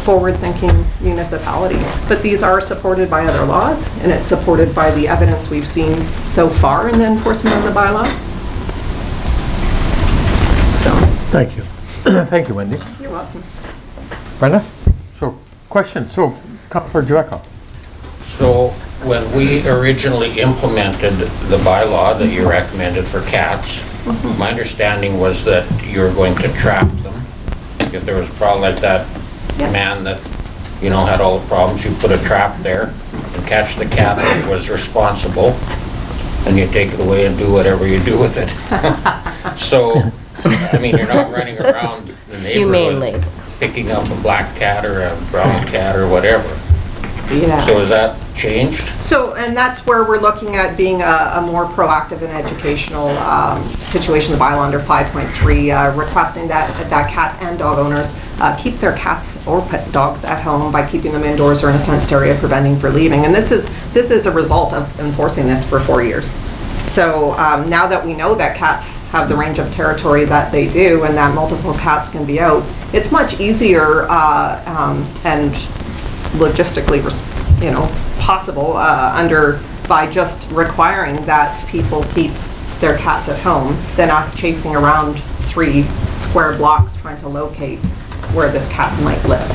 U: forward-thinking municipality. But these are supported by other laws, and it's supported by the evidence we've seen so far in the enforcement of the bylaw. So.
A: Thank you. Thank you, Wendy.
U: You're welcome.
A: Brenda? So, question. So, Councillor Dueco.
O: So, when we originally implemented the bylaw that you recommended for cats, my understanding was that you were going to trap them. If there was a problem like that man that, had all the problems, you put a trap there and catch the cat that was responsible, and you take it away and do whatever you do with it. So, you're not running around the neighborhood picking up a black cat or a brown cat or whatever.
U: Yeah.
O: So is that changed?
U: So, and that's where we're looking at being a more proactive and educational situation. The bylaw under 5.3 requesting that cat and dog owners keep their cats or pet dogs at home by keeping them indoors or in a fenced area, preventing for leaving. And this is a result of enforcing this for 4 years. So now that we know that cats have the range of territory that they do and that multiple cats can be out, it's much easier and logistically, possible by just requiring that people keep their cats at home than us chasing around 3 square blocks trying to locate where this cat might live.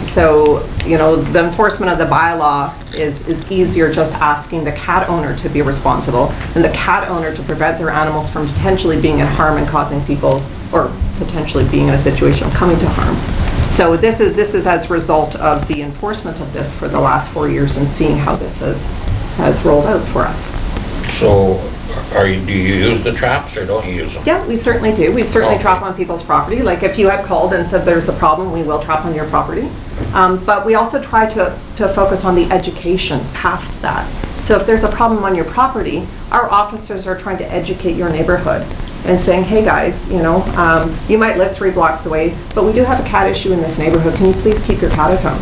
U: So, the enforcement of the bylaw is easier just asking the cat owner to be responsible and the cat owner to prevent their animals from potentially being in harm and causing people, or potentially being in a situation of coming to harm. So this is as a result of the enforcement of this for the last 4 years and seeing how this has rolled out for us.
O: So do you use the traps or don't you use them?
U: Yeah, we certainly do. We certainly
O: Okay.
U: trap on people's property. Like if you had called and said there's a problem, we will trap on your property. But we also try to focus on the education past that. So if there's a problem on your property, our officers are trying to educate your neighborhood and saying, hey guys, you might live 3 blocks away, but we do have a cat issue in this neighborhood. Can you please keep your cat at home?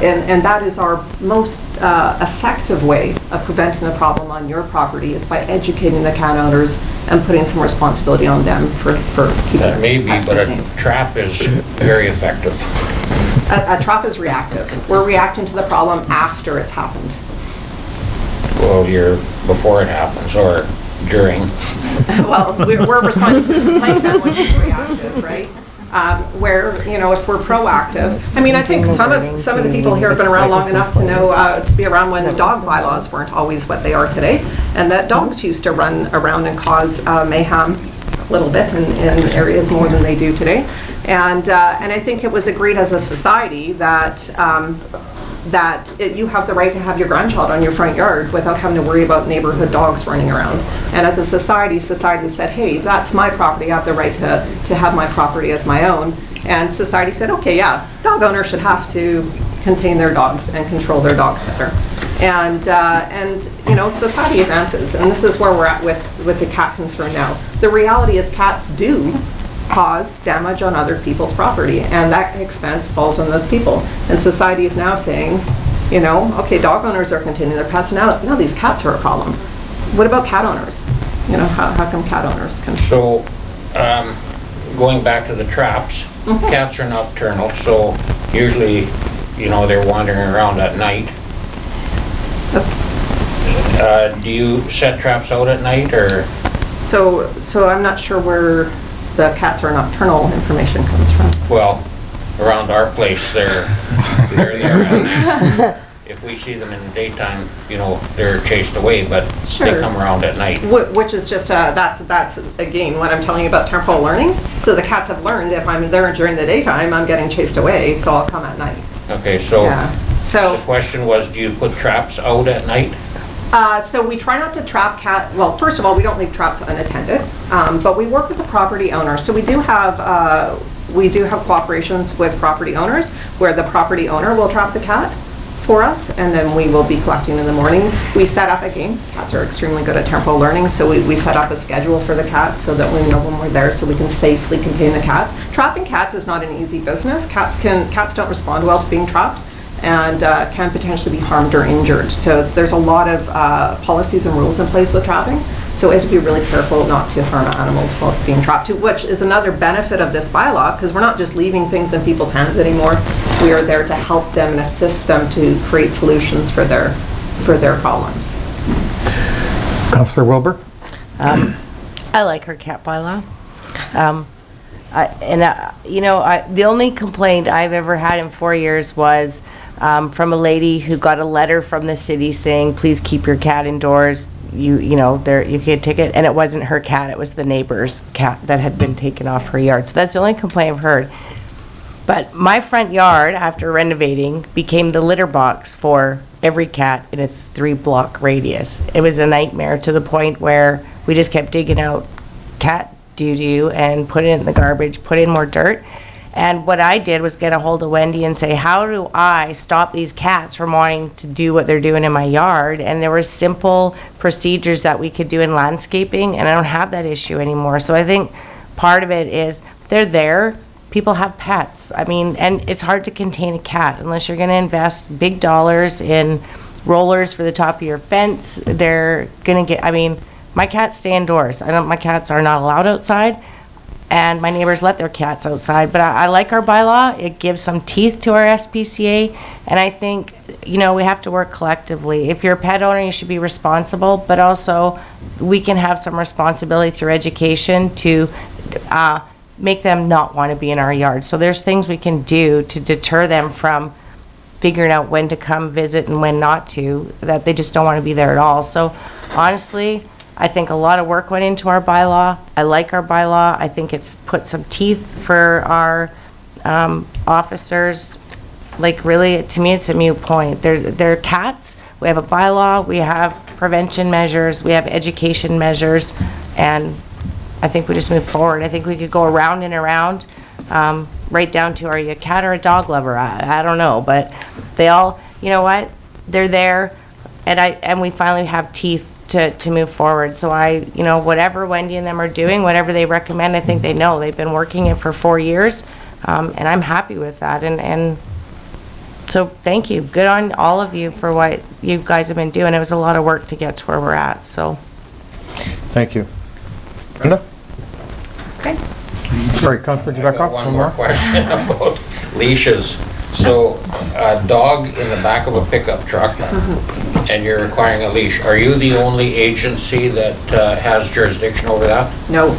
U: And that is our most effective way of preventing the problem on your property, is by educating the cat owners and putting some responsibility on them for keeping
O: That may be,
U: cats
O: but a
U: contained.
O: trap is very effective.
U: A trap is reactive. We're reacting to the problem after it's happened.
O: Well, you're before it happens or during.
U: Well, we're responding to the complaint then, which is reactive, right? Where, if we're proactive, I think some of the people here have been around long enough to know, to be around when the dog bylaws weren't always what they are today, and that dogs used to run around and cause mayhem a little bit in areas more than they do today. And I think it was agreed as a society that you have the right to have your grandchild on your front yard without having to worry about neighborhood dogs running around. And as a society said, hey, that's my property, I have the right to have my property as my own. And society said, okay, yeah, dog owners should have to contain their dogs and control their dogs better. And society advances, and this is where we're at with the cat concern now. The reality is cats do cause damage on other people's property, and that expense falls on those people. And society is now saying, okay, dog owners are containing their pets, now these cats are a problem. What about cat owners? How come cat owners can...
O: So, going back to the traps, cats are nocturnal, so usually, they're wandering around at night. Do you set traps out at night, or?
U: So I'm not sure where the cats are nocturnal information comes from.
O: Well, around our place, they're there at night. If we see them in the daytime, they're chased away, but they
U: Sure.
O: come around at night.
U: Which is just, that's again, what I'm telling you about temporal learning. So the cats have learned if I'm there during the daytime, I'm getting chased away, so I'll come at night.
O: Okay, so
U: So
O: the question was, do you put traps out at night?
U: So we try not to trap well, first of all, we don't leave traps unattended, but we work with the property owner. So we do have cooperations with property owners where the property owner will trap the cat for us, and then we will be collecting in the morning. We set up, again, cats are extremely good at temporal learning, so we set up a schedule for the cats so that we know when we're there so we can safely contain the cats. Trapping cats is not an easy business. Cats don't respond well to being trapped, and can potentially be harmed or injured. So there's a lot of policies and rules in place with trapping. So we have to be really careful not to harm animals while being trapped too, which is another benefit of this bylaw, because we're not just leaving things in people's hands anymore. We are there to help them and assist them to create solutions for their problems.
A: Councillor Wilbur?
M: I like her cat bylaw. The only complaint I've ever had in 4 years was from a lady who got a letter from the city saying, please keep your cat indoors. You get a ticket, and it wasn't her cat, it was the neighbor's cat that had been taken off her yard. So that's the only complaint I've heard. But my front yard, after renovating, became the litter box for every cat in its 3-block radius. It was a nightmare, to the point where we just kept digging out cat doo-doo and put it in the garbage, put in more dirt. And what I did was get a hold of Wendy and say, how do I stop these cats from wanting to do what they're doing in my yard? And there were simple procedures that we could do in landscaping, and I don't have that issue anymore. So I think part of it is they're there. People have pets. And it's hard to contain a cat unless you're going to invest big dollars in rollers for the top of your fence. They're going to get, my cats stay indoors. My cats are not allowed outside. And my neighbors let their cats outside. But I like our bylaw. It gives some teeth to our SPCA. And I think, we have to work collectively. If you're a pet owner, you should be responsible. But also, we can have some responsibility through education to make them not want to be in our yard. So there's things we can do to deter them from figuring out when to come visit and when not to, that they just don't want to be there at all. So honestly, I think a lot of work went into our bylaw. I like our bylaw. I think it's put some teeth for our officers. Like, really, to me, it's a moot point. They're cats, we have a bylaw, we have prevention measures, we have education measures, and I think we just move forward. I think we could go around and around, right down to, are you a cat or a dog lover? I don't know, but they all, you know what? They're there, and we finally have teeth to move forward. So whatever Wendy and them are doing, whatever they recommend, I think they know. They've been working it for 4 years, and I'm happy with that. And so thank you. Good on all of you for what you guys have been doing. It was a lot of work to get to where we're at, so.
A: Thank you. Brenda?
B: Okay.
A: Sorry, Councillor Dubakov.
O: One more question about leashes. So a dog in the back of a pickup truck and you're requiring a leash. Are you the only agency that has jurisdiction over that?
U: No.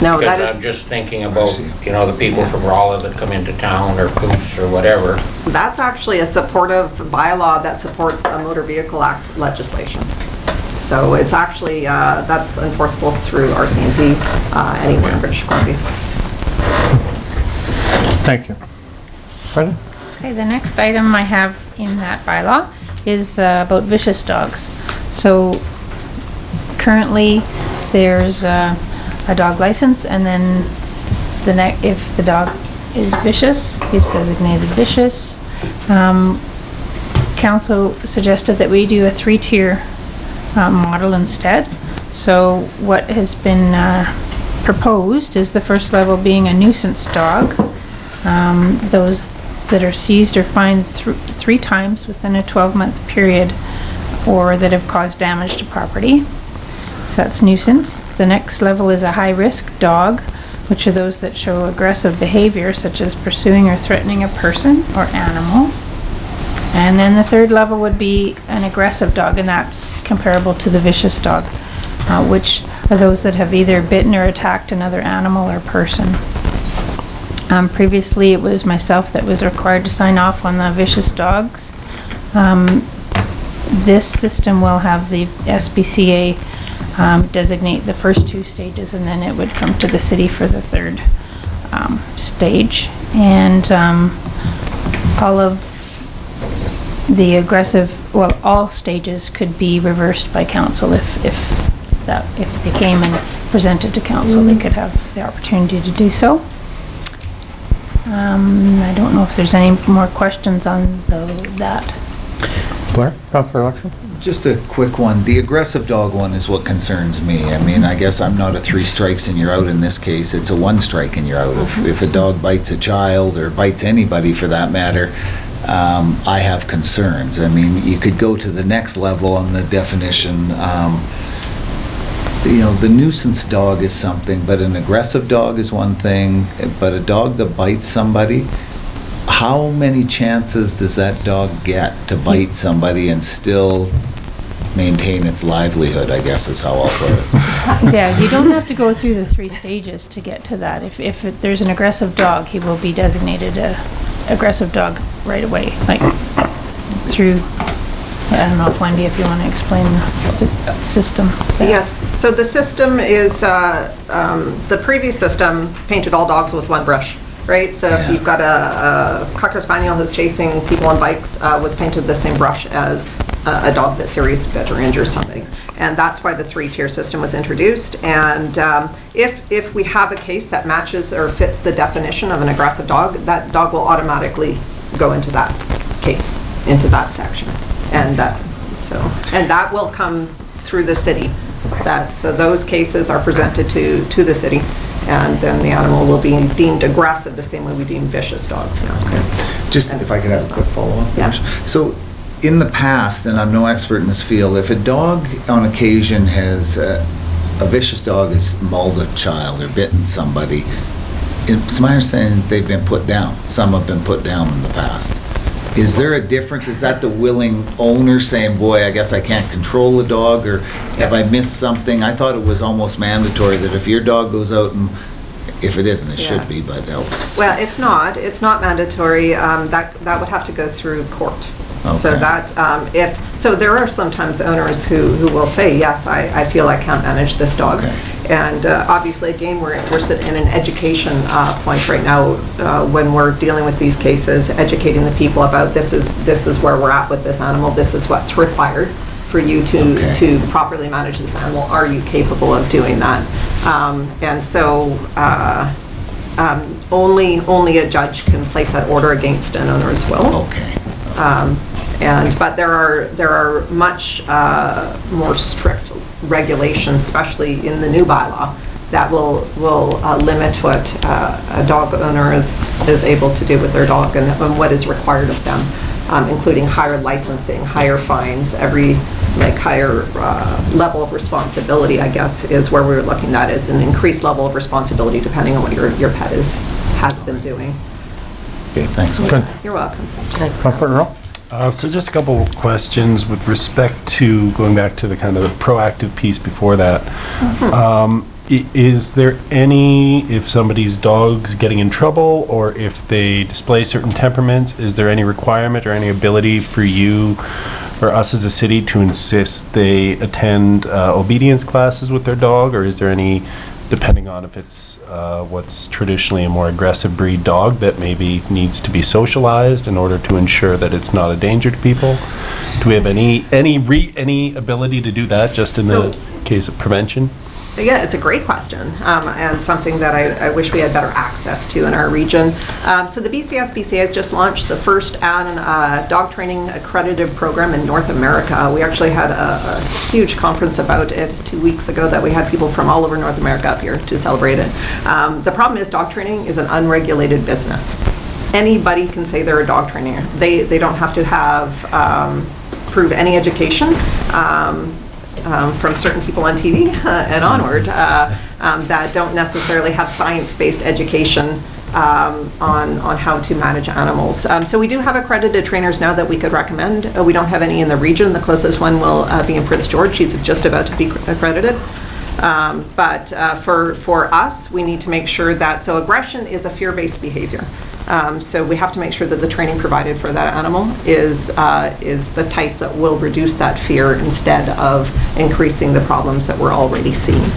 U: No,
O: Because
U: that
O: I'm
U: is,
O: just thinking about, the people from Rolla that come into town or Poos or whatever.
U: that's actually a supportive bylaw that supports the Motor Vehicle Act legislation. So it's actually, that's enforceable through RCMP anywhere in British Columbia.
A: Thank you. Brenda?
B: Okay, the next item I have in that bylaw is about vicious dogs. So currently, there's a dog license, and then if the dog is vicious, he's designated vicious. Council suggested that we do a 3-tier model instead. So what has been proposed is the first level being a nuisance dog. Those that are seized or fined 3 times within a 12-month period, or that have caused damage to property. So that's nuisance. The next level is a high-risk dog, which are those that show aggressive behavior, such as pursuing or threatening a person or animal. And then the third level would be an aggressive dog, and that's comparable to the vicious dog, which are those that have either bitten or attacked another animal or person. Previously, it was myself that was required to sign off on the vicious dogs. This system will have the SPCA designate the first 2 stages, and then it would come to the city for the 3rd stage. And all of the aggressive, all stages could be reversed by council if they came and presented to council, they could have the opportunity to do so. I don't know if there's any more questions on that.
A: Blair? Councillor Election?
G: Just a quick one. The aggressive dog one is what concerns me. I mean, I guess I'm not a 3 strikes and you're out in this case. It's a 1 strike and you're out. If a dog bites a child or bites anybody for that matter, I have concerns. I mean, you could go to the next level on the definition. The nuisance dog is something, but an aggressive dog is one thing, but a dog that bites somebody, how many chances does that dog get to bite somebody and still maintain its livelihood, I guess is how I'll put it.
B: Yeah, you don't have to go through the 3 stages to get to that. If there's an aggressive dog, he will be designated a aggressive dog right away, like through, I don't know if Wendy, if you want to explain the system.
U: Yes, so the system is, the previous system painted all dogs with 1 brush, right? So if you've got a Cocker Spaniel who's chasing people on bikes, was painted the same brush as a dog that seriously bit or injures somebody. And that's why the 3-tier system was introduced. And if we have a case that matches or fits the definition of an aggressive dog, that dog will automatically go into that case, into that section. And that will come through the city. So those cases are presented to the city, and then the animal will be deemed aggressive the same way we deem vicious dogs now.
G: Okay. Just if I could have a quick follow-up.
U: Yeah.
G: So in the past, and I'm no expert in this field, if a dog on occasion has, a vicious dog has mauled a child or bitten somebody, it's my understanding they've been put down. Some have been put down in the past. Is there a difference? Is that the willing owner saying, boy, I guess I can't control the dog, or have I missed something? I thought it was almost mandatory that if your dog goes out and, if it isn't, it should be, but.
U: Well, it's not mandatory. That would have to go through court.
G: Okay.
U: So that, so there are sometimes owners who will say, yes, I feel I can't manage this dog.
G: Okay.
U: Obviously, again, we're sitting in an education point right now when we're dealing with these cases, educating the people about this is where we're at with this animal, this is what's required for you to properly manage this animal. Are you capable of doing that? And so only a judge can place that order against an owner's will.
G: Okay.
U: But there are much more strict regulations, especially in the new bylaw, that will limit what a dog owner is able to do with their dog and what is required of them, including higher licensing, higher fines, higher level of responsibility, I guess, is where we were looking at, is an increased level of responsibility depending on what your pet has been doing.
G: Okay, thanks.
U: You're welcome.
A: Councillor Earl?
L: So just a couple questions with respect to going back to the kind of the proactive piece before that. Is there any, if somebody's dog's getting in trouble or if they display certain temperaments, is there any requirement or any ability for you or us as a city to insist they attend obedience classes with their dog, or is there any, depending on if it's what's traditionally a more aggressive breed dog that maybe needs to be socialized in order to ensure that it's not a danger to people? Do we have any ability to do that just in the case of prevention?
U: Yeah, it's a great question, and something that I wish we had better access to in our region. So the BCSBCA has just launched the first dog training accredited program in North America. We actually had a huge conference about it 2 weeks ago that we had people from all over North America up here to celebrate it. The problem is dog training is an unregulated business. Anybody can say they're a dog trainer. They don't have to have prove any education. From certain people on TV and onward that don't necessarily have science-based education on how to manage animals. So we do have accredited trainers now that we could recommend. We don't have any in the region. The closest one will be in Prince George. She's just about to be accredited. But for us, we need to make sure that, so aggression is a fear-based behavior. So we have to make sure that the training provided for that animal is the type that will reduce that fear instead of increasing the problems that we're already seeing.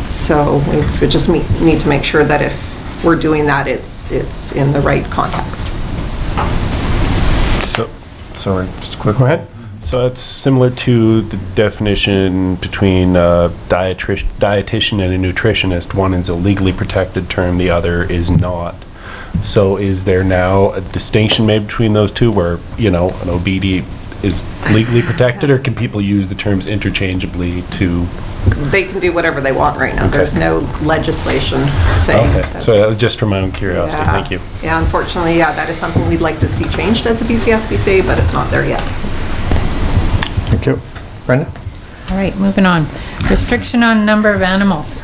U: So we just need to make sure that if we're doing that, it's in the right context.
L: So, sorry, just a quick. Go ahead. So it's similar to the definition between a dietitian and a nutritionist. One is a legally protected term, the other is not. So is there now a distinction made between those two where, an OBD is legally protected, or can people use the terms interchangeably to...
U: They can do whatever they want right now.
L: Okay.
U: There's no legislation saying...
L: Okay,
U: that.
L: so that was just for my own curiosity.
U: Yeah.
L: Thank you.
U: Yeah, unfortunately, that is something we'd like to see changed as a BCSBCA, but it's not there yet.
A: Thank you. Brenda?
B: All right, moving on. Restriction on number of animals.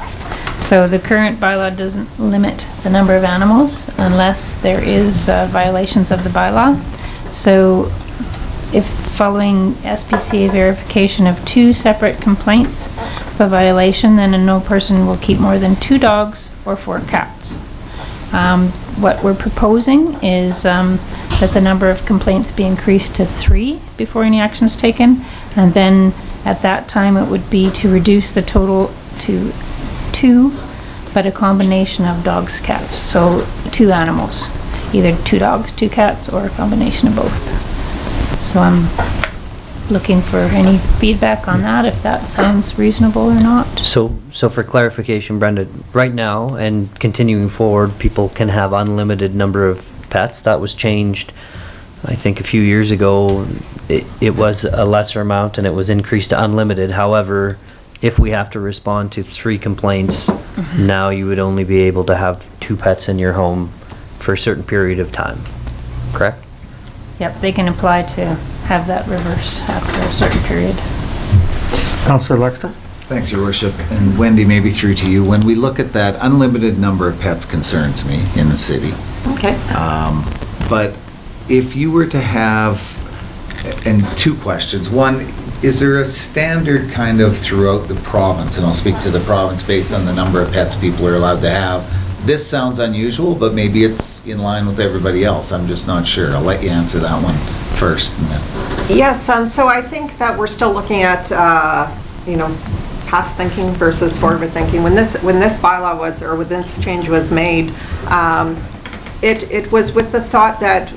B: So the current bylaw doesn't limit the number of animals unless there is violations of the bylaw. So if following SPCA verification of 2 separate complaints of a violation, then no person will keep more than 2 dogs or 4 cats. What we're proposing is that the number of complaints be increased to 3 before any action is taken, and then at that time it would be to reduce the total to 2, but a combination of dogs, cats. So 2 animals, either 2 dogs, 2 cats, or a combination of both. So I'm looking for any feedback on that, if that sounds reasonable or not.
D: So for clarification, Brenda, right now and continuing forward, people can have unlimited number of pets. That was changed, I think, a few years ago. It was a lesser amount and it was increased to unlimited. However, if we have to respond to 3 complaints, now you would only be able to have 2 pets in your home for a certain period of time, correct?
B: Yep, they can apply to have that reversed after a certain period.
A: Councillor Lexter?
G: Thanks, Your Worship. And Wendy, maybe through to you. When we look at that, unlimited number of pets concerns me in the city.
U: Okay.
G: But if you were to have, and 2 questions. One, is there a standard kind of throughout the province, and I'll speak to the province based on the number of pets people are allowed to have. This sounds unusual, but maybe it's in line with everybody else. I'm just not sure. I'll let you answer that one first. And then.
U: Yes, so I think that we're still looking at, past thinking versus forward thinking. When this bylaw was, or when this change was made, it was with the thought that,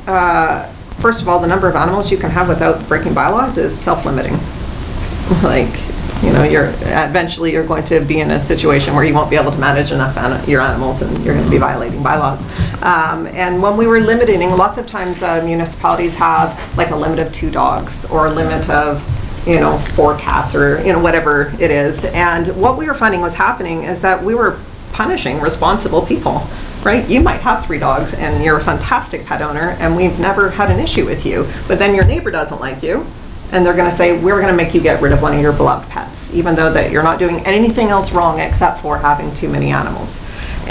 U: first of all, the number of animals you can have without breaking bylaws is self-limiting. Like, you know, eventually you're going to be in a situation where you won't be able to manage enough your animals, and you're going to be violating bylaws. And when we were limiting, lots of times municipalities have like a limit of 2 dogs or a limit of, you know, 4 cats, or, you know, whatever it is. And what we were finding was happening is that we were punishing responsible people, right? You might have 3 dogs and you're a fantastic pet owner and we've never had an issue with you, but then your neighbor doesn't like you and they're going to say, we're going to make you get rid of one of your beloved pets, even though that you're not doing anything else wrong except for having too many animals.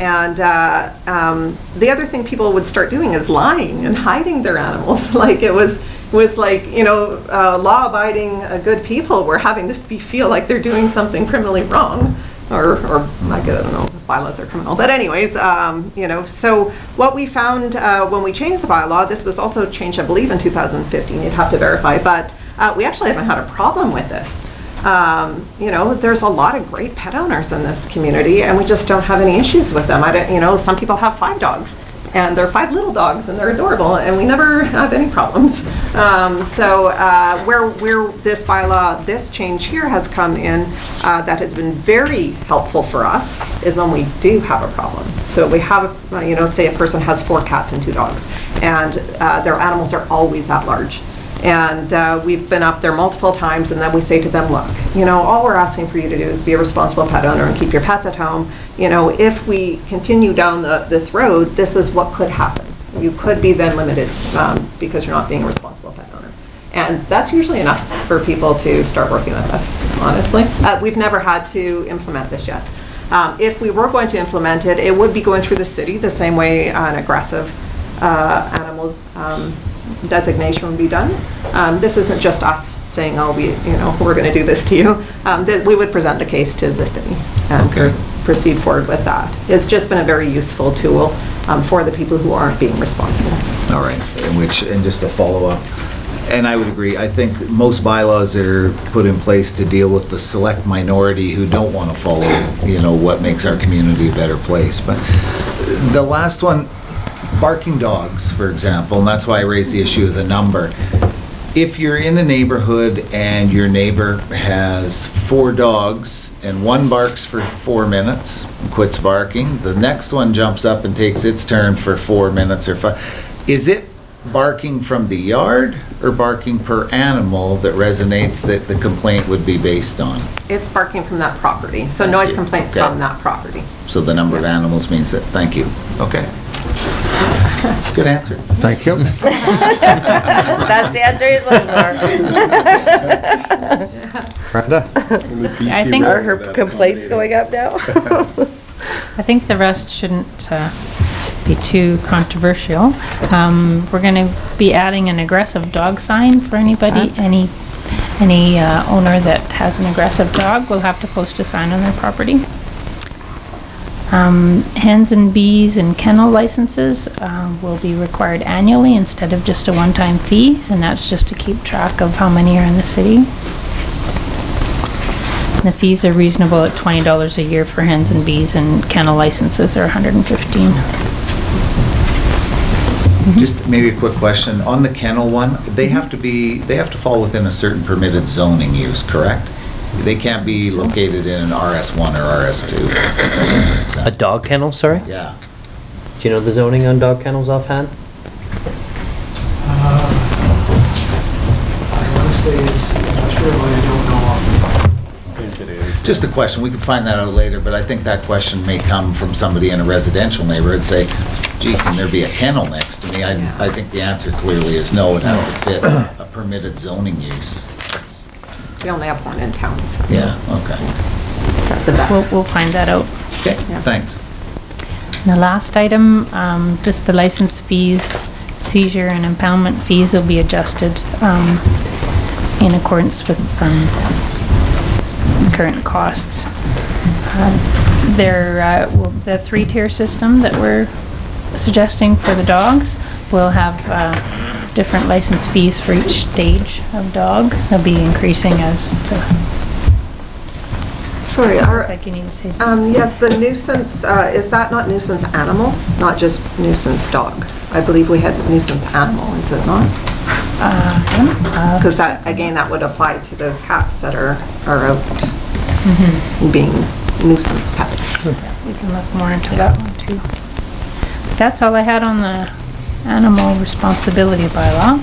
U: And the other thing people would start doing is lying and hiding their animals. Like it was like, you know, law-abiding good people were having to feel like they're doing something criminally wrong, or like, I don't know, bylaws are criminal. But anyways, you know, so what we found when we changed the bylaw, this was also changed, I believe, in 2015, you'd have to verify, but we actually haven't had a problem with this. You know, there's a lot of great pet owners in this community and we just don't have any issues with them. You know, some people have 5 dogs and they're 5 little dogs and they're adorable and we never have any problems. So where this bylaw, this change here has come in that has been very helpful for us is when we do have a problem. So we have, you know, say a person has 4 cats and 2 dogs and their animals are always at large. And we've been up there multiple times and then we say to them, look, you know, all we're asking for you to do is be a responsible pet owner and keep your pets at home. You know, if we continue down this road, this is what could happen. You could be then limited because you're not being a responsible pet owner. And that's usually enough for people to start working with us, honestly. We've never had to implement this yet. If we were going to implement it, it would be going through the city the same way an aggressive animal designation would be done. This isn't just us saying, oh, we're going to do this to you. That we would present the case to the city and proceed forward with that. It's just been a very useful tool for the people who aren't being responsible.
G: All right, and just a follow-up, and I would agree, I think most bylaws are put in place to deal with the select minority who don't want to follow, you know, what makes our community a better place. But the last one, barking dogs, for example, and that's why I raised the issue of the number. If you're in a neighborhood and your neighbor has 4 dogs and one barks for 4 minutes and quits barking, the next one jumps up and takes its turn for 4 minutes or 5. Is it barking from the yard or barking per animal that resonates that the complaint would be based on?
U: It's barking from that property, so noise complaint from that property.
G: So the number of animals means that, thank you. Okay. Good answer.
A: Thank you.
M: That's the answer he's looking for.
A: Brenda?
B: I think
M: are her complaints going up now?
B: I think the rest shouldn't be too controversial. We're going to be adding an aggressive dog sign for anybody. Any owner that has an aggressive dog will have to post a sign on their property. Hens and bees and kennel licenses will be required annually instead of just a one-time fee, and that's just to keep track of how many are in the city. And the fees are reasonable at $20 a year for hens and bees, and kennel licenses are $115.
G: Just maybe a quick question on the kennel one. They have to fall within a certain permitted zoning use, correct? They can't be located in an RS1 or RS2.
D: A dog kennel, sorry?
G: Yeah.
D: Do you know the zoning on dog kennels offhand?
N: I want to say it's industrial, but I don't know.
L: I think it is.
G: Just a question. We can find that out later, but I think that question may come from somebody in a residential neighborhood. Say, gee, can there be a kennel next to me? I think the answer clearly is no. It has to fit a permitted zoning use.
U: We only have one in town. So.
G: Yeah, okay.
B: We'll find that out.
G: Okay, thanks.
B: And the last item, just the license fees, seizure and impoundment fees will be adjusted in accordance with current costs. The 3-tier system that we're suggesting for the dogs will have different license fees for each stage of dog. They'll be increasing as to...
U: Sorry,
B: Like you need to say something.
U: yes, the nuisance, is that not nuisance animal, not just nuisance dog? I believe we had nuisance animal, is it not? Because that, again, that would apply to those cats that are out being nuisance pets.
B: We can look more into that one too. But that's all I had on the animal responsibility bylaw.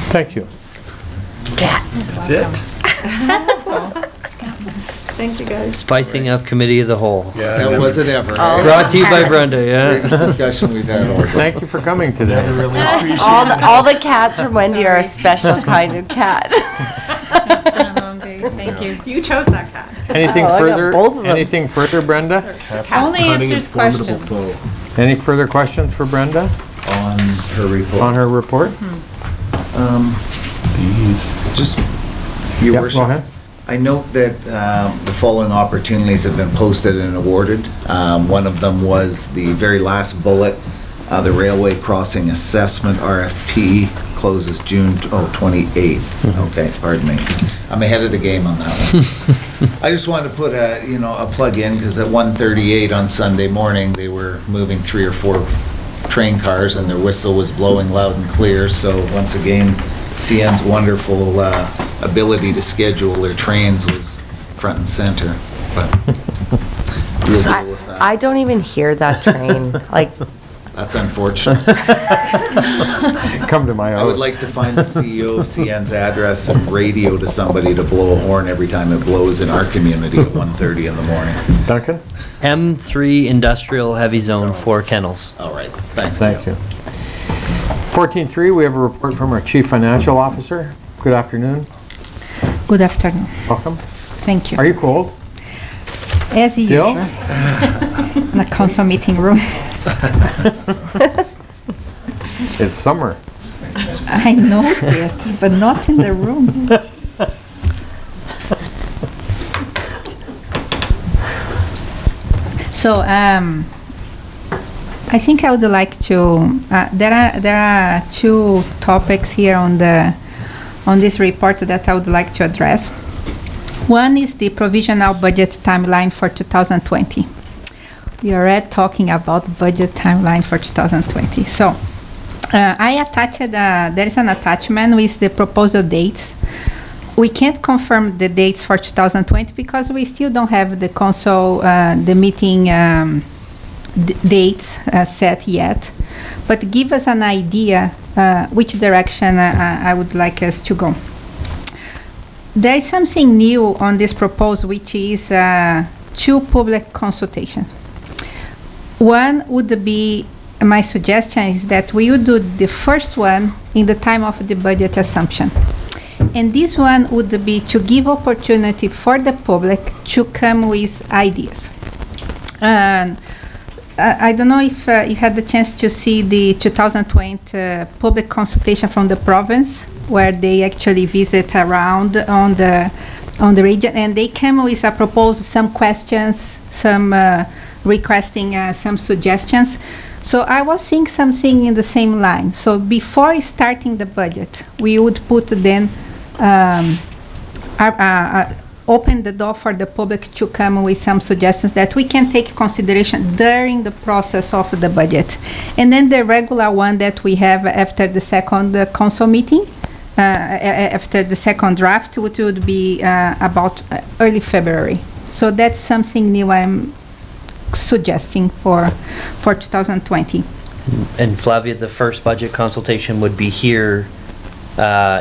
A: Thank you.
B: Cats.
F: That's it?
B: That's all.
U: Thank you, guys.
D: Spicing up committee of the whole.
G: That wasn't ever.
D: Brought to you by Brenda, yeah.
G: Greatest discussion we've had all day.
A: Thank you for coming today.
M: All the cats from Wendy are a special kind of cat.
B: It's been a long day. Thank you.
U: You chose that cat.
A: Anything
M: Oh, I got
A: further?
M: both of them.
A: Anything further, Brenda?
B: Only if there's questions.
A: Any further questions for Brenda
G: On her report.
A: on her report?
G: Just, Your
A: Yep,
G: Worship.
A: go ahead.
G: I note that the following opportunities have been posted and awarded. One of them was the very last bullet, the railway crossing assessment RFP closes June 28th. Okay, pardon me. I'm ahead of the game on that one. I just wanted to put a plug in, because at 1:38 on Sunday morning, they were moving 3 or 4 train cars and their whistle was blowing loud and clear. So once again, CN's wonderful ability to schedule their trains was front and center, but we'll deal with that.
M: I don't even hear that train. Like,
G: That's unfortunate.
A: Come to my
G: I would
A: house.
G: like to find the CEO of CN's address and radio to somebody to blow a horn every time it blows in our community at 1:30 in the morning.
A: Duncan?
D: M3 Industrial Heavy Zone, 4 kennels.
G: All right, thanks.
A: Thank you. 14.3, we have a report from our Chief Financial Officer. Good afternoon.
E: Good afternoon.
A: Welcome.
E: Thank you.
A: Are you cold?
E: As
A: Still?
E: usual. In the council meeting room.
A: It's summer.
E: I know that, but not in the room. So, I think I would like to, there are 2 topics here on this report that I would like to address. One is the provisional budget timeline for 2020. We are already talking about budget timeline for 2020. So, I attached, there is an attachment with the proposal dates. We can't confirm the dates for 2020 because we still don't have the council, the meeting dates set yet. But give us an idea which direction I would like us to go. There is something new on this proposal, which is 2 public consultations. One would be, my suggestion is that we would do the first one in the time of the budget assumption. And this one would be to give opportunity for the public to come with ideas. And I don't know if you had the chance to see the 2020 public consultation from the province, where they actually visit around on the region, and they came with a proposal, some questions, some requesting some suggestions. So I was thinking something in the same line. So before starting the budget, we would put then open the door for the public to come with some suggestions that we can take consideration during the process of the budget. And then the regular one that we have after the second council meeting, after the second draft, which would be about early February. So that's something new I'm suggesting for 2020.
D: And Flavia, the first budget consultation would be here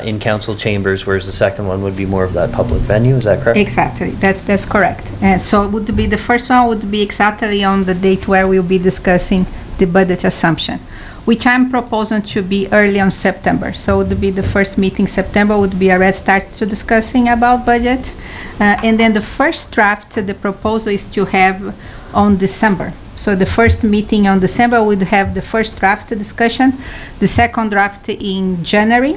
D: in council chambers, whereas the second one would be more of that public venue, is that correct?
E: Exactly, that's correct. And so it would be, the first one would be exactly on the date where we'll be discussing the budget assumption, which I'm proposing to be early on September. So it would be the first meeting September would be already start to discussing about budget. And then the first draft, the proposal is to have on December. So the first meeting on December would have the first draft discussion, the second draft in January,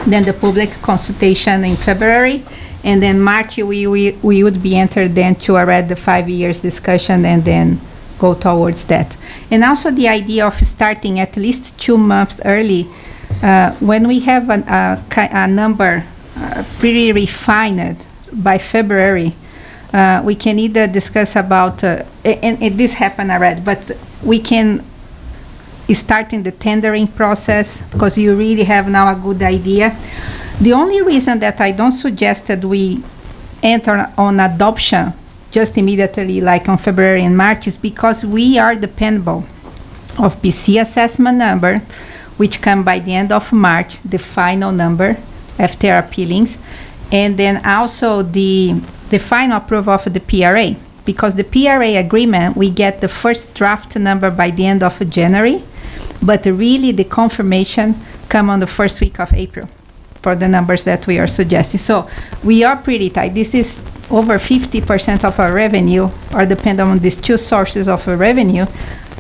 E: then the public consultation in February, and then March we would be entered then to already the 5 years discussion and then go towards that. And also the idea of starting at least 2 months early, when we have a number pretty refined by February, we can either discuss about, and this happened already, but we can start in the tendering process because you really have now a good idea. The only reason that I don't suggest that we enter on adoption just immediately like on February and March is because we are dependable of BC assessment number, which come by the end of March, the final number after appealings, and then also the final approval of the PRA. Because the PRA agreement, we get the first draft number by the end of January, but really the confirmation come on the first week of April for the numbers that we are suggesting. So we are pretty tight. This is over 50% of our revenue are dependent on these two sources of revenue.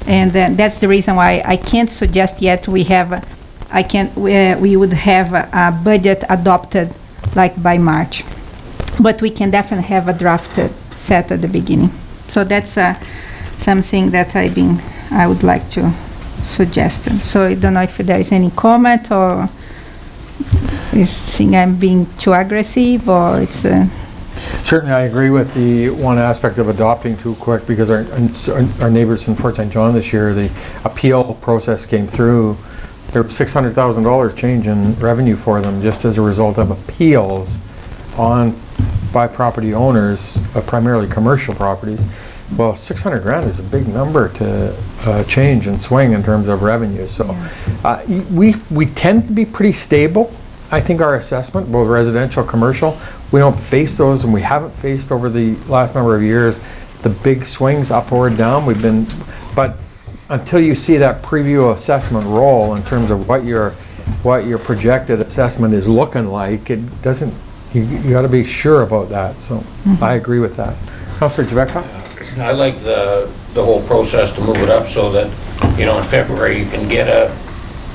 E: And that's the reason why I can't suggest yet we would have a budget adopted like by March. But we can definitely have a draft set at the beginning. So that's something that I would like to suggest. So I don't know if there is any comment or is think I'm being too aggressive or it's...
A: Certainly, I agree with the one aspect of adopting too quick because our neighbors in Fort St. John this year, the appeal process came through. There was $600,000 change in revenue for them just as a result of appeals by property owners of primarily commercial properties. Well, 600 grand is a big number to change and swing in terms of revenue. So we tend to be pretty stable. I think our assessment, both residential, commercial, we don't face those, and we haven't faced over the last number of years the big swings up or down. But until you see that preview assessment roll in terms of what your projected assessment is looking like, it doesn't. You got to be sure about that. So I agree with that. Councillor Jabeka?
O: I like the whole process to move it up so that, in February you can get a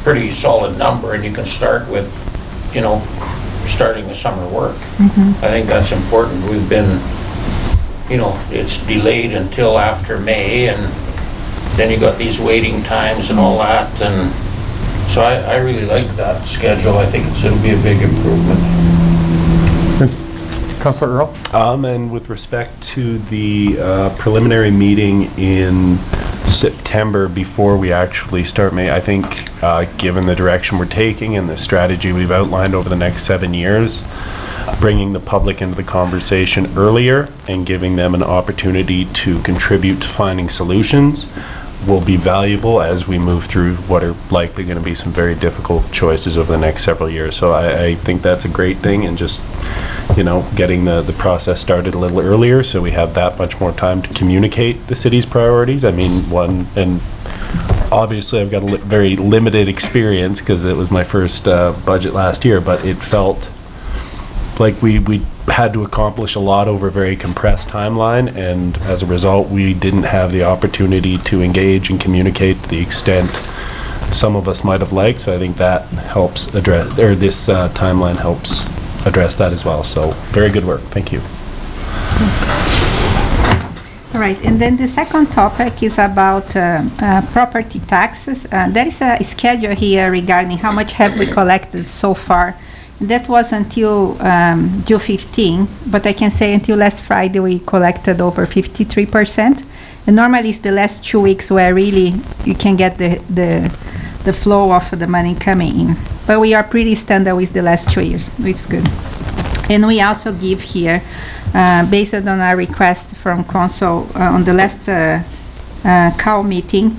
O: pretty solid number and you can start with, starting the summer work. I think that's important. We've been, it's delayed until after May, and then you got these waiting times and all that, and so I really like that schedule. I think it'll be a big improvement.
A: Councillor Earl?
L: And with respect to the preliminary meeting in September before we actually start May, I think given the direction we're taking and the strategy we've outlined over the next 7 years, bringing the public into the conversation earlier and giving them an opportunity to contribute to finding solutions will be valuable as we move through what are likely going to be some very difficult choices over the next several years. So I think that's a great thing, and just getting the process started a little earlier so we have that much more time to communicate the city's priorities. I mean, and obviously I've got a very limited experience because it was my first budget last year, but it felt like we had to accomplish a lot over a very compressed timeline, and as a result we didn't have the opportunity to engage and communicate to the extent some of us might have liked. So I think that helps address, or this timeline helps address that as well. So very good work. Thank you.
E: All right, and then the second topic is about property taxes. There is a schedule here regarding how much have we collected so far. That was until June 15, but I can say until last Friday we collected over 53%. And normally it's the last 2 weeks where really you can get the flow of the money coming in. But we are pretty standard with the last 2 years, which is good. And we also give here, based on our request from council on the last CAL meeting,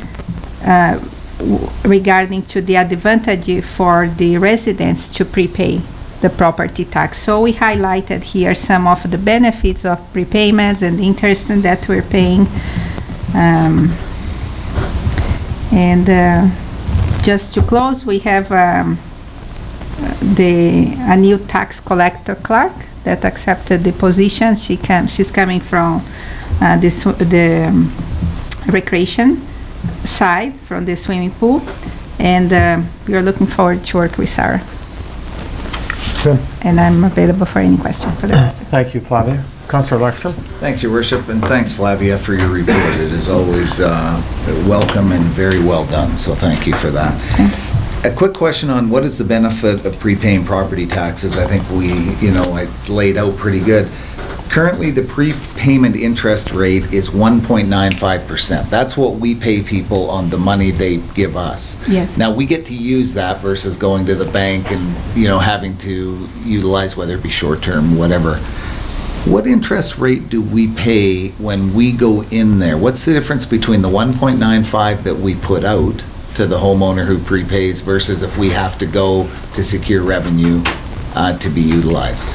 E: regarding to the advantage for the residents to prepay the property tax. So we highlighted here some of the benefits of prepayments and interest that we're paying. Just to close, we have a new tax collector clerk that accepted the position. She's coming from the recreation side, from the swimming pool, and we are looking forward to work with Sarah.
A: Good.
E: And I'm available for any question for the rest.
A: Thank you, Flavia. Councillor Lexstrom?
G: Thanks, Your Worship, and thanks, Flavia, for your report. It is always welcome and very well done, so thank you for that. A quick question on what is the benefit of prepaying property taxes. I think it's laid out pretty good. Currently, the prepayment interest rate is 1.95%. That's what we pay people on the money they give us.
E: Yes.
G: Now, we get to use that versus going to the bank and, having to utilize, whether it be short-term, whatever. What interest rate do we pay when we go in there? What's the difference between the 1.95 that we put out to the homeowner who prepays versus if we have to go to secure revenue to be utilized?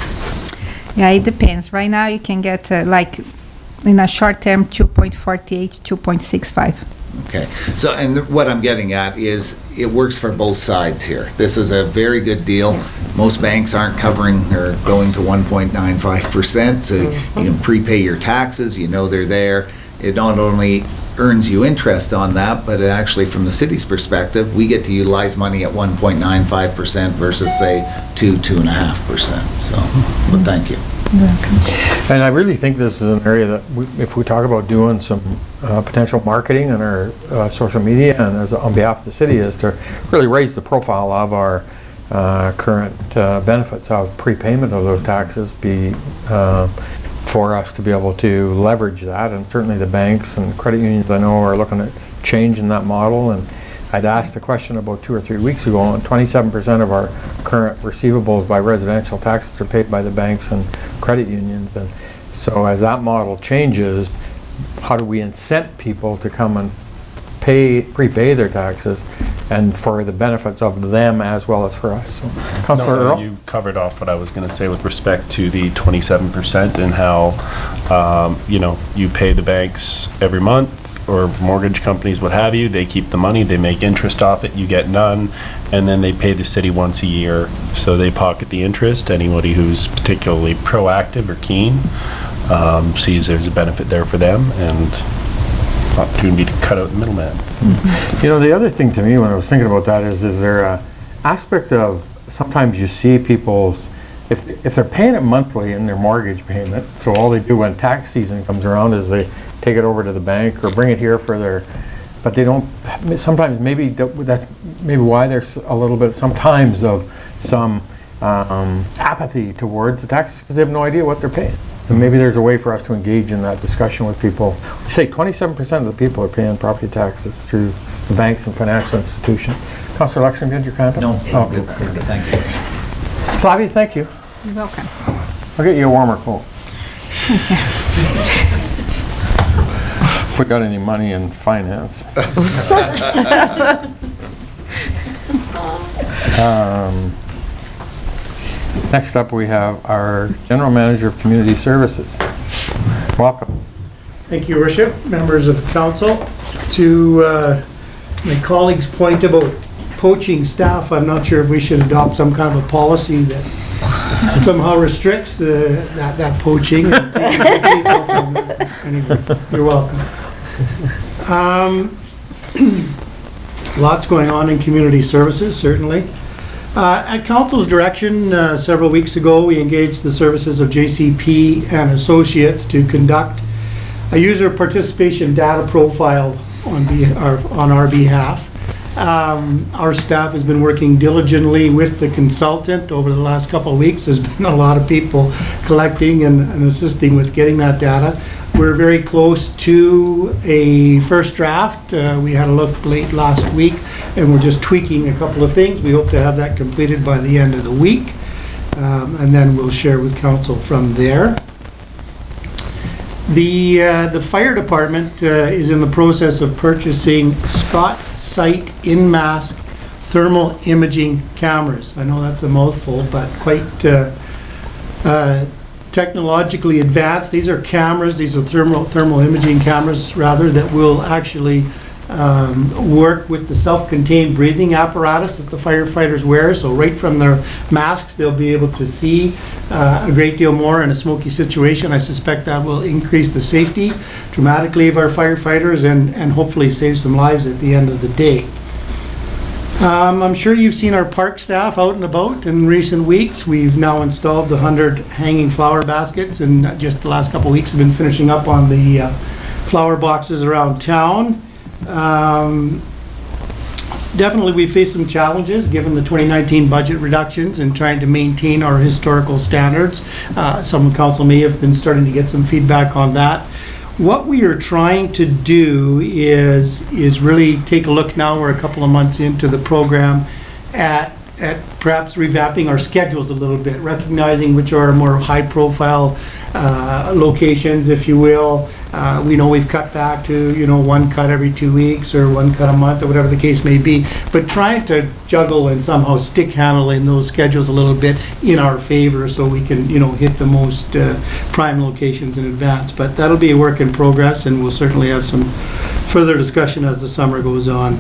E: Yeah, it depends. Right now, you can get like in a short term 2.48, 2.65.
G: Okay, so, and what I'm getting at is it works for both sides here. This is a very good deal. Most banks aren't covering or going to 1.95%, so you can prepay your taxes, they're there. It not only earns you interest on that, but it actually, from the city's perspective, we get to utilize money at 1.95% versus, say, 2.5%. So, but thank you.
A: And I really think this is an area that, if we talk about doing some potential marketing on our social media and on behalf of the city, is to really raise the profile of our current benefits of prepayment of those taxes, for us to be able to leverage that. And certainly the banks and credit unions, I know, are looking at changing that model. And I'd asked the question about 2 or 3 weeks ago, and 27% of our current receivables by residential taxes are paid by the banks and credit unions. And so as that model changes, how do we incent people to come and prepay their taxes, and for the benefits of them as well as for us? So, Councillor Earl?
L: You covered off what I was going to say with respect to the 27% and how, you pay the banks every month, or mortgage companies, what have you. They keep the money, they make interest off it, you get none, and then they pay the city once a year. So they pocket the interest. Anybody who's particularly proactive or keen sees there's a benefit there for them, and opportunity to cut out the middleman.
A: The other thing to me when I was thinking about that is there a aspect of, sometimes you see people's, if they're paying it monthly in their mortgage payment, so all they do when tax season comes around is they take it over to the bank or bring it here for their, but they don't, sometimes maybe that's maybe why there's a little bit sometimes of some apathy towards the taxes, because they have no idea what they're paying. And maybe there's a way for us to engage in that discussion with people. We say 27% of the people are paying property taxes through the banks and financial institutions. Councillor Lexington, your comment?
G: No, good. Thank you.
A: Flavia, thank you.
E: You're welcome.
A: I'll get you a warmer coat. If we got any money in finance. Next up, we have our General Manager of Community Services. Welcome.
Q: Thank you, Your Worship, members of council. To my colleague's point about poaching staff, I'm not sure if we should adopt some kind of a policy that somehow restricts that poaching. Anyway, you're welcome. Lots going on in community services, certainly. At council's direction, several weeks ago, we engaged the services of JCP and Associates to conduct a user participation data profile on our behalf. Our staff has been working diligently with the consultant over the last couple of weeks. There's been a lot of people collecting and assisting with getting that data. We're very close to a first draft. We had a look late last week, and we're just tweaking a couple of things. We hope to have that completed by the end of the week, and then we'll share with council from there. The fire department is in the process of purchasing Scott Sight in-mask thermal imaging cameras. I know that's a mouthful, but quite technologically advanced. These are cameras, these are thermal imaging cameras rather, that will actually work with the self-contained breathing apparatus that the firefighters wear. So right from their masks, they'll be able to see a great deal more in a smoky situation. I suspect that will increase the safety dramatically of our firefighters and hopefully save some lives at the end of the day. I'm sure you've seen our park staff out and about in recent weeks. We've now installed 100 hanging flower baskets, and just the last couple of weeks have been finishing up on the flower boxes around town. Definitely, we face some challenges, given the 2019 budget reductions and trying to maintain our historical standards. Some council may have been starting to get some feedback on that. What we are trying to do is really take a look now, we're a couple of months into the program, at perhaps revamping our schedules a little bit, recognizing which are more high-profile locations, if you will. We know we've cut back to, one cut every 2 weeks or one cut a month or whatever the case may be, but trying to juggle and somehow stick handle in those schedules a little bit in our favor so we can, hit the most prime locations in advance. But that'll be a work in progress, and we'll certainly have some further discussion as the summer goes on.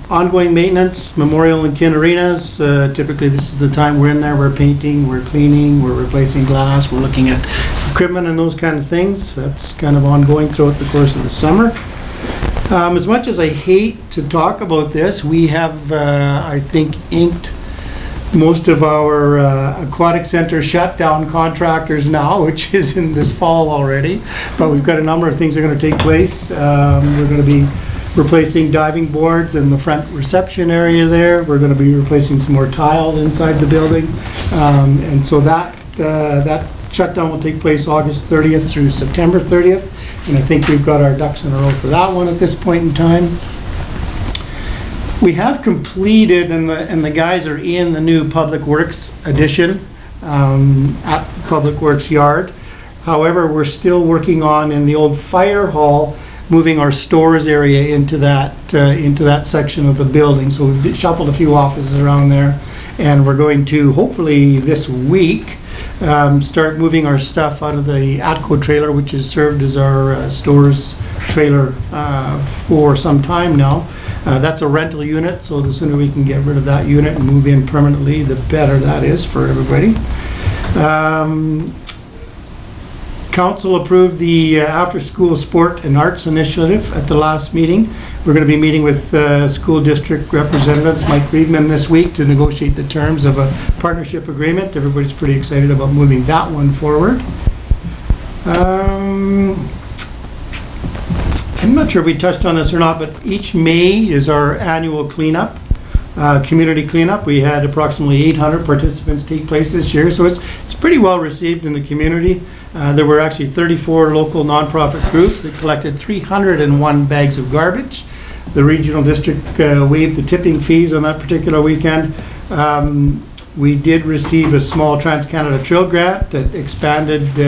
Q: Ongoing maintenance, memorial and kin arenas. Typically this is the time we're in there, we're painting, we're cleaning, we're replacing glass, we're looking at equipment and those kind of things. That's kind of ongoing throughout the course of the summer. As much as I hate to talk about this, we have, I think, inked most of our aquatic center shutdown contractors now, which is in this fall already. But we've got a number of things that are going to take place. We're going to be replacing diving boards in the front reception area there. We're going to be replacing some more tiles inside the building. And so that shutdown will take place August 30th through September 30th. And I think we've got our ducks in a row for that one at this point in time. We have completed, and the guys are in the new Public Works addition at Public Works Yard. However, we're still working on, in the old fire hall, moving our stores area into that section of the building. So we've shuffled a few offices around there, and we're going to hopefully this week start moving our stuff out of the Atco trailer, which has served as our stores trailer for some time now. That's a rental unit, so the sooner we can get rid of that unit and move in permanently, the better that is for everybody. Council approved the after-school sport and arts initiative at the last meeting. We're going to be meeting with school district representatives, Mike Friedman, this week to negotiate the terms of a partnership agreement. Everybody's pretty excited about moving that one forward. I'm not sure if we touched on this or not, but each May is our annual cleanup. Community cleanup. We had approximately 800 participants take place this year, so it's pretty well received in the community. There were actually 34 local nonprofit groups that collected 301 bags of garbage. The regional district waived the tipping fees on that particular weekend. We did receive a small Trans-Canada Trail grant that expanded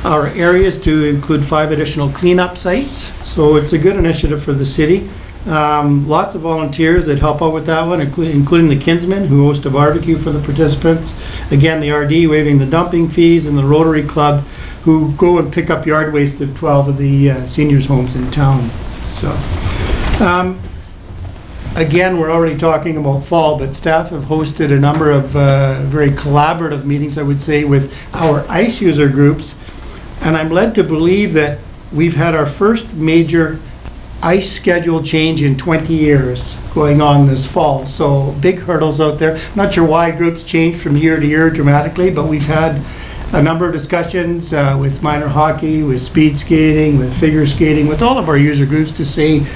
Q: our areas to include 5 additional cleanup sites. So it's a good initiative for the city. Lots of volunteers that help out with that one, including the Kinsmen, who host a barbecue for the participants. Again, the RD waiving the dumping fees, and the Rotary Club, who go and pick up yard waste at 12 of the seniors' homes in town. So, again, we're already talking about fall, but staff have hosted a number of very collaborative meetings, I would say, with our ice user groups. And I'm led to believe that we've had our first major ice schedule change in 20 years going on this fall. So big hurdles out there. Not sure why groups change from year to year dramatically, but we've had a number of discussions with minor hockey, with speed skating, with figure skating, with all of our user groups to say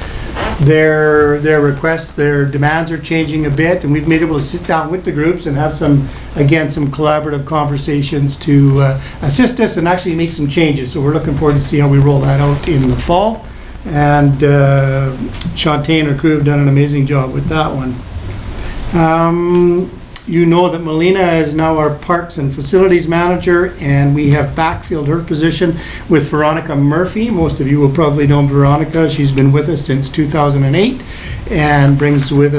Q: their requests, their demands are changing a bit, and we've been able to sit down with the groups and have some collaborative conversations to assist us and actually make some changes. So we're looking forward to see how we roll that out in the fall. And Shantae and her crew have done an amazing job with that one. You know that Melina is now our Parks and Facilities Manager, and we have backfilled her position with Veronica Murphy. Most of you will probably know Veronica. She's been with us since 2008 and brings with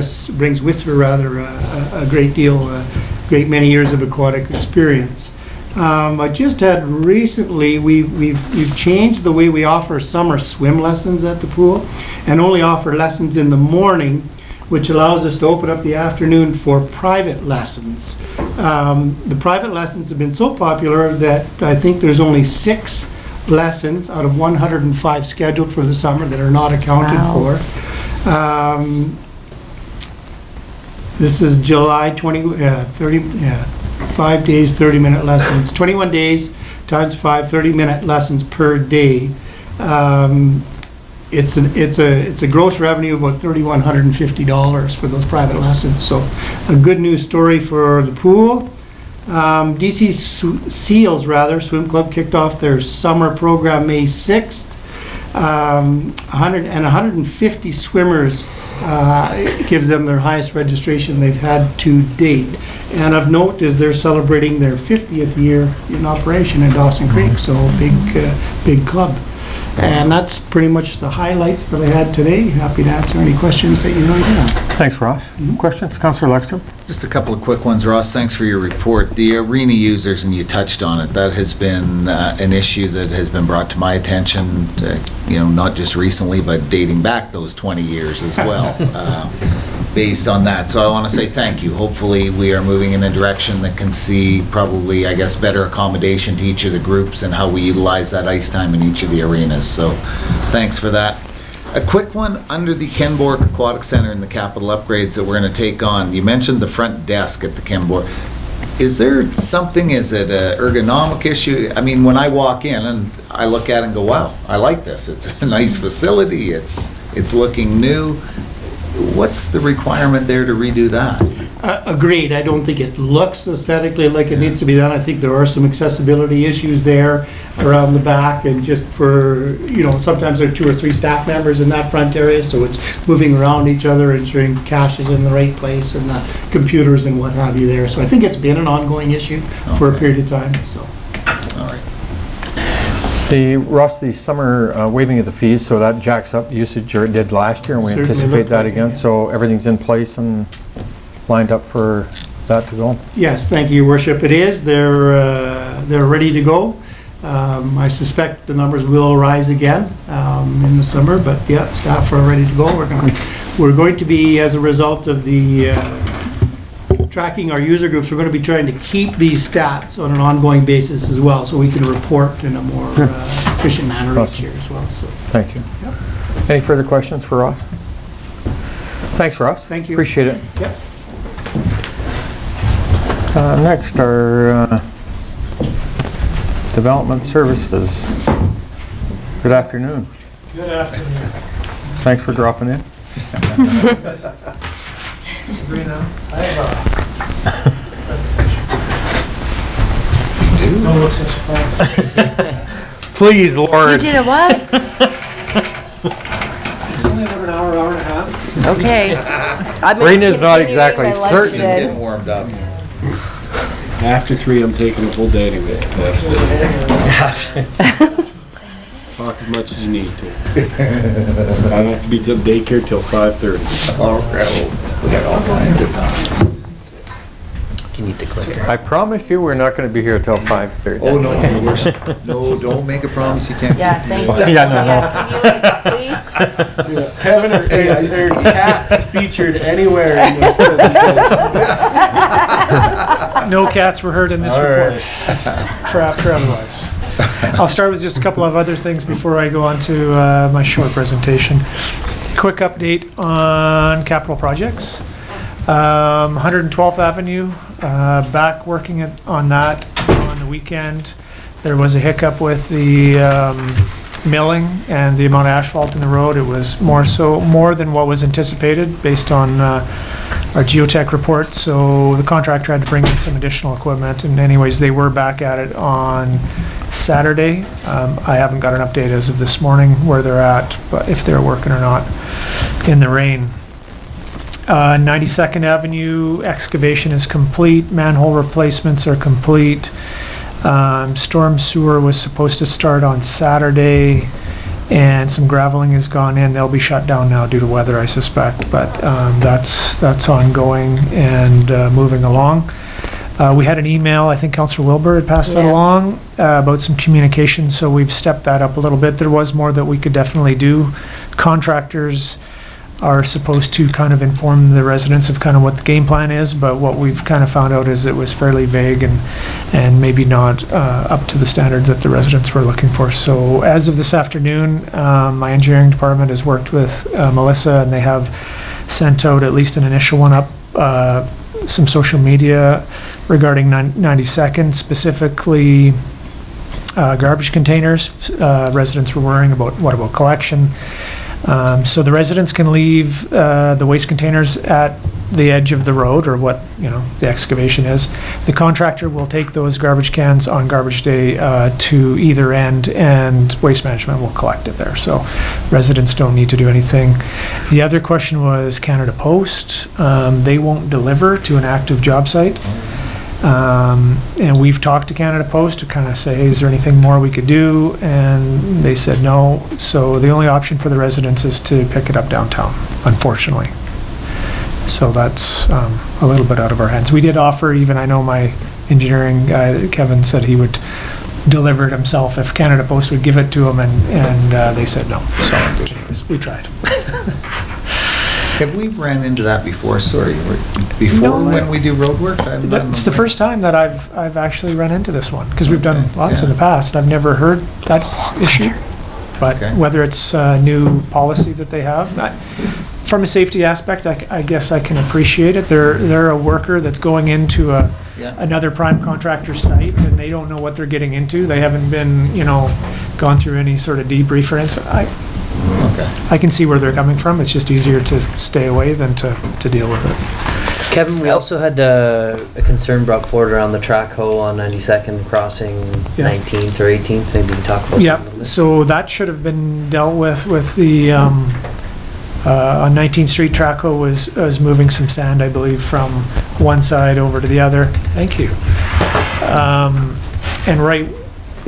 Q: her a great many years of aquatic experience. I just had recently, we've changed the way we offer summer swim lessons at the pool and only offer lessons in the morning, which allows us to open up the afternoon for private lessons. The private lessons have been so popular that I think there's only 6 lessons out of 105 scheduled for the summer that are not accounted for. This is July 5 days, 30-minute lessons. 21 days times 5, 30-minute lessons per day. it's a gross revenue of about $3,150 for those private lessons. So a good news story for the pool. DC Seals, Swim Club kicked off their summer program May 6th. 150 swimmers gives them their highest registration they've had to date. And of note is they're celebrating their 50th year in operation in Dawson Creek, so big club. And that's pretty much the highlights that I had today. Happy to answer any questions that you might have.
A: Thanks, Ross. Questions? Councillor Lexstrom?
G: Just a couple of quick ones, Ross. Thanks for your report. The arena users, and you touched on it, that has been an issue that has been brought to my attention, not just recently, but dating back those 20 years as well, based on that. So I want to say thank you. Hopefully we are moving in a direction that can see probably, I guess, better accommodation to each of the groups and how we utilize that ice time in each of the arenas. So thanks for that. A quick one, under the Ken Bork Aquatic Center and the capital upgrades that we're going to take on, you mentioned the front desk at the Ken Bork. Is there something, is it an ergonomic issue? I mean, when I walk in and I look at it and go, wow, I like this. It's a nice facility. It's looking new. What's the requirement there to redo that?
Q: Agreed. I don't think it looks aesthetically like it needs to be done. I think there are some accessibility issues there around the back, and just for, sometimes there are 2 or 3 staff members in that front area, so it's moving around each other, ensuring cash is in the right place and the computers and what have you there. So I think it's been an ongoing issue for a period of time. So.
G: All right.
A: Ross, the summer waiving of the fees, so that jacks up usage, or it did last year, and we
Q: Certainly
A: anticipate that
Q: like
A: again.
Q: yeah.
A: So everything's in place and lined up for that to go?
Q: Yes, thank you, Your Worship. It is. They're ready to go. I suspect the numbers will rise again in the summer, but yeah, staff are ready to go. We're going to be, as a result of the tracking our user groups, we're going to be trying to keep these stats on an ongoing basis as well, so we can report in a more efficient manner each year as well. So,
A: thank you.
Q: Yep.
A: Any further questions for Ross? Thanks, Ross.
Q: Thank you.
A: Appreciate it.
Q: Yep.
A: Next, our development services. Good afternoon.
N: Good afternoon.
A: Thanks for dropping in.
N: Sabrina, I have a presentation. No looks of surprise.
A: Please, Lord.
M: You did a what?
N: It's only about an hour and a half.
M: Okay.
A: Rena's not exactly certain.
G: She's getting warmed up.
L: After 3, I'm taking a full day to get Talk as much as you need to. I have to be till daycare till 5:30.
G: All right, we got all kinds of time.
D: You need the clicker.
A: I promise you we're not going to be here till 5:30.
G: Oh, no, Your Worship. No, don't make a promise you can't
M: Yeah,
G: keep.
M: thank you.
A: Yeah, no.
M: Please?
L: Kevin, are cats featured anywhere in this presentation?
N: No cats were hurt in this
L: All
N: report.
L: right.
N: Trapped or otherwise. I'll start with just a couple of other things before I go on to my short presentation. Quick update on capital projects. 112th Avenue, back working on that on the weekend. There was a hiccup with the milling and the amount of asphalt in the road. It was more than what was anticipated based on our geotech report, so the contractor had to bring in some additional equipment, and anyways, they were back at it on Saturday. I haven't got an update as of this morning where they're at, but if they're working or not in the rain. 92nd Avenue excavation is complete, manhole replacements are complete. Storm sewer was supposed to start on Saturday, and some graveling has gone in. They'll be shut down now due to weather, I suspect, but that's ongoing and moving along. We had an email, I think Councillor Wilbur had passed that along, about some communication, so we've stepped that up a little bit. There was more that we could definitely do. Contractors are supposed to kind of inform the residents of kind of what the game plan is, but what we've kind of found out is it was fairly vague and maybe not up to the standards that the residents were looking for. So as of this afternoon, my engineering department has worked with Melissa, and they have sent out at least an initial one up, some social media regarding 92nd, specifically garbage containers. Residents were worrying about what about collection.
U: So the residents can leave the waste containers at the edge of the road, or what, the excavation is. The contractor will take those garbage cans on garbage day to either end, and Waste Management will collect it there. So residents don't need to do anything. The other question was Canada Post. They won't deliver to an active job site. And we've talked to Canada Post to kind of say, hey, is there anything more we could do? And they said no. So the only option for the residents is to pick it up downtown, unfortunately. So that's a little bit out of our hands. We did offer, even I know my engineering guy, Kevin, said he would deliver it himself if Canada Post would give it to him, and they said no. So anyways, we tried.
G: Have we ran into that before? Sorry, before when we do roadworks?
U: It's the first time that I've actually run into this one, because we've done lots in the past. I've never heard that issue, but whether it's a new policy that they have, from a safety aspect, I guess I can appreciate it. They're a worker that's going into another prime contractor site, and they don't know what they're getting into. They haven't been, gone through any sort of debrief or anything. I can see where they're coming from. It's just easier to stay away than to deal with it.
D: Kevin, we also had a concern brought forward around the track hoe on 92nd crossing 19th or 18th. Maybe we can talk about that a little bit.
U: So that should have been dealt with the on 19th Street, track hoe was moving some sand, I believe, from one side over to the other. Thank you. And right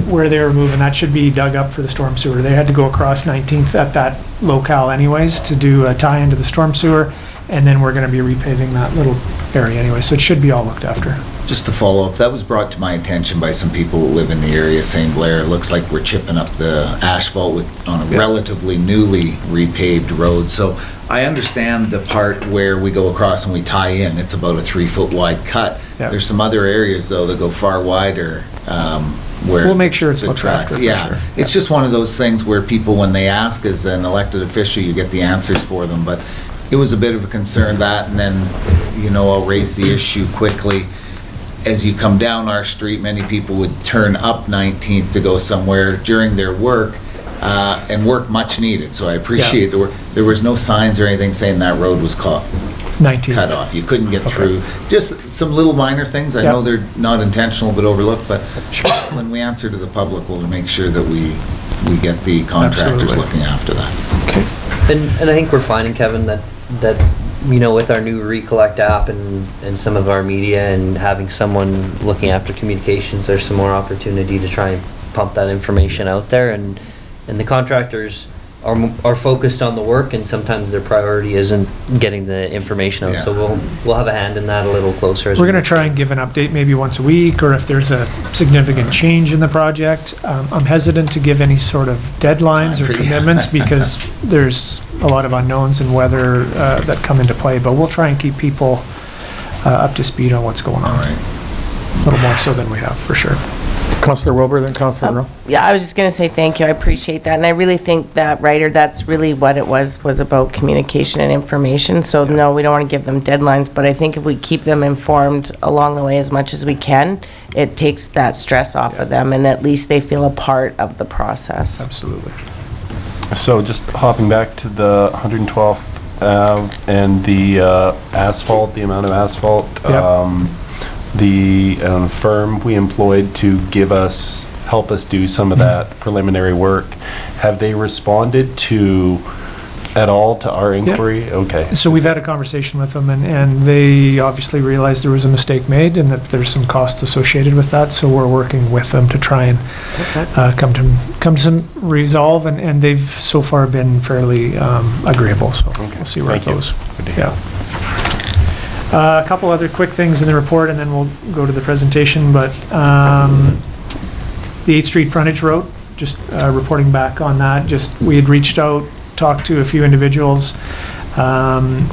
U: where they were moving, that should be dug up for the storm sewer. They had to go across 19th at that locale anyways to do a tie into the storm sewer, and then we're going to be repaving that little area anyway, so it should be all looked after.
G: Just to follow up, that was brought to my attention by some people who live in the area saying, Blair, it looks like we're chipping up the asphalt on a relatively newly repaved road. So I understand the part where we go across and we tie in. It's about a 3-foot wide cut. There's some other areas though that go far wider where
U: we'll make sure it's looked
G: tracks.
U: after.
G: Yeah, it's just one of those things where people, when they ask as an elected official, you get the answers for them. But it was a bit of a concern that, and then, I'll raise the issue quickly. As you come down our street, many people would turn up 19th to go somewhere during their work, and work much needed. So I appreciate the work. There was no signs or anything saying that road was cut off. You couldn't get through. Just some little minor things. I know they're not intentional but overlooked, but when we answer to the public, we'll make sure that we get the contractors looking after that.
U: Okay.
D: And I think we're finding, Kevin, that with our new Recollect app and some of our media and having someone looking after communications, there's some more opportunity to try and pump that information out there, and the contractors are focused on the work, and sometimes their priority isn't getting the information out. So we'll have a hand in that a little closer.
U: We're going to try and give an update maybe once a week, or if there's a significant change in the project. I'm hesitant to give any sort of deadlines or commitments because there's a lot of unknowns and weather that come into play, but we'll try and keep people up to speed on what's going on. A little more so than we have, for sure.
A: Councillor Wilbur, then Councillor Rowe.
M: Yeah, I was just going to say thank you. I appreciate that. And I really think that, Ryder, that's really what it was about communication and information. So no, we don't want to give them deadlines, but I think if we keep them informed along the way as much as we can, it takes that stress off of them, and at least they feel a part of the process.
U: Absolutely.
L: So just hopping back to the 112th Ave and the asphalt, the amount of asphalt. The firm we employed to help us do some of that preliminary work, have they responded at all to our inquiry?
U: Yeah.
L: Okay.
U: So we've had a conversation with them, and they obviously realized there was a mistake made and that there's some costs associated with that. So we're working with them to try and come to some resolve, and they've so far been fairly agreeable. So we'll see where it goes. A couple other quick things in the report, and then we'll go to the presentation. But the 8th Street frontage road, just reporting back on that. We had reached out, talked to a few individuals,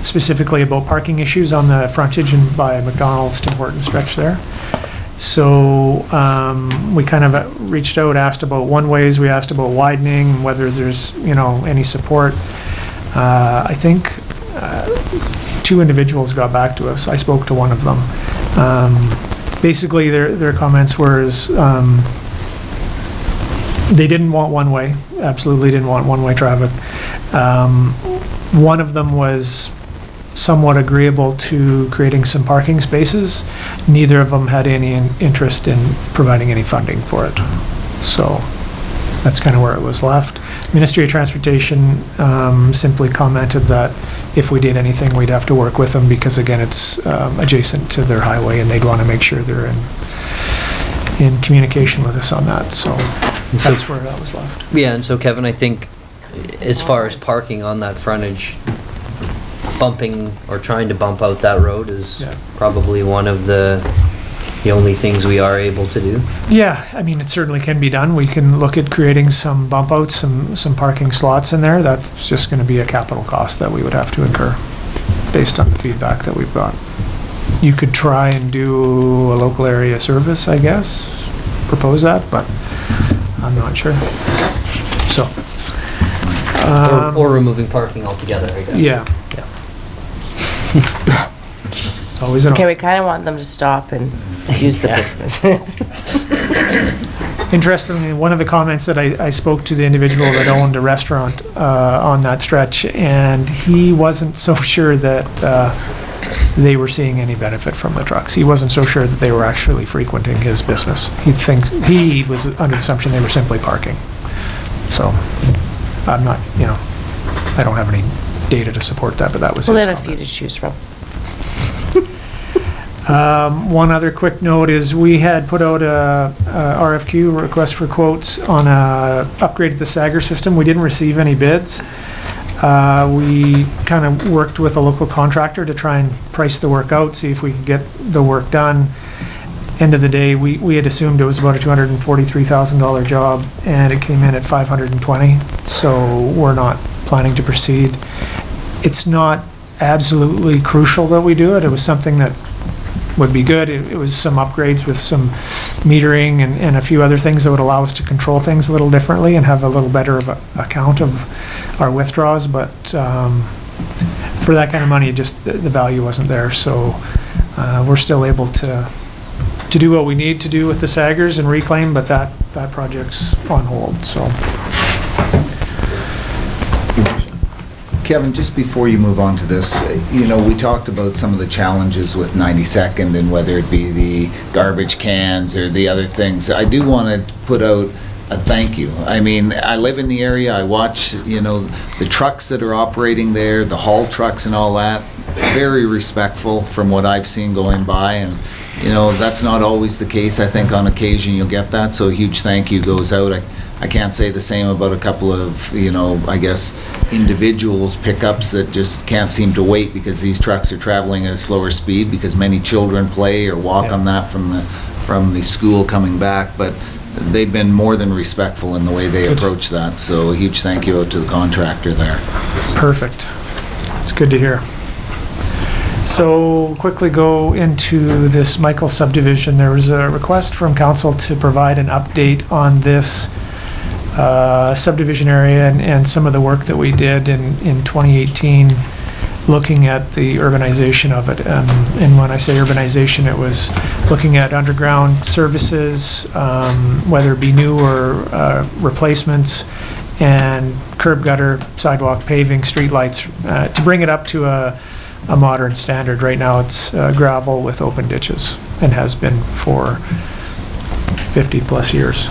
U: specifically about parking issues on the frontage and by McDonald's Tim Hortons stretch there. So we kind of reached out, asked about one-ways, we asked about widening, whether there's any support. I think 2 individuals got back to us. I spoke to one of them. Basically, their comments were they didn't want one-way, absolutely didn't want one-way traffic. One of them was somewhat agreeable to creating some parking spaces. Neither of them had any interest in providing any funding for it. So that's kind of where it was left. Ministry of Transportation simply commented that if we did anything, we'd have to work with them because, again, it's adjacent to their highway and they'd want to make sure they're in communication with us on that. So that's where that was left.
D: Yeah, and so Kevin, I think as far as parking on that frontage, bumping or trying to bump out that road is probably one of the only things we are able to do.
U: Yeah, I mean, it certainly can be done. We can look at creating some bump outs, some parking slots in there. That's just going to be a capital cost that we would have to incur based on the feedback that we've got. You could try and do a local area service, I guess, propose that, but I'm not sure. So.
D: Or removing parking altogether, I guess.
U: Yeah. It's always an
M: Okay, we kind of want them to stop and use the business.
U: Interestingly, one of the comments that I spoke to the individual that owned a restaurant on that stretch, and he wasn't so sure that they were seeing any benefit from the trucks. He wasn't so sure that they were actually frequenting his business. He was under the assumption they were simply parking. So I'm not, I don't have any data to support that, but that was his
M: We'll have
U: comment.
M: a few to choose from.
U: One other quick note is we had put out a RFQ, request for quotes, on a upgrade to the Sager system. We didn't receive any bids. We kind of worked with a local contractor to try and price the work out, see if we could get the work done. End of the day, we had assumed it was about a $243,000 job, and it came in at $520,000, so we're not planning to proceed. It's not absolutely crucial that we do it. It was something that would be good. It was some upgrades with some metering and a few other things that would allow us to control things a little differently and have a little better of a count of our withdrawals, but for that kind of money, just the value wasn't there. So we're still able to do what we need to do with the Sagers and reclaim, but that project's on hold. So.
G: Kevin, just before you move on to this, we talked about some of the challenges with 92nd and whether it be the garbage cans or the other things. I do want to put out a thank you. I mean, I live in the area. I watch, the trucks that are operating there, the haul trucks and all that. Very respectful from what I've seen going by, and that's not always the case. I think on occasion you'll get that, so a huge thank you goes out. I can't say the same about a couple of, I guess, individuals, pickups that just can't seem to wait because these trucks are traveling at a slower speed because many children play or walk on that from the school coming back, but they've been more than respectful in the way they approach that, so a huge thank you out to the contractor there.
U: Perfect. It's good to hear. So quickly go into this Michael subdivision. There was a request from council to provide an update on this subdivision area and some of the work that we did in 2018 looking at the urbanization of it. And when I say urbanization, it was looking at underground services, whether it be new or replacements, and curb gutter, sidewalk paving, streetlights, to bring it up to a modern standard. Right now it's gravel with open ditches and has been for 50 plus years.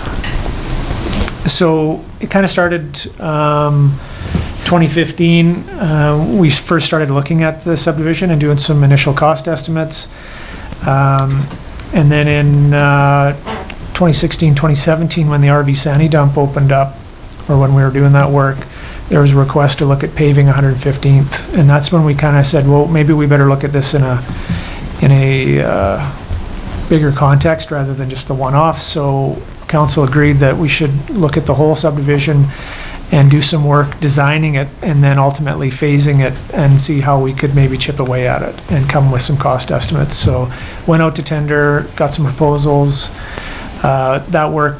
U: So it kind of started 2015. We first started looking at the subdivision and doing some initial cost estimates. And then in 2016, 2017, when the RV Sandy dump opened up, or when we were doing that work, there was a request to look at paving 115th. And that's when we kind of said, well, maybe we better look at this in a bigger context rather than just the one-off. So council agreed that we should look at the whole subdivision and do some work designing it and then ultimately phasing it and see how we could maybe chip away at it and come with some cost estimates. So went out to tender, got some proposals. That work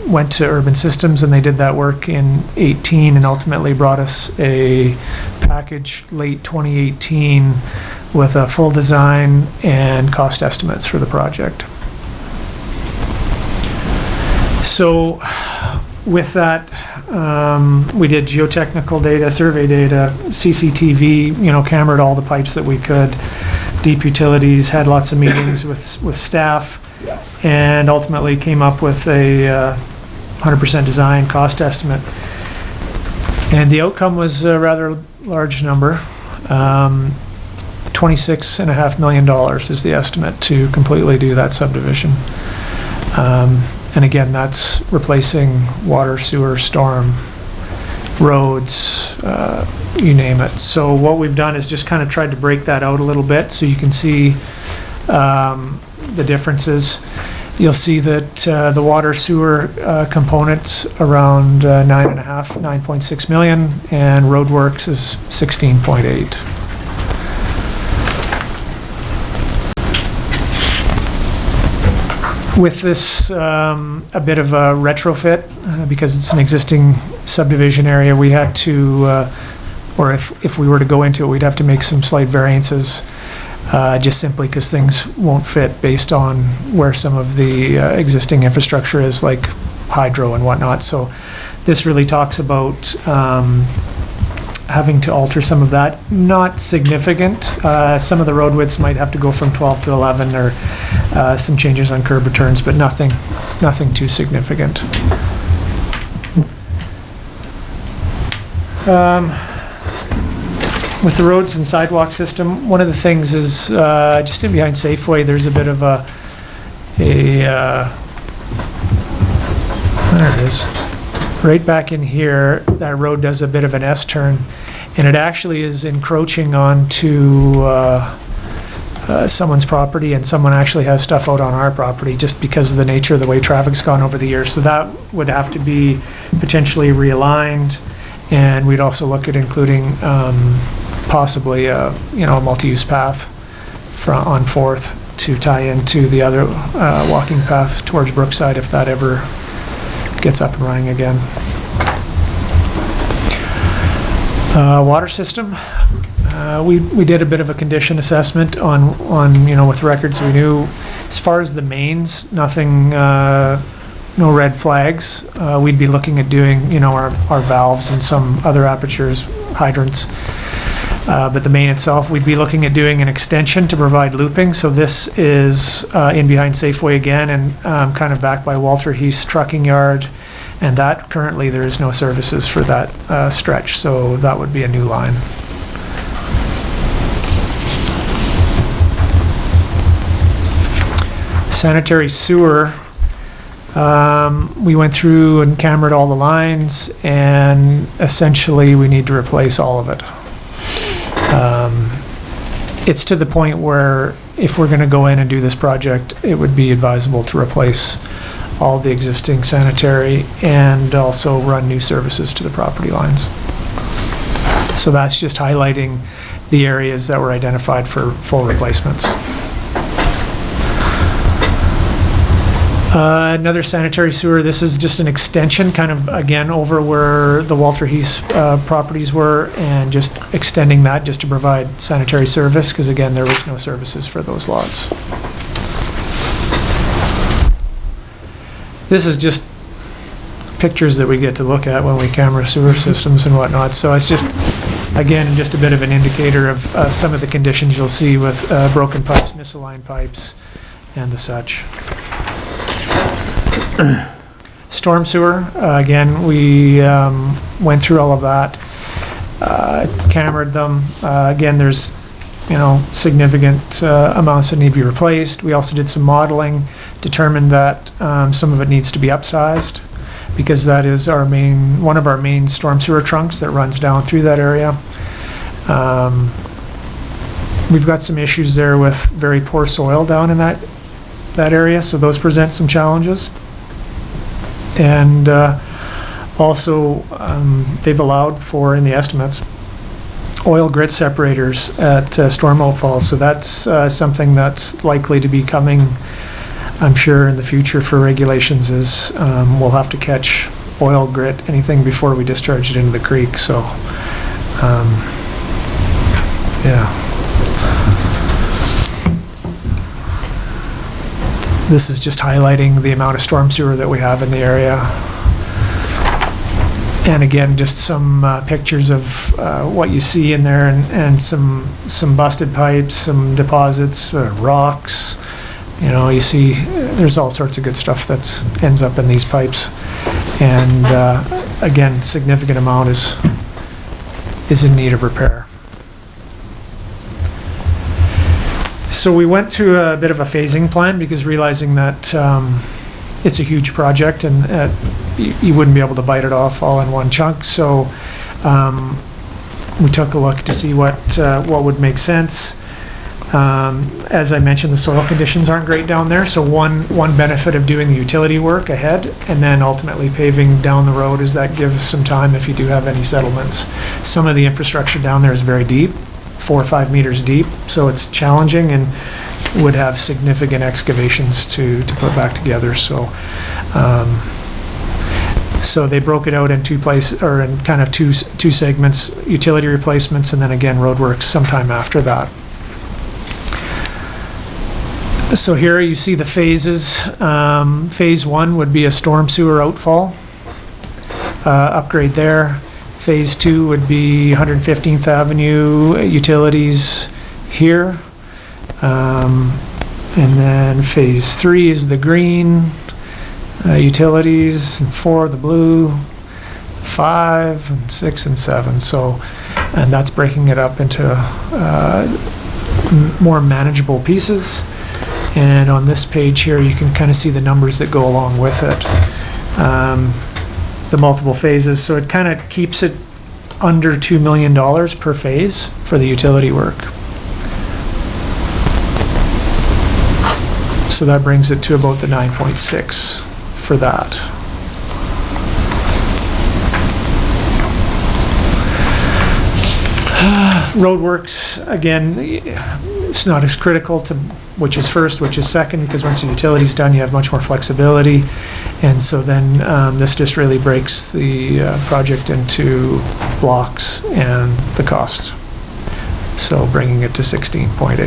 U: went to Urban Systems, and they did that work in 18 and ultimately brought us a package late 2018 with a full design and cost estimates for the project. So with that, We did geotechnical data, survey data, CCTV, cambered all the pipes that we could. Deep Utilities, had lots of meetings with staff, and ultimately came up with a 100% design cost estimate. And the outcome was a rather large number. $26.5 million is the estimate to completely do that subdivision. And again, that's replacing water, sewer, storm, roads, you name it. So what we've done is just kind of tried to break that out a little bit so you can see the differences. You'll see that the water sewer component's around 9.6 million, and roadworks is 16.8. With this, a bit of a retrofit, because it's an existing subdivision area, we had to, or if we were to go into it, we'd have to make some slight variances, just simply because things won't fit based on where some of the existing infrastructure is, like hydro and whatnot. So this really talks about having to alter some of that. Not significant. Some of the road widths might have to go from 12 to 11, or some changes on curb returns, but nothing too significant. With the roads and sidewalk system, one of the things is just in behind Safeway, there's a bit of a there it is. Right back in here, that road does a bit of an S-turn, and it actually is encroaching onto someone's property, and someone actually has stuff out on our property just because of the nature of the way traffic's gone over the years. So that would have to be potentially realigned, and we'd also look at including possibly a multi-use path on 4th to tie into the other walking path towards Brookside if that ever gets up and running again. Water system. We did a bit of a condition assessment on with records. We knew as far as the mains, nothing, no red flags. We'd be looking at doing our valves and some other apertures, hydrants. But the main itself, we'd be looking at doing an extension to provide looping. So this is in behind Safeway again, and kind of back by Walter Heath's trucking yard. And that currently there is no services for that stretch, so that would be a new line. Sanitary sewer, we went through and cambered all the lines, and essentially we need to replace all of it. It's to the point where if we're going to go in and do this project, it would be advisable to replace all the existing sanitary and also run new services to the property lines. So that's just highlighting the areas that were identified for full replacements. Another sanitary sewer, this is just an extension kind of again over where the Walter Heath properties were, and just extending that just to provide sanitary service, because again there was no services for those lots. This is just pictures that we get to look at when we camera sewer systems and whatnot. So it's just, again, just a bit of an indicator of some of the conditions you'll see with broken pipes, misaligned pipes, and the such. Storm sewer, again, we went through all of that, cambered them. Again, there's significant amounts that need to be replaced. We also did some modeling, determined that some of it needs to be upsized, because that is one of our main storm sewer trunks that runs down through that area. We've got some issues there with very poor soil down in that area, so those present some challenges. And also, they've allowed for, in the estimates, oil grit separators at storm outfalls. So that's something that's likely to be coming, I'm sure, in the future for regulations, is we'll have to catch oil grit, anything before we discharge it into the creek. So, yeah. This is just highlighting the amount of storm sewer that we have in the area. And again, just some pictures of what you see in there, and some busted pipes, some deposits, rocks. You know, you see there's all sorts of good stuff that ends up in these pipes. And again, significant amount is in need of repair. So we went to a bit of a phasing plan, because realizing that it's a huge project, and you wouldn't be able to bite it off all in one chunk. So we took a look to see what would make sense. As I mentioned, the soil conditions aren't great down there, so one benefit of doing the utility work ahead and then ultimately paving down the road is that gives some time if you do have any settlements. Some of the infrastructure down there is very deep, 4 or 5 meters deep, so it's challenging and would have significant excavations to put back together. So so they broke it out in two segments: utility replacements, and then again roadworks sometime after that. So here you see the phases. Phase 1 would be a storm sewer outfall upgrade there. Phase 2 would be 115th Avenue utilities here. And then phase 3 is the green utilities, and 4 the blue, 5 and 6 and 7. So, and that's breaking it up into more manageable pieces. And on this page here, you can kind of see the numbers that go along with it. The multiple phases, so it kind of keeps it under $2 million per phase for the utility work. So that brings it to about the 9.6 for that. Roadworks, again, it's not as critical to which is first, which is second, because once the utility's done, you have much more flexibility. And so then this just really breaks the project into blocks and the cost. So bringing it to 16.8.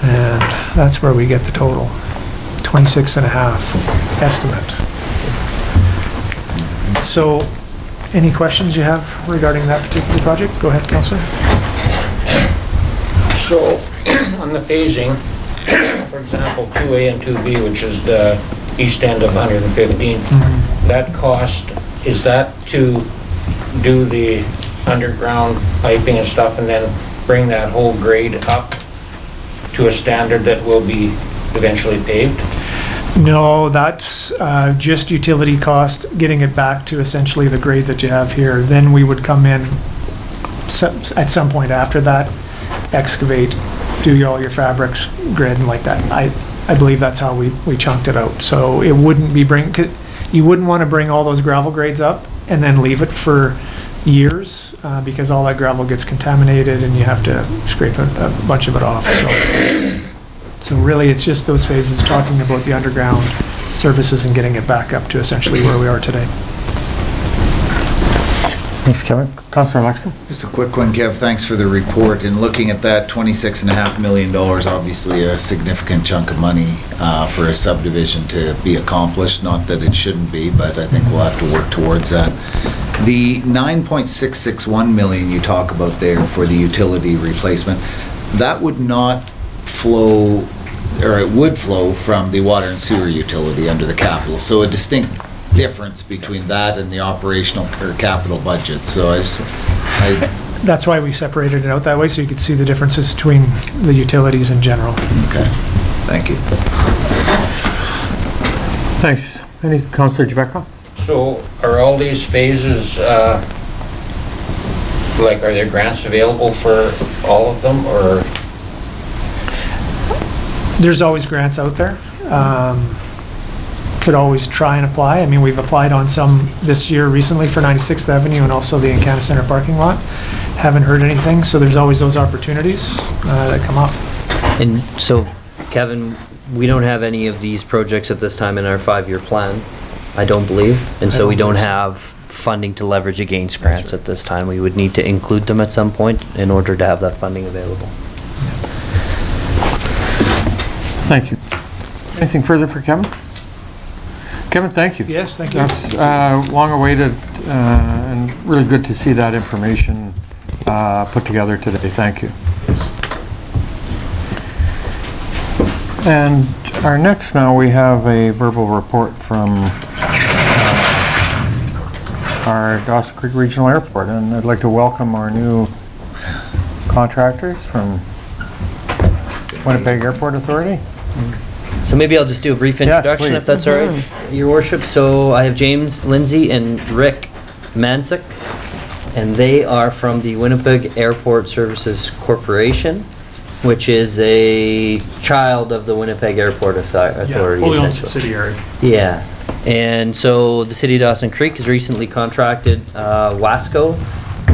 U: And that's where we get the total, 26.5 estimate. So any questions you have regarding that particular project? Go ahead, Councillor.
O: So, on the phasing, for example, 2A and 2B, which is the east end of 115th, that cost, is that to do the underground piping and stuff and then bring that whole grade up to a standard that will be eventually paved?
U: No, that's just utility cost, getting it back to essentially the grade that you have here. Then we would come in at some point after that, excavate, do all your fabrics, grid, and like that. I believe that's how we chunked it out. So it wouldn't be you wouldn't want to bring all those gravel grades up and then leave it for years because all that gravel gets contaminated and you have to scrape a bunch of it off. So really it's just those phases, talking about the underground services and getting it back up to essentially where we are today.
A: Thanks, Kevin. Councillor Laxton?
G: Just a quick one, Kev. Thanks for the report. And looking at that, $26.5 million, obviously a significant chunk of money for a subdivision to be accomplished. Not that it shouldn't be, but I think we'll have to work towards that. The $9.661 million you talk about there for the utility replacement, that would not flow, or it would flow from the water and sewer utility under the capital. So a distinct difference between that and the operational or capital budget. So
U: that's why we separated it out that way, so you could see the differences between the utilities in general.
G: Okay, thank you.
A: Thanks. Any Councillor Javeco?
O: So are all these phases, like, are there grants available for all of them, or?
U: There's always grants out there. Could always try and apply. I mean, we've applied on some this year recently for 96th Avenue and also the Encana Center parking lot. Haven't heard anything, so there's always those opportunities that come up.
D: And so, Kevin, we don't have any of these projects at this time in our 5-year plan, I don't believe. And so we don't have funding to leverage against grants at this time. We would need to include them at some point in order to have that funding available.
A: Thank you. Anything further for Kevin? Kevin, thank you.
N: Yes, thank you.
A: That's long awaited and really good to see that information put together today. Thank you. And our next now, we have a verbal report from our Dawson Creek Regional Airport, and I'd like to welcome our new contractors from Winnipeg Airport Authority.
D: So maybe I'll just do a brief introduction, if that's all right, Your Worship. So I have James Lindsay and Rick Mansick, and they are from the Winnipeg Airport Services Corporation, which is a child of the Winnipeg Airport Authority,
N: wholly owned
D: essentially.
N: subsidiary.
D: Yeah. And so the city of Dawson Creek has recently contracted Wasco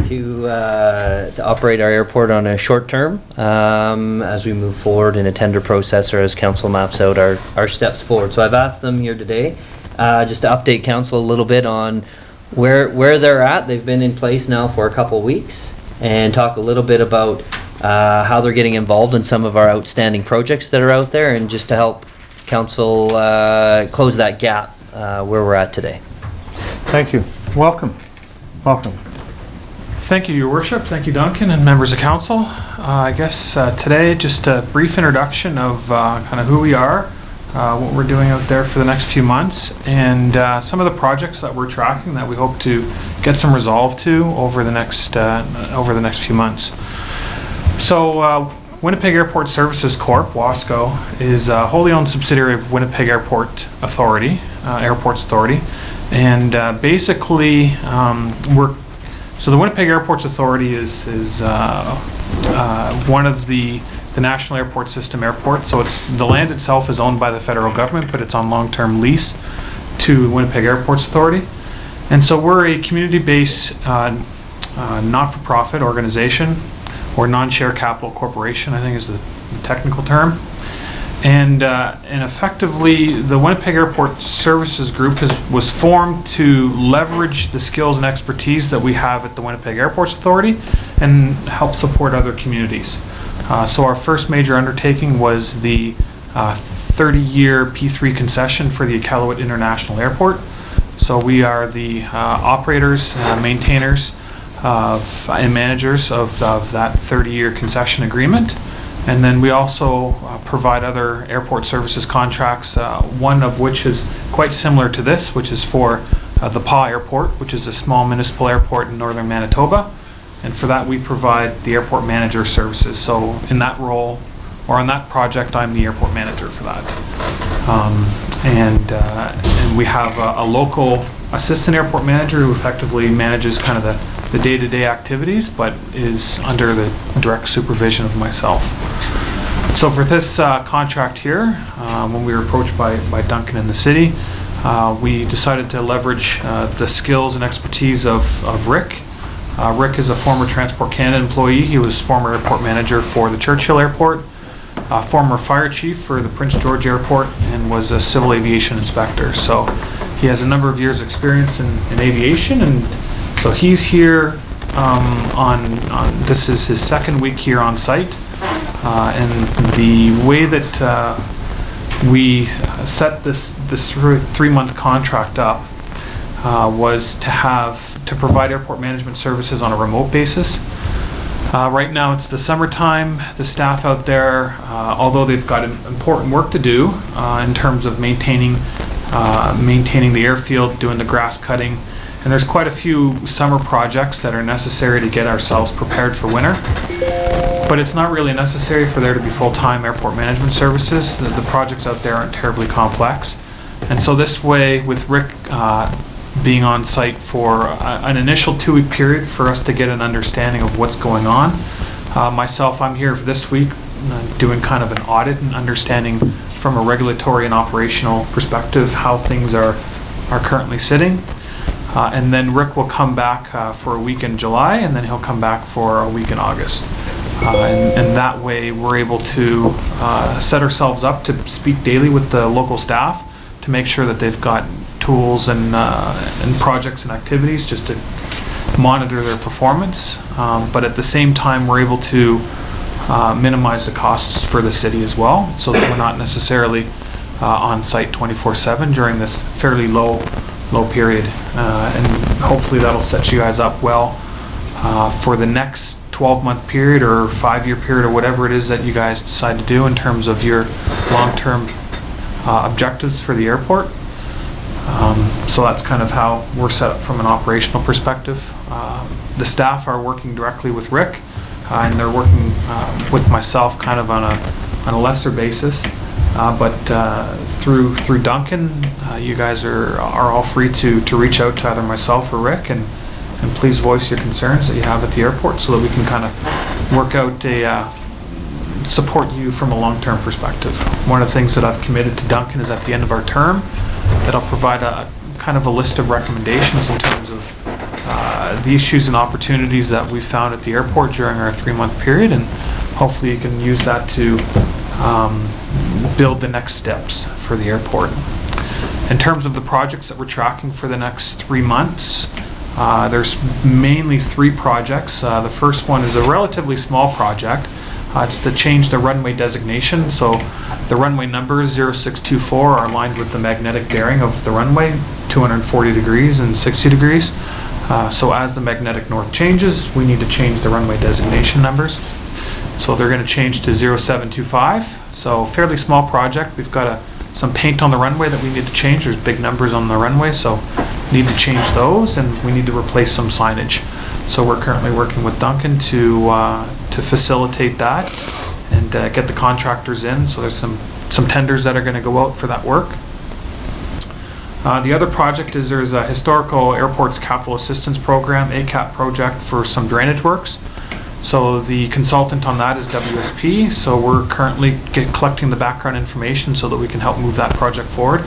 D: to operate our airport on a short term as we move forward in a tender process, or as council maps out our steps forward. So I've asked them here today just to update council a little bit on where they're at. They've been in place now for a couple weeks, and talk a little bit about how they're getting involved in some of our outstanding projects that are out there, and just to help council close that gap where we're at today.
A: Thank you. Welcome. Welcome.
N: Thank you, Your Worship. Thank you, Duncan, and members of council. I guess today, just a brief introduction of kind of who we are, what we're doing out there for the next few months, and some of the projects that we're tracking that we hope to get some resolve to over the next few months. So Winnipeg Airport Services Corp, WASCO, is a wholly owned subsidiary of Winnipeg Airports Authority, and basically so the Winnipeg Airports Authority is one of the National Airport System airports. So the land itself is owned by the federal government, but it's on long-term lease to Winnipeg Airports Authority. And so we're a community-based not-for-profit organization, or non-share capital corporation, I think is the technical term. And effectively, the Winnipeg Airport Services Group was formed to leverage the skills and expertise that we have at the Winnipeg Airports Authority and help support other communities. So our first major undertaking was the 30-year P3 concession for the Iqaluit International Airport. So we are the operators, maintainers, and managers of that 30-year concession agreement. And then we also provide other airport services contracts, one of which is quite similar to this, which is for the PA Airport, which is a small municipal airport in northern Manitoba. And for that we provide the airport manager services. So in that role, or on that project, I'm the airport manager for that. And we have a local assistant airport manager who effectively manages kind of the day-to-day activities, but is under the direct supervision of myself. So for this contract here, when we were approached by Duncan in the city, we decided to leverage the skills and expertise of Rick. Rick is a former Transport Canada employee. He was former airport manager for the Churchill Airport, former fire chief for the Prince George Airport, and was a civil aviation inspector. So he has a number of years experience in aviation, and so he's here this is his second week here on site. And the way that we set this 3-month contract up was to provide airport management services on a remote basis. Right now it's the summertime. The staff out there, although they've got important work to do in terms of maintaining the airfield, doing the grass cutting, and there's quite a few summer projects that are necessary to get ourselves prepared for winter. But it's not really necessary for there to be full-time airport management services. The projects out there aren't terribly complex. And so this way, with Rick being on site for an initial 2-week period for us to get an understanding of what's going on. Myself, I'm here for this week doing kind of an audit and understanding from a regulatory and operational perspective how things are currently sitting. And then Rick will come back for a week in July, and then he'll come back for a week in August. And that way we're able to set ourselves up to speak daily with the local staff to make sure that they've got tools and projects and activities just to monitor their performance. But at the same time, we're able to minimize the costs for the city as well, so that we're not necessarily on site 24/7 during this fairly low period. And hopefully that'll set you guys up well for the next 12-month period or 5-year period or whatever it is that you guys decide to do in terms of your long-term objectives for the airport. So that's kind of how we're set up from an operational perspective. The staff are working directly with Rick, and they're working with myself kind of on a lesser basis. But through Duncan, you guys are all free to reach out to either myself or Rick, and please voice your concerns that you have at the airport so that we can kind of work out support you from a long-term perspective. One of the things that I've committed to Duncan is at the end of our term that I'll provide a kind of a list of recommendations in terms of the issues and opportunities that we found at the airport during our 3-month period, and hopefully you can use that to build the next steps for the airport. In terms of the projects that we're tracking for the next 3 months, there's mainly 3 projects. The first one is a relatively small project. It's to change the runway designation. So the runway numbers 0624 are aligned with the magnetic bearing of the runway, 240 degrees and 60 degrees. So as the magnetic north changes, we need to change the runway designation numbers. So they're going to change to 0725. So fairly small project. We've got some paint on the runway that we need to change. There's big numbers on the runway, so we need to change those, and we need to replace some signage. So we're currently working with Duncan to facilitate that and get the contractors in. So there's some tenders that are going to go out for that work. The other project is there's a Historical Airports Capital Assistance Program, ACAP project, for some drainage works. So the consultant on that is WSP. So we're currently collecting the background information so that we can help move that project forward.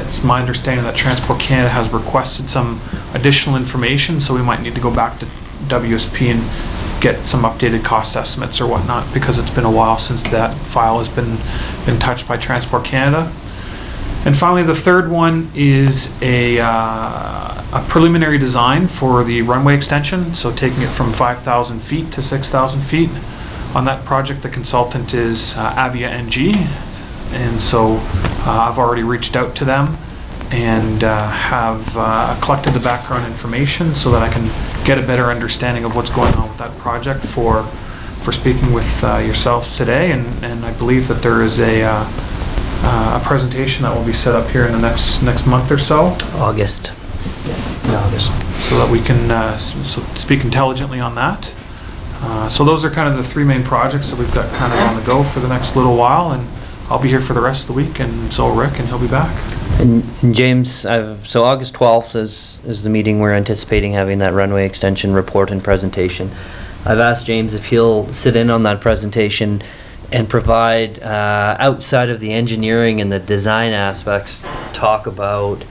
N: It's my understanding that Transport Canada has requested some additional information, so we might need to go back to WSP and get some updated cost estimates or whatnot, because it's been a while since that file has been touched by Transport Canada. And finally, the third one is a preliminary design for the runway extension, so taking it from 5,000 feet to 6,000 feet. On that project, the consultant is Avia NG, and so I've already reached out to them and have collected the background information so that I can get a better understanding of what's going on with that project for speaking with yourselves today. And I believe that there is a presentation that will be set up here in the next month or so.
D: August.
N: So that we can speak intelligently on that. So those are kind of the 3 main projects that we've got kind of on the go for the next little while, and I'll be here for the rest of the week, and so will Rick, and he'll be back.
D: And James, so August 12th is the meeting we're anticipating having that runway extension report and presentation. I've asked James if he'll sit in on that presentation and provide, outside of the engineering and the design aspects, talk about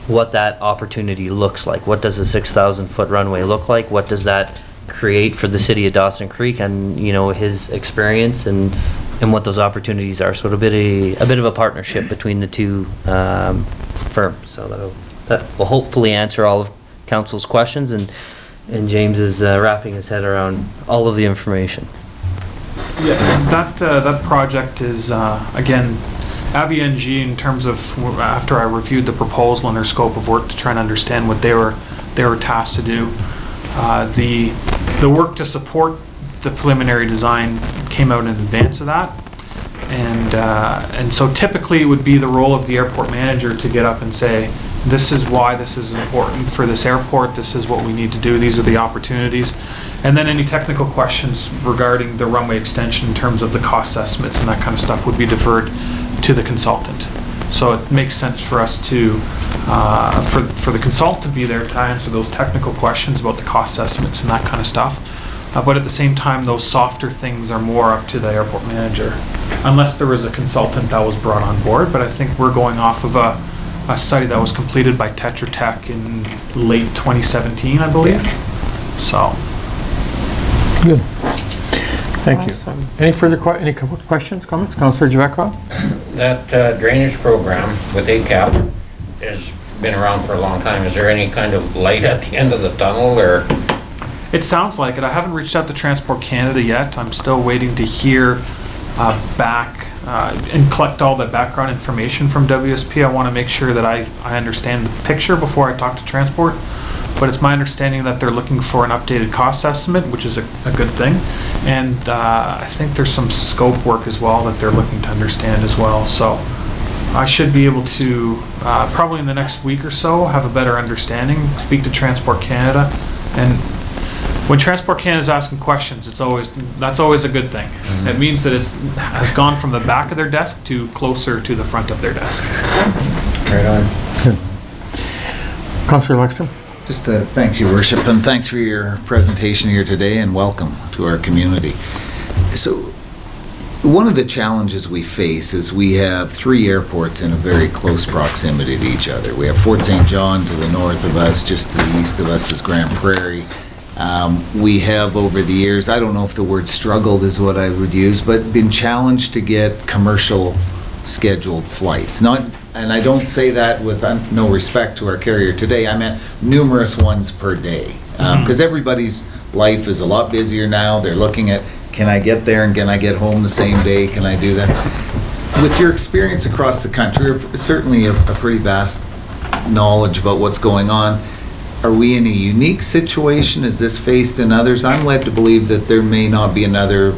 D: what that opportunity looks like. What does a 6,000 foot runway look like? What does that create for the city of Dawson Creek, and his experience and what those opportunities are. So it'll be a bit of a partnership between the 2 firms. So that will hopefully answer all of council's questions, and James is wrapping his head around all of the information.
N: Yeah, that project is again Avia NG, in terms of after I reviewed the proposal and their scope of work to try and understand what they were tasked to do. The work to support the preliminary design came out in advance of that, and so typically it would be the role of the airport manager to get up and say, this is why this is important for this airport, this is what we need to do, these are the opportunities, and then any technical questions regarding the runway extension in terms of the cost estimates and that kind of stuff would be deferred to the consultant. So it makes sense for us to for the consultant to be there to answer those technical questions about the cost estimates and that kind of stuff. But at the same time, those softer things are more up to the airport manager, unless there was a consultant that was brought on board. But I think we're going off of a study that was completed by Tetra Tech in late 2017, I believe. So.
A: Good. Thank you. Any further questions, comments? Councillor Javekwa?
O: That drainage program with ACAP has been around for a long time. Is there any kind of light at the end of the tunnel, or?
N: It sounds like it. I haven't reached out to Transport Canada yet. I'm still waiting to hear back and collect all the background information from WSP. I want to make sure that I understand the picture before I talk to transport. But it's my understanding that they're looking for an updated cost estimate, which is a good thing. And I think there's some scope work as well that they're looking to understand as well. So I should be able to, probably in the next week or so, have a better understanding, speak to Transport Canada. And when Transport Canada is asking questions, that's always a good thing. It means that it has gone from the back of their desk to closer to the front of their desk.
G: Right on.
A: Councillor Lexstrom?
G: Just thanks, Your Worship, and thanks for your presentation here today, and welcome to our community. So, one of the challenges we face is we have 3 airports in a very close proximity to each other. We have Fort St. John to the north of us, just to the east of us is Grand Prairie. We have over the years, I don't know if the word struggled is what I would use, but been challenged to get commercial scheduled flights. And I don't say that with no respect to our carrier today. I meant numerous ones per day. Because everybody's life is a lot busier now. They're looking at, can I get there and can I get home the same day? Can I do that? With your experience across the country, certainly a pretty vast knowledge about what's going on, are we in a unique situation? Is this faced in others? I'm led to believe that there may not be another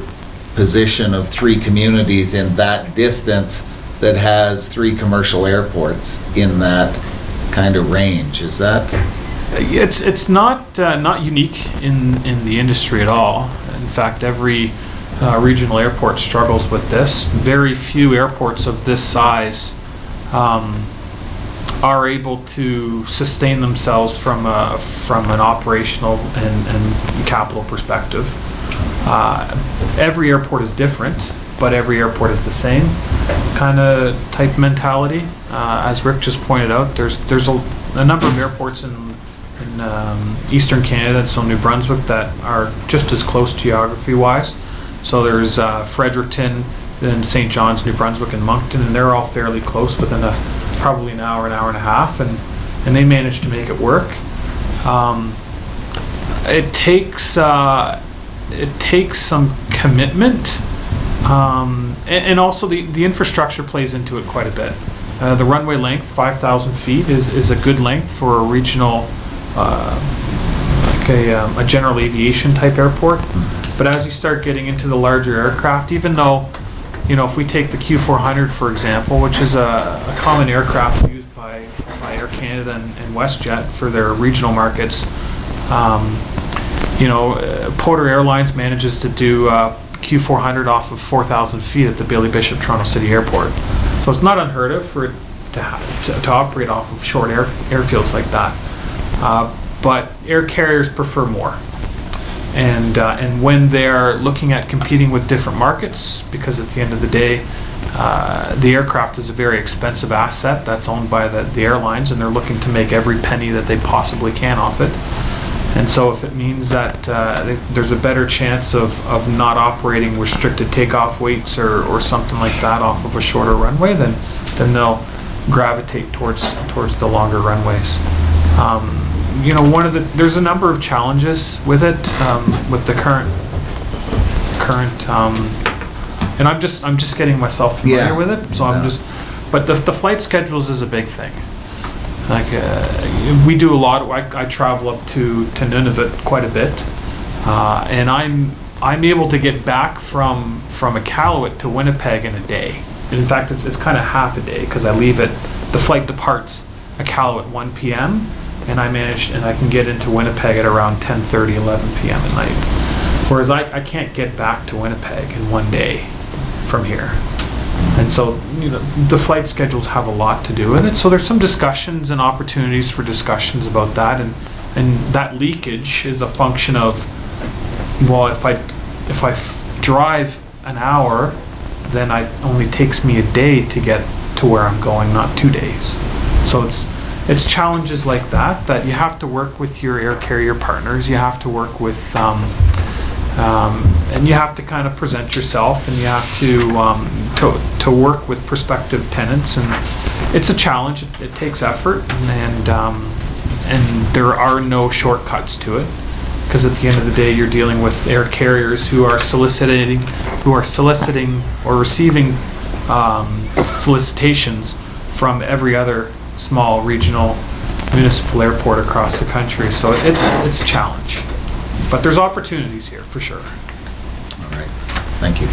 G: position of 3 communities in that distance that has 3 commercial airports in that kind of range. Is that?
N: It's not unique in the industry at all. In fact, every regional airport struggles with this. Very few airports of this size are able to sustain themselves from an operational and capital perspective. Every airport is different, but every airport is the same kind of type mentality. As Rick just pointed out, there's a number of airports in Eastern Canada, so New Brunswick, that are just as close geography-wise. So there's Fredericton, then St. John's, New Brunswick, and Moncton, and they're all fairly close, within probably an hour and a half, and they managed to make it work. It takes some commitment. And also the infrastructure plays into it quite a bit. The runway length, 5,000 feet, is a good length for a regional, like a general aviation type airport. But as you start getting into the larger aircraft, even though, if we take the Q400, for example, which is a common aircraft used by Air Canada and WestJet for their regional markets, Porter Airlines manages to do Q400 off of 4,000 feet at the Bailey Bishop Toronto City Airport. So it's not unheard of for it to operate off of short airfields like that. But air carriers prefer more. And when they're looking at competing with different markets, because at the end of the day, the aircraft is a very expensive asset that's owned by the airlines, and they're looking to make every penny that they possibly can off it. And so if it means that there's a better chance of not operating restricted takeoff weights or something like that off of a shorter runway, then they'll gravitate towards the longer runways. There's a number of challenges with it, with the current, and I'm just getting myself familiar with it. So but the flight schedules is a big thing. Like we do a lot. I travel up to Nunavut quite a bit, and I'm able to get back from Iqaluit to Winnipeg in a day. In fact, it's kind of half a day, because I leave it. The flight departs Iqaluit 1 p.m. and I can get into Winnipeg at around 10:30, 11 p.m. at night. Whereas I can't get back to Winnipeg in one day from here. And so, the flight schedules have a lot to do with it. So there's some discussions and opportunities for discussions about that, and that leakage is a function of, well, if I drive an hour, then it only takes me a day to get to where I'm going, not 2 days. So it's challenges like that you have to work with your air carrier partners. You have to work with and you have to kind of present yourself, and you have to work with prospective tenants, and it's a challenge. It takes effort, and there are no shortcuts to it, because at the end of the day, you're dealing with air carriers who are soliciting or receiving solicitations from every other small regional municipal airport across the country. So it's a challenge. But there's opportunities here, for sure.
G: All right. Thank you.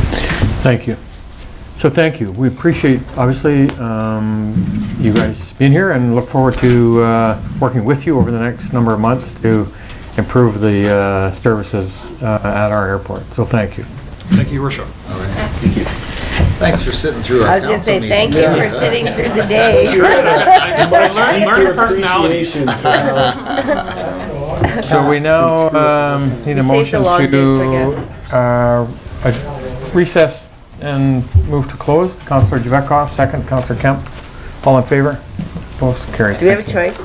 A: Thank you. So thank you. We appreciate, obviously, you guys being here and look forward to working with you over the next number of months to improve the services at our airport. So thank you.
N: Thank you, Your Worship.
G: All right. Thank you. Thanks for sitting through our
M: I was going to say,
G: council
M: thank
G: meeting.
M: you for sitting through the day.
N: Learn the personalities.
A: So we now need a
M: We saved the
A: motion
M: long days, I
A: to recess and move to close. Councillor Javetkov, second. Councillor Kemp. All in favor? Opposed? Carried.
M: Do we have a choice?